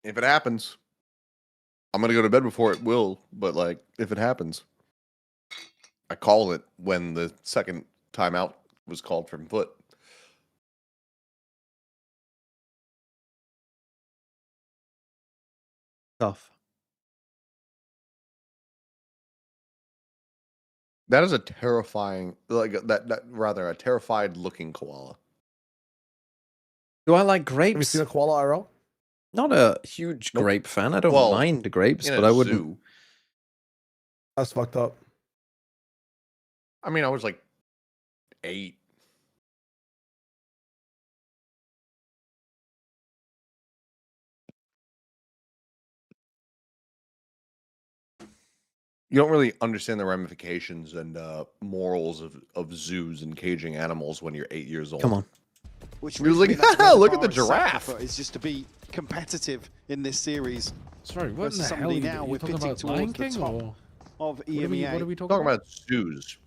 If it happens, I'm gonna go to bed before it will. But like, if it happens, I call it when the second timeout was called from Foot. Tough. That is a terrifying, like that rather a terrified looking koala. Do I like Have you grapes? seen a koala IRL? Not a huge Nope. grape fan. I don't Well, mind grapes, in but a I wouldn't. zoo. That's fucked up. I mean, I was like 8. You don't really understand the ramifications and morals of zoos and caging animals when you're 8 years old. Come on. Which He was like, really that's where look at the bar is set for giraffe. Foot, is just to be competitive in this series. Sorry, what in Versus the hell? somebody Are now you we're talking pitching about towards Lion the King top or of what EMEA. are we talking Talking about? about zoos.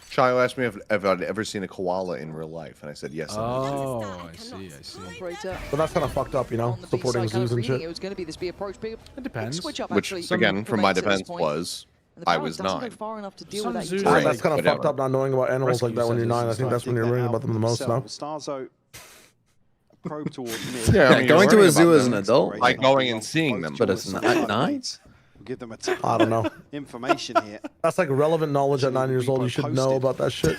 Shiloh asked me if I'd ever seen a koala in real life, and I said yes. Oh, I see, I see. Operator But that's kind of fucked up, you know, on the B supporting side, kind zoos of and reading shit. it was going to be this B approach. Big It depends. switch up Which, actually. again, from my Mates at this defense point. was And the I power was doesn't go 9. far enough to deal Some with that zoos utility. That's kind of whatever. fucked up not knowing about animals Rescue like that when you're centers 9. I and think stuff. that's when you're worrying about them the most now. Starzo probe towards mid. Yeah, I mean, going to you're a learning zoo about as an them, adult, like going and seeing them, but it's not at 9. We'll give them a ton I don't know. of information here. That's like relevant knowledge at 9 years old. You should know about that shit.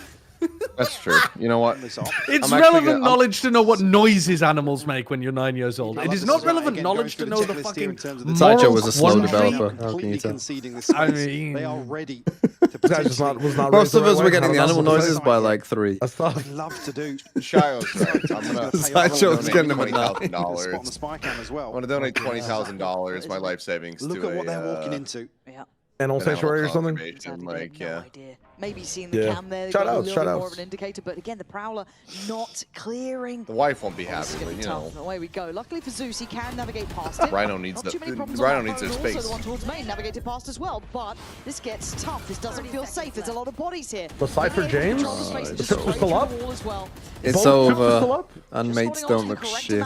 That's true. You know what? It's I'm actually relevant gonna- knowledge to know what noises animals make when you're 9 years old. I It love is this not as well. relevant Again, knowledge going to through know the the checklist here in fucking terms of the Sideshow moral was a slow quandary. developer. How can Completely you tell? conceding the I space. mean- They are ready to This guy just potentially. was not Most raised of the us right were way. getting the I don't animal know what to say. noises by like 3. That's tough. I'd love to do. Shiloh's right. I'm gonna Sideshow's getting them at Spot on 9. the spy cam as well. I'm gonna donate $20,000, my life savings, Look to at what a, they're walking into. Yeah. Animal an sanctuary or something? conservation, Sadly, they Like, have no yeah. idea maybe seeing the cam there. Shout got a outs, little shout bit more outs. of an indicator, but again, the Prowler not clearing. The wife won't be This happy, is gonna but be you tough. know. Away we go. Luckily for Zeus, he can navigate past it. Rhino needs Not too many problems Rhino on that needs their phone. space. Also, the one towards main navigated past as well, but this gets tough. This doesn't feel safe. There's a lot of bodies here. The Cypher James? The trip was still up? It's Both trips over. still up? And mates don't look shit.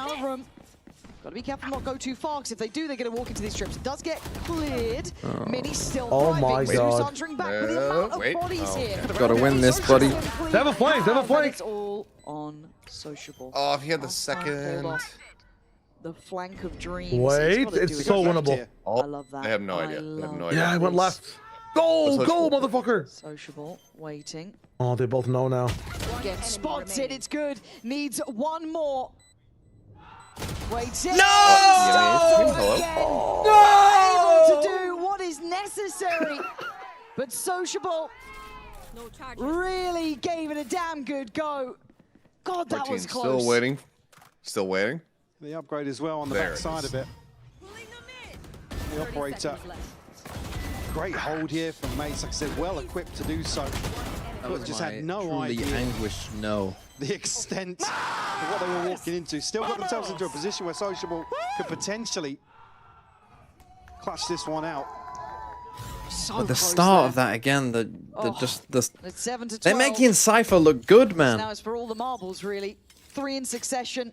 Gotta be careful not go too far, because if they do, they're gonna walk into these trips. It does get cleared. Mini still driving. my Zeus God. answering back with the amount of bodies here. Gotta win this, buddy. They have a flank, they have a flank. It's all on Sociable. Oh, if he had the second. The flank of dreams. Wait, it's so winnable. Oh, I love that. I have no idea. I have no idea. Yeah, I went left. Go, go, motherfucker. Sociable, waiting. Oh, they both know now. Again, spots it, it's good. Needs one more. Waiting. No! Able to do what is necessary. But Sociable really gave it a damn good go. God, that was close. Still waiting. Still waiting. The upgrade as well on the back side of it. The operator. Great hold here from Mace. Like I said, well equipped to do so. But just had no idea anguish, no. the extent of what they were walking into. Still got themselves into a position where Sociable could potentially clutch this one out. So But the close start there. of that again, It's 7 to 12. they're making Cypher look good, man. Now it's for all the marbles, really. 3 in succession.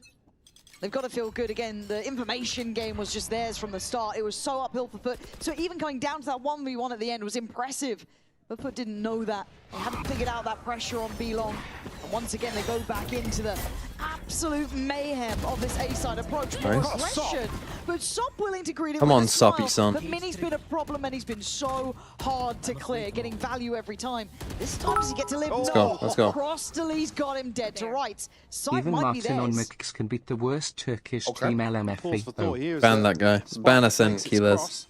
They've got to feel good again. The information game was just theirs from the start. It was so uphill for Foot. So even coming down to that 1v1 at the end was impressive. But Foot didn't know that. They hadn't figured out that pressure on B-Long. And once again, they go back into the absolute mayhem of this A-side approach. More Nice. aggression, but Sop willing to greet it Come with on, a smile. Soppy son. But Mini's been a problem, and he's been so hard to clear, getting value every time. This time does he get to live? Let's No. go, let's go. Crostely's got him dead to rights. Sight Even might be Martin on theirs. Mix can beat the worst Turkish team LMFE. Ban that guy. Ban us in, Keyless.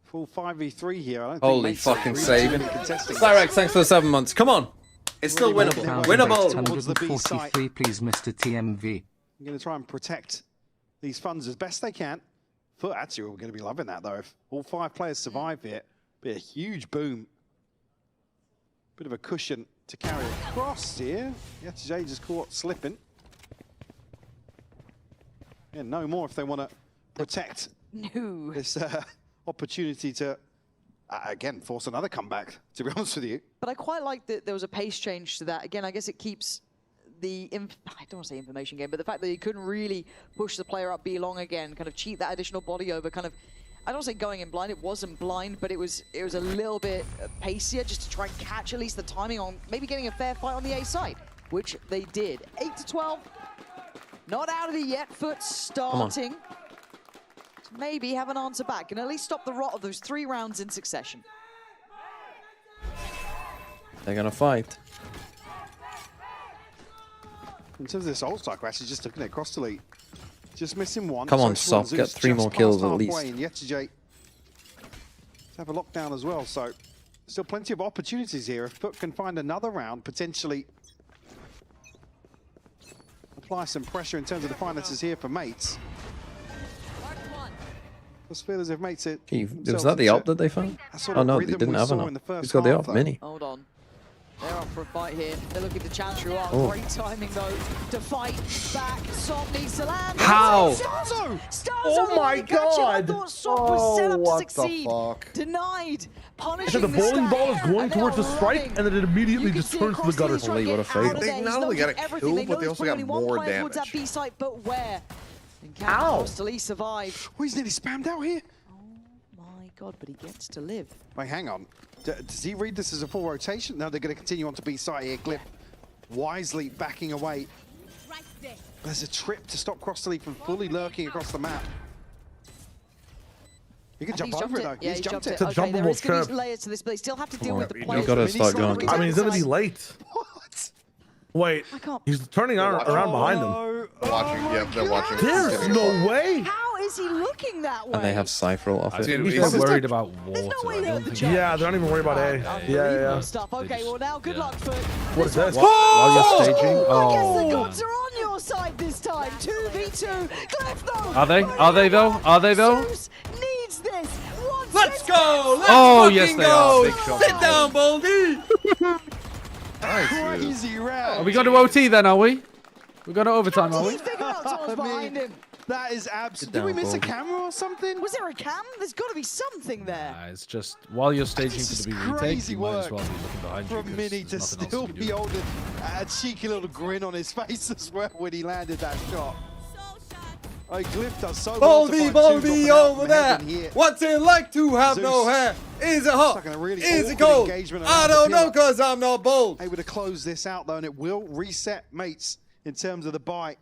Full 5v3 here. I don't think Holy Mace are fucking really saving. contesting this. Cyrex, thanks for the 7 months. Come on. It's still winnable. Winnable. 143, please, Mr. TMV. I'm going to try and protect these funds as best they can. Foot actually are going to be loving that, though. If all 5 players survive it, be a huge boom. Bit of a cushion to carry across here. Yetijay just caught slipping. Yeah, no more if they want to protect this opportunity to, again, force another comeback, to be honest with you. But I quite like that there was a pace change to that. Again, I guess it keeps the, I don't want to say information game, but the fact that he couldn't really push the player up B-Long again, kind of cheat that additional body over, kind of, I don't say going in blind, it wasn't blind, but it was a little bit pacier just to try and catch at least the timing on maybe getting a fair fight on the A side, which they did. 8 to 12, not out of it yet, Foot starting. Maybe have an answer back and at least stop the rot of those 3 rounds in succession. They're gonna fight. In terms of this all-star crash, he's just looking at Crostely. Just missing one. Come on, Social Sop, get Zeus 3 just more past kills at halfway, least. And Yetijay have a lockdown as well, so still plenty of opportunities here. If Foot can find another round, potentially apply some pressure in terms of the finances here for Mates. Just feel as if Mates it. Was that the op that they found? Oh no, they didn't have an op. Who's got the op? Mini. Hold on. They're up for a fight here. They're looking to challenge you up. Oh. Great timing though to fight back. Sop needs to land. How? Stars Oh my God! I thought Sop was set up to what the succeed. fuck? Denied. I Punishing said the bowling ball is going and towards the they're strike, running. and then it immediately just See turns to the gutter. Crostely's trying to What a get out fate. of They there. not He's only got a noticed everything. kill, They but know they there's also got only one more player towards that damage. B site, but where? And can Ow. Crostely survive? Oh, he's nearly spammed out here. My God, but he gets to live. Wait, hang on. Does he read this as a full rotation? No, they're going to continue on to B site here. Glyph wisely backing away. There's a trip to stop Crostely from fully lurking across the map. You can jump over it though. Yeah, he's jumped it. It's a Okay, there is jumpable going to trip. be layers to this, but they still have to deal on, with the you players. gotta start going. I mean, he's gonna be late. What? Wait, he's turning around behind him. Watching, yeah, they're watching. There's no way. How is he looking that way? And they have Cypher off I it. think they're worried about water. I don't think Yeah, they're not even worried about A. Yeah. Stuff. Okay, well now, good luck for. What is this? While you're staging. I guess the Oh. gods are on your side this time. 2v2. Glyph though. Are they? Are they though? Are they though? Zeus needs this. Once Let's go! Let's Oh, yes, they go! are. Big shot. Sit down, Baldy! Crazy round. Are we going to OT then, are we? We got to overtime, are we? Behind him. That is absolutely. Did we miss a camera or something? Was there a cam? There's got to be something there. Nah, it's just while you're staging for the retake, crazy you might as work well be looking behind you. From 'cause Mini to there's nothing else still to be be doing. holding a cheeky little grin on his face as well when he landed that shot. Oh, Glyph does so well to find Baldy over there. here. What's it like to have no Zeus hair? Is it hot? stuck in a really Is it awkward cold? engagement I around the don't know pillar. because I'm not bold. Able to close this out though, and it will reset mates in terms of the buy.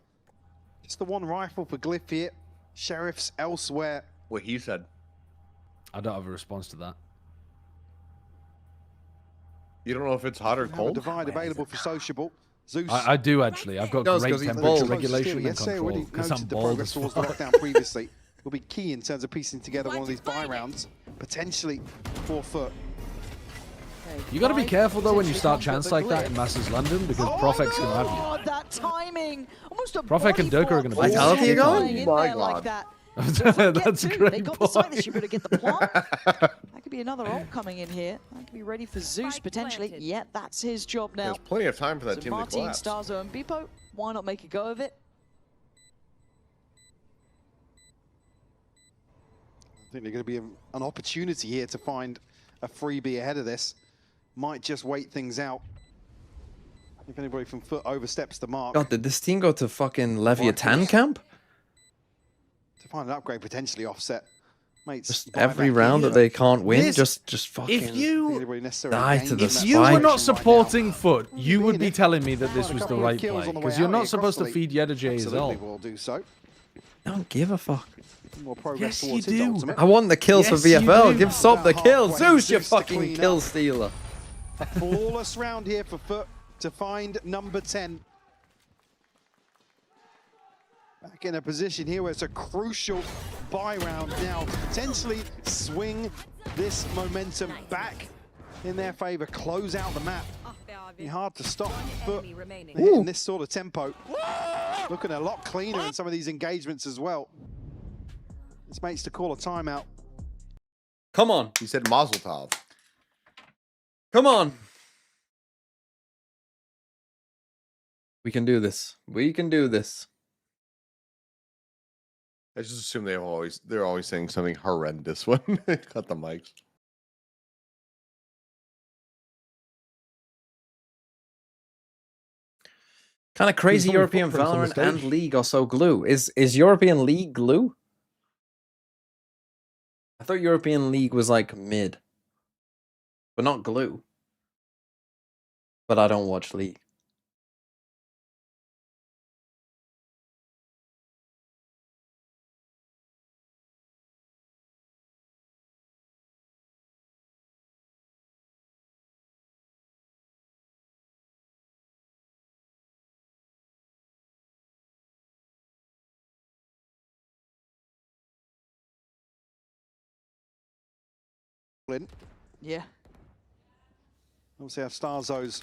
Just the one rifle for Glyph here. Sheriffs elsewhere. What he said. I don't have a response to that. You don't know if it's hot or Now a cold? divide available for sociable. Zeus. I do actually. I've got Does, great 'cause he's temperature bald. regulation and Yes, they control already because noted I'm the bald progress as towards the fuck. lockdown previously will be key in terms of piecing together one of these buy rounds, potentially 4 foot. You got to be careful though when you start chance like that in Masters London because Profec's gonna have you. God, that timing. Almost a Profec and Durka are gonna be Vitality there. going? Oh my like God. that. That's a They great got the sight point. that you better get the plant. That could be another ult coming in here. That could be ready for Zeus potentially. Yeah, that's his job now. There's plenty of time for that So team to Martin, collapse. Starzo, and Bipo, why not make a go of it? I think there's going to be an opportunity here to find a freebie ahead of this. Might just wait things out. If anybody from foot oversteps the mark. God, did this team go to fucking Leviathan camp? To find an upgrade potentially offset. Mates, Just buy every back round here. that they can't win, This- just fucking If you Anybody necessarily die gain to the in that If you were spike. not right supporting now. Foot, you would be telling me that this Find a was the couple of right kills play on the way because you're out not here supposed to across the feed Yedajay as Absolutely well. will do so. don't give a fuck. More progress Yes, you towards his do. ultimate. I want the kills Yes, for you VFL. do. Give Sob the About kills. halfway, Zeus, you Zeus to fucking clean kill up. stealer. A flawless round here for Foot to find number 10. Back in a position here where it's a crucial buy round now to potentially swing this momentum back in their favor, close out the map. Be hard to stop Foot in this sort of tempo. Looking a lot cleaner in some of these engagements as well. This mates to call a timeout. Come on. He said Mazel Tov. Come on. We can do this. We can do this. I just assume they're always saying something horrendous when they cut the mics. Kind of crazy so many European footprints on the Valorant and stage. League are so glue. Is European League glue? I thought European League was like mid. But not glue. But I don't watch League. Yeah. Obviously our Starzo's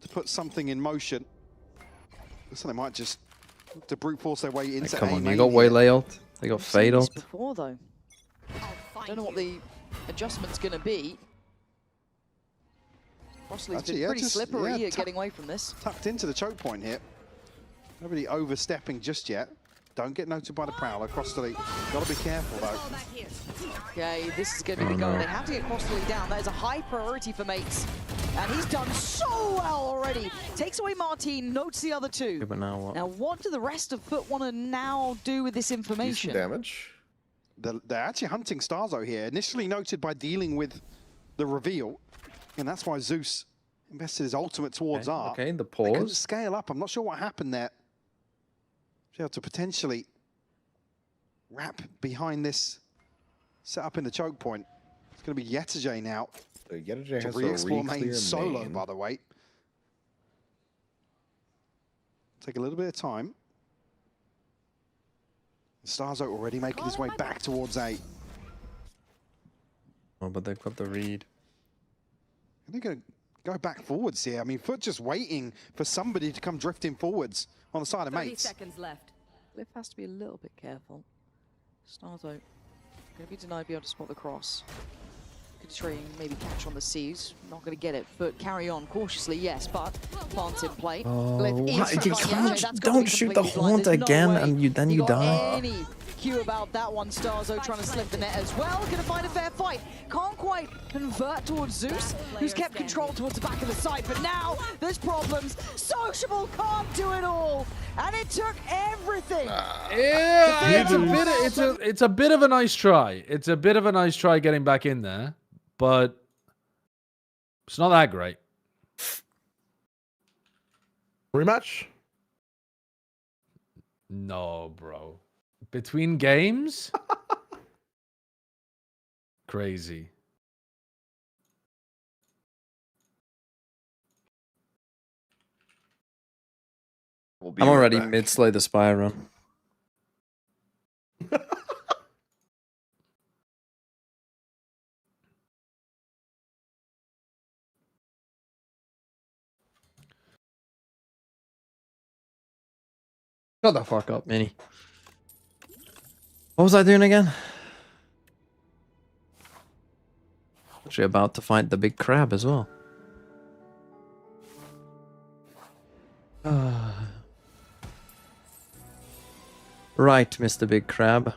to put something in motion. So they might just look to brute force their way into Come A on, you main got here. Waylay ult. They got We've seen Fade this ult. before though. Don't know what the adjustment's going to be. Crossley's Actually, been yeah, pretty just- slippery yeah, at getting away from this. Tucked into the choke point here. Nobody overstepping just yet. Don't get noted by the Prowler. Crossley, gotta be careful though. Okay, this is going to be the goal. They have to get Crossley down. That is a high priority for mates. And he's done so well already. Takes away Martin, notes the other two. Yeah, but now what? Now, what do the rest of Foot want to now do with this information? Decent damage. They're actually hunting Starzo here. Initially noted by dealing with the reveal. And that's why Zeus invested his ultimate towards R. Okay, the They couldn't pause. scale up. I'm not sure what happened there. Be able to potentially wrap behind this setup in the choke point. It's going to be Yetajay now. So Yetajay To has re-explore to main re-clear solo, main. by the way. Take a little bit of time. Starzo already making his way back towards A. Oh, but they've got the read. They're going to go back forwards here. I mean, Foot just waiting for somebody to come drifting forwards on the side of 30 mates. seconds left. Cliff has to be a little bit careful. Starzo Gonna be denied be able to spot the cross. Could try and maybe catch on the C's. Not gonna get it, but carry on cautiously, yes, but plants in play. Oh, you can't, don't shoot the haunt again and then you die. Any cue about that one. Starzo trying to slip the net as well. Gonna find a fair fight. Can't quite convert towards Zeus, who's kept control towards the back of the site, but now there's problems. Sociable can't do it all, and it took everything. Yeah, it's a bit of a nice try. It's a bit of a nice try getting back in there, but it's not that great. Rematch? No, bro. Between games? Crazy. I'm already mid-slay the Spire run. Shut the fuck up, Mini. What was I doing again? Actually about to fight the big crab as well. Right, Mr. Big Crab.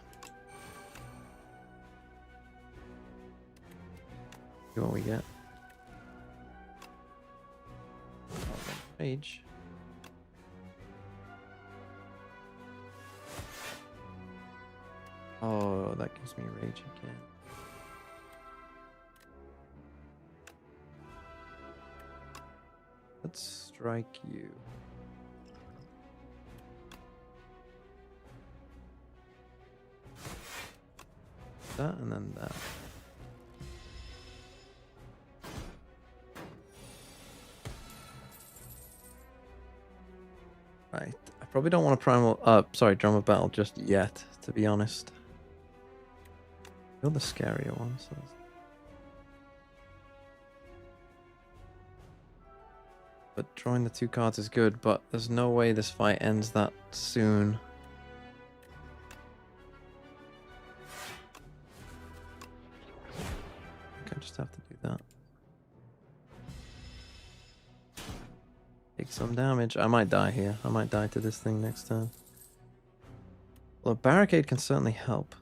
See what we get. Rage. Oh, that gives me rage again. Let's strike you. That and then that. Right. I probably don't want to drum of battle just yet, to be honest. You're the scarier one, so but drawing the 2 cards is good, but there's no way this fight ends that soon. I just have to do that. Take some damage. I might die here. I might die to this thing next turn. Well, a barricade can certainly help.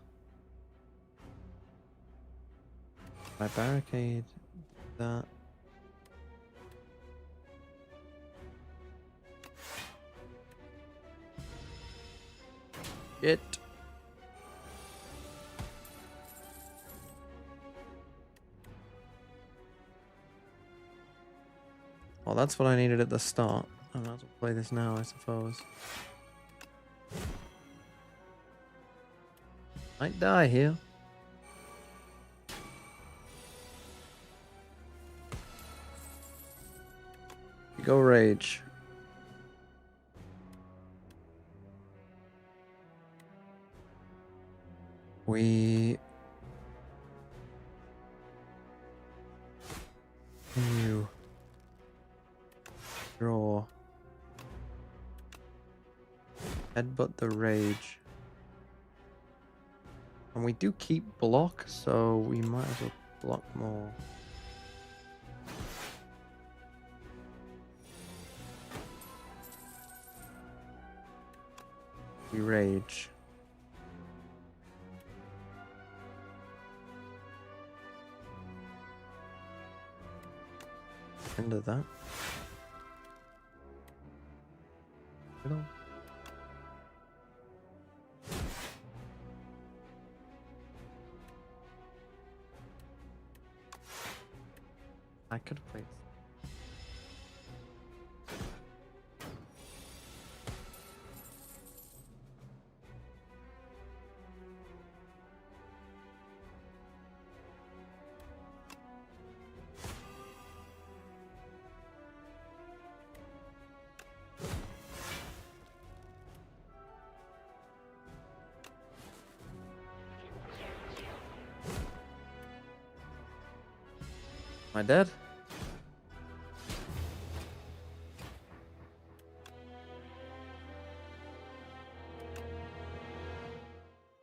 I barricade that. Shit. Well, that's what I needed at the start. I might as well play this now, I suppose. Might die here. Go rage. We continue. Draw. Headbutt the rage. And we do keep block, so we might as well block more. We rage. End of that. Middle. I could have played. Am I dead?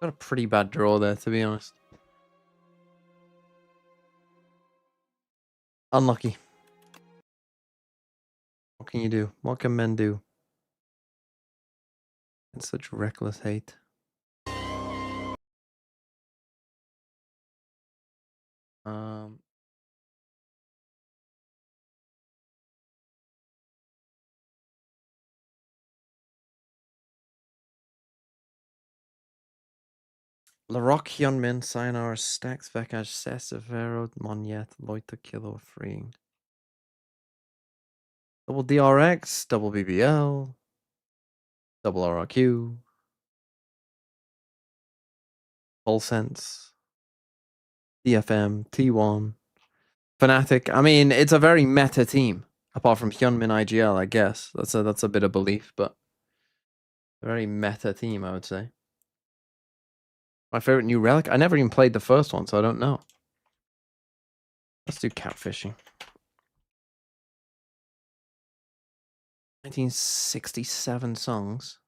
Got a pretty bad draw there, to be honest. Unlucky. What can you do? What can men do? It's such reckless hate. Larok, Hyunmin, Sayonara, Stax, Vekaj, Sesavero, Monyet, Loita, Kilo, Freeing. Double DRX, double BBL, double RRQ, Full Sense, DFM, T1, Fnatic. I mean, it's a very meta team. Apart from Hyunmin IGL, I guess. That's a bit of belief, but a very meta team, I would say. My favorite new relic? I never even played the first one, so I don't know. Let's do catfishing. 1967 songs.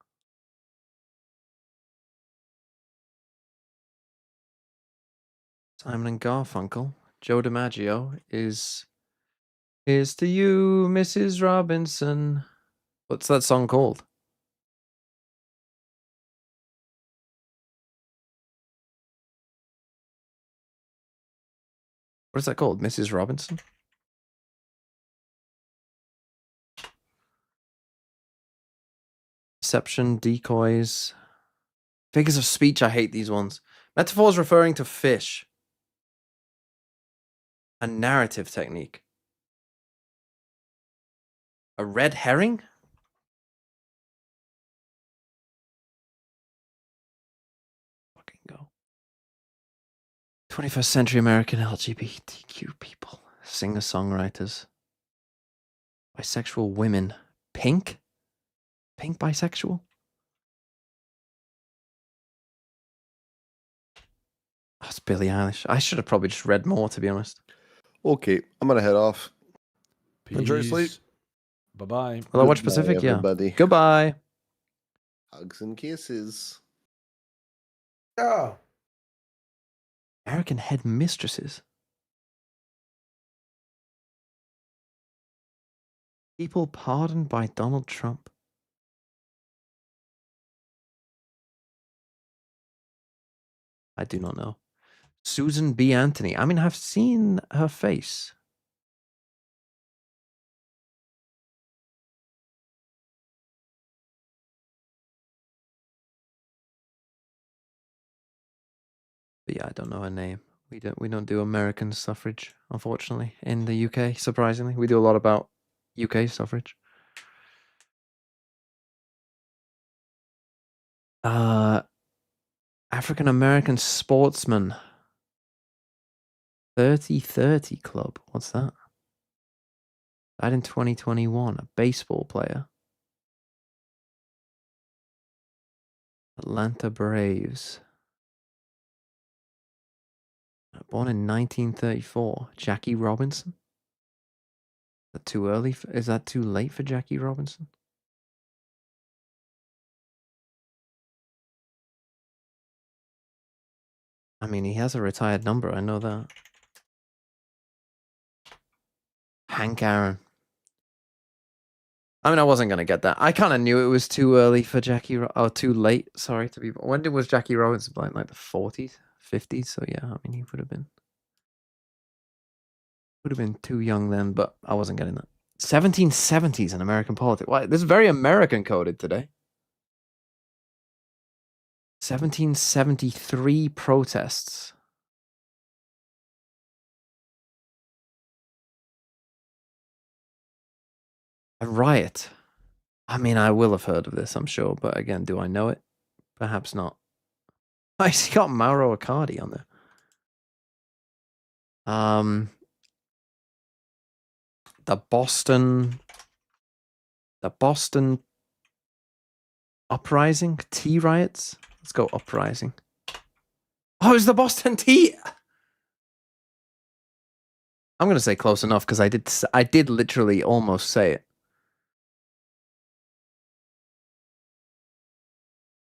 Simon and Garfunkel. Joe DiMaggio is "Here's to You, Mrs. Robinson." What's that song called? What is that called? Mrs. Robinson? Deception, decoys. Figures of speech, I hate these ones. Metaphors referring to fish. A narrative technique. A red herring? Fucking go. 21st century American LGBTQ people. Singer-songwriters. Bisexual women. Pink? Pink bisexual? That's Billie Eilish. I should have probably just read more, to be honest. Okay, I'm gonna head off. Enjoy your sleep. Bye-bye. Well, I watch Pacific, everybody. Yeah. Goodbye. Hugs and kisses. Yeah. American headmistresses. People pardoned by Donald Trump. I do not know. Susan B. Anthony. I mean, I've seen her face. But yeah, I don't know her name. We don't do American suffrage, unfortunately, in the UK. Surprisingly, we do a lot about UK suffrage. African American sportsman. 30-30 Club. What's that? Died in 2021. A baseball player. Atlanta Braves. Born in 1934. Jackie Robinson. Is that too early? Is that too late for Jackie Robinson? I mean, he has a retired number. I know that. Hank Aaron. I mean, I wasn't going to get that. I kind of knew it was too early for Jackie... Oh, too late. Sorry to be... When was Jackie Robinson playing? Like the 40s? 50s? So yeah, I mean, he would have been... Would have been too young then, but I wasn't getting that. 1770s in American politics. Why? This is very American coded today. 1773 protests. A riot. I mean, I will have heard of this, I'm sure, but again, do I know it? Perhaps not. I see got Mauro Icardi on there. The Boston Uprising? Tea riots? Let's go Uprising. Oh, it's the Boston Tea! I'm going to say close enough because I did literally almost say it.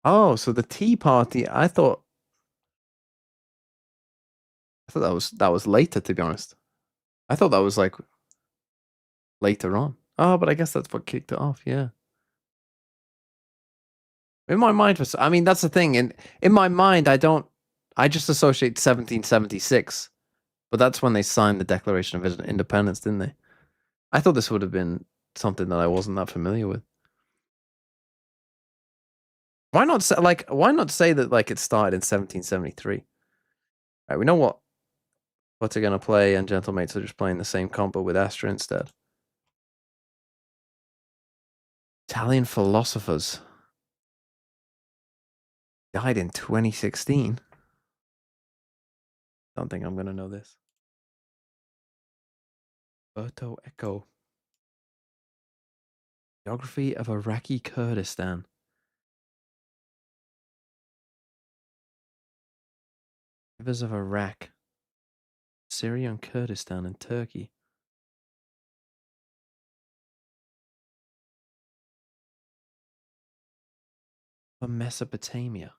Oh, so the Tea Party, I thought that was later, to be honest. I thought that was like later on. Oh, but I guess that's what kicked it off. Yeah. In my mind, I mean, that's the thing. In my mind, I just associate 1776, but that's when they signed the Declaration of Independence, didn't they? I thought this would have been something that I wasn't that familiar with. Why not say that like it started in 1773? Right, we know what they're gonna play, and Gentlemates are just playing the same combo with Astra instead. Italian philosophers died in 2016. Don't think I'm gonna know this. Berto Echo. Geography of Iraqi Kurdistan. Rivers of Iraq. Syria and Kurdistan and Turkey. For Mesopotamia.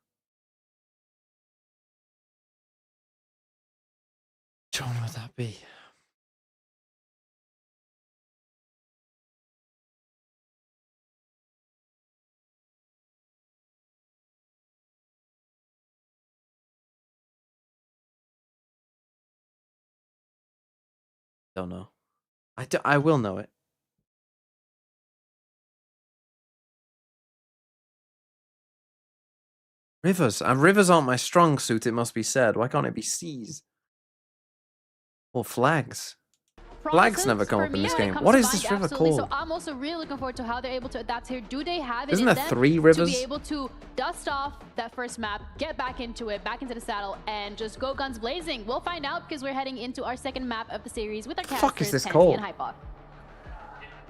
Which one would that be? Don't know. I will know it. Rivers. And rivers aren't my strong suit, it must be said. Why can't it be seas? Or flags? Flags never come up in this game. What is this river called? So I'm also really looking forward to how they're able to adapt here. Do they have it Isn't in there them 3 rivers? to be able to dust off that first map, get back into it, back into the saddle, and just go guns blazing? We'll find out because we're heading into our second map of the series with our casters, Fuck is this Tansy called? and Hypok.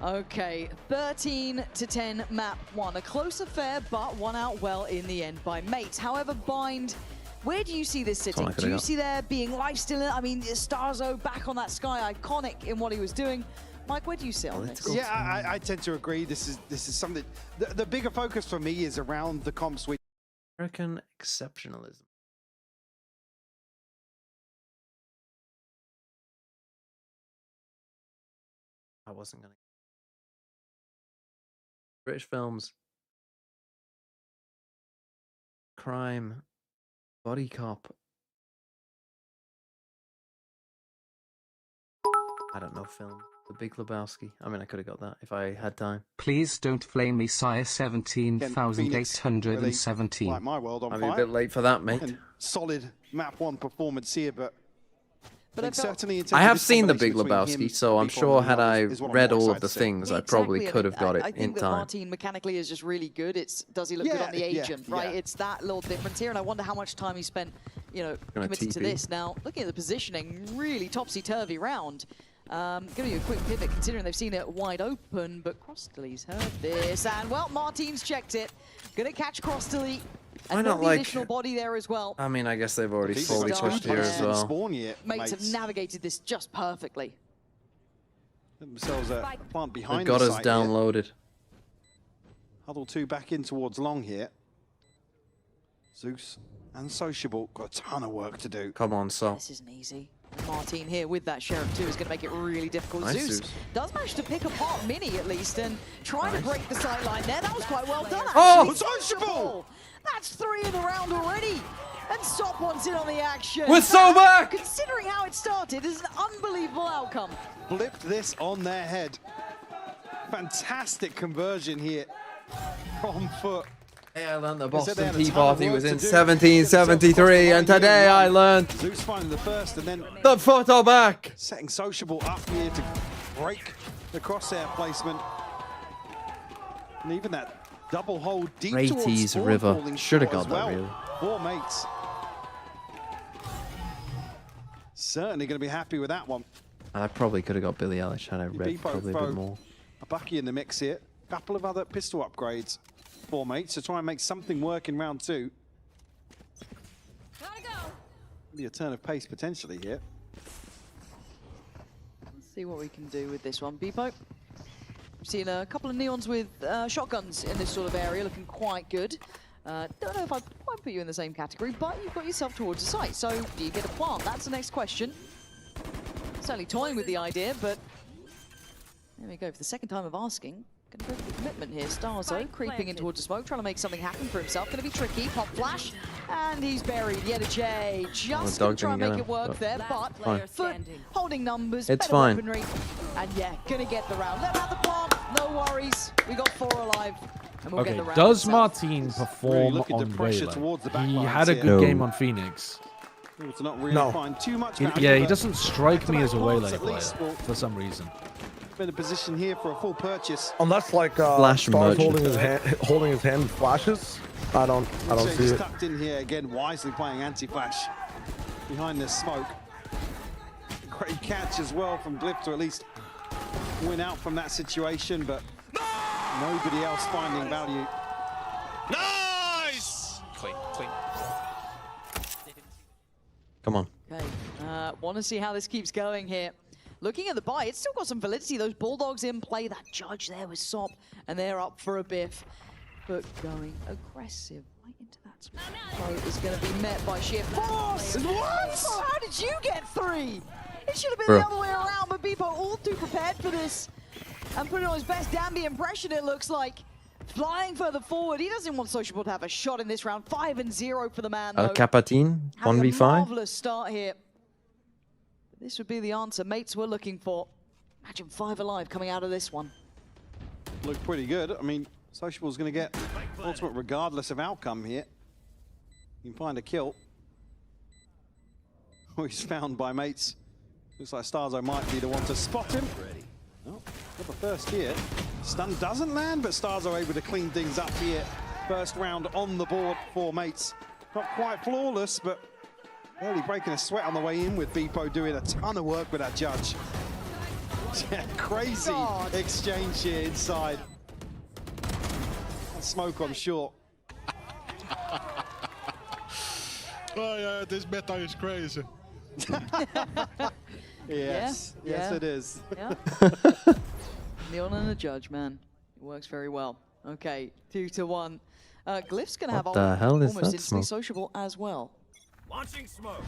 Okay, 13-10 map 1. A close affair, but won out well in the end by Mates. However, Bind, where do you see this sitting? Do you see there being life still in it? I mean, Starzo back on that sky, iconic in what he was doing. Mike, where do you sit on this? Yeah, I tend to agree. This is something. The bigger focus for me is around the comp switch. American exceptionalism. I wasn't gonna. British films. Crime. Body cop. I don't know film. The Big Lebowski. I mean, I could have got that if I had time. Please don't flame me, sire. 17,817. Like my world on I'm fire. a bit late for that, mate. And solid map 1 performance here, but certainly in terms I of have this seen The combination Big between him, Lebowski, so I'm Beefon, sure and had I Love is what I'm read more all of excited the to see. things, I probably could have got it I in think that time. Martin mechanically is just really good. It's does he look good on the agent, right? It's that little difference here, and I wonder how much time he spent, you know, committed to TP. this. Now, looking at the positioning, really topsy-turvy round. Giving you a quick pivot, considering they've seen it wide open, but Crostley's heard this, and well, Martin's checked it. Gonna catch Crostley, Why and not, the like- additional body there as well. I mean, I guess they've already These fully are pushed here as well. Spawn yet, Mates have navigated this just perfectly. Themselves a plant They've behind got the us site downloaded. Here. Huddle 2 back in towards long here. Zeus and Sociable got a ton of work to do. Come on, Sol. This isn't easy. Martin here with that Sheriff too is going to make it really difficult. Nice, Zeus Zeus. does manage to pick apart Mini at least and try to break the sight line there. That was quite well done. Oh! Actually. Sociable! That's 3 in the round already. And Sop wants in on the action. We're so back! Considering how it started, this is an unbelievable outcome. Flipped this on their head. Fantastic conversion here from Foot. Hey, I learned the They said they Boston had a Tea ton of Party work was to in do. 1773, and today I learned Zeus finding the first and then the foot are back. setting Sociable up here to break the crosshair placement. And even that double hold deep towards Rati's Spawn River. falling Should have short got as that, well. really. 4 mates. Certainly going to be happy with that one. And I probably could have got Billie Eilish had I read Beefo probably a bit Foe. more. A Bucky in the mix here. Couple of other pistol upgrades for mates to try and make something work in round 2. Be a turn of pace potentially here. Let's see what we can do with this one. Beepo. We've seen a couple of Neons with shotguns in this sort of area looking quite good. Don't know if I'd quite put you in the same category, but you've got yourself towards the site. So do you get a plant? That's the next question. certainly toying with the idea, but there we go. For the second time of asking, gonna go for the commitment here. Starzo creeping in towards the smoke, trying to make something happen for himself. Gonna be tricky. Pop flash, and he's buried. YetaJ just gonna try and make it work there, but FUT holding numbers, it's better fine. weaponry, and yeah, gonna get the round. Let him have the plant. No worries. We got 4 alive. And we'll Okay, get the round does itself. Martin perform on Wayland? He had a good No. game on Phoenix. To not really No. find too much He- value, yeah, he but doesn't strike me as a back-to-back Waylay plants at player least will for some reason. be in a position here for a full purchase. Unless like Flash Star's merchant. holding his hand with flashes. I don't see He's it. tucked in here again, wisely playing anti-flash behind this smoke. Great catch as well from Glyph to at least win out from that situation, but nobody else finding value. Nice! Clean. Come on. Okay, want to see how this keeps going here. Looking at the buy, it's still got some validity. Those Bulldogs in play. That Judge there with Sop, and they're up for a biff. But going aggressive right into that spot. So is going to be met by sheer force. What? How did you get 3? It should have been the other way around, but Beepo all too prepared for this. And putting on his best Danby impression, it looks like. Flying further forward. He doesn't want Sociable to have a shot in this round. 5-0 for the man, though. Capatin, Having a 1v5. marvelous start here. This would be the answer mates were looking for. Imagine 5 alive coming out of this one. Looked pretty good. I mean, Sociable's going to get ultimate regardless of outcome here. You can find a kill. Oh, he's found by mates. Looks like Starzo might be the one to spot him. Oh, got the first here. Stun doesn't land, but Starzo able to clean things up here. First round on the board for mates. Not quite flawless, but barely breaking a sweat on the way in with Beepo doing a ton of work with that Judge. Yeah, crazy exchange here inside. Smoke on short. Oh yeah, this meta is crazy. Yes, yes it is. Yeah. Neon and the Judge, man. It works very well. Okay, 2-1. Glyph's going to have What the hell is almost that instantly smoke? Sociable as well. Launching smoke.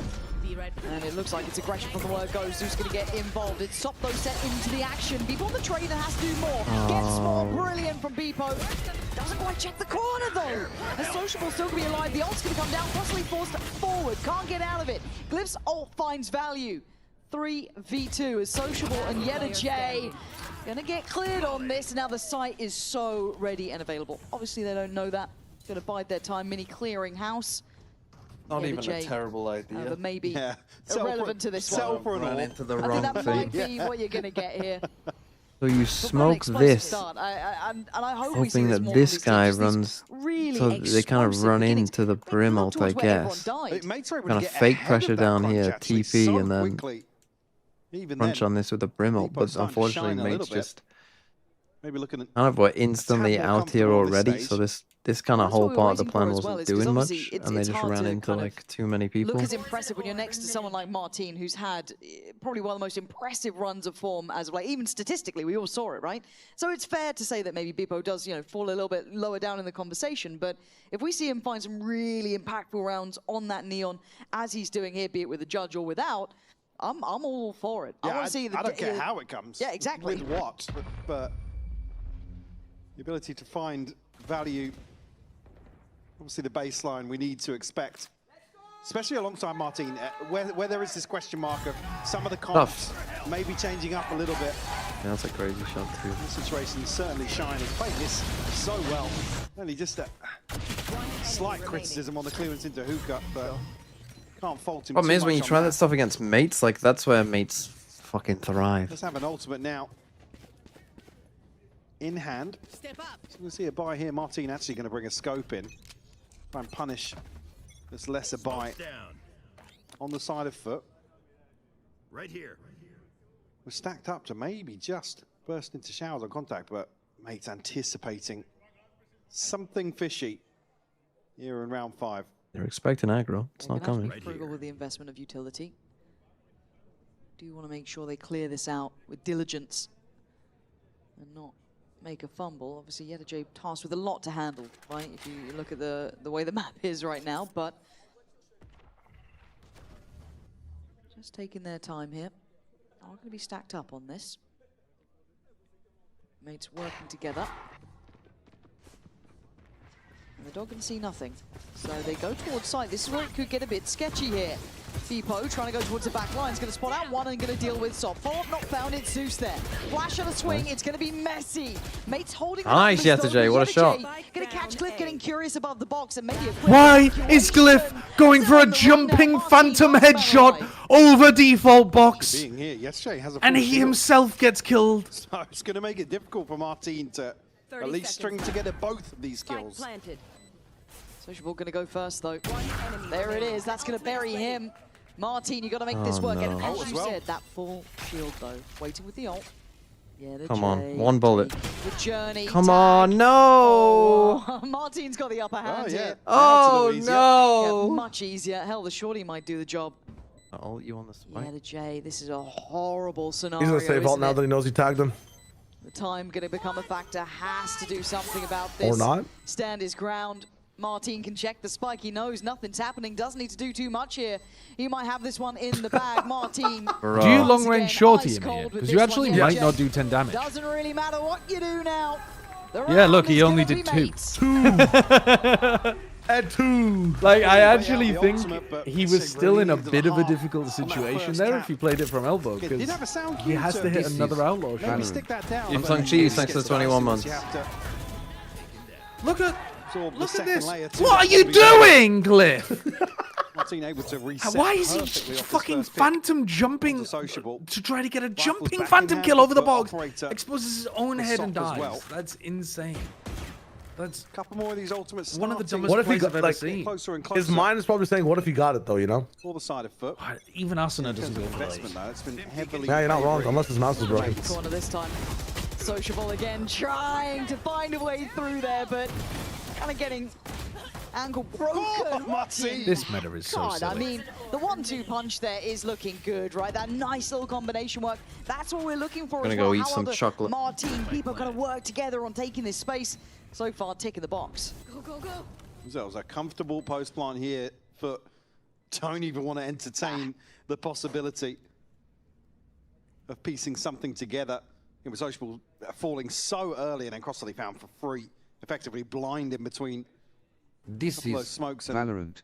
And it looks like it's aggression from the word goes. Who's going to get involved? It's Sop though set into the action. Beepo the trader has to do more. Gets more. Brilliant from Beepo. Doesn't quite check the corner though. And Sociable still going to be alive. The ult's going to come down. Possibly forced forward. Can't get out of it. Glyph's ult finds value. 3v2 as Sociable and YetaJ gonna get cleared on this. Now the site is so ready and available. Obviously they don't know that. Gonna bide their time. Mini clearing house. Not even a YetaJ, terrible idea. but maybe Yeah. irrelevant to this Sell one. for an Ran all. into the I wrong think that thing. might be what you're gonna get here. So you smoke this, Start. And I hope we see hoping this that more this of these guy teams, these runs, really so they kind of explosive run beginnings. into the They brim look ult, I towards where everyone guess. died. Mates are able Kind to of get fake ahead pressure of that down punch, here, actually, TP, so and then quickly. Even crunch then, on this with the brim ult. Beepo's But starting to unfortunately, shine a little mates bit. just Maybe looking at kind of were instantly more out here comfortable on this already. stage. So this kind of That's what whole we were part of the waiting plan for as well, wasn't is 'cause doing much, obviously and they it's just hard ran to into kind of like too many people. Look as impressive when you're next to someone like Martin, who's had probably one of the most impressive runs of form as of late. Even statistically, we all saw it, right? So it's fair to say that maybe Beepo does, fall a little bit lower down in the conversation. But if we see him find some really impactful rounds on that Neon, as he's doing here, be it with a Judge or without, I'm all for it. I Yeah, want to see the. I don't care how it comes. Yeah, exactly. With what, but the ability to find value, obviously the baseline we need to expect, especially alongside Martin, where there is this question mark of some of the comps maybe changing up a little bit. Yeah, that's a crazy shot too. This situation certainly shine. He's played this so well. Only just a slight criticism on the clearance into hookah, but can't fault him. Problem too is when you much try on that stuff against mates, like that's where mates fucking thrive. Let's have an ultimate now. In hand. Step up. So we'll see a buy here. Martin actually going to bring a scope in. Try and punish this lesser buy on the side of FUT. Right here. We're stacked up to maybe just burst into showers on contact, but mates anticipating something fishy here in round 5. They're expecting aggro. It's not coming. Frugal with the investment of utility. Do want to make sure they clear this out with diligence and not make a fumble. Obviously, YetaJ tasked with a lot to handle, right? If you look at the way the map is right now, but just taking their time here. are going to be stacked up on this. Mates working together. And the dog can see nothing. So they go towards site. This is where it could get a bit sketchy here. Fipo trying to go towards the back line. Is going to spot out one and going to deal with Sop. Follow-up not found. It's Zeus there. Flash on a swing. It's going to be messy. Mates holding. Nice, Yetterjay. What a shot. Going to catch Glyph getting curious above the box and maybe a quick Why is Glyph going for a jumping phantom headshot over default box? Being here, Yetterjay has a And full he shield. himself gets killed. So it's going to make it difficult for Martin to at least string together both of these kills. Sociable going to go first though. There it is. That's going to bury him. Martin, you got to make this work. And as you said, that full shield though. Waiting with the ult. Yeah, the Come on, J, one bullet. The journey. Come tag. on, no! Oh, Martin's got the upper hand here. Oh, no! Yeah, much easier. Hell, the shorty might do the job. I'll ult you on this. Yeah, the J. This is a horrible scenario. He's going to save ult now that he knows he tagged him. The time going to become a factor. Has to do something about this. Or not. Stand his ground. Martin can check the spike. He knows nothing's happening. Doesn't need to do too much here. He might have this one in the bag. Martin. Do you long range shorty him here? Because you actually might not do 10 damage. Doesn't really matter what you do now. Yeah, look, he only did 2. At 2. Like, I actually think he was still in a bit of a difficult situation there if he played it from elbow, because he has to hit another outlaw shot. Influng Cheese, thanks for the 21 months. Look at this. What are you doing, Glyph? Able to reset. Why is he fucking phantom jumping to try to get a jumping phantom kill over the box? Exposes his own head and dies. That's insane. That's a couple more of these ultimates. One of the dumbest plays I've ever seen. Closer and closer. His mind is probably saying, what if he got it though, you know? For the side of foot. Even Asuna doesn't go for it. It's been heavily. Yeah, you're not wrong, unless his mouse is broken. Corner this time. Sociable again, trying to find a way through there, but kind of getting ankle broken. This meta is so God, silly. I mean, the 1-2 punch there is looking good, right? That nice little combination work. That's what we're looking for. Gonna as well. go eat How some are chocolate. Martin, people kind of work together on taking this space. So far, ticking the box. Go, go, go. So it was a comfortable post plant here. For don't even want to entertain the possibility of piecing something together. It was Sociable falling so early and then Crossley found for free, effectively blind in between. This is smokes Valorant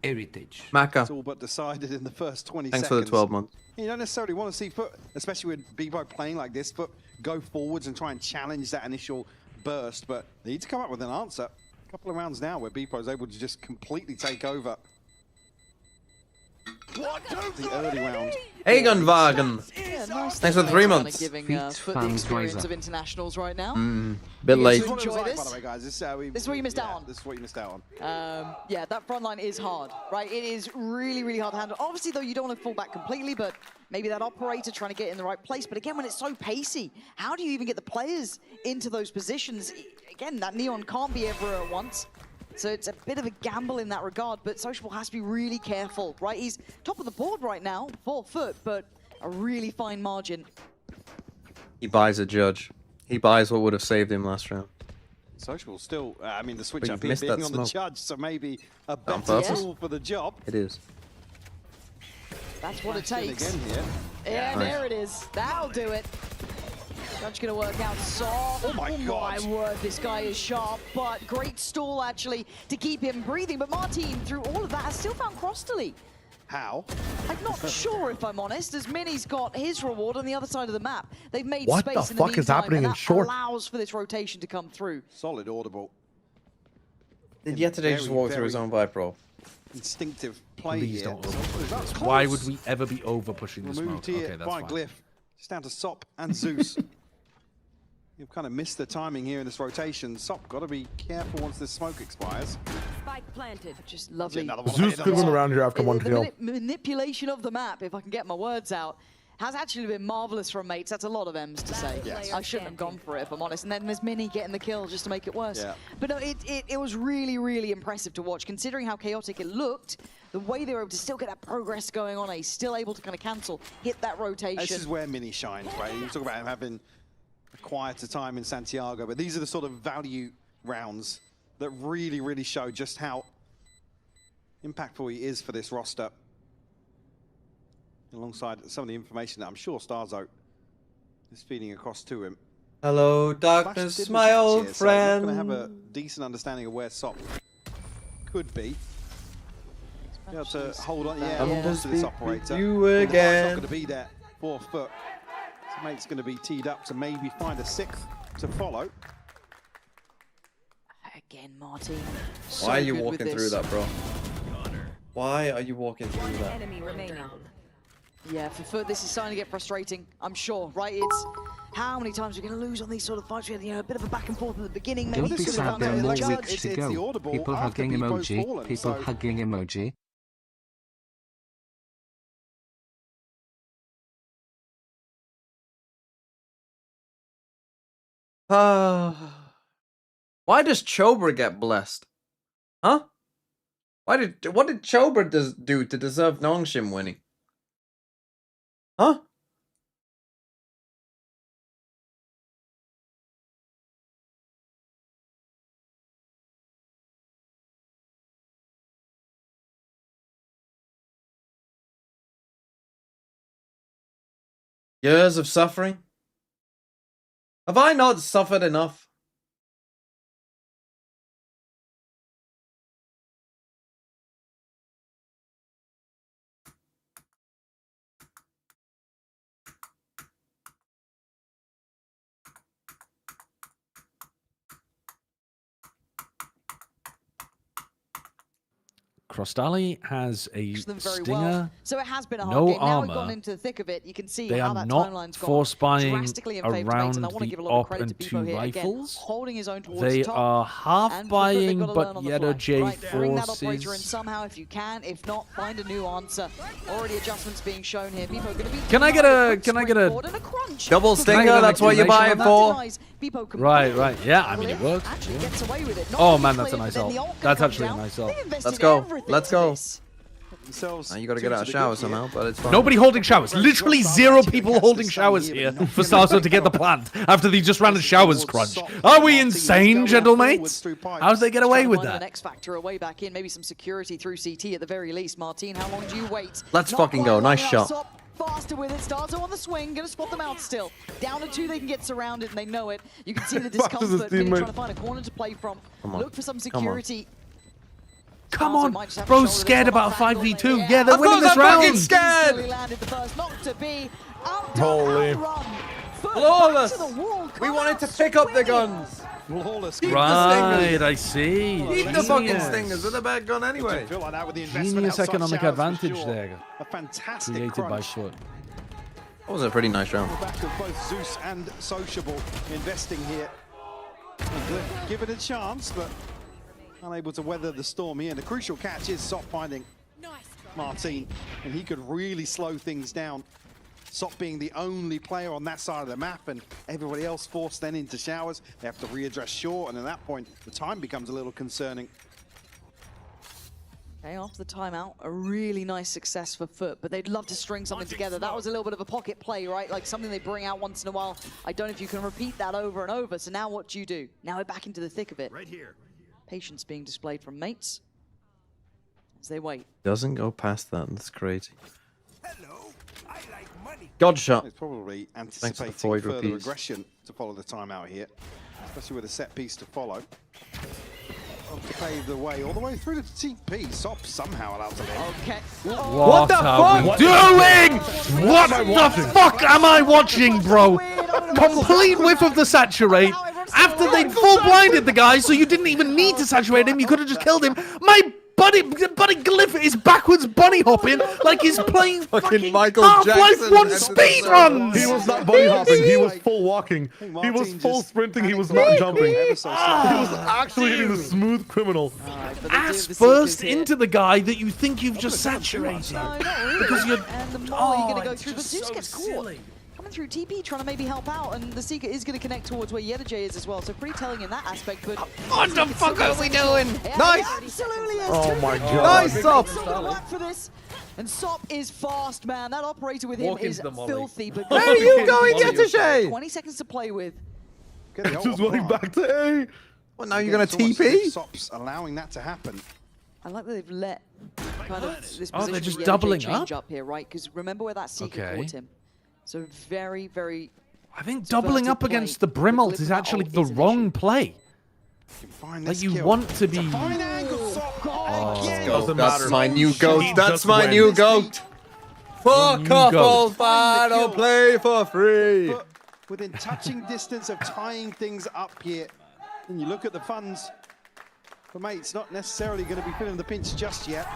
heritage. Maka. It's all but decided in the first 20 Thanks seconds. for the 12 months. You don't necessarily want to see Foot, especially with Bebo playing like this, Foot go forwards and try and challenge that initial burst, but they need to come up with an answer. A couple of rounds now where Bebo is able to just completely take over the early round. Egenwagen. Yeah, nice. Thanks for the 3 months. Giving Foot the experience of internationals right now. Bit late. Enjoy this. By the way, guys, this is what you missed out on. This is what you missed out on. Yeah, that front line is hard, right? It is really, really hard to handle. Obviously, though, you don't want to fall back completely, but maybe that operator trying to get in the right place. But again, when it's so pacey, how do you even get the players into those positions? Again, that Neon can't be everywhere at once. So it's a bit of a gamble in that regard, but Sociable has to be really careful, right? He's top of the board right now, 4 foot, but a really fine margin. He buys a judge. He buys what would have saved him last round. Sociable still, I mean, the switch But up you've here missed being that on smoke. the judge, so maybe a On better purpose. tool for the job. It is. That's what it Flashed in takes. again here. Yeah, Nice. there it is. That'll do it. Judge gonna work out soft. Oh my God. My word, this guy is sharp, but great stall actually to keep him breathing. But Martin, through all of that, has still found Crossley. How? I'm not sure, if I'm honest, as Mini's got his reward on the other side of the map. They've made What the space in the fuck is meantime, happening and in that short? allows for this rotation to come through. Solid audible. Did Yetterday just walk through his own Viper roll? Instinctive play Please here. don't So over that's push. Why close. would we ever be over pushing the Removed smoke? here Okay, that's by fine. Glyph. Just down to Sop and Zeus. You've kind of missed the timing here in this rotation. Sop, got to be careful once this smoke expires. Spike planted. Just lovely. Zeus could run around here after one The kill. manipulation of the map, if I can get my words out, has actually been marvelous from Mates. That's a lot of M's to say. Yes. I shouldn't have gone for it, if I'm honest. And then there's Mini getting the kill just to make it worse. Yeah. But no, it was really, really impressive to watch, considering how chaotic it looked. The way they were able to still get that progress going on, he's still able to kind of cancel, hit that rotation. This is where Mini shines, right? You talk about him having a quieter time in Santiago, but these are the sort of value rounds that really, really show just how impactful he is for this roster. alongside some of the information that I'm sure Starzo is feeding across to him. Hello, darkness, my old friend. So I'm not going to have a decent understanding of where Sop could be. Be able to hold on, hold on to this operator. You It's again. not going to be there 4 foot. So mate's going to be teed up to maybe find a 6th to follow. Again, Martin. Why are you walking through that, bro? Why are you walking through that? Enemy remaining. Yeah, for Foot, this is starting to get frustrating, I'm sure, right? It's how many times we're going to lose on these sort of fights. We had, a bit of a back and forth at the beginning. Don't Maybe be this sad, there are more weeks to go. audible People after hugging Bebo's emoji. fallen, People so- hugging emoji. Why does Chober get blessed? Huh? What did Chober do to deserve Nongshim winning? Huh? Years of suffering? Have I not suffered enough? Crostali has a them very stinger. well. So it has been a hard no game. Now we've armor. gone into the thick of it. You can see They how are that not timeline's gone force buying drastically in favor of around Mates, and I want to the give a lot of op credit and to 2 Bebo here rifles. again, holding his own towards They the top. are half And for Foot, they've buying, got to but learn on the yet fly. a J Right, bring that operator in forces. somehow if you can. If not, find a new answer. Already adjustments being shown here. Bebo going to be Can I get a crunch. double stinger? That's what you buy it for. Right. Yeah, I mean it works. Actually Yeah. gets away with it. Not Oh really man, that's a clear, nice but then the ult. ult That's comes actually a down. nice ult. They invested Let's go. everything Let's to go. this. Now you got to get out of shower somehow, but it's fine. Nobody holding showers. Literally 0 people holding showers here for Starzo to get the plant after they just ran a showers crunch. Are we insane, gentlemates? How did they get away with An that? X factor away back in, maybe some security through CT at the very least. Martin, how long do you wait? Let's Not fucking quite go. long Nice enough. shot. Stop faster with it. Starzo on the swing, gonna spot them out still. Down to 2, they can get surrounded and they know it. You can see the Fuck, this is discomfort. Really teammate. trying to find a corner to play from. Come on. Look for some Come on. security. Come Starzo on, might just have to bro's shoulder scared this one about off a angle. 5v2. Yeah, Yeah, they're Of winning course this I'm fucking round. scared. Easily landed the first, not to be. Out Holy. Flawless. Back to the wall. We Come wanted out to pick up the swinging. guns. Flawless. Keep the Right, stingers. I see. Keep the fucking Genius. stingers with a bad gun anyway. Feel like that with the investment Genius outside economic showers for advantage sure. there, A fantastic created by crunch. Foot. That was a pretty nice round. On the back of both Zeus and Sociable investing here. And Glyph give it a chance, but unable to weather the storm here. And the crucial catch is Sop finding Martin, and he could really slow things down. Sop being the only player on that side of the map, and everybody else forced then into showers. They have to readdress short, and at that point, the time becomes a little concerning. Okay, after the timeout, a really nice success for Foot, but they'd love to string something together. That was a little bit of a pocket play, right? Like something they bring out once in a while. I don't know if you can repeat that over and over. So now what do you do? Now we're back into the thick of it. Right here. Patience being displayed from Mates as they wait. Doesn't go past that. That's crazy. Hello. I like money. God shot. It's probably Thanks for the anticipating void further rupees. aggression to follow the timeout here, especially with a set piece to follow. To pave the way all the way through to TP. Sop somehow allows it in. Okay. What the fuck? What doing? What the fuck am I watching, bro? Complete whiff of the saturate. After they'd full blinded the guy, so you didn't even need to saturate him. You could have just killed him. My buddy Glyph is backwards bunny hopping like he's playing fucking Michael Half-Life Jackson 1 entered the speed server. runs. He was not bunny hopping. He was full walking. He was full sprinting. He was not jumping. He was actually hitting the smooth criminal. Ass first into the guy that you think you've just saturated. No, not really. Because you're... And the more you're going to go it's through, but just Zeus so gets caught. silly. Coming through TP, trying to maybe help out, and the Seeker is going to connect towards where Yedaj is as well, so pretty telling in that aspect, but... What the fuck are we doing? Yeah, Nice! he absolutely is. Oh my god. Nice, Sop! It's not gonna work for this. And Sop is fast, man. That operator with him Walk is into the molly. filthy, but... Where are you going, Yetashay? 20 seconds to play with. Get the ult Just running apart. back to A. Well, now you're going to It's almost as if TP? Sop's allowing that to happen. I like that they've let kind of this Oh, they're position just of doubling change up? up here, right? Because remember where that Seeker Okay. caught him. So very, very. I think doubling up play. against the Brimalt is actually the wrong play. Like, you want to be... Doesn't That's matter. my new He goat. That's just my went. new goat. Fuck new off, goat. old man. I'll play for free. But within touching distance of tying things up here, and you look at the funds, but mate, it's not necessarily going to be feeling the pinch just yet.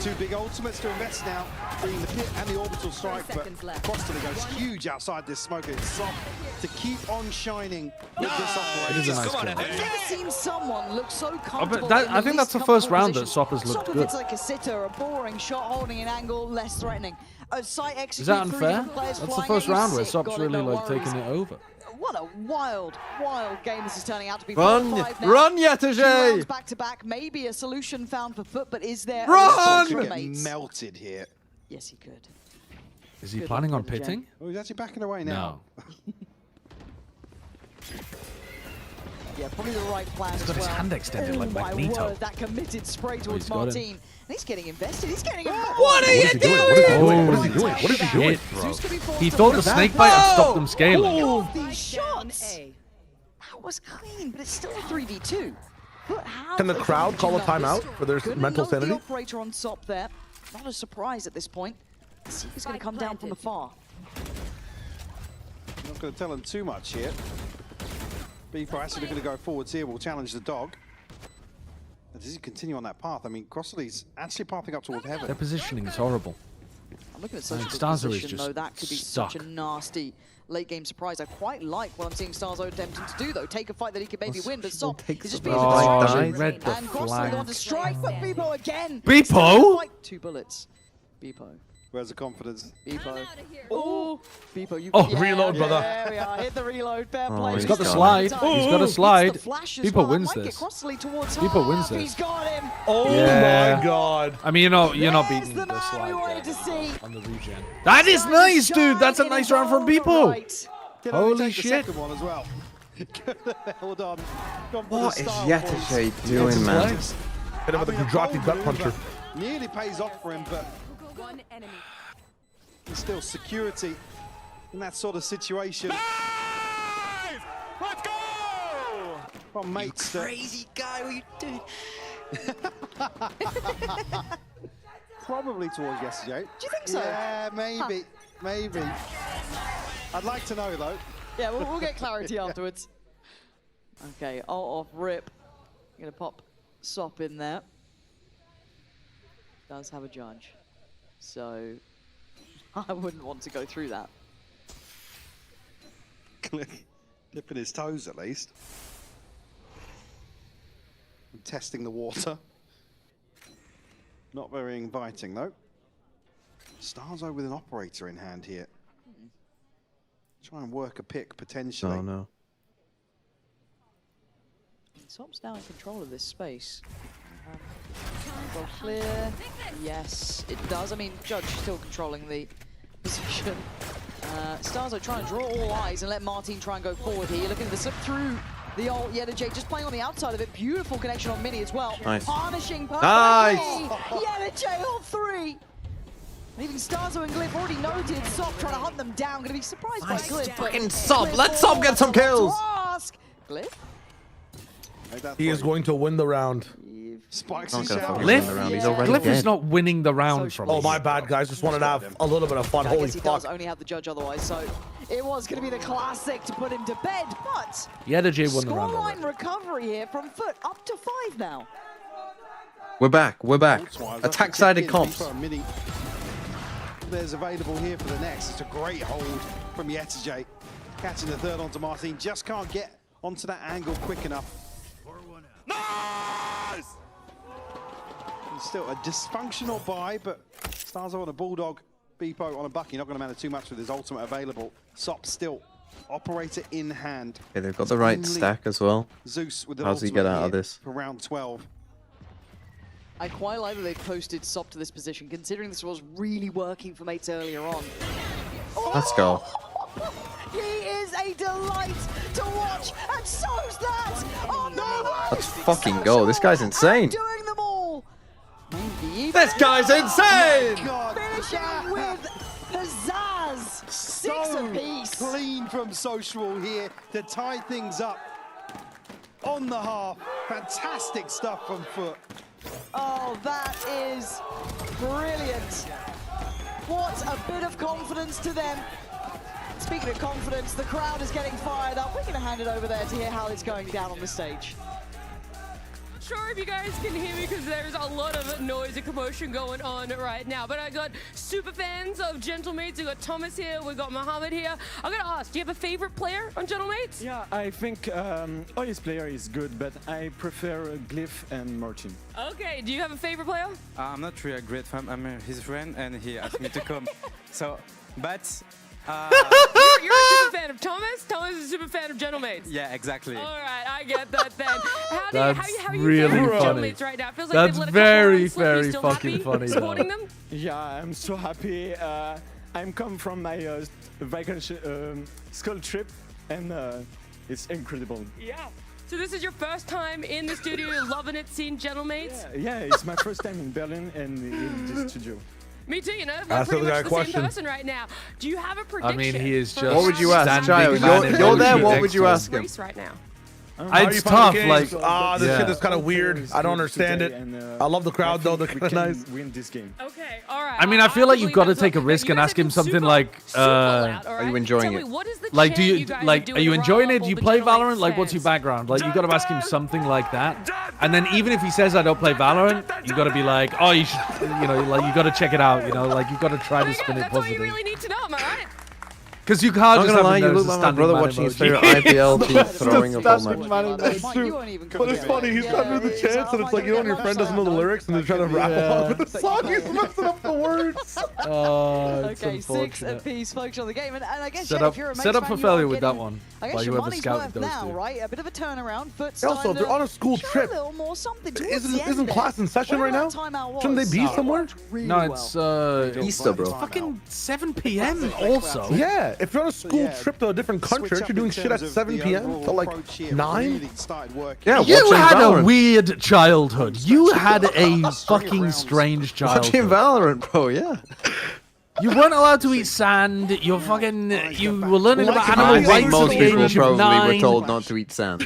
Two big ultimates to invest now, being the pit and the orbital strike, but Crossley goes huge outside this smoke. It's soft to keep on shining with this operation. It is a nice kill. I've never seen someone look so comfortable. that- in I think least that's the first comfortable round that position. Sop has looked Sop, good. It's like a sitter, a boring shot holding an angle, less threatening. A sight execute. Is that three unfair? different players That's the flying first at you, round where sick, Sop's got it, really no like worries. taking it over. What a wild, wild game this is turning out to be. Run! 4-5 now. Run, 2 Yetterjay! rounds back to back. Maybe a solution found for Foot, but is there? Run! A Get mates? melted here. Yes, he could. Is he Good planning luck on with the pitting? Oh, he's actually backing away now. No. Yeah, probably the right plan as got his well. hand extended like my Magneto. word, that committed spray towards he's got him. Martin. And he's getting invested. He's getting involved. What are you doing? What is he doing? What is he doing? What is he doing? Shit, bro. Zeus could be forced He to thought the put snake that bite had back. stopped them scaling. All of these shots. That was clean, but it's still a 3v2. But how Can the they crowd call a numbers? timeout for their Couldn't mental note sanity? The operator on top there. Not a surprise at this point. Seeker's going to come down from afar. Not going to tell him too much here. Beefo actually going to go forwards here. Will challenge the dog. And does he continue on that path? I mean, Crossley's actually pathing up towards heaven. Their positioning is horrible. I'm looking at I such a think good Starzo is position, just though. That could be stuck. such a nasty late game surprise. I quite like what I'm seeing Starzo attempting to do, though. Take a fight that he could maybe win, but Sop is just being Oh, a they read the and Crossley flag. on to strike, but Beepo again. Beepo? Still fight. 2 bullets. Beepo. Where's the confidence? Beepo. Oh, Beepo, you Oh, yeah, reload, brother. There we are. Hit the reload. Fair Oh, play. he's He's got the got slide. it. He's got a Hits slide. the flash as Beepo well. wins Might get this. Crossley towards Beepo wins half. this. He's got him. Oh Yeah. my god. I mean, you're not There's beating the the man slide we wanted there to see. on the regen. That is nice, dude. That's a nice round from Beepo. Right. Can only Holy take the shit. second one as well. Hold on. Gone for What the is style, Yetterjay boys. doing, man? Legs. Hit him with a I mean, Gujarati bold gut move, puncher. but nearly pays off for him, but there's still security in that sort of situation. Let's go! Well, mates, Crazy guy, what are you doing? probably towards yesterday. Do you think so? Yeah, maybe. Maybe. I'd like to know, though. Yeah, we'll get clarity afterwards. Okay, off rip. I'm gonna pop Sop in there. Does have a judge, so I wouldn't want to go through that. Dipping his toes, at least. And testing the water. Not very inviting, though. Starzo with an operator in hand here. Try and work a pick, potentially. Oh, no. Sop's now in control of this space. Well, clear. Yes, it does. I mean, Judge still controlling the position. Starzo trying to draw all eyes and let Martin try and go forward here. You're looking at the slip through the old Yetterjay, just playing on the outside of it. Beautiful connection on Mini as well. Nice. Punishing perfectly. Nice. Yetterjay on 3. And even Starzo and Glyph already noted Sop trying to hunt them down. Going to be surprised by Glyph. Fucking Sop. Let Sop get some kills. Glyph? He is going to win the round. Spikes Not his gonna shout. fucking win the round. He's already Glyph is dead. not winning the round from Oh, me. my bad, guys. Just wanted to have a little bit of fun. I Holy guess he does fuck. only have the judge otherwise, so it was going to be the classic to put him to bed, but Yetterjay won the round already. scoreline recovery here from Foot, up to 5 now. We're back. We're back. Ultimate, Attack-sided that's comps. for a mini. There's available here for the next. It's a great hold from Yetterjay. Catching the third onto Martin. Just can't get onto that angle quick enough. Nice! It's still a dysfunctional buy, but Starzo on a Bulldog, Beepo on a Bucky. Not going to matter too much with his ultimate available. Sop still operator in hand. Okay, they've got the right Only stack as well. Zeus with the How's he ultimate get out of here this? for round 12. I quite like that they posted Sop to this position, considering this was really working for mates earlier on. Let's go. He is a delight to watch, and so's that on the Let's fucking go. This guy's insane. doing them all. This guy's insane! God, Finishing with pizzazz. Six apiece. Clean from Social here to tie things up on the half. Fantastic stuff from Foot. Oh, that is brilliant. What a bit of confidence to them. Speaking of confidence, the crowd is getting fired up. We're going to hand it over there to hear how it's going down on the stage. Sure if you guys can hear me because there's a lot of noise and commotion going on right now. But I got super fans of Gentlemates. We got Thomas here. We got Mohammed here. I'm gonna ask, do you have a favorite player on Gentlemates? Yeah, I think his player is good, but I prefer Glyph and Martin. Okay, do you have a favorite player? I'm not really a great fan. I'm his friend, and he asked me to come. So, but. You're a super fan of Thomas. Thomas is a super fan of Gentlemates. Yeah, exactly. All right, I get that then. That's how are you really feeling with funny. Gentlemates right now? Feels like That's they've let a very, couple runs slip. Are you very still fucking happy funny, supporting though. them? Yeah, I'm so happy. I'm come from my vacation school trip, and it's incredible. Yeah. So this is your first time in the studio, loving it, seeing Gentlemates? Yeah, it's my first time in Berlin and in this studio. Me too, you know, we're pretty much the same person right now. Do you have a prediction? I mean, he is just. What would you ask, Chayo? standing You're there. emoji What next would you to him. ask him? Race right now. It's tough. Like, this shit is kind of weird. I don't understand it. I love the crowd though. They're kind of nice. Win this game. Okay, all right. I mean, I feel like you've got to take a risk and ask him something like, Are you enjoying it? like, do you like, are you enjoying it? Do you play Valorant? Like, what's your background? Like, you got to ask him something like that. And then even if he says I don't play Valorant, you got to be like, oh, you should, you know, like you got to check it out. You know, like you got to try to spin it That's all you positive. really need to know, am I right? Because you can't I'm just gonna have lie, him you there look as a like my standing brother man watching his emoji. favorite IPL team throwing a ball match. Mike, you won't even But it's funny, he's trying to do the chants, and it's like, you know, when your friend doesn't know the lyrics, and they're trying to rap along with the song, he's messing up the words. Oh, it's Okay, 6 unfortunate. apiece, focus on the game, and I guess Set yeah, up, if you're a set Mace up fan, for you are failure with that getting, one. I guess By your whoever money's scouted worth those now, two. right? A bit of a turnaround. Foot Also, if they're on a school show trip, a little more something towards the isn't end class there. in session right now? Whatever that timeout Shouldn't they be was, somewhere? really No, well. it's Easter, bro. fucking 7 p.m. also. Yeah, if you're on a school trip to a different country, aren't you doing shit at 7 p.m. till like 9? Yeah, You watching had Valorant. a weird childhood. You had a fucking strange childhood. Watching Valorant, bro. Yeah. You weren't allowed to eat sand. You're fucking. You were learning about I animal think rights most at the people age of probably 9. were told not to eat sand.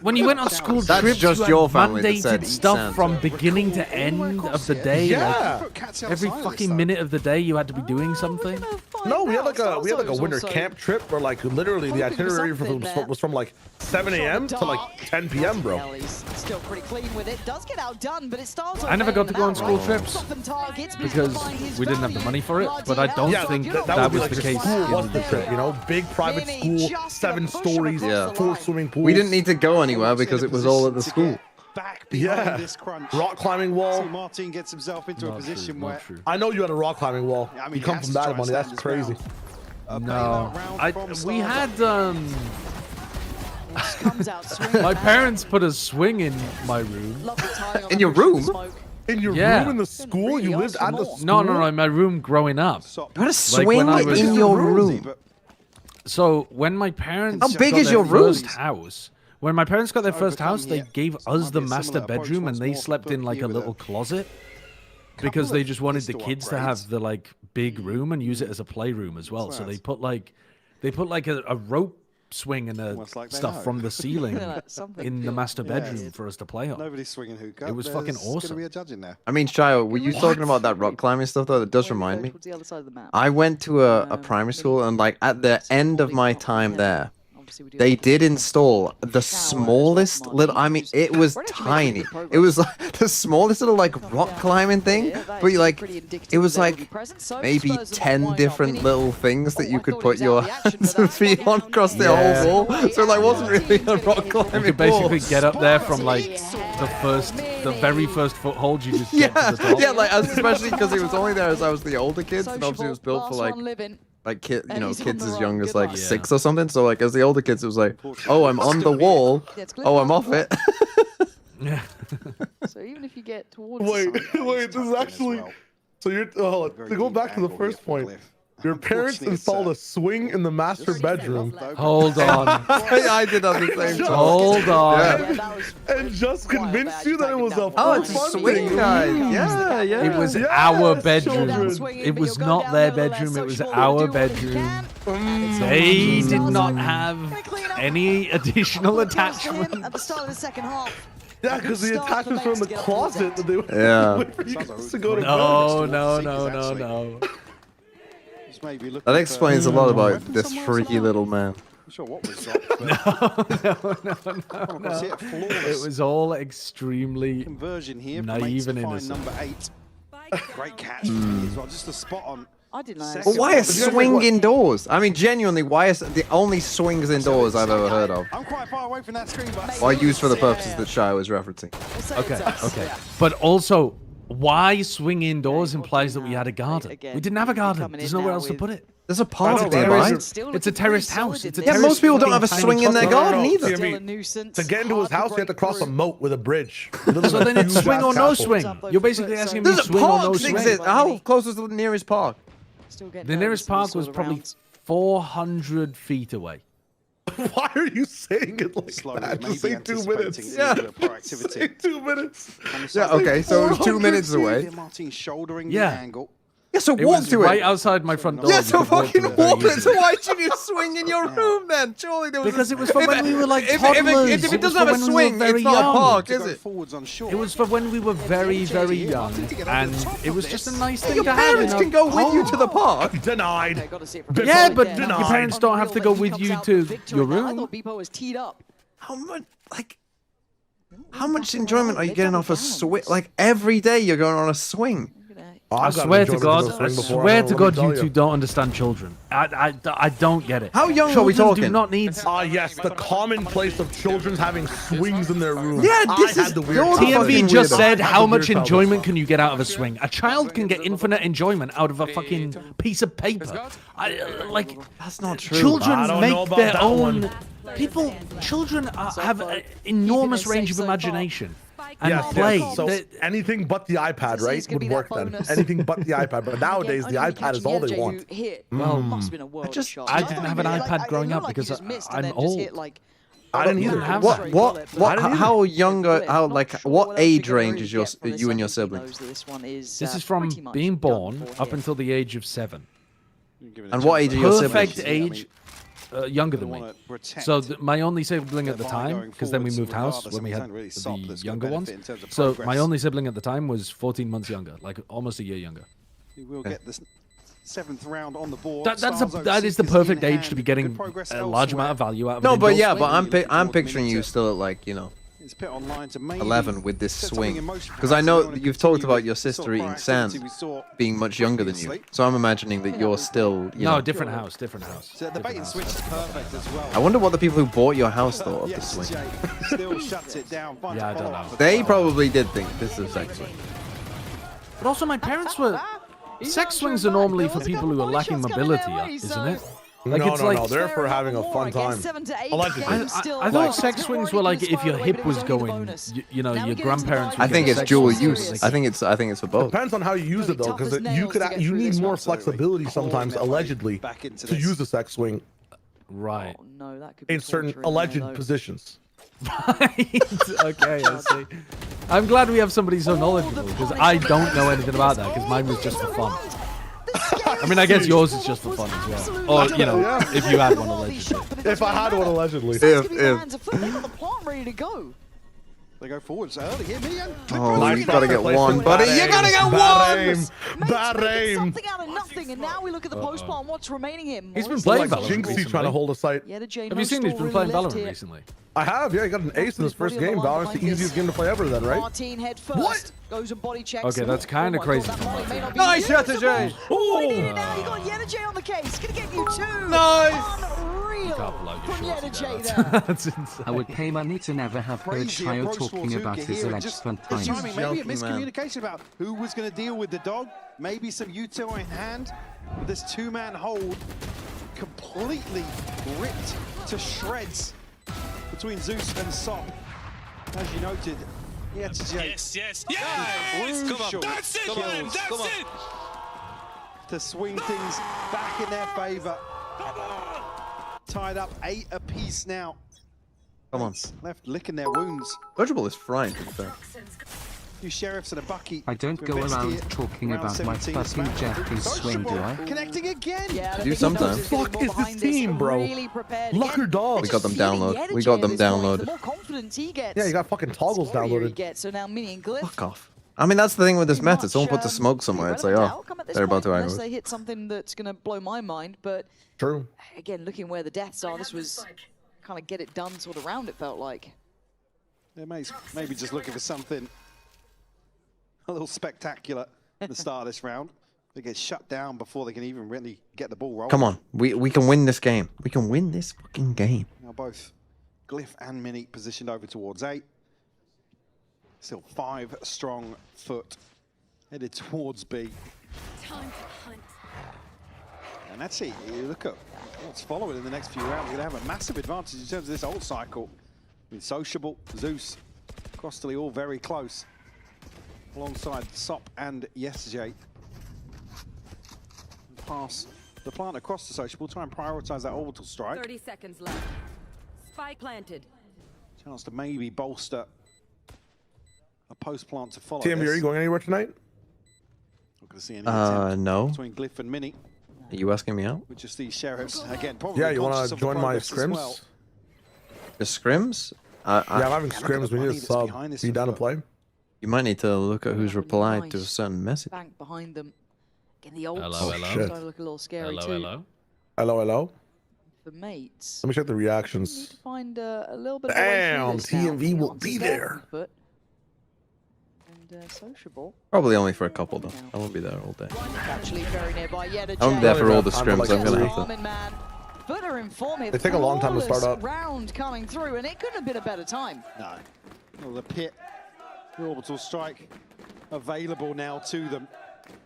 When you went on school That's trips, just you had your family that said mandated eat stuff sand. from beginning to end of the day. Yeah. Like, every fucking minute of the day, you had to be doing something. No, we had like a winter camp trip where like literally the itinerary was from like 7 a.m. to like 10 p.m. bro. He's still pretty clean with it. Does get outdone, but it starts. I never got to go on school right. trips Soften targets, but he's because finding his we didn't have the value. money for it. But I don't Yeah, think that that would be was like the the case. school was in the the trip, you know, big private school, 7 stories, Yeah. 4 swimming pools. We didn't need to go anywhere because it was all at the school. Back Yeah, this crunch. rock climbing wall. See Martin gets himself into a position where I know you had a rock climbing wall. I mean, You he come has from to that try and money. stand That's his crazy. No, we had comes out swinging. my parents put a swing in my room. Lovely tie on In the your push and room? smoke. In your Yeah. room in the school? You lived at the school? No, my room growing up. You had a Like swing when I was- in your room. So when my parents How big got is their your room? first house, when my parents got their first house, they gave us the master bedroom, and they slept in like a little closet because they just wanted the kids to have the like big room and use it as a playroom as well. So they put like a rope swing and stuff from the ceiling in the master bedroom for us to play on. nobody's swinging hookah. It was fucking There's gonna awesome. be a judge in there. I mean, Chayo, were you talking about that rock climbing stuff though? That does remind me. Towards the other side of the map. I went to a primary school, and like at the end of my time there, they did install the smallest little. I mean, it was tiny. It was like the smallest little like rock climbing thing, but like it was like maybe 10 different little things that you could put your hands and feet on across the whole wall. So like, it wasn't really a rock climbing You could basically wall. get up there from like the very first foothold you just get to the top. Yeah, like especially because it was only there as I was the older kids, and obviously it was built for like kids as young as like 6 or something. So like as the older kids, it was like, oh, I'm on the wall. Oh, I'm off it. Yeah. So even if you get towards Wait, this is actually. So you're to go back to the first point. Your parents installed a swing in the master bedroom. Hold on. I did on the same time. Hold on. And just convinced you that it was a it's a swing, guys. Yeah, yeah. It was our bedroom. It was not their bedroom. It was our bedroom. They did not have any additional attachments. At the start of the second half. Yeah, because the attachments were in the closet that they were waiting for you guys to go to bed. No. That explains a lot about this freaky little man. I'm sure what was dropped. No. It was all extremely conversion here. naive and innocent. Number 8. Great catch as well. Just a spot on. I didn't know. But why a swing indoors? I mean, genuinely, why is the only swings indoors I've ever heard of? I'm quite far away from that screen, but Or used for the purposes that Shai was referencing. Okay. But also, why swing indoors implies that we had a garden. We didn't have a garden. There's nowhere else to put it. There's a park nearby. It's a terraced house. Yeah, most people don't have a swing in their garden either. To get into his house, you have to cross a moat with a bridge. So then it's swing or no swing. You're basically asking me swing or no swing. How close is the nearest park? The nearest park was probably 400 feet away. Why are you saying it like that? Just say 2 minutes. Yeah. Say 2 minutes. Yeah, okay, so it was 2 minutes away. Martin shouldering Yeah. the angle. Yeah, so It walk was to right it. outside my front door. Yeah, You so could walk to fucking it very walk it. So easily. why should you swing in your room then? Surely there was Because it was for when we were like if toddlers. it doesn't have a swing, it's not a park, is it? It was for when we were very, very young, and it was just a nice thing Your to have. parents can go with you to the park. Denied. Yeah, but your parents don't have to go with you to your I room. thought Beepo was teed up. How much enjoyment are you getting off a swing? Like every day you're going on a swing. I swear to God, you two don't understand children. I don't get it. How young Children are we talking? do not need... Yes, the commonplace of children having swings in their room. Yeah, this I is had the weird TMV just said, how much childhood. enjoyment can you get out of a swing? A child can get infinite enjoyment out of a fucking piece of paper. That's not true. Children make their own... Children have an enormous range of imagination. And play. So anything but the iPad, right, would work then. Anything but the iPad. But nowadays, the iPad is all they want. Well, I didn't have an iPad growing up because I'm old. I didn't either. How young? What age range is you and your siblings? This is from being born up until the age of 7. And what age are your siblings? Perfect age. Younger than me. So my only sibling at the time, because then we moved house when we had the younger ones. So my only sibling at the time was 14 months younger, like almost a year younger. You will get this 7th round on the board. That is the perfect age to be getting a large amount of value out of. No, but yeah, but I'm picturing you still at like 11 with this swing, because I know you've talked about your sister eating sand being much younger than you, so I'm imagining that you're still different house. So the bait and switch is perfect as well. I wonder what the people who bought your house thought of the swing. Still shuts it down. Yeah, I don't know. They probably did think this is a sex swing. But also my parents were. Sex swings are normally for people who are lacking mobility, isn't it? Like no, they're for having a fun time. I thought sex swings were like if your hip was going, your grandparents. I think it's dual use. I think it's for both. Depends on how you use it though, because you need more flexibility sometimes, allegedly, to use a sex swing. Right. In certain alleged positions. Right. Okay, I see. I'm glad we have somebody so knowledgeable because I don't know anything about that because mine was just for fun. I mean, I guess yours is just for fun as well. Or, if you had one allegedly. If I had one allegedly. Ready to go. They go forwards early here, Million. Oh, you gotta get one, buddy. You gotta get one! Bad aim. Something out of nothing, and now we look at the post-plant. What's remaining here? He's been playing Valorant Jinxie recently. trying to hold a site. Have you seen he's been playing Valorant recently? I have, yeah. He got an ace in his first game. Valorant's the easiest game to play ever then, right? Martin head first. What? Goes and body checks. Okay, that's kind of crazy. Nice shot, Jay. Oh, he did it now. He got Yenajay on the case. Gonna get you two. Nice. Unreal. From Yenajay there. That's insane. I would pay money to never have heard Shio talking about his alleged fun times. Maybe a miscommunication about who was going to deal with the dog. Maybe some util in hand. But this two-man hold completely ripped to shreds between Zeus and Sop. As you noted, Yes, come on. That's it, man. That's it. to swing things back in their favor. Tied up 8 apiece now. Come on. Left licking their wounds. Dodgeable is frying. Few sheriffs and a bucky. I don't go around talking about my fucking Jeffrey swing, do I? Connecting again. Yeah, do sometimes. What the fuck is this team, bro? Lucker dogs. We got them downloaded. We got them downloaded. The more confidence he gets, Yeah, you got fucking toggles downloaded. So now Mini and Glyph. Fuck off. I mean, that's the thing with this method. Someone puts a smoke somewhere. It's like, oh, they're about to unless aggro. they hit something that's going to blow my mind. But true. Again, looking where the deaths are, this was kind of get it done sort of round. It felt like. They're maybe just looking for something a little spectacular at the start of this round. They get shut down before they can even really get the ball rolling. Come on, we can win this game. We can win this fucking game. Now both Glyph and Mini positioned over towards 8. Still 5 strong foot headed towards B. Time to hunt. And that's it. You look at what's following in the next few rounds. We're going to have a massive advantage in terms of this ult cycle. With Sociable, Zeus, Crostally all very close. Alongside Sop and Yesterday. Pass the plant across the Sociable. Try and prioritize that orbital strike. 30 seconds left. Spike planted. Chance to maybe bolster a post plant to follow. TMV, are you going anywhere tonight? Not going to see any attempt no. between Glyph and Mini. Are you asking me out? With just these sheriffs again. Probably Yeah, you want conscious to of the join my progress as scrims? well. The scrims? Yeah, I'm having scrims. We need to sub. You down to play? You might need to look at who's replied to a certain message. Bank behind them. Again, the ult Hello, hello. starting to look a little scary Hello, too. hello. Hello, hello. For mates. Let me check the Need reactions. to find a little bit. Damn, of a way through this now. TMV will Answers be there. Foot. And Sociable. Probably only for a couple though. I won't be there all day. Actually very nearby. Yeah, the I'm there for all the I'm scrims. like I'm gonna have Armin, to. man. Footer in form here. They take a long time to start Flawless up. Round coming through, and it couldn't have been a better time. No. Well, the pit, the orbital strike available now to them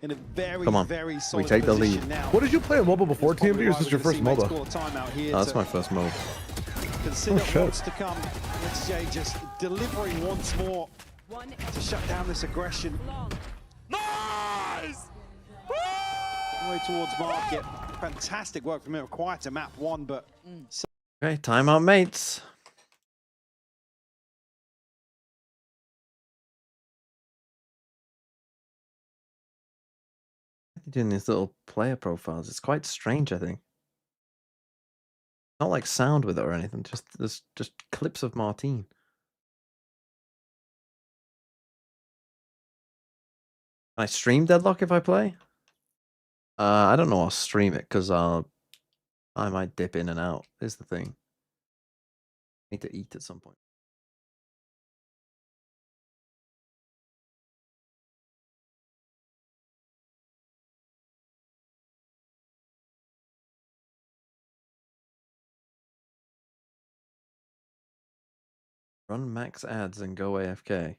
in a very, Come on, very we solid take the position lead. now. What did you play on mobile before, TMV, or is this your first MOBA? Oh, that's my first mode. Consider shit. what's to come. XJ just delivering once more to shut down this aggression. Nice! Way towards market. Fantastic work from him. Quite a map 1, but Okay, timeout, mates. Doing these little player profiles. It's quite strange, I think. Not like sound with it or anything. Just there's just clips of Martine. Can I stream Deadlock if I play? I don't know. I'll stream it because I might dip in and out. Is the thing. Need to eat at some point. Run max ads and go AFK.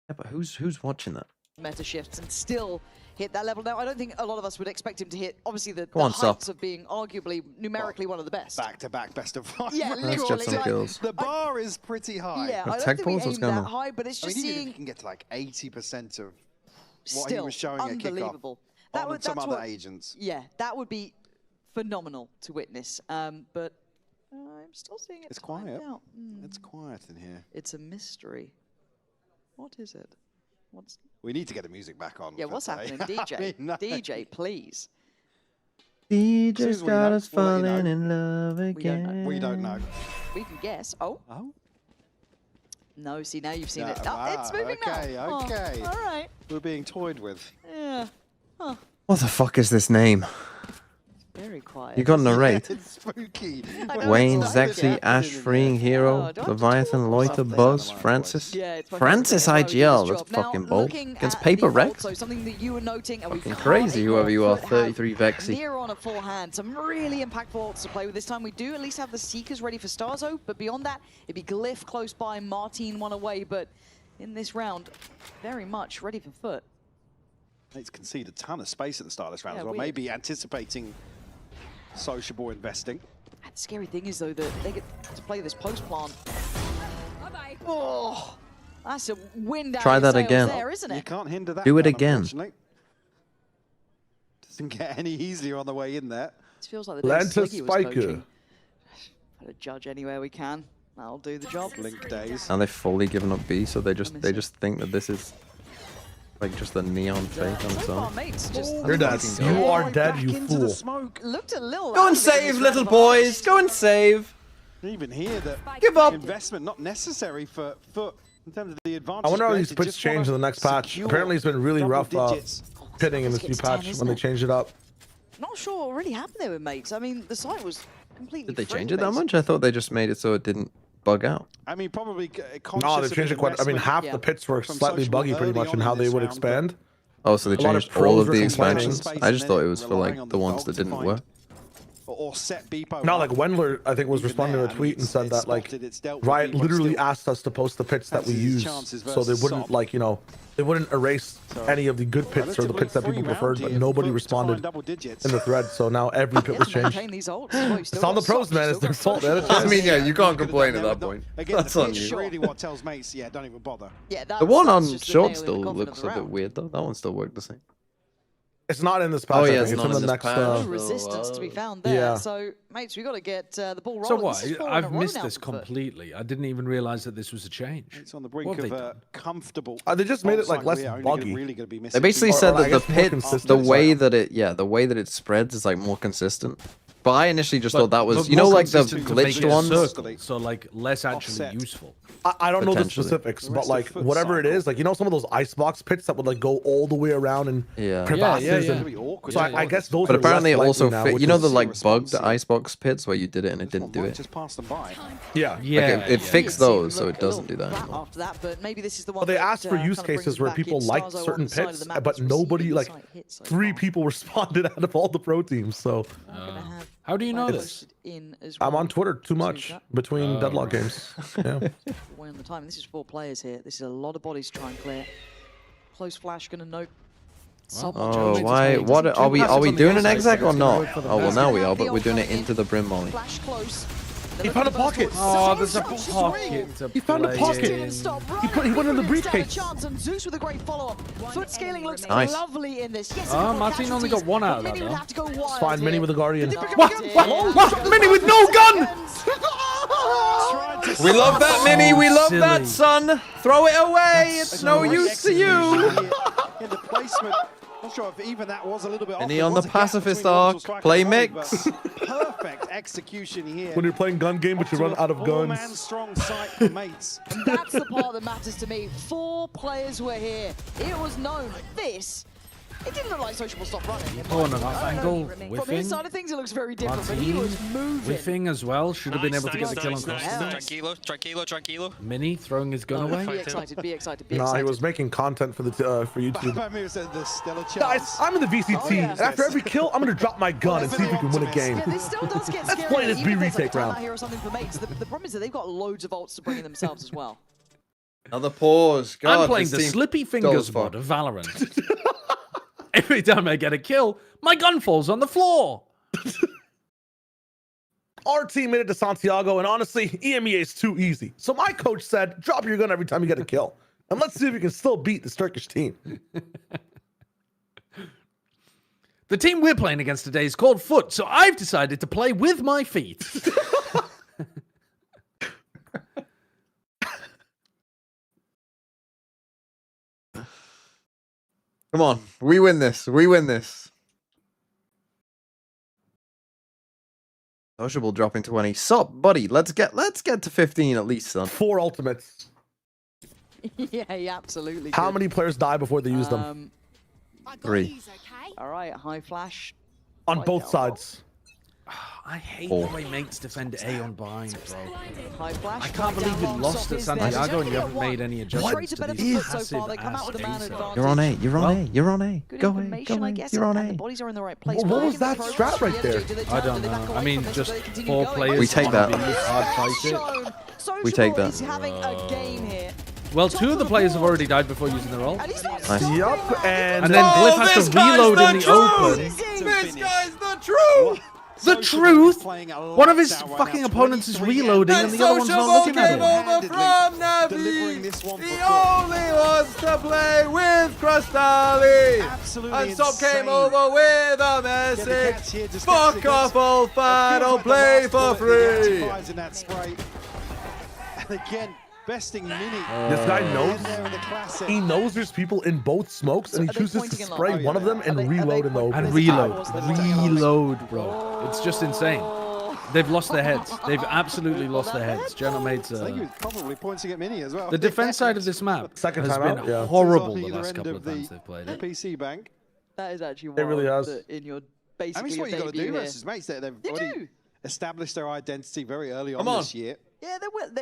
Yeah, but who's watching that? Meta shifts and still hit that level. Now, I don't think a lot of us would expect him to hit, obviously, the on, heights of being arguably numerically one of the best. back-to-back best of 5. Yeah, Let's get some kills. The bar is pretty high. Yeah, I don't Tech think we balls, what's aimed going that on? high, but it's I just mean, even if seeing you can get to like 80% of what he still was showing at kickoff unbelievable. on some that's other what- agents. Yeah, that would be phenomenal to witness. But I'm still seeing it. It's quiet. Out. It's quiet in here. It's a mystery. What is it? What's We need to get the music back on. yeah? for What's today. happening, DJ? I mean, no. DJ, please. He Soon as just we got know, us we'll let you falling know. in love again. We don't know. We can guess. Oh. Oh. No, see, now you've seen it. Ah, Oh, it's moving okay, now. Oh, okay. all right. We're being toyed with. Yeah. Huh. What the fuck is this name? Very quiet. You got to narrate. It's spooky. Wayne, It's like Zexy, the Ash, acting in Freeing there. Hero, Oh, do I have to Leviathan, talk? Loiter, Something Buzz, out of my Francis. Yeah, it's my Francis favorite emoji IGL, for that's this job. fucking Now, bold. looking Against at Paper the Rex. also something that you were noting, and we Fucking can't crazy, ignore whoever you are, Foot have 33 Vexy. Near on a full hand. Some really impactful ults to play with this time. We do at least have the Seekers ready for Starzo, but beyond that, it'd be Glyph close by, Martine one away, but in this round, very much ready for Foot. It's conceded a ton of space at the start of this round Yeah, as well. weird. Maybe anticipating Sociable investing. And the scary thing is, though, that they get to play this post plant. Bye-bye. Oh, that's a wind out Try of your that sails again. there, isn't You it? can't hinder that. Do it one, again. unfortunately. didn't get any easier on the way in there. It feels like the day Lenta Sliggy was Spiker. coaching. Try to judge anywhere we can. That'll do the job. Link days. And they've fully given up B, so they just think that this is like just a neon fake on its own. You're dead. You are dead, you fool. Looked a little Go and save, little boys. Go and save. Even here, that give up. Investment not necessary for FUT in terms of the advantage. I wonder how these pits change in the next patch. Apparently, it's been really rough pitting in this new patch when they changed it up. Not sure what really happened there with mates. I mean, the site was completely. Did they change it that much? I thought they just made it so it didn't bug out. I mean, probably. No, they changed it quite. I mean, half the pits were slightly buggy, pretty much, in how they would expand. Oh, so they changed all of the expansions? I just thought it was for like the ones that didn't work. Or set Beepo. No, like Wendler, I think, was responding to a tweet and said that like Riot literally asked us to post the pits that we use, so they wouldn't like they wouldn't erase any of the good pits or the pits that people preferred, but nobody responded in the thread. So now every pit was changed. It's on the pros, man. It's their fault. I mean, yeah, you can't complain at that point. That's on you. Really, what tells mates, yeah, don't even bother. Yeah, the one on short still looks a bit weird though. That one still worked the same. It's not in this patch. Oh yeah, it's in the next. No resistance to be found there. Yeah. So, mates, we got to get the ball rolling. So what? This is 4 in a I've row missed now this for FUT. completely. I didn't even realize that this was a change. It's on the brink of a comfortable. They just made it like less buggy. They basically said that the pit, the way that it spreads is like more consistent. But I initially just thought that was, you know, like the glitched ones. So like less actually useful. I don't know the specifics, but like whatever it is, like you know some of those icebox pits that would like go all the way around and crevasses and so I guess those. But are apparently it less also likely now, fit. which You know is- the like bugged icebox pits where you did it and it didn't do it. Just pass them by. Yeah, Like it fixed those, so it doesn't do that anymore. After that, but maybe this is the one. Well, they that, asked for use kind of brings cases us where back people in. liked Starzo on certain the side of pits, the map but that's nobody receiving like slight hits so 3 far. people responded out of all the pro teams. So How do you know It's- this? In as I'm well. on Twitter too much between deadlock games. Yeah. Way on the time. This is 4 players here. This is a lot of bodies to try and clear. Close flash gonna note. Oh, why? What are we doing an exec or not? Oh well, now we are, but we're doing it into the brim molly. Flash close. He found a pocket. Oh, there's a pocket to He found a play pocket. in. He went in the briefcase. Chance and Zeus with a great follow-up. Foot scaling looks Nice. lovely in this. Yes, Martin only got 1 out of that Mini would though. have to go wild It's fine. here. Mini with a guardian. What? Mini with no gun. We love that, Mini. We love that, son. Throw it away. It's no use to you. In the placement. Not sure if even that was a little bit off. Mini There on was the a gap pacifist between arc. Orbital Strike Play and Volley, mix. but Perfect execution here. When you're playing gun game, but you run out of Four-man guns. strong site for mates. That's the part that matters to me. 4 players were here. It was known. This, it didn't look like Social will stop running. Oh, an off angle, From his whiffing. side of things, it looks very different, but he was moving. Whiffing as well. Should have been able to get the kill on Costa. Tranquilo. Mini throwing his gun away. Be excited, be excited, be No, excited. he was making content for the for YouTube. I mean, there's still a chance. Guys, I'm in the VCT, yeah. and after every kill, I'm gonna drop my gun and see if we can win a game. Yeah, this still does get Let's scary. play this even B if there's, like, retake a timeout round. here or something for mates. The problem is that they've got loads of ults to bring in themselves as well. Another pause. God, I'm playing this the team Slippy dull as Fingers fuck. mod of Valorant. Every time I get a kill, my gun falls on the floor. Our team made it to Santiago, and honestly, EMEA is too easy. So my coach said, drop your gun every time you get a kill. And let's see if we can still beat this Turkish team. The team we're playing against today is called FUT, so I've decided to play with my feet. Come on, we win this. We win this. Sociable dropping 20. Sup, buddy? Let's get to 15 at least, son. 4 ultimates. Yeah, he absolutely How could. many players die before they use them? 3. All right, high flash. On both sides. I hate 4. the way mates defend A on bind, bro. High flash. I can't believe we lost at Santiago and you haven't made any adjustments to these passive ass A. You're on A. You're on A. You're on A. Good Go A. information, Go I A. guess, You're on and the A. bodies are in the right place. What But was that progress strat right from there? the do they I turn, don't do they back know. away I mean, from this, just do they continue 4 going? players. We take on that. B, hard fight it. Shown. Social We take that. is having a game here. Well, 2 of the players have already died before using their ult. Nice. Yup, and then Glyph has to reload in the open. This guy's the truth! The truth? One of his fucking opponents is reloading and the other one's not looking at him. over from Navi. He only wants to play with Crustali. absolutely And some insane. came over with a message. Fuck off, old fan. I'll play for free. In that spray. And again, besting Mini. This guy knows. He knows there's people in both smokes, and he chooses to spray one of them and reload in the open. And reload, bro. It's just insane. They've lost their heads. They've absolutely lost their heads. Gentlemates. I think he was probably pointing at Mini as well. The defense side of this map has been yeah. horrible the last couple of times they've played it. PC bank. That is actually It really wild has. in your I mean, basically it's what you got to do here. versus mates. They've already established their identity very early on this year. Yeah,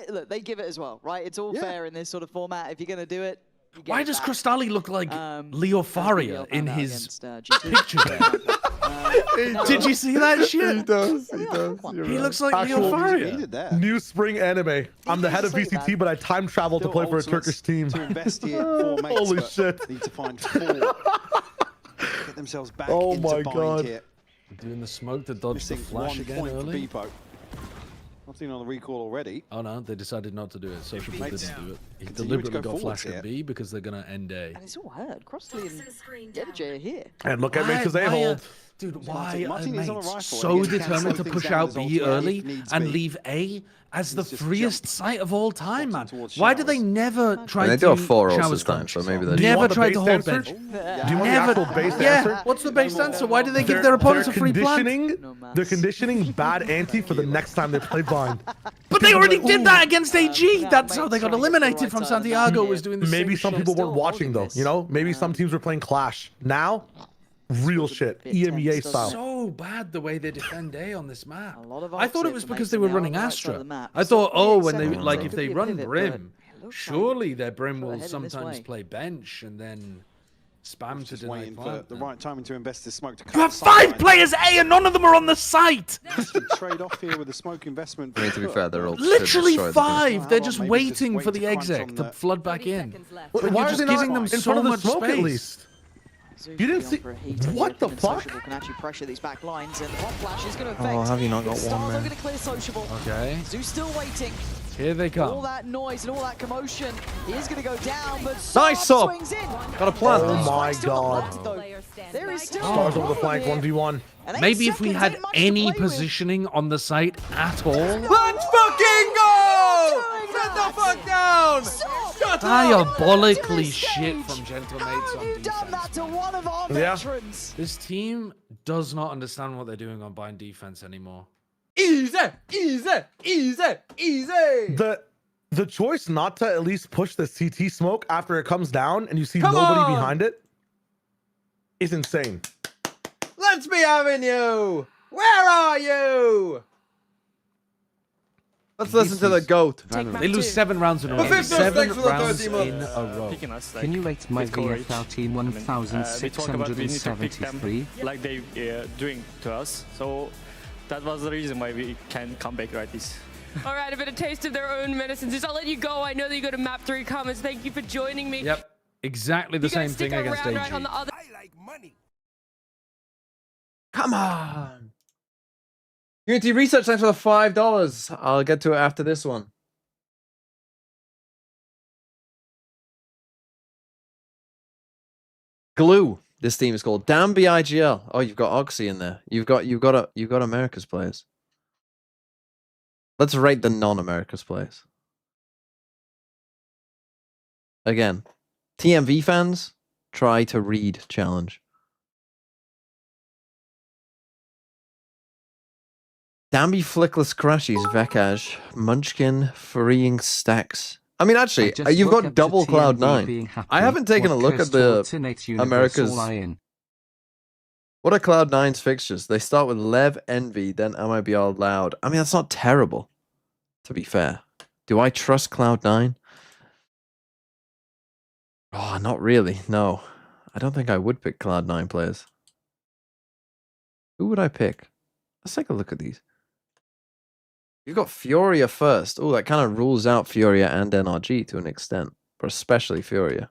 look, they give it as well, right? It's all fair in this sort of format. If you're going to do it, you get Why it does back. Crystalli look like Leo Faria in his G2. picture? Did you see that shit? He does. He does. He looks like Leo Faria. New spring anime. I'm the head of VCT, but I time traveled to play for a Turkish team. To invest here, 4 mates. Holy but shit. Need to find 4. Get themselves back Oh into my buying God. kit. Doing the smoke to dodge the Missing flash 1 again point early. for Beepo. Not seen on the recall already. Oh no, they decided not to do it. Social Blue Mates didn't do it. He continue to deliberately go got forwards flashed at here. B because they're gonna end A. And it's all heard. Crossley and Yedija are here. And look at Mace's A-hold. Dude, why are Martin is on a mates rifle, so and he can determined to slow push things down out as B well, early if needs and be. leave A as the He's just freest site of all time, man? towards Why do they showers. never try And they to do have 4 showers ults this time, crunch? so maybe they Do you Never want the tried base to hold answer? bench. Do you want Never. the actual base Yeah. answer? What's the base answer? Why do they give their opponents a free plant? They're conditioning bad ante for the next time they play blind. But they People already like, did "Ooh." that against AG. That's how they got eliminated from Santiago. Was doing the Maybe same some shit. people weren't watching though. You know, maybe some teams were playing Clash. Now, real shit, EMEA style. So bad the way they defend A on this map. of I thought it was because they were running Astra. map. I thought, oh, when they Seven like rounds. if they Could be a run pivot, Brim, but it looks surely their Brim will heading this sometimes way. play bench and then spam to Just deny waiting for plant. the right timing to invest this smoke to cut You have the 5 sideline. players A and none of them are on the site. Trade off here with the smoke investment. I mean, to be fair, they're all Literally destroyed. 5. They're just Maybe waiting for the crunch on exec to the- flood back in. Why But you're are just they not giving them in so front of the much smoke space. at least? You didn't see what the fuck? Sociable can actually pressure these back lines, and hot flash is going to Oh, affect. have you not got Stars one, are man? going to clear Sociable. Okay. Zeus still waiting. Here they All come. that noise and all that commotion. He is going to go down, but Nice, Sob. swings in. Got a plant. Oh my Still god. blocked, though. There is still Stars a over the flank, problem here. 1v1. And 8 Maybe if we seconds had ain't much to any play with. positioning on the site at all. Let's fucking go! Sit the fuck down! Shut up! Diabolically To shit this from stage. Gentlemates How on have you done that defense. to one of our Yeah. veterans? This team does not understand what they're doing on bind defense anymore. Easy, easy, easy, easy. The choice not to at least push the CT smoke after it comes down and you see Come nobody on. behind it is insane. Let's be having you. Where are you? Let's listen to the goat. They lose 7 rounds in a row. But 50, 7 thanks for the rounds 30 in months. a row. Picking us, like, Can you rate my with courage. VFL team We talk about we need to pick them 1673? like they doing to us. So that was the reason why we can come back like this. All right, a bit of taste of their own medicines. Just I'll let you go. I know that you go to map 3 comments. Thank you for joining me. Yep. Exactly the You guys same stick thing against around AG. right on the other. I like money. Come on. Unity Research, thanks for the $5. I'll get to it after this one. Glue. This team is called Damn BIGL. Oh, you've got Oxy in there. You've got America's players. Let's rate the non-America's players. Again, TMV fans, try to read challenge. Damby Flickless Crashies, Vekaj, Munchkin, Freeing Stacks. I mean, actually, you've got double Cloud9. I haven't taken a look at the America's. What are Cloud9's fixtures? They start with Lev, Envy, then MIBR Loud. I mean, that's not terrible, to be fair. Do I trust Cloud9? Oh, not really. No. I don't think I would pick Cloud9 players. Who would I pick? Let's take a look at these. You've got Furia first. Oh, that kind of rules out Furia and NRG to an extent, but especially Furia.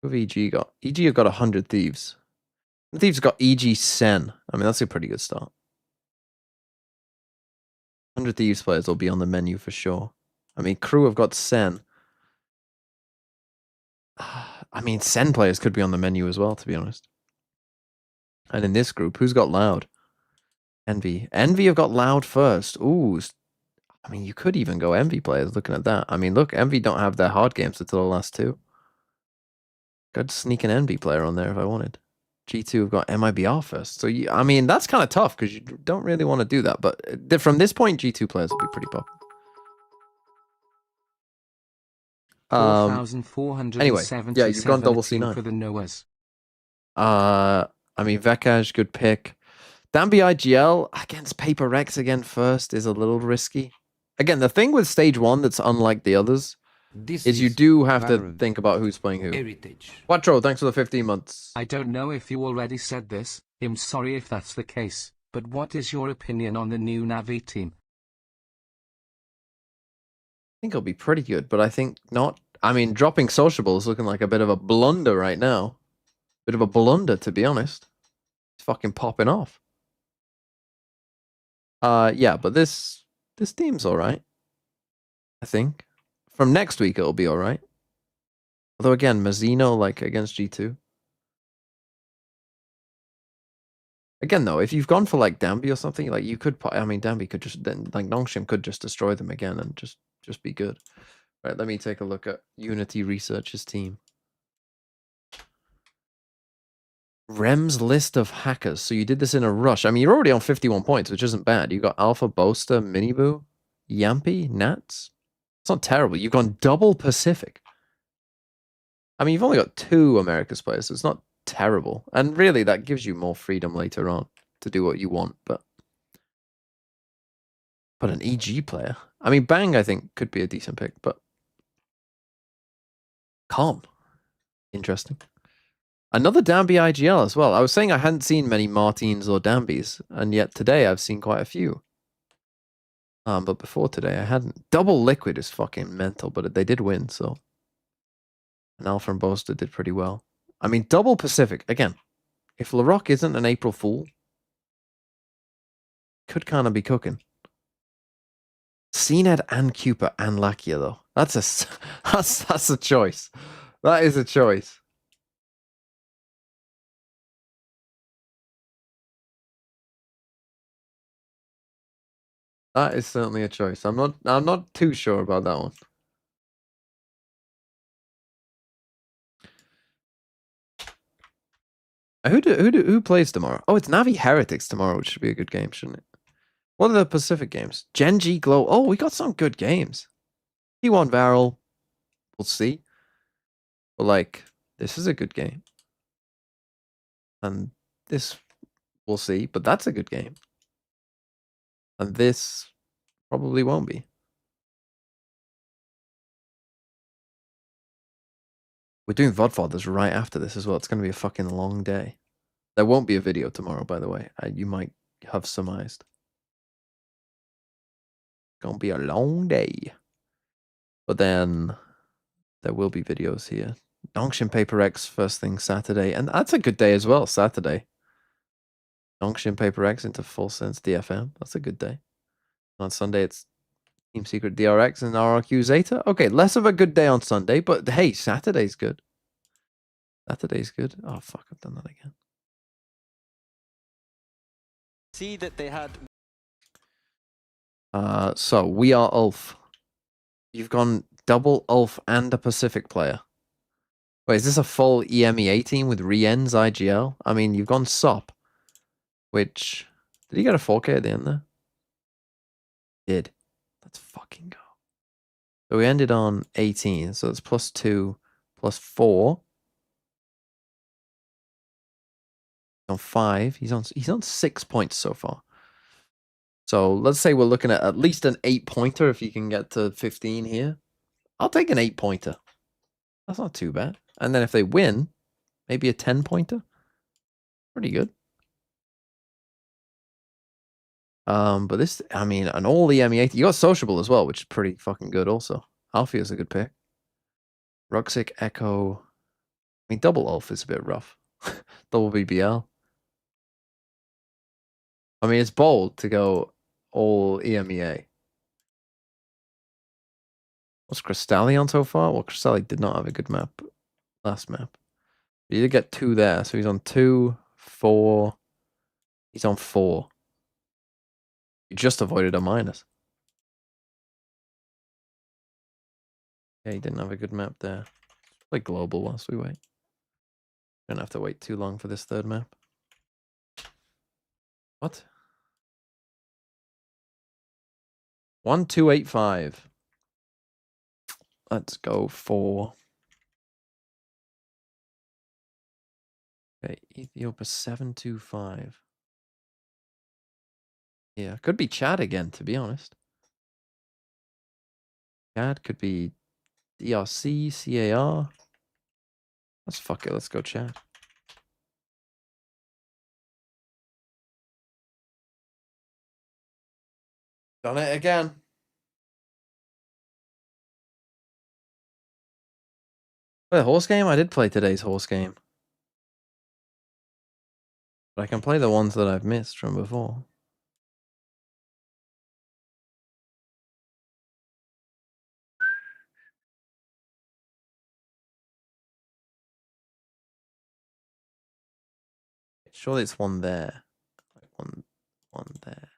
Who have EG got? EG have got 100 Thieves. The Thieves got EG Sen. I mean, that's a pretty good start. 100 Thieves players will be on the menu for sure. I mean, Crew have got Sen. I mean, Sen players could be on the menu as well, to be honest. And in this group, who's got Loud? Envy. Envy have got Loud first. Ooh. I mean, you could even go Envy players looking at that. I mean, look, Envy don't have their hard games until the last two. Could sneak an Envy player on there if I wanted. G2 have got MIBR first. So, I mean, that's kind of tough because you don't really want to do that. But from this point, G2 players will be pretty popular. Anyway, yeah, you've gone double C9 for the Noahs. I mean, Vekaj, good pick. Danby IGL against Paper Rex again first is a little risky. Again, the thing with stage 1 that's unlike the others is you do have to think about who's playing who. Quattro, thanks for the 15 months. I don't know if you already said this. I'm sorry if that's the case. But what is your opinion on the new Navi team? I think it'll be pretty good, but I think not. I mean, dropping Sociable is looking like a bit of a blunder right now. Bit of a blunder, to be honest. It's fucking popping off. Yeah, but this team's alright. I think. From next week, it'll be alright. Although, again, Mazzino, like, against G2. Again, though, if you've gone for, like, Danby or something, like, you could... I mean, Danby could just... Then, like, Nongshim could just destroy them again and just be good. Right, let me take a look at Unity Research's team. Rem's list of hackers. So you did this in a rush. I mean, you're already on 51 points, which isn't bad. You got Alpha, Boaster, Miniboo, Yampy, Nats. It's not terrible. You've gone double Pacific. I mean, you've only got 2 Americas players, so it's not terrible. And really, that gives you more freedom later on to do what you want. But an EG player. I mean, Bang, I think, could be a decent pick, but Calm. Interesting. Another Danby IGL as well. I was saying I hadn't seen many Martins or Danbys, and yet today I've seen quite a few. But before today I hadn't. Double Liquid is fucking mental, but they did win, so. And Alpha and Boaster did pretty well. I mean, double Pacific. Again, if LaRock isn't an April Fool, could kind of be cooking. CNED and Cooper and Lakia, though. That's a choice. That is a choice. That is certainly a choice. I'm not too sure about that one. Who plays tomorrow? Oh, it's Navi Heretics tomorrow, which should be a good game, shouldn't it? What are the Pacific games? Genji Glow. Oh, we got some good games. T1 Varel. We'll see. But like, this is a good game. And this we'll see, but that's a good game. And this probably won't be. We're doing VODFODers right after this as well. It's going to be a fucking long day. There won't be a video tomorrow, by the way. You might have surmised. Gonna be a long day. But then there will be videos here. Nongshim Paper X first thing Saturday. And that's a good day as well, Saturday. Nongshim Paper X into Full Sense DFM. That's a good day. And on Sunday, it's Team Secret DRX and RRQ Zeta. Okay, less of a good day on Sunday, but hey, Saturday's good. Saturday's good. Oh, fuck, I've done that again. See that they had... So, we are Ulf. You've gone double Ulf and a Pacific player. Wait, is this a full EMEA team with Rien's IGL? I mean, you've gone SOP, which... Did he get a 4K at the end there? Did. Let's fucking go. So we ended on 18, so it's +2, +4. On 5. He's on 6 points so far. So let's say we're looking at least an 8-pointer if you can get to 15 here. I'll take an 8-pointer. That's not too bad. And then if they win, maybe a 10-pointer. Pretty good. But this, I mean, an all EMEA. You got Sociable as well, which is pretty fucking good also. Alfie is a good pick. Ruxic, Echo. I mean, double Ulf is a bit rough. Double BBL. I mean, it's bold to go all EMEA. What's Crystallion so far? Well, Crystallion did not have a good map. last map. You did get 2 there, so he's on 2, 4. He's on 4. You just avoided a minus. Yeah, he didn't have a good map there. Play global whilst we wait. Don't have to wait too long for this 3rd map. What? 1285. Let's go for. Okay, Ethiopia 725. Yeah, could be Chad again, to be honest. Chad could be DRC, CAR. Let's fuck it. Let's go Chad. Done it again. The horse game? I did play today's horse game. But I can play the ones that I've missed from before. Surely it's one there. One there.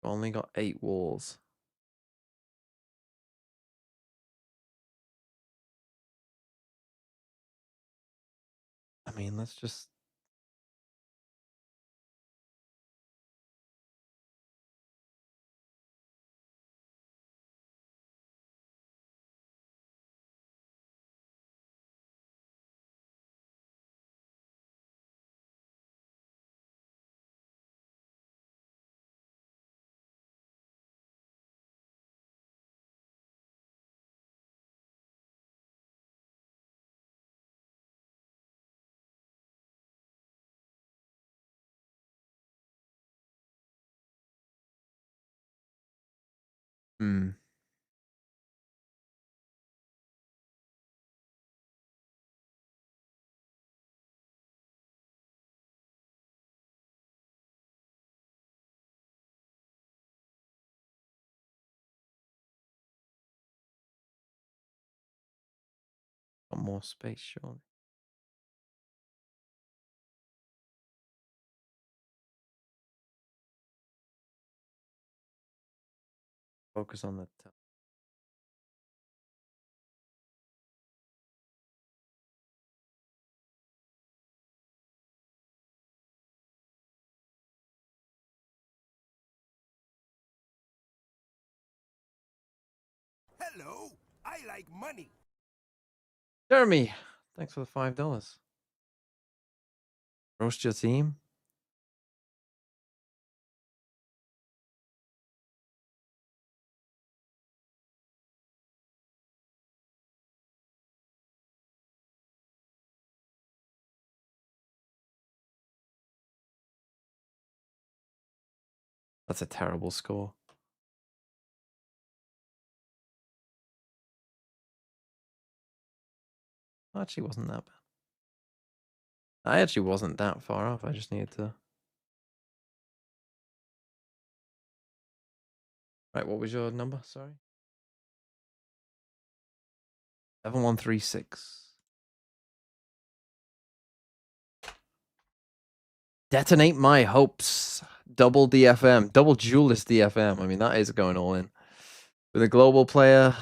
Only got 8 walls. I mean, let's just. Got more space, surely. Focus on the. Hello, I like money. Jeremy, thanks for the $5. Roast your team. That's a terrible score. Actually, wasn't that bad. I actually wasn't that far off. I just needed to. Right, what was your number? Sorry. 7136. Detonate my hopes. Double DFM. Double duelist DFM. I mean, that is going all in. With a global player,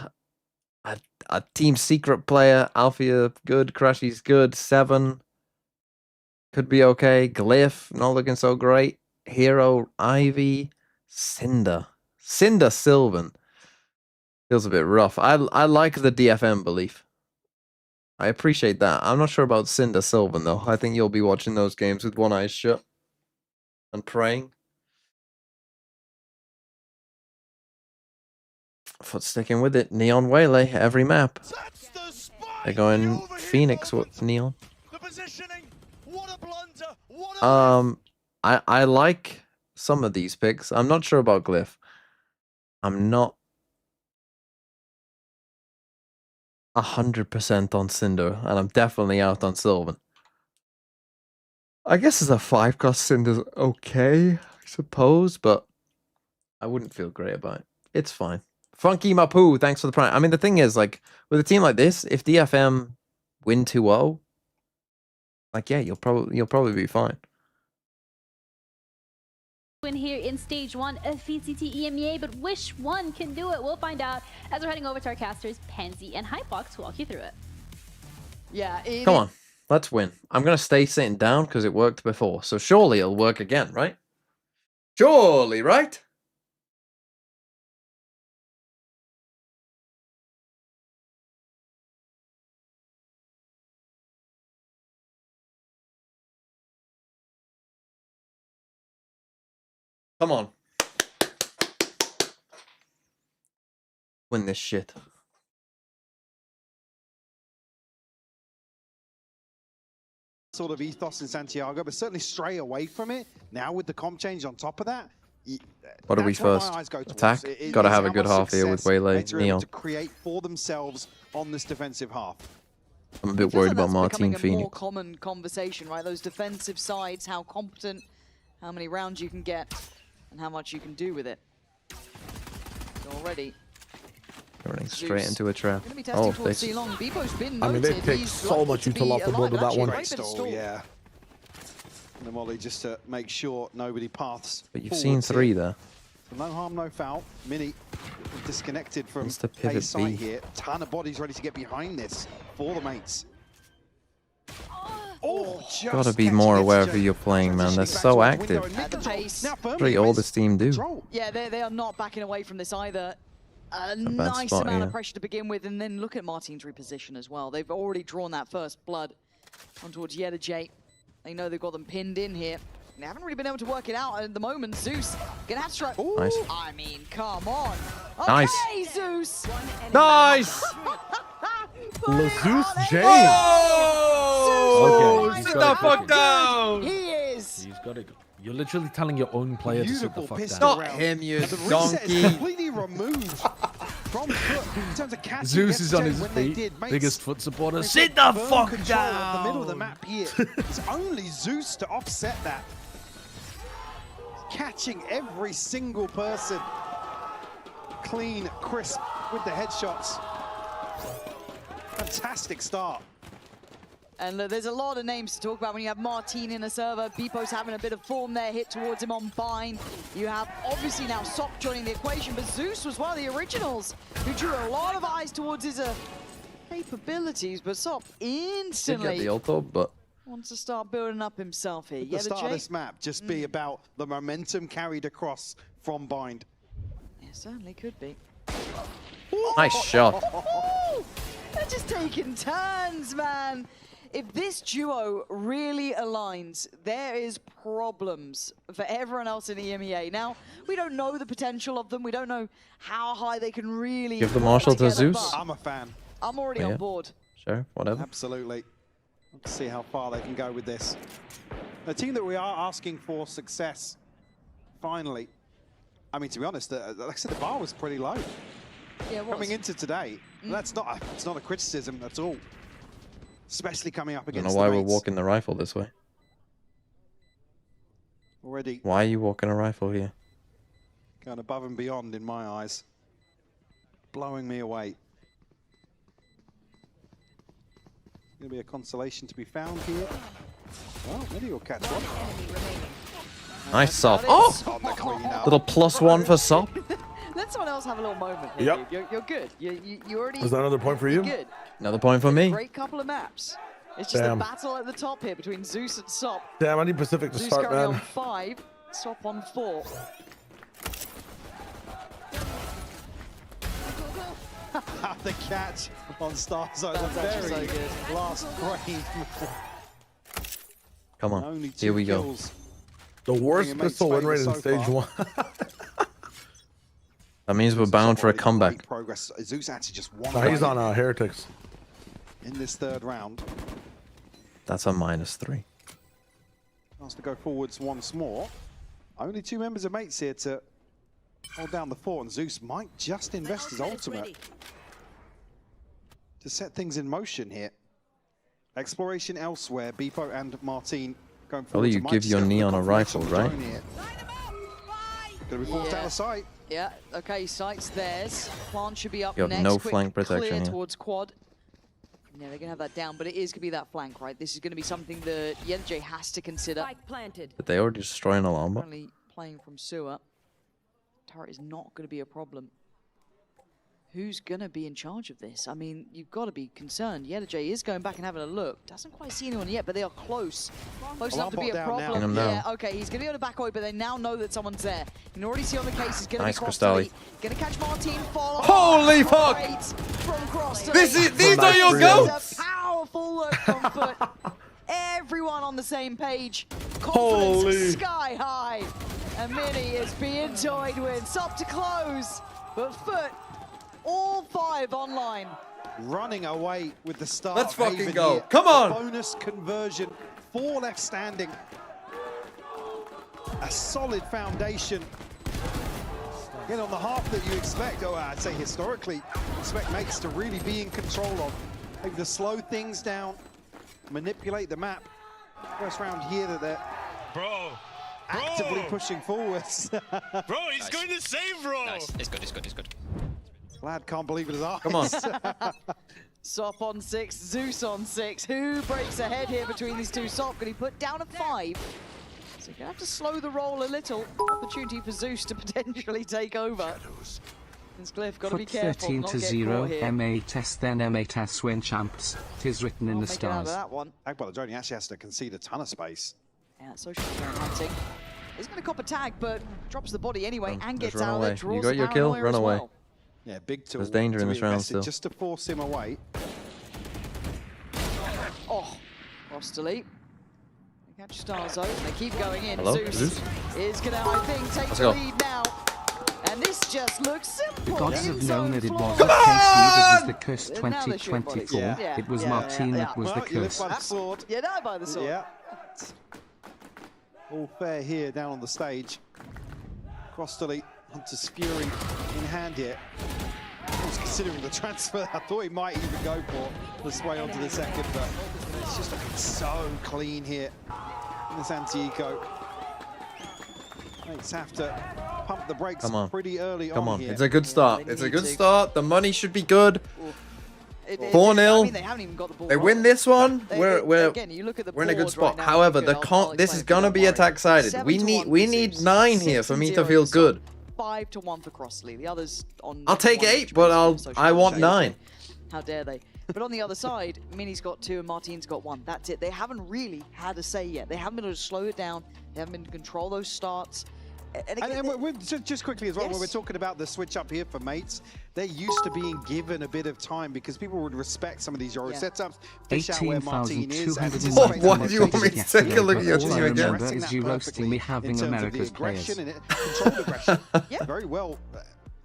a team secret player, Alfia good, Crashy's good, 7. Could be okay. Glyph, not looking so great. Hero, Ivy, Cinder. Cinder Sylvan. Feels a bit rough. I like the DFM belief. I appreciate that. I'm not sure about Cinder Sylvan, though. I think you'll be watching those games with one eye shut and praying. FUT sticking with it. Neon Waylay, every map. They're going Phoenix with Neon. I like some of these picks. I'm not sure about Glyph. I'm not 100% on Cinder, and I'm definitely out on Sylvan. I guess as a 5-cost Cinder's okay. suppose, but I wouldn't feel great about it. It's fine. Funky Mapu, thanks for the prime. I mean, the thing is, like, with a team like this, if DFM win 2-0, like, yeah, you'll probably be fine. Win here in stage 1 of VCT EMEA, but which one can do it? We'll find out as we're heading over to our casters, Pansy and Hypox, to walk you through it. Yeah. Come on, let's win. I'm going to stay sitting down because it worked before, so surely it'll work again, right? Surely, right? Come on. Win this shit. Sort of ethos in Santiago, but certainly stray away from it. Now with the comp change on top of that. What are we first? Attack? Gotta have a good half here with Waylay, Neon. To create for themselves on this defensive half. I'm a bit worried about Martin Phoenix. Phoenix. More common conversation, right? Those defensive sides, how competent, how many rounds you can get, and how much you can do with it. Already. Running straight into a trap. Oh, I mean, they take so much util off the board with that one. Yeah. And the Molly just to make sure nobody paths. But you've seen 3 there. So no harm, no foul. Mini disconnected from the pivot A site B. here. Ton of bodies ready to get behind this for the mates. Oh, Gotta be more aware of who you're playing, man. They're so active. At the pace. Pretty all this team do. Yeah, they are not backing away from this either. A bad nice spot, amount yeah. of pressure to begin with, and then look at Martin's reposition as well. They've already drawn that first blood on towards Yedajay. They know they've got them pinned in here. They haven't really been able to work it out at the moment. Zeus gonna have to strike. Nice. I mean, come on. Okay, Nice. Zeus. Nice. Zeus James. Oh! Okay, Sit the fuck down. He is. He's got it. You're literally telling your own player to sit the fuck down. Not him, you donkey. Completely removed from foot in terms of catching Zeus is on his when they feet. did. Mates, Biggest foot supporter. they've Sit the got firm fuck control down. at the middle of the map here. It's only Zeus to offset that. Catching every single person. Clean, crisp with the headshots. Fantastic start. And there's a lot of names to talk about when you have Martin in a server. Beepo's having a bit of form there, hit towards him on Bind. You have obviously now Sop joining the equation, but Zeus was one of the originals who drew a lot of eyes towards his capabilities, but Sop Did instantly get the ult up, but wants to start building up himself here. The start of this map just be about the momentum carried across from Bind. Yeah, certainly could be. nice shot. They're just taking turns, man. If this duo really aligns, there is problems for everyone else in the EMEA. Now, we don't know the potential of them. We don't know how high they can really Give the Marshal to together, Zeus. but I'm a fan. I'm already Yeah. on board. Sure, whatever. Absolutely. Let's see how far they can go with this. A team that we are asking for success, finally. I mean, to be honest, like I said, the bar was pretty low. Yeah, it was. Coming into today, it's not a criticism at all. Especially coming up I don't against know why the we're mates. walking the rifle this way. Already Why are you walking a rifle here? going above and beyond in my eyes. Blowing me away. Going to be a consolation to be found here. Well, maybe you'll catch one. Nice Sop. Oh! On the clean up. Little +1 for Sop. Let someone else have a little moment here, Yep. dude. You're good. You already. Was that another point for you? You're good. Another point for me. Great couple of maps. It's just Damn. a battle at the top here between Zeus and Sop. Damn, I need Pacific to Zeus start, currently man. on 5, Sop on 4. The catch on Star Zone. That's actually Very so good. last frame. Come on. Only 2 Here we go. kills. The worst Bringing mates pistol win rate favour in so stage far. 1. That means we're bound for a comeback. Progress. Zeus actually just one. Nah, he's on Heretics. In this third round. That's a -3. Wants to go forwards once more. Only 2 members of mates here to hold down the fort, and Zeus might just invest his ultimate to set things in motion here. Exploration elsewhere. Beepo and Martin going forward. Probably you give your Neon a rifle, right? Gonna be forced out of sight. Yeah, okay, sight's theirs. Plant should be up You have next. no Quick flank protection clear here. towards quad. Yeah, they're gonna have that down, but it is gonna be that flank, right? This is gonna be something that J has to consider. Planted. Did they already destroy an alarm bot? Currently playing from sewer. Turret is not gonna be a problem. Who's gonna be in charge of this? I mean, you've got to be concerned. J is going back and having a look. Doesn't quite see anyone yet, but they are close. Close enough to be a problem. Yeah, okay, he's gonna be able to back away, but they now know that someone's there. You can already see on the case he's gonna Nice, be Crystalli. Gonna catch Martin. Follow. Holy fuck! From Cross. These are your goats! A powerful look from Foot. Everyone on the same page. Confidence sky high. And Mini is being toyed with. Stop to close, but Foot. All 5 online. Running away with the start. Let's fucking Haven go. Here. Come on. Bonus conversion. 4 left standing. A solid foundation. Again, on the half that you expect, I'd say historically, expect mates to really be in control of. Maybe to slow things down, manipulate the map. First round here that they're actively pushing forwards. Bro, he's going to save, bro. Nice. It's good, it's good, it's good. Lad can't believe his eyes. Come on. Sop on 6, Zeus on 6. Who breaks ahead here between these two? Sop, can he put down a 5? So you're gonna have to slow the roll a little. Opportunity for Zeus to potentially take over. This Glyph, gotta be Foot careful. 13 not to get 0, caught here. M8S, then M8S win champs. Tis written in the Make it out of stars. that one. Akbar Johnny actually has to concede a ton of space. Yeah, social hunting. He's gonna cop a tag, but drops the body anyway and Just gets run out away. there. Draws You got the your kill, paranoia run as away. well. Yeah, big tool. There's danger in to this round invest in still. just to force him away. Oh, cross delete. They catch Starzo. They keep going in. Hello? Zeus is gonna, I think, take Let's the go. lead now. And this just looks simple. The gods have In known zone that it floor. wasn't KC that was the curse Now they shoot bodies. 2024. Yeah. It was Yeah. Martin Yeah. that was the Well, you live curse. by the sword. You die by the sword. Yeah. All fair here down on the stage. Cross delete, Hunter's Fury in hand here. I was considering the transfer. I thought he might even go for the sway onto the second, but it's just looking so clean here in this anti-eco. Mates have to pump the brakes Come on. pretty early Come on. here. It's a good start. It's a good start. The money should be good. I 4-0. mean, they haven't even got the ball They rolling. win this one. We're again, you look at the we're in a good board spot. right now, However, good, I'll this is explain if you gonna don't be worry. attack sided. 7-1 We for need Zeus, 9 here for me to 6-0 feel for good. 5-1 for Crossley. The others on. I'll take 1 8, but I want 9. How dare they? But on the other side, Mini's got 2 and Martin's got 1. That's it. They haven't really had a say yet. They haven't been able to slow it down. They haven't been able to control those starts. And again, we're just quickly as well, when Yes. we're talking about the switch up here for mates, they're used to being given a bit of time because people would respect some of these Euro setups, fish out where Martin is. and anticipate Why them do you want me to take a look at your All team I again? remember is you roasting me having in terms of the America's players. aggression and controlled aggression. Very well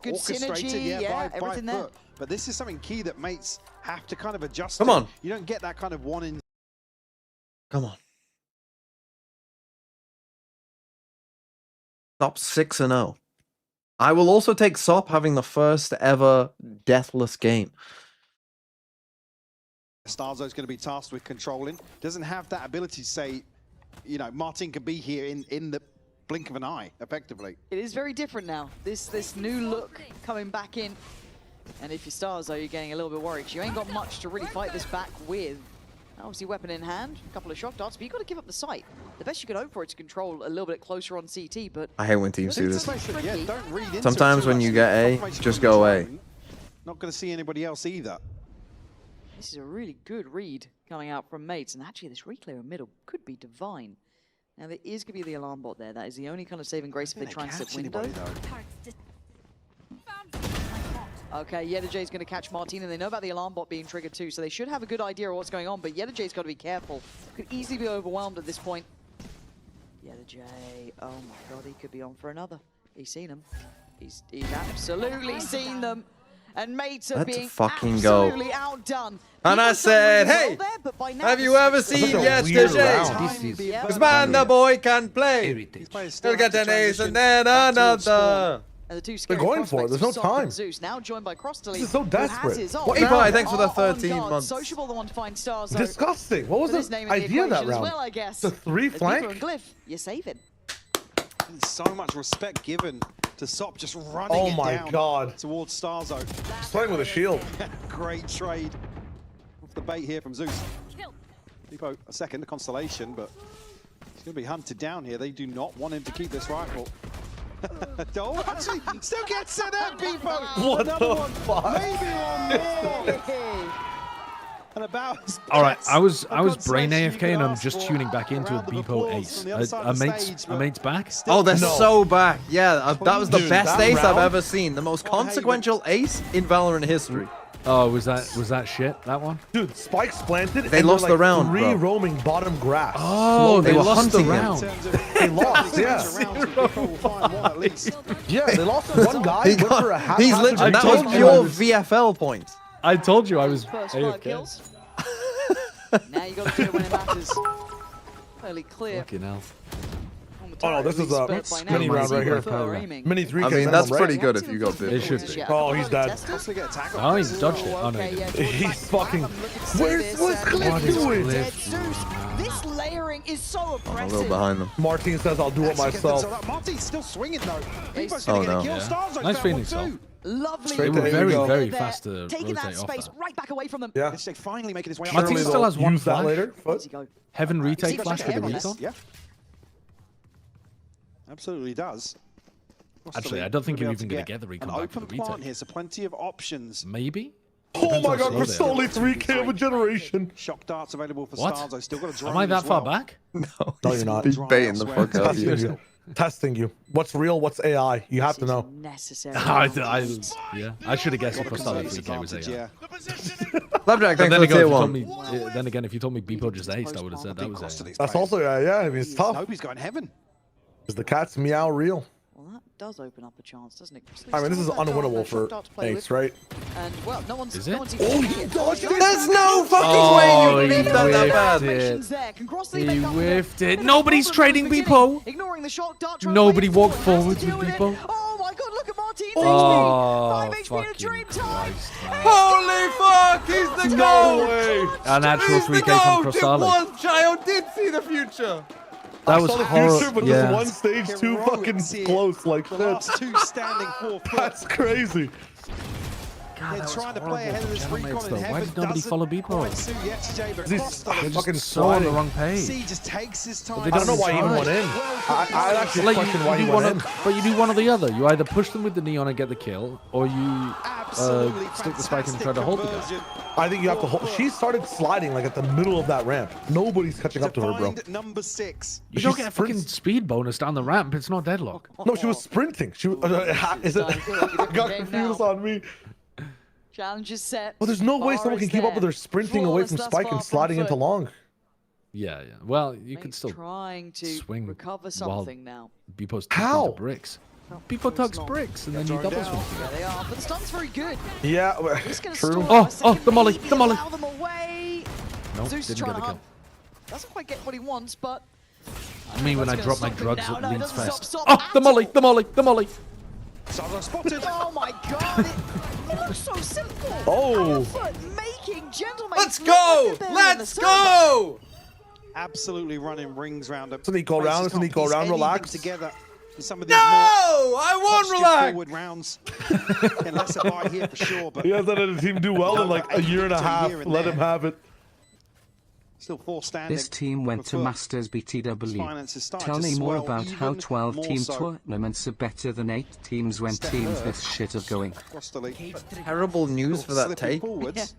Good orchestrated, synergy, yeah, by everything there. Foot. But this is something key that mates have to kind of adjust Come to. on. You don't get that kind of one in. Come on. Sop 6-0. I will also take Sop having the first ever deathless game. Starzo's going to be tasked with controlling. Doesn't have that ability to say, you know, Martin can be here in the blink of an eye, effectively. it is very different now. This new look coming back in. And if you're Starzo, you're getting a little bit worried because you ain't got much to really fight this back with. Obviously, weapon in hand, a couple of shock darts, but you've got to give up the sight. The best you could hope for is to control a little bit closer on CT, but... I hate when teams do this. Yeah, don't read into it Sometimes too when much. you get A, Confirmation just from go the A. drone. Not going to see anybody else either. This is a really good read coming out from mates, and actually this reclear in middle could be divine. Now there is going to be the alarm bot there. That is the only kind of saving grace if they try and set window. Okay, Yedajay's going to catch Martin, and they know about the alarm bot being triggered too, so they should have a good idea of what's going on, but Yedajay's got to be careful. Could easily be overwhelmed at this point. Yedajay, oh my god, he could be on for another. He's seen them. He's absolutely seen them. And mates are Let's being fucking go. absolutely outdone. And I said, hey, have you ever seen yesterday? Because man, the boy can play. He'll get an ace and then another. And the two They're going for it. There's no time. Zeus, now joined by Cross This is so desperate. What Epi, thanks for the 13 months. Sociable the one to find stars. Disgusting. What was the idea of that round? Well, I guess. The 3 There's Peter flank? and Glyph, you're saving. So much respect given to Sop just running God. towards Starzo. He's playing with a shield. Great trade. Off the bait here from Zeus. Beepo a second, a constellation, but he's going to be hunted down here. They do not want him to keep this rifle. Oh, actually, still gets it there, Beepo. What Another the one, fuck? maybe one more. And about All right, I was brain AFK and I'm just tuning back into a Beepo ace. A mate's back. Oh, they're so back. Yeah, that was the Dude, best that ace I've round- ever seen. The most consequential ace in Valorant history. Oh, was that shit? That one? Dude, spikes planted. They and lost they're the like round, 3 bro. roaming bottom grass. Oh, they were lost the hunting him. round. They lost, yeah. They lost one guy. He went got, for a half he's hazard literally, that and was killed pure him. VFL points. I told you I was First AFK. kills. Now you got to do it when it matters. Fairly clear. Fucking hell. Oh, this is a mini round right here. Mini 3K. I mean, that's right? pretty good if you got It bit. should be. Oh, he's dead. Oh, he dodged it. Oh, no, he didn't. He's fucking. What's Cliff doing? This layering is so I'm a oppressive. little behind them. Martin says, "I'll do it myself." Martin's still swinging though. Beepo's Oh, going to no. get a kill. Yeah. Starzo's Nice found Phoenix, one though. too. Lovely. Straight They were there you very, go. very They're fast to taking that rotate off space that. right back away from them. Yeah. Yesterday finally making his way out. Martin Surely still they'll has one use that flash. later. Foot. Easy go. Heaven retake He's flash got with the air on recon? this, yeah. Absolutely does. Actually, I don't think you're even going going to get the recon an back for open the plant retake. here, so plenty of options. Maybe? Oh my God, how we're slow they solely 3K of a generation. Shock darts available for What? Starzo. Still got a drone Am I that as far well. back? No, No, you're not. He's baiting the fuck out of Testing you. you. Testing you. What's real? What's AI? You have to know. Necessary. Yeah, I should have guessed the Crystalline 3K was AI. Yeah. Flapjack, But thanks then for again, the if tier you told 1. me, then again, if you told me Beepo just aced, I would have said that was AI. That's also yeah. I mean, it's tough. Nobody's got in heaven. Is the cat's meow real? Well, that does open up a chance, doesn't it? I mean, this is unwinnable for Ace, right? And well, no one's. Is No it? one's Oh, he dodged it. There's no fucking Oh, way you he beat that bad. whiffed it. He He whiffed it. Nobody's trading Beepo. Ignoring the shock dart. Nobody walked forwards with Beepo. Oh my God! Look at Martin's Oh, 5 HP in a dream fucking time. Christ, man. Holy fuck, he's the No goat! way. A natural He's the 3K from goat! It Crystalline. was! Chio did see the future! That I was saw the horrible. future, but Yeah. this one stage too Heroic fucking here. close. Like The shit. last two standing 4 foot. That's crazy. God, They're that was trying to play horrible ahead of for this Gentlemen, recon in though. heaven. Why did nobody Doesn't follow Beepo? quite suit Yesterday, but He's crossed the They're fucking just so on the sliding. wrong page. C just takes his time. They I don't know why he even Well, went in. I actually Like, question why you he do went one in. but you do one or the other. You either push them with the neon and get the kill, or you Absolutely stick the spike and try to hold the guy. conversion. I think you have to hold. She started sliding like at the middle of that ramp. Nobody's catching up to her, bro. Defined number 6. You don't get a fucking speed bonus down the ramp. It's not deadlock. No, she was sprinting. She was, is it? I got confused on me. Challenge is set. Well, there's no way Bar someone is can keep up with there. her sprinting away Flawless from thus Spike far and from sliding into Foot. long. Yeah, yeah. Well, you could still Trying to swing recover while something now. Beepo's How? tucked into bricks. Beepo tucks bricks and then you double swing. Yeah, they are, but the stun's very good. Yeah, He's gonna true. stall Oh, for a second, the molly, maybe the molly. allow them away. Nope, Zeus is didn't trying get to a hunt. Doesn't quite get what he wants, but I mean, when I that's drop gonna my stop him drugs now. at No, it Leeds doesn't Fest. stop Oh, the at molly, all. the molly, the molly. Starzo spotted. Oh my God! It looks so simple. Oh. Foot making gentlemen. Let's go! Let's go! Absolutely running rings round him. Sneak go around, Faces can't sneak go piece around, anything relax. Together in some of these No! more I won't posture relax! forward rounds. And less a buy here for sure, but He hasn't had his team do well in like a year and a half. Let him have it. still 4 standing. This team went to Foot. Masters BTW. Finances starting Tell to me more swell about how even 12 more team so. tournaments are better than 8 teams when Step teams third. this shit are going. Across the league. Terrible news for that Slipping take. forwards.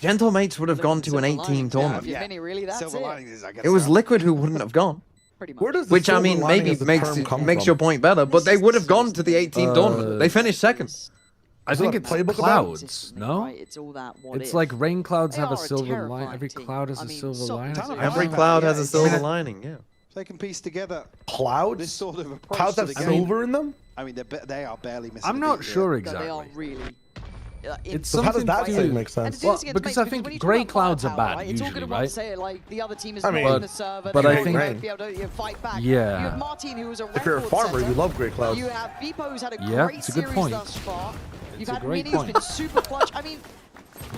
Gentlemates would have gone to an 8-team tournament. Yeah, Vinny, really, that's Silver it. lining is, I guess, It was that. Liquid who wouldn't have gone. Pretty much. Where does the Which, I silver mean, lining maybe as a makes term come makes from? your point better, but they would have gone to the 8-team tournament. They finished second. I think that it's playbook about? clouds, no? Right, it's all that what It's if. like rain clouds They have a are a silver terrifying line. Every team. cloud has I a mean, silver so- line. Ton of Every fire. cloud has a it's- silver lining, yeah. They can piece together Clouds? this sort of approach Clouds to have the game. silver in them? I mean, they are barely missing. I'm a not beat sure here. exactly. They are really. It's So how does something that to thing do- make sense? Well, because I think grey clouds are bad It's all usually, good and right? well to say like the other team is I mean, not in but- the server. but they I won't think- be able to fight back. Yeah. You have Martin, who was a If you're a record farmer, setter. you love grey clouds. You have Beepo, who's had a Yeah, great it's a good series point. thus far. You've It's a had great Mini, who's point. been super clutch. I mean,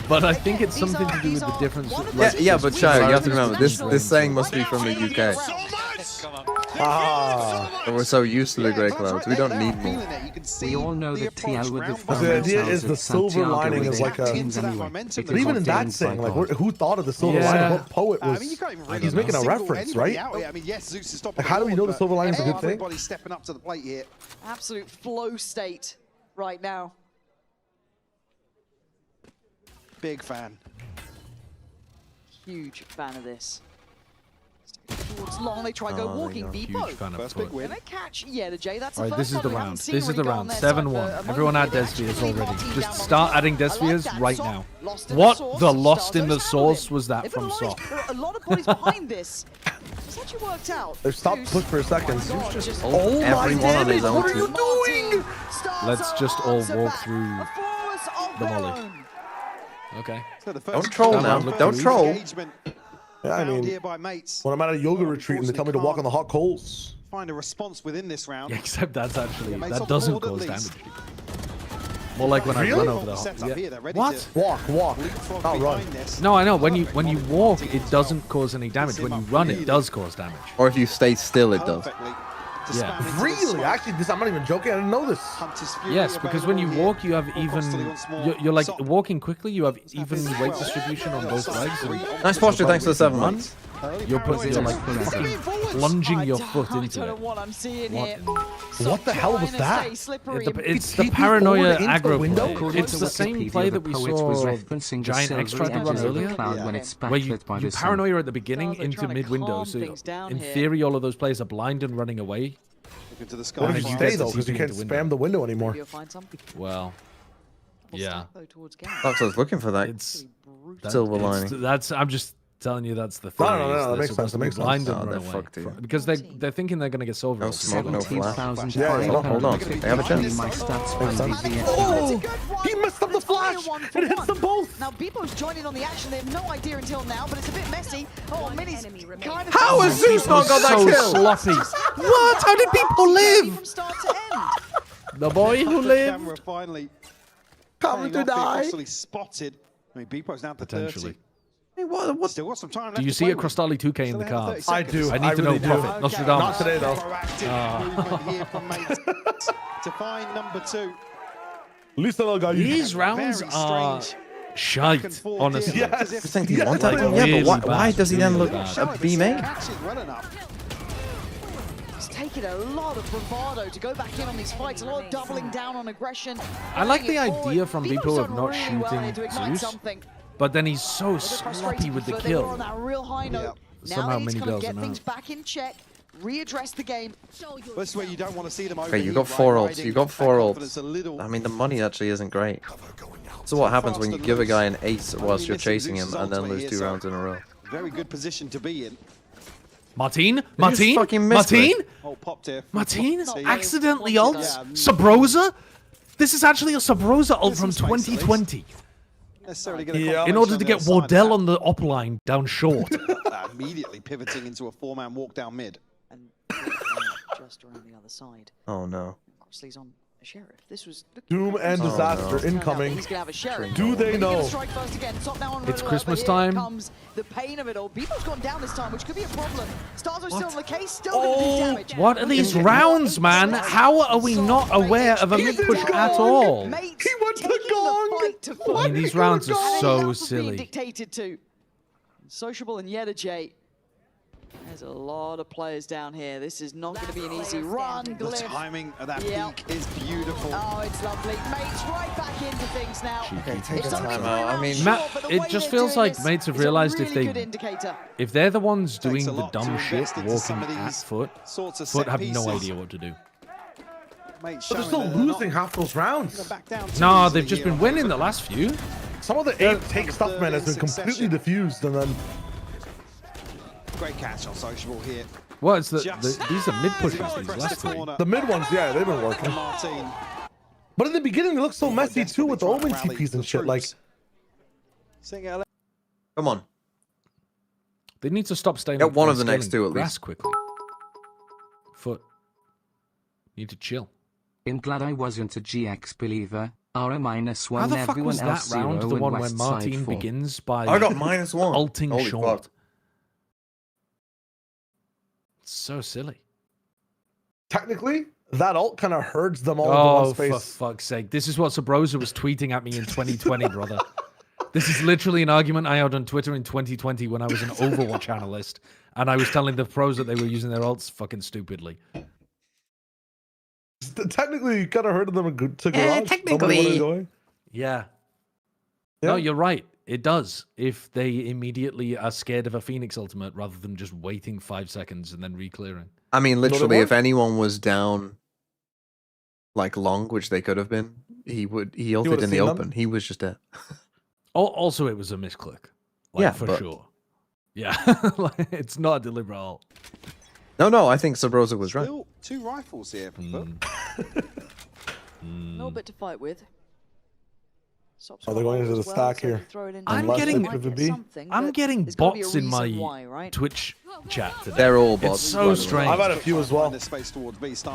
But I think it's These something are- to do with these the are difference. one of like, the Yeah, but Shire, you have to remember, this International saying must be from the UK. Yes. We're so used to the Grey Clouds. We don't need more. We all know that TL with the But the idea is the silver lining is like a. But even in that saying, like, who thought of the silver lining? What poet was? He's making a reference, right? I mean, yes, Zeus is stopping. Like, how do we know the silver lining is a good thing? Everybody's stepping up to the plate here. Absolute flow state right now. Big fan. Huge fan of this. Towards long, they try go walking. Vipo. First big win. Can they catch? Yeah, the J. That's All the right, first this is the one we round. haven't seen This is really the go on round. their side 7-1. for a Everyone moment. had They've Desvias actually already. marked Just down start the adding I like Desvias that. right Soft, now. lost in What source. the lost in the Stars source him. was that If from it Soft? aligns, there are a lot of bodies behind this. It's actually worked out. They've stopped push for a second. Oh my damage! What are you doing? Let's just all walk through the molly. Okay. Don't troll now. Don't troll. Yeah, I mean, when I'm at a yoga retreat and they tell me to walk on the hot coals. Find a response within this round. Yeah, except that's actually, Yeah, that doesn't cause damage. More like when I run over the hot. Yeah. What? Walk. Not run. No, I know. When you walk, it doesn't cause any damage. When you run, it does cause damage. Or if you stay still, it does. Yeah. Really? Actually, I'm not even joking. I didn't know this. Yes, because when you walk, you have even. You're like walking quickly. You have even weight distribution on both legs. And Nice posture. Thanks for the 7 months. You're like plunging your foot I into don't it. know what I'm seeing here. What the hell was that? It's the paranoia into the aggro window? play. It's the same play that we saw Giant X tried to run earlier, where you paranoia at the beginning into mid window. So in theory, all of those players are blind and running away. What if you stay though? Because you can't spam the window anymore. Well, yeah. Fox, I was looking for that. It's silver lining. I'm just telling you that's the thing. No, that makes sense. That makes sense. They're fucked here. Because they're thinking they're gonna get silver. No smoke, no flash. Yeah, hold on. They have a chance. Oh! He messed up the flash! It hits them both! Now, Beepo's joining on the action. They have no idea until now, but it's a bit messy. Oh, Mini's kind of... How has Zeus not got that kill? Sloppy. What? How did people live? From start to end. The boy who lived. Camera finally Coming to die. Actually spotted. I mean, Beepo's down to 30. Hey, what? Still got some time left Do you to see play a with. Crostali 2K in the Still have cards? 30 I do. I need to really know do. profit. Nostradamus. Not today though. Proactive movement here from Mates to find number 2. At least I got you. These rounds Very are strange. shite, honestly. Yes. I think he Yes, wants they that. are. Yeah, but Really why bad, does he then really look bad. a B-main? Catches well enough. It's taken a lot of bravado to go back in on these fights. A lot of doubling down on aggression. I like the bringing it idea forward. from Beepo's people of done not really well. They're shooting doing like Zeus, something. but then he's so A bit sloppy frustrating, with the but they were on kill. that real high note. Now Somehow they need to many kind of girls get are things not. back in check, readdress the game. This is where you don't want to see them over. Okay, you got 4 ults. You got 4 ults. I mean, the money actually isn't great. So what happens when you give a guy an ace whilst you're chasing him and then lose 2 rounds in a row? Very good position to be in. Martin? fucking missed Martin? Oh, popped here. Martin? So you- Accidentally ults? Sabrosa? This is actually a Sabrosa ult from 2020. Necessarily get a In confirmation order on to the get other side of Wardell that. on the up line down short. Immediately pivoting into a 4-man walk down mid. And just around the other side. Oh no. Crossley's on a sheriff. This was Doom and disaster incoming. He's gonna have a sheriff. Do they He's know? gonna strike first again. Top now on It's red alert, Christmas but here time. comes the pain of it all. Beepo's gone down this time, which could be a problem. Starzo's still on the case, still Oh, gonna do damage. what are these rounds, man? How are we not aware of a mid push at all? He went to gong! I mean, these rounds are so Being silly. dictated to. Sociable and Yeta J. There's a lot of players down here. This is not going to be an easy run. The Glyph. timing of that Yep. peak is beautiful. Oh, it's lovely. Mates right back into things now. Okay, take It's your only time three out. I rounds mean, short, but the it way just they're feels doing like this mates have is a realized really good indicator. if they're the ones doing Takes a the lot to dumb shit invest into walking some of at these foot, sorts of foot set have no pieces. idea what to do. Mates But they're showing still that they're losing not half those rounds. back down too No, easily they've just here been on winning those. the last few. Some of the ape take stuff, man, has been completely diffused, and then Great catch on Sociable here. Well, it's Just these are mid pushes, these press last the three. corner. the mid ones, yeah, they've been working. Martin. But in the beginning, they looked so messy too with the Omen Desperately TPs and shit. Like, Come on. They need to stop staying. Get up one for of the next scaling 2 at grass least. quickly. Need to chill. I'm glad I wasn't a GX believer. R-1, How the fuck everyone was that else round 0 the and one where West Side Martin 4? begins by I got -1. ulting Holy short? fuck. So silly. Technically, that ult kind of herds them all into Oh, one space. for fuck's sake. This is what Sabrosa was tweeting at me in 2020, brother. This is literally an argument I had on Twitter in 2020 when I was an Overwatch analyst, and I was telling the pros that they were using their ults fucking stupidly. Technically, you kind of heard of them to garage. Technically. Yeah. No, you're right. It does. If they immediately are scared of a Phoenix ultimate rather than just waiting 5 seconds and then re-clearing. I mean, literally, if anyone was down like long, which they could have been, he ulted in the open. He was just dead. Also, it was a misclick. Like, Yeah, for sure. Yeah. Like, it's not a deliberate ult. No, I think Sabrosa was right. Still 2 rifles here for FUT. A little bit to fight with. Oh, they're going into the stack here. I'm getting bots in my Twitch chat today. They're all bots. It's so strange. I've had a few as well.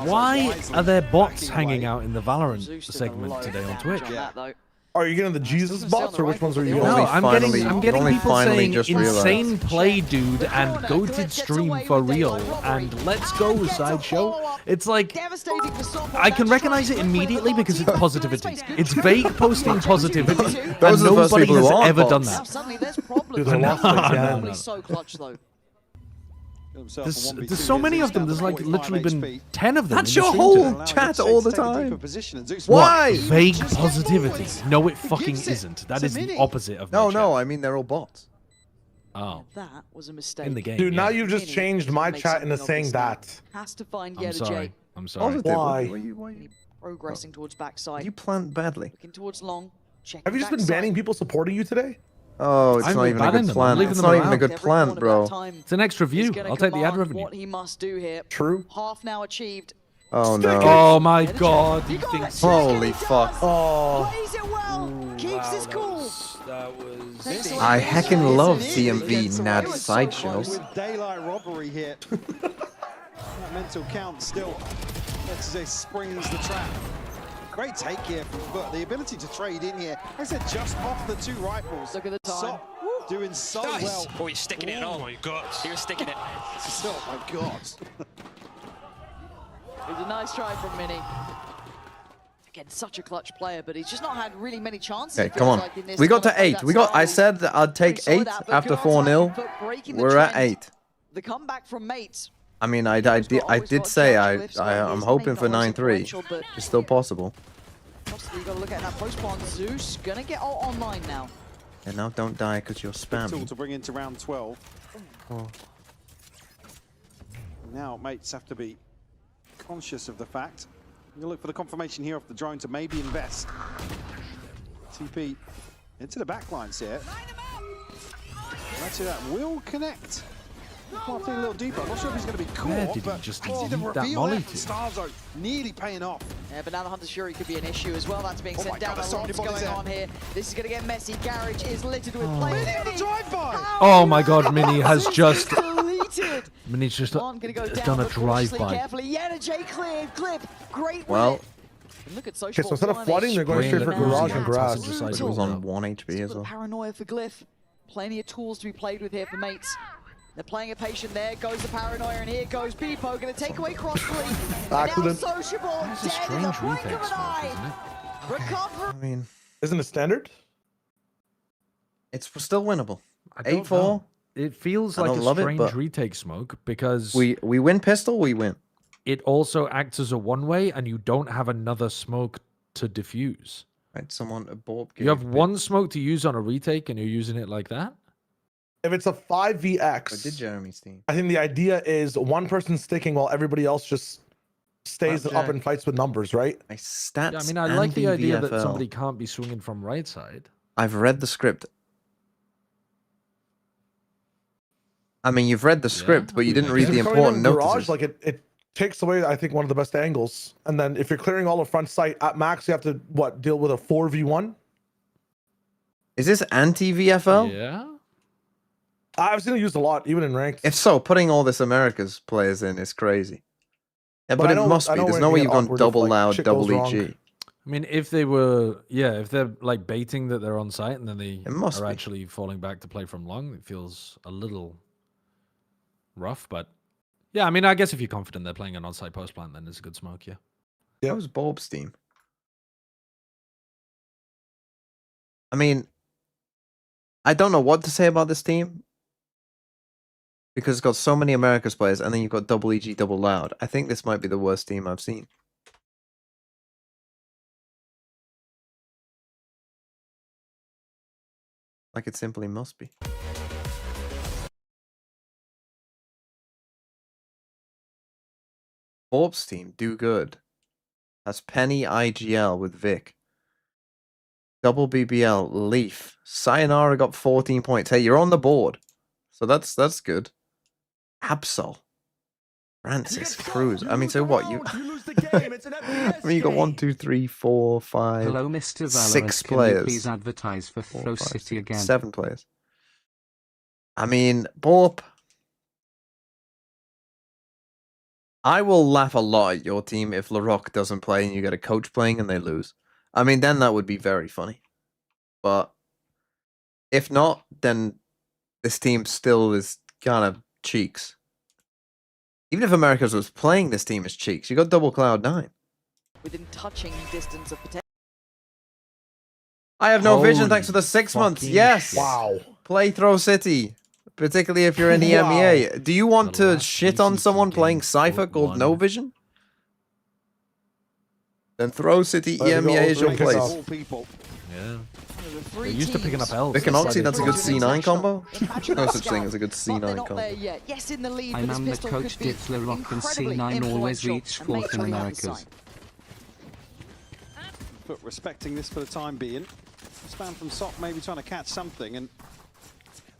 Why are there bots hanging out in the Valorant segment today on Twitch? Are you getting the Jesus bots, or which ones are you getting? No, I'm getting people saying insane play, dude, and goated stream for real, and let's go, sideshow. It's like, I can recognize it immediately because it's positivity. It's vague posting positivity, and nobody has ever done that. Suddenly there's problems. Dude, they're lost again. Normally so clutch though. There's so many of them. There's like literally been 10 of them. That's your whole chat all the time. Why? Vague positivity. No, it fucking isn't. That is the opposite of my chat. No, I mean they're all bots. Oh. That was a mistake. In the game. Dude, now you've just changed my chat into saying that. Has to find I'm Yeta sorry. J. I'm sorry. Why? Progressing towards backside. You plant badly. Looking towards long. Checking Have you just been backside. banning people supporting you today? Oh, it's not even a good plan. It's not even a good plan, bro. It's an extra view. I'll take the ad revenue. What he must do here. True. Half now achieved. Oh no. Oh my god. You think Holy fuck. Oh. Plays it well. Keeps his cool. That was... I heckin' love CMV NAD sideshow. With daylight robbery here. That mental count still. Let's say springs the trap. Great take here from FUT. The ability to trade in here. I said just off the 2 rifles. Look at the time. Doing so well. Oh, he's sticking it. Oh my god. He was sticking it. Oh my god. It was a nice try from Mini. Again, such a clutch player, but he's just not had really many chances. Okay, come on. We got to 8. I said that I'd take 8 after 4-0. We're at 8. The comeback from Mates. I mean, I did say I'm hoping for 9-3. It's still possible. You got to look at that post spawn. Zeus gonna get all online now. And now don't die because you're Tool spamming. to bring into round 12. Oh. Now mates have to be conscious of the fact. You look for the confirmation here off the drone to maybe invest. TP into the backlines here. Actually, that will connect. Might a little deeper. I'm not sure if he's going to be caught, did he but just the leave that reveal molly there, to? Starzo nearly paying off. Yeah, but now the Hunter's Fury could be an issue as well. That's being Oh sent my down. God, A so lot's many going bodies on here. This is going to get messy. Garage is littered with Mini players. on the drive-by! Oh my god, Mini has just... Deleted. Mini's just One gonna go down, done a but cautiously, drive-by. Carefully. Yeta J cleared. Clip. Great Well. win. And look at Okay, Social so instead of flooding, they're going straight for garage and grass. It was on 1 HP as well. Paranoia for Glyph. Plenty of tools to be played with here for Mates. They're playing it patient. There goes the Paranoia, and here goes Beepo. Going to take away cross 3. Accident. Now Sociable. That's a Dead in strange the blink retake of an smoke, eye. isn't it? Recover. I mean, Isn't it standard? it's still winnable. I don't 8-4. know. It feels I like don't a love it, strange but retake smoke because We win pistol, we win. it also acts as a one-way and you don't have another smoke to diffuse. Right, someone abort. You have one smoke to use on a retake and you're using it like that? If it's a 5vx, What did Jeremy's team? I think the idea is one person sticking while everybody else just stays up and fights with numbers, right? My stats. Yeah, I mean, I like the idea that VFL. somebody can't be swinging from right side. I've read the script. I mean, you've read the script, but you didn't read the If you're important coming in garage, notices. like it takes away, I think, one of the best angles. And then if you're clearing all of front sight at max, you have to deal with a 4v1. Is this anti-VFL? Yeah. I've seen it used a lot, even in ranked. If so, putting all this America's players in is crazy. Yeah, but I it know- must I be. know There's when no it way can you've get gone awkward if, double like, loud, shit double goes wrong. EG. I mean, if they were, if they're like baiting that they're on site and then they must are be. actually falling back to play from long, it feels a little rough, but Yeah, I mean, I guess if you're confident they're playing an onside post plant, then there's a good smoke, yeah. That was Borb's team. I mean, I don't know what to say about this team. Because it's got so many Americas players, and then you've got double EG, double loud. I think this might be the worst team I've seen. Like it simply must be. Orb's team, do good. That's Penny IGL with Vic. Double BBL, Leaf. Sayonara got 14 points. Hey, you're on the board. So that's good. Absol. Francis Cruz. I mean, so what? You I mean, you got 1, 2, 3, 4, 5. Hello, Mr. Valorant. 6 Can players. you please advertise for 4, Throw 5, City 6, again? 7 players. I mean, Borp. I will laugh a lot at your team if Larocque doesn't play and you get a coach playing and they lose. I mean, then that would be very funny. But if not, then this team still is kind of cheeks. Even if Americas was playing this team as cheeks, you got double Cloud9. Within touching distance of potential. I have no vision thanks for the 6 months. Yes. Wow. Play Throw City. Particularly if you're in the EMEA. Do you want to shit on someone playing Cypher called No Vision? Then Throw City EMEA is your place. Yeah. They're used to picking up elves. Vic and Oxy, that's a good C9 combo. No such thing as a good C9 combo. Yes, in the lead, I'm the coach dips Larocque and C9 always reach fourth in Americas. But respecting this for the time being. Spam from Sock maybe trying to catch something, and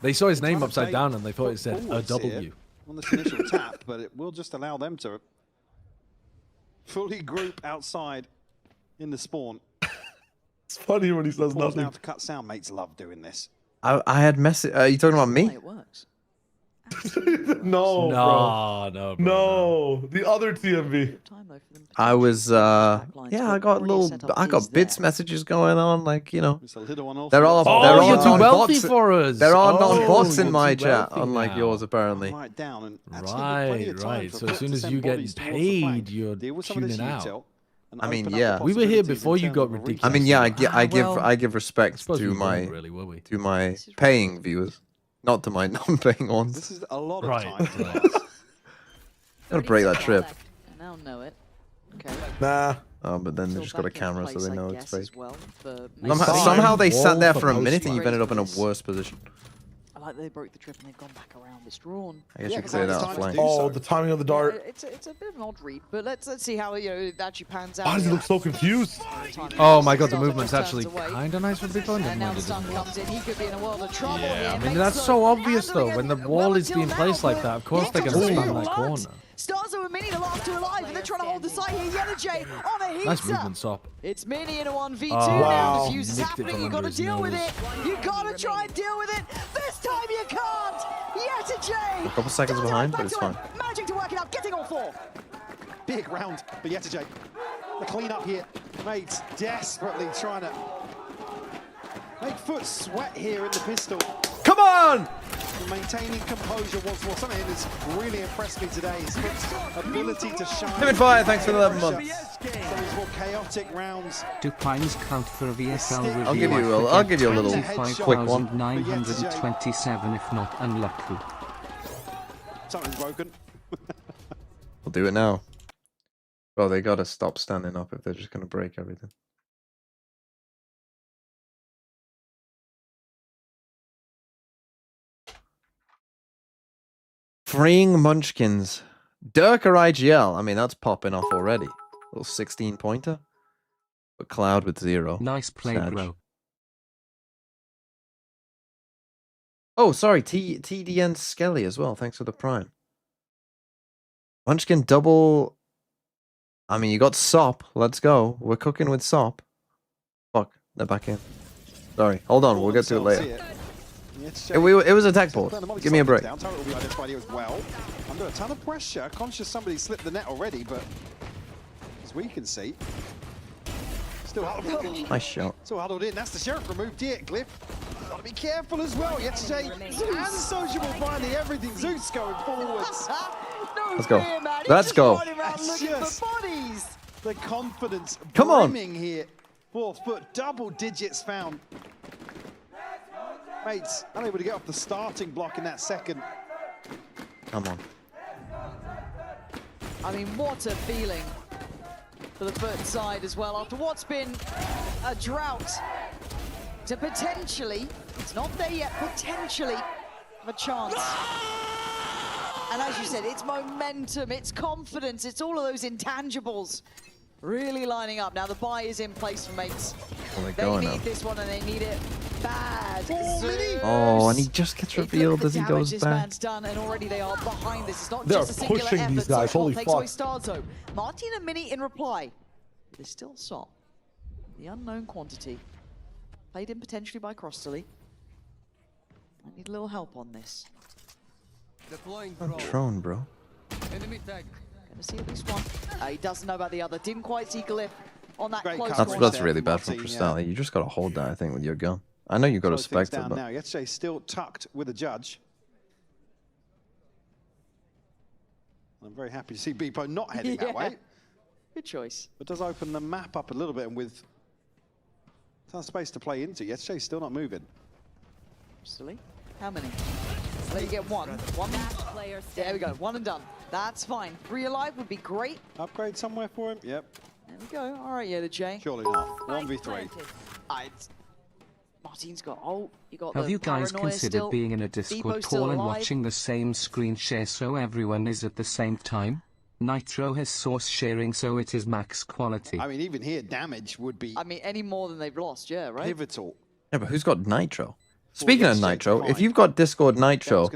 they saw his name upside down and they thought it said a W. On this initial tap, but it will just allow them to fully group outside in the spawn. It's funny when he says Pause nothing. now to cut sound. Mates love doing this. I had message. Are you talking about me? It works. No, No, no. The other TMV. I was yeah, I got bits messages going on, like, you know. They're all you're too non wealthy bots. for us. There are non-bots in you're my too chat, wealthy unlike now. yours apparently. Right. So as soon as you get paid, you're tuning out. I mean, yeah. We were here before you got ridiculous. I mean, yeah, I give respect to we my weren't really, were we? to my paying viewers, not to my non-paying ones. This is a lot of Right. time. Gotta break that trip. I now know it. Okay. Nah. Oh, but then they Still just got a back in camera, so place, they I know guess, it's fake. as well, for Somehow they sat there for a Wall minute for and you've ended up in a worse position. I like that they broke the trip and they've gone back around. It's drawn. I guess you could say that on flank. Oh, the timing of the dart. It's a bit of an odd read, but let's see how it actually pans out. Why does he look so confused? Oh my god, the movement's actually kind of nice for Big Never And now mind, the it stun isn't. comes in. He could be in a world of trouble Yeah, here. I mean, Makes that's them so obvious handling though. it When the well wall is until being now, placed like but that, of course they're yet going to to spam see that what? corner. Starzo and Mini, the last two alive, and they're trying to hold the side here. Yenajay on a heater. Nice movement, Sop. It's Mini in a 1v2 Oh, now. wow. The fuse is Nicked it happening. from You under gotta his deal with nose. it. You gotta try and deal with it. This time you can't. Yenajay. A couple seconds behind, but it's fine. Managing to work it out, getting all four. Big round for Yetajay. The clean-up here. Mates desperately trying to make Foot sweat here in the pistol. Come on! Maintaining composure was something that's really impressed me today. Is Foot's ability to shine. Timid Fire, thanks for the 11 months. Those more chaotic rounds. Do Pines count for a VFL review? I'll give you a little quick one. 927 if not unlucky. Something's broken. We'll do it now. Well, they gotta stop standing up if they're just gonna break everything. Freeing Munchkins. Dirk or IGL? I mean, that's popping off already. Little 16-pointer. But Cloud with 0. Nice play, Sag. bro. Oh, sorry. TDN Skelly as well. Thanks for the prime. Munchkin double. I mean, you got Sop. Let's go. We're cooking with Sop. Fuck. They're back in. Sorry. Hold on. We'll get to it later. It was a tech board. Give me a break. Turret will be identified here as well. Under a ton of pressure. Conscious somebody slipped the net already, but as we can see, still huddled. Nice shot. Still huddled in. That's the Sheriff removed here. Glyph. Gotta be careful as well. Yesterday and Sociable finding everything. Zeus going forwards. Let's go. Let's go. The confidence Come on. brimming here. 4th foot, double digits found. Mates unable to get off the starting block in that second. Come on. I mean, what a feeling for the foot side as well, after what's been a drought, to potentially, it's not there yet, potentially have a chance. And as you said, it's momentum, it's confidence, it's all of those intangibles really lining up. Now the buy is in place for Mates. They need this one and they need it bad. Oh, and he just gets revealed as he goes this back. man's done, and already they are behind this. It's not They're just a singular pushing effort. these guys, Social holy takes fuck. away Starzo. Martin and Mini in reply. There's still Sop. The unknown quantity. Played in potentially by Crossley. I need a little help on this. Drone, bro. Gonna see at least one. He doesn't know about the other. Didn't quite see Glyph on that close That's really bad from Crystalli. You just gotta hold that, I think, with your gun. I know you got a Spectre, but Now, Yesterday still tucked with a judge. I'm very happy to see Beepo not heading that way. Good choice. But does open the map up a little bit, and with some space to play into. Yesterday's still not moving. Silly. How many? Let you get one. One. There we go. One and done. That's fine. 3 alive would be great. Upgrade somewhere for him. Yep. There we go. All right, yeah, the J. Surely not. 1v3. Martin's got ult. You got Have the you guys paranoia considered still. being in a Discord Depot's still call and alive. watching the same screen share so everyone is at the same time? Nitro has source sharing so it is max quality. I mean, even here, damage would be I mean, any more than they've lost, yeah, right? pivotal. yeah, but who's got Nitro? Speaking of Nitro, if you've got Discord Nitro,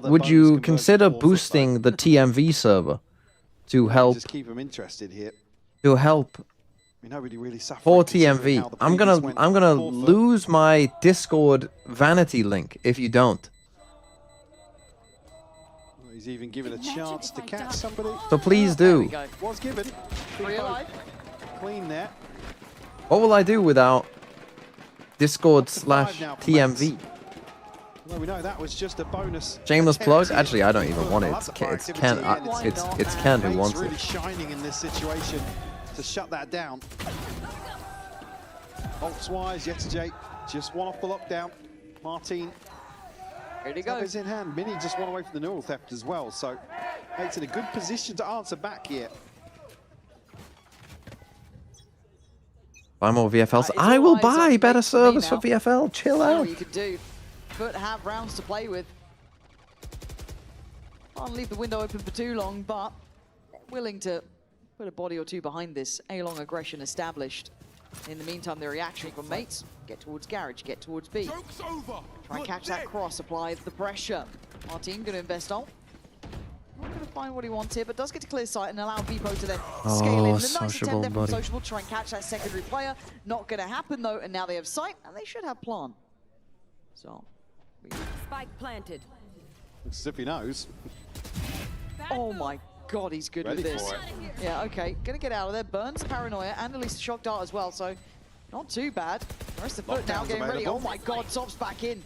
would you consider boosting the TMV server to help? Just keep them interested here. To help I mean, nobody really suffering for considering how TMV. the I'm previous gonna went 4 foot. lose my Discord vanity link if you don't. He's even given a chance to catch somebody. So please do. Was given. Clean there. What will I do without Discord / TMV? Well, we know that was just a bonus. Shameless plug. attempt Actually, I don't even for want it. lots It's of Ken. It's proactivity. it's Ken who Mate's wants really it. shining in this situation to shut that down. Ults-wise, Yetajay just one off the lockdown. Martin. Here he goes. In hand. Mini just one away from the neural theft as well, so Mate's in a good position to answer back here. Buy more VFLs. I will buy better service for now. VFL. Chill See out. what you could do. Foot have rounds to play with. Can't leave the window open for too long, but willing to put a body or two behind this A-long aggression established. In the meantime, the reaction from Mates. Get towards Garage, get towards B. Try and catch that cross, apply the pressure. Martin going to invest ult. Not going to find what he wants here, but does get to clear sight and allow Beepo to then scale in. The nice Sociable, attempt there from buddy. Sociable to try and catch that secondary player. Not going to happen though, and now they have sight, and they should have plan. So. Spike planted. Looks as if he knows. Oh my god, he's good Ready with this. for it. Yeah, okay. Gonna get out of there. Burns Paranoia and at least a shock dart as well, so not too bad. The rest of the foot now Lockdown's getting ready. Oh available. my god, Sop's back in.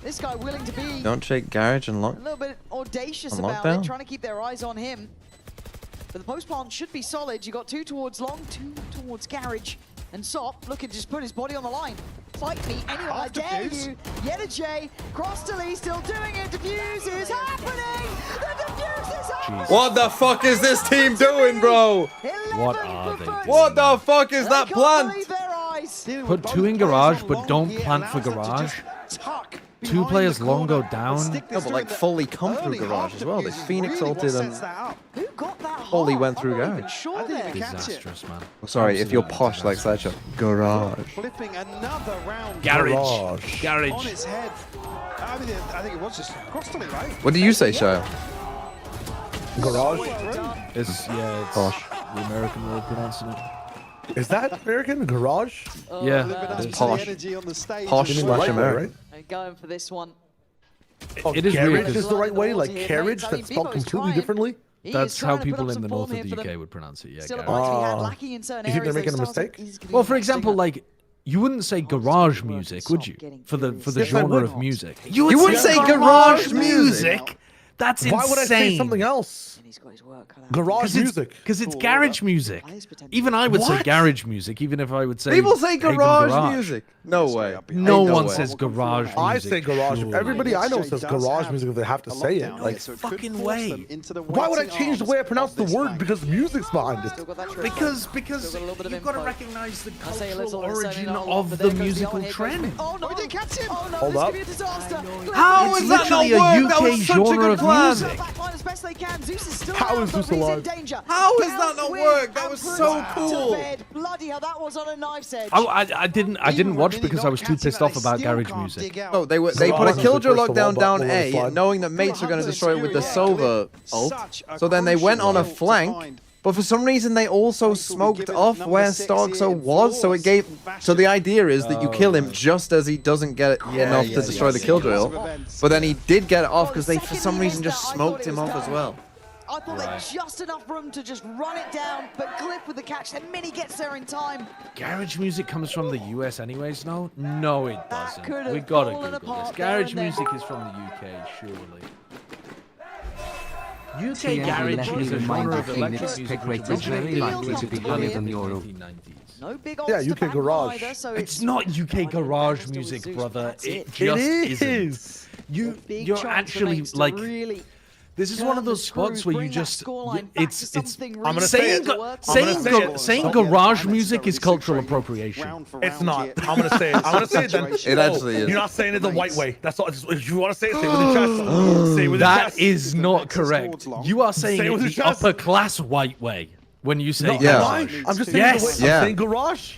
This guy willing to be Don't shake Garage and a lock. little bit audacious On about lockdown? it, trying to keep their eyes on him. But the post plant should be solid. You got 2 towards Long, 2 towards Garage. And Sop looking to just put his body on the line. Fight me, anyone, I dare you. Yetajay, cross to Lee, still doing it. Defuse is happening! The defuse is happening! What the fuck is this team doing, bro? What are they doing? What the fuck is that plant? Put 2 in Garage, but don't plant for Garage. 2 players long go down. No, but like fully come through Garage as well. They Phoenix ulted and fully went through Garage. Disastrous, man. Sorry, if you're posh like Sledger. Garage. Flipping another round. Garage. Garage. On his head. I mean, I think it was just cross to me, right? What do you say, Shia? Garage? It's posh. The American way of pronouncing it. Is that American? Garage? Yeah. It's posh. Posh Didn't slash like that, American. They're going for this one. Oh, It is carriage weird 'cause- is the right way, like Here, carriage mates. I mean, that's spelled Beepo's completely trying. differently. He That's is how trying to put people up in some the form north of here the for them. UK would pronounce it. Yeah, Still a garage. bunch to be had, lacking in certain You think they're areas, making a though. Starzo mistake? is gonna be Well, for a example, stinger. like you wouldn't say garage music, would you? For the Yes, I genre would. of music. You wouldn't say garage music? That's Why insane. would I say something else? And he's got his work cut out. Garage music. Because it's garage music. Even I would say What? garage music, even if I would say People say even garage music. No way. No Ain't one way. says garage music. I say garage. surely. Everybody I know says garage music if they have to say it. Like, fucking way. why would I change the way I pronounce the word because music's behind it? Because you've got to recognize the say a cultural little, origin certainly not a lot, of but the there goes the musical on, here goes trend. Smith. Oh no, he didn't catch him! Oh no, Hold this up. could be a disaster. How It's is that not literally a work? That UK was such a genre good of plan. music. Backline as best they can. Zeus is still How around, is but Zeus he's in alive? danger. How is Count that not win work? That and was put so to cool. bed. Bloody hell, that was on a knife's edge. I didn't watch because I was too pissed off about garage music. Oh, they put a Garage Killjoy music, first of all, lockdown but down we'll let it A, slide. knowing that mates were going to destroy it with the Sova ult. So then they went on a flank, but for some reason they also smoked off where Starkso was. So it gave. So the idea is that you kill him just as he doesn't get enough to destroy the Killjoy ult. But then he did get it off because they for some reason just smoked him off as well. I thought they had just enough room to just run it down, but Glyph with the catch, then Mini gets there in time. Garage music comes from the US anyways, no? No, it That could doesn't. have We gotta fallen Google apart this. there Garage and then. music is from the UK, surely. UK TNT garage let is me a remind genre you, of Phoenix electric music pick which rate is very originated likely to be higher than in the Euro. 1990s. No big Yeah, odds to UK back garage. either, so It's not UK garage music, brother. It just isn't. You're actually like. Really This is one of those spots where you just it's I'm gonna say it. saying garage music is cultural appropriation. It's not. I'm gonna say it. I'm gonna say it then. It actually is. You're not saying it the white way. That's all. If you want to say it, say it with your chest. Say it with your That chest. is not correct. You are saying Say it it with your the chest. upper class white way when you say No, garage. I'm just saying Yes. the way, I'm saying garage.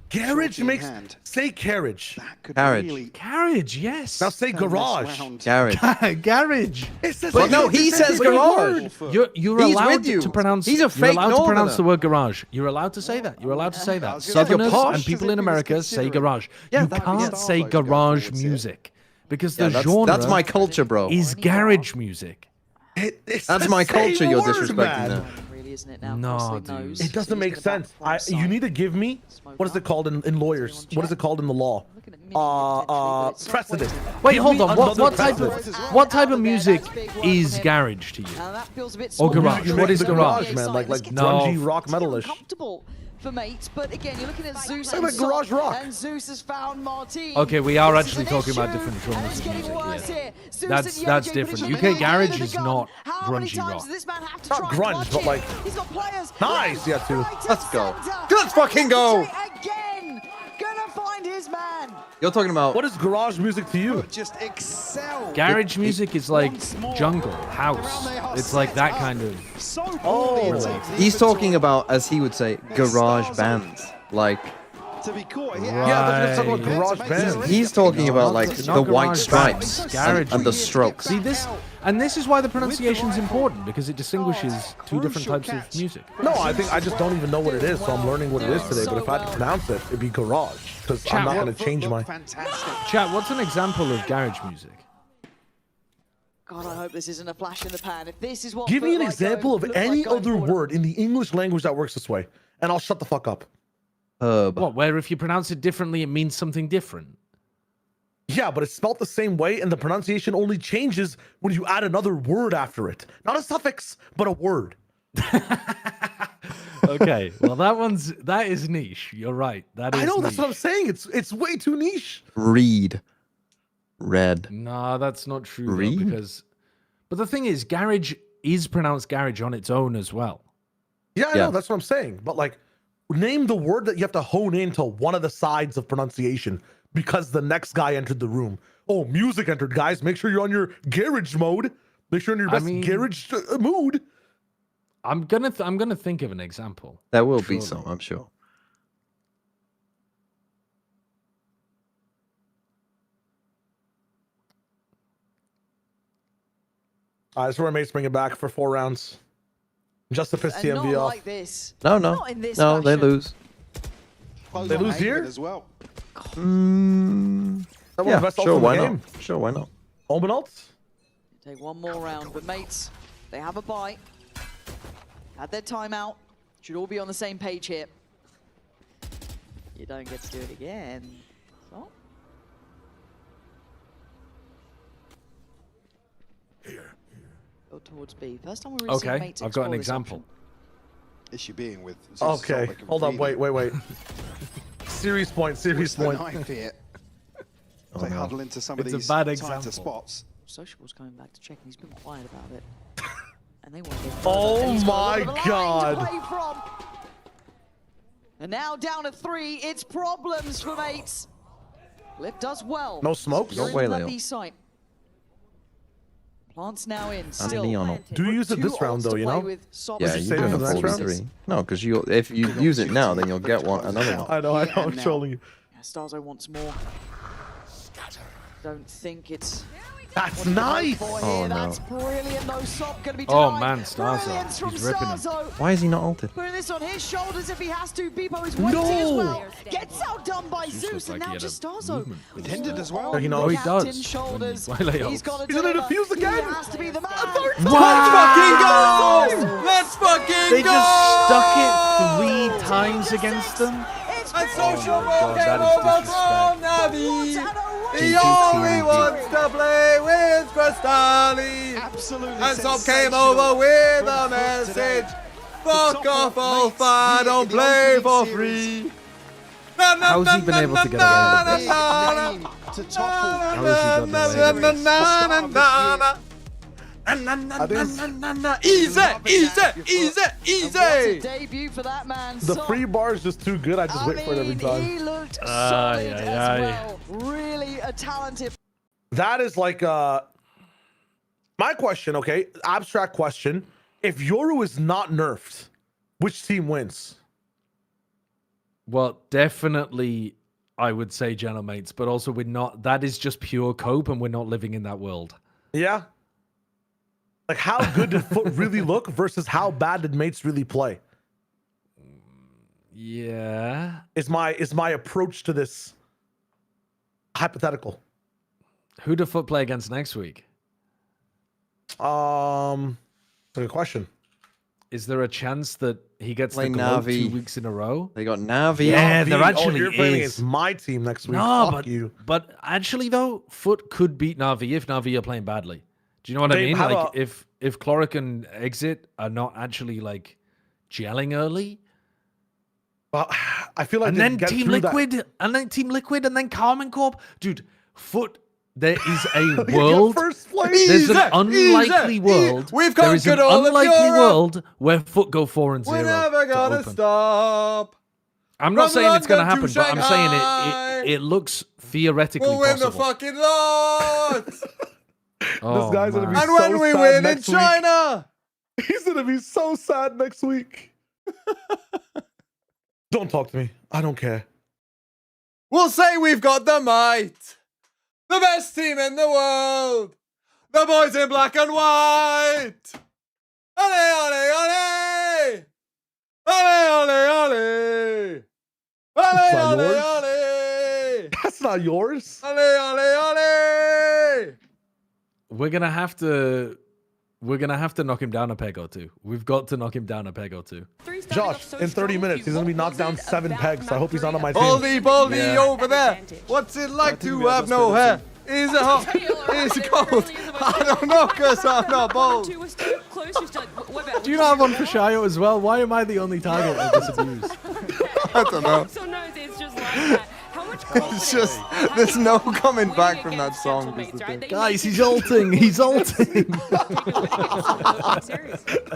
Carriage makes say carriage. Carriage. Carriage, yes. Now say garage. Garage. Garage. But no, he says garage. You're He's allowed with you. to pronounce. He's a you're fake allowed to pronounce northerner. the word garage. You're allowed to say that. You're allowed to say that. if you're Southerners posh. and people in America say garage. Yeah, you that'd be can't it. say garage music because the genre That's my culture, bro. is garage music. It's That's the my same culture you're word, disrespecting man. now. really, isn't it now? No, Costly dude. knows. It doesn't make sense. You need to give me what is it called in lawyers? What is it called in the law? Precedent. Wait, Give hold me on. another What type of music is garage to you? Or garage? You What make is the garage? man? Like No. grungy rock metalish. Comfortable for mates, but again, you're looking at Zeus Talk and about garage Sol, rock. and Zeus has found Martin. Okay, we are This is actually an talking about issue, different and genres it's of getting music. worse Yeah. here. Zeus That's and that's Yeti different. finishing UK with the garage end of is the gun. not How many grungy times rock. does this man have to Not try and grunge, clutch but it? like He's got players. nice. Yeah, too. Let's go. Let's fucking go. Again, gonna find his man. You're talking about what is garage music to you? Just excel. Garage music is like jungle, house. It's like that kind of. He's talking about, as he would say, garage bands. Like, To be caught here. Yeah, that's talking about garage bands. he's talking about like Not the white garage stripes bands, garage and the music. strokes. See this, and this is why the pronunciation is important because it distinguishes two different types of music. No, I think I just don't even know what it is, so I'm learning what it is today. But if I had to pronounce it, it'd be garage because I'm not going to change my. Chat, what's an example of garage music? God, I hope this isn't a flash in the pan. If this is what Give me an Foot like example of going- look any like going other forward. word in the English language that works this way, and I'll shut the fuck up. What, where if you pronounce it differently, it means something different? Yeah, but it's spelt the same way, and the pronunciation only changes when you add another word after it. Not a suffix, but a word. Okay, well that is niche. You're right. That is. I know, niche. that's what I'm saying. It's way too niche. Read. Red. No, that's not true though, Read? because. But the thing is, garage is pronounced garage on its own as well. Yeah, I know, that's what I'm saying. But like, name the word that you have to hone into one of the sides of pronunciation because the next guy entered the room. Oh, music entered, guys. Make sure you're on your garage mode. Make sure you're in your best garage mood. I'm gonna think of an example. There will be some, I'm sure. This is where mates bring it back for 4 rounds. Just to piss And not TMV off. like this. No, Not in this no, they fashion. lose. They lose here? as well. Yeah, sure, why not? Sure, why not? Omen ults? Take one more round, but mates, they have a bite. Had their timeout. Should all be on the same page here. You don't get to do it again. So. Here. Go towards B. First time we really Okay, mates I've got an explore this example. option. Issue being with. Okay, hold on, wait. Serious point. Knife here. They no. huddle into some of It's a these bad tighter example. spots. Sociable's coming back to check, and he's been quiet about it. And they want to get Oh further, and he's got a my little bit of God. line to play from. And now down to 3, it's problems for mates. Lift does well. No smokes? You're No way, in that Leo. B site. Plants now in. And Still. Leon. Do you use it this round though? You know? Yeah, you're doing a 43. No, because if you use it now, then you'll get another one. I know. I'm trolling you. Yeah, Starzo wants more. Don't think it's. That's nice. Oh, no. That's brilliant. No stop going to be Oh denied. man, Starzo. Brilliance from He's ripping him. Starzo. Why is he not ulted? Putting this on his shoulders if he has to. Bebo is waiting as well. Gets outdone by Zeus, and now just Starzo. With Hindered as well. He knows. Oh, he Captain's does. shoulders. When Twilight He's got to He's gonna defuse again. He has to be the man. Let's fucking They just stuck it 3 times against them. And social God, that is disrespect. He only wants to play with Crystali. Absolutely. And some came over with a message. Fuck off, Alpha, don't play for free. How's he been able to get away with this? To topple. How has he gotten away with this? Easy. Debut for that man. The free bar is just too good. I just wait for it every time. He looked solid as well. Really a talented. That is like my question. Okay, abstract question. If Yoru is not nerfed, which team wins? Well, definitely, I would say Genomates, but also we're not. That is just pure cope, and we're not living in that world. Yeah. Like, how good did Foot really look versus how bad did mates really play? Yeah. Is my approach to this hypothetical? Who do Foot play against next week? That's a good question. Is there a chance that he gets Play the globe Navi. 2 weeks in a row? They got Navi. Yeah, there actually you're playing is. against my team next week. No, Fuck but you. But actually, though, Foot could beat Navi if Navi are playing badly. Do you know what I They mean? have Like, a- if Cloric and Exit are not actually like gelling early, Well, I feel like and they then get Team through that. Liquid, and then Team Liquid, and then Carmen Corp, dude. Foot. There is a world. First place. There's an Easy, unlikely easy. world. We've there is an conquered all of unlikely Europe. world where Foot go 4-0. We're never to gonna open. stop. I'm not From saying it's going to London happen, to but I'm saying Shanghai. it looks theoretically We'll win the possible. fucking lot. Oh, This guy's gonna be man. And so when we sad win in next week. China. He's gonna be so sad next week. Don't talk to me. I don't care. We'll say we've got the might. The best team in the world. The boys in black and white. Ole, ole, ole. Ole, ole, ole. That's Ole, not ole, yours. ole. That's not yours. Ole, ole, ole. We're gonna have to knock him down a peg or two. We've got to knock him down a peg or two. Josh, in 30 minutes, he's gonna be knocked down 7 pegs. I hope he's not on my team. Baldy Yeah. over there. What's it like to have no hair? Is it hot? Is it cold? I don't know, cause I'm not bold. Do you not have one for Shayo as well? Why am I the only target of this abuse? I don't know. So no, it's just like that. How much It's just, there's no coming back from that song. is the thing. Guys, he's ulting. He's ulting.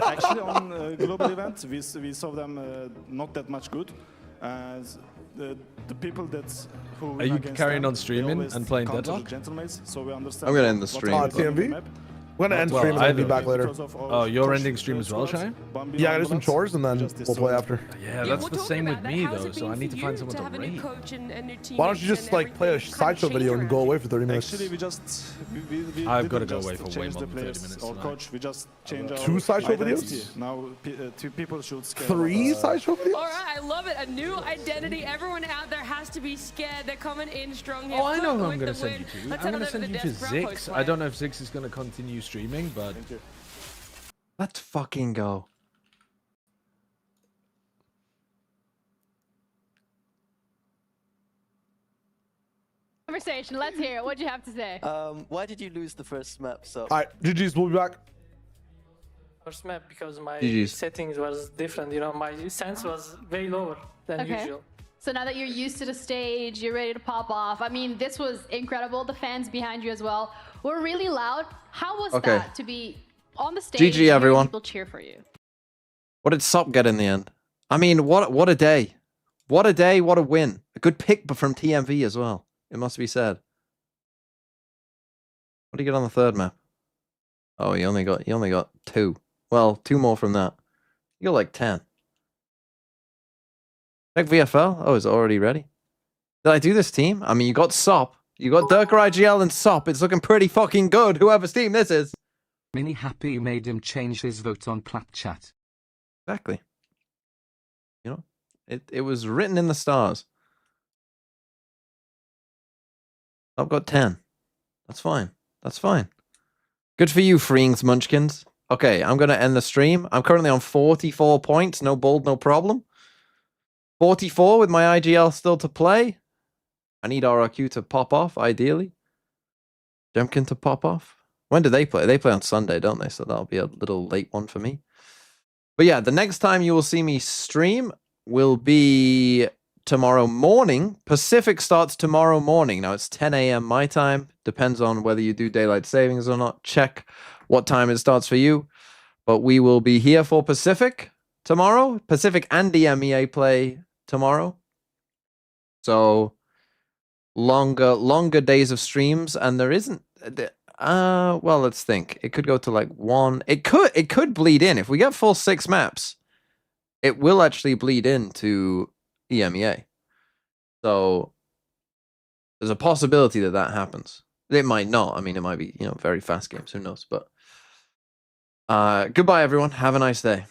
Actually, on global events, we saw them not that much good. As the people who Are you carrying on streaming and playing Deadlock? I'm gonna end the stream. TMV? I'm gonna end Well, stream and I I'll be don't. back later. Oh, you're ending stream as well, Shai? Yeah, I do some chores and then we'll play after. Yeah, that's the same with me though. So I need to find someone to raid. Why don't you just like play a sideshow video and go away for 30 minutes? Actually, we I've got to didn't go away just for way change more the than 30 players minutes or tonight. coach. We just change our 2 sideshow identity. videos? Now, 2 people should scale. 3 sideshow videos? All right, I love it. A new identity. Everyone out there has to be scared. They're coming in strong here. Oh, I know who I'm With going to the send win. you to. Let's I'm head going to on send over you to to Death Bravo Zix. I don't know if Zix is going to continue streaming, but Let's fucking go. Conversation. Let's hear it. What'd you have to say? Why did you lose the first map? So Alright, GG's, we'll be back. first map because my GG's. settings was different. You know, my sense was way lower than usual. So now that you're used to the stage, you're ready to pop off. I mean, this was incredible. The fans behind you as well were really loud. How was that to be on the stage? GG, everyone. People cheer for you. What did Sop get in the end? I mean, what a day. What a day, what a win. A good pick from TMV as well, it must be said. What did he get on the third map? Oh, he only got 2. Well, 2 more from that. You got like 10. Check VFL. Oh, is it already ready? Did I do this team? I mean, you got Sop. You got Durka IGL and Sop. It's looking pretty fucking good, whoever's team this is. Mini happy you made him change his vote on Plat Chat. Exactly. You know, it was written in the stars. I've got 10. That's fine. That's fine. Good for you, Freeings Munchkins. Okay, I'm going to end the stream. I'm currently on 44 points. No bold, no problem. 44 with my IGL still to play. I need RRQ to pop off, ideally. Jemkin to pop off. When do they play? They play on Sunday, don't they? So that'll be a little late one for me. But yeah, the next time you will see me stream will be tomorrow morning. Pacific starts tomorrow morning. Now, it's 10 a.m. my time. Depends on whether you do daylight savings or not. Check what time it starts for you. But we will be here for Pacific tomorrow. Pacific and EMEA play tomorrow. So longer days of streams, and there isn't well, let's think. It could go to like 1. It could bleed in. If we get full 6 maps, it will actually bleed into EMEA. So there's a possibility that that happens. It might not. I mean, it might be, very fast games. Who knows? But goodbye, everyone. Have a nice day.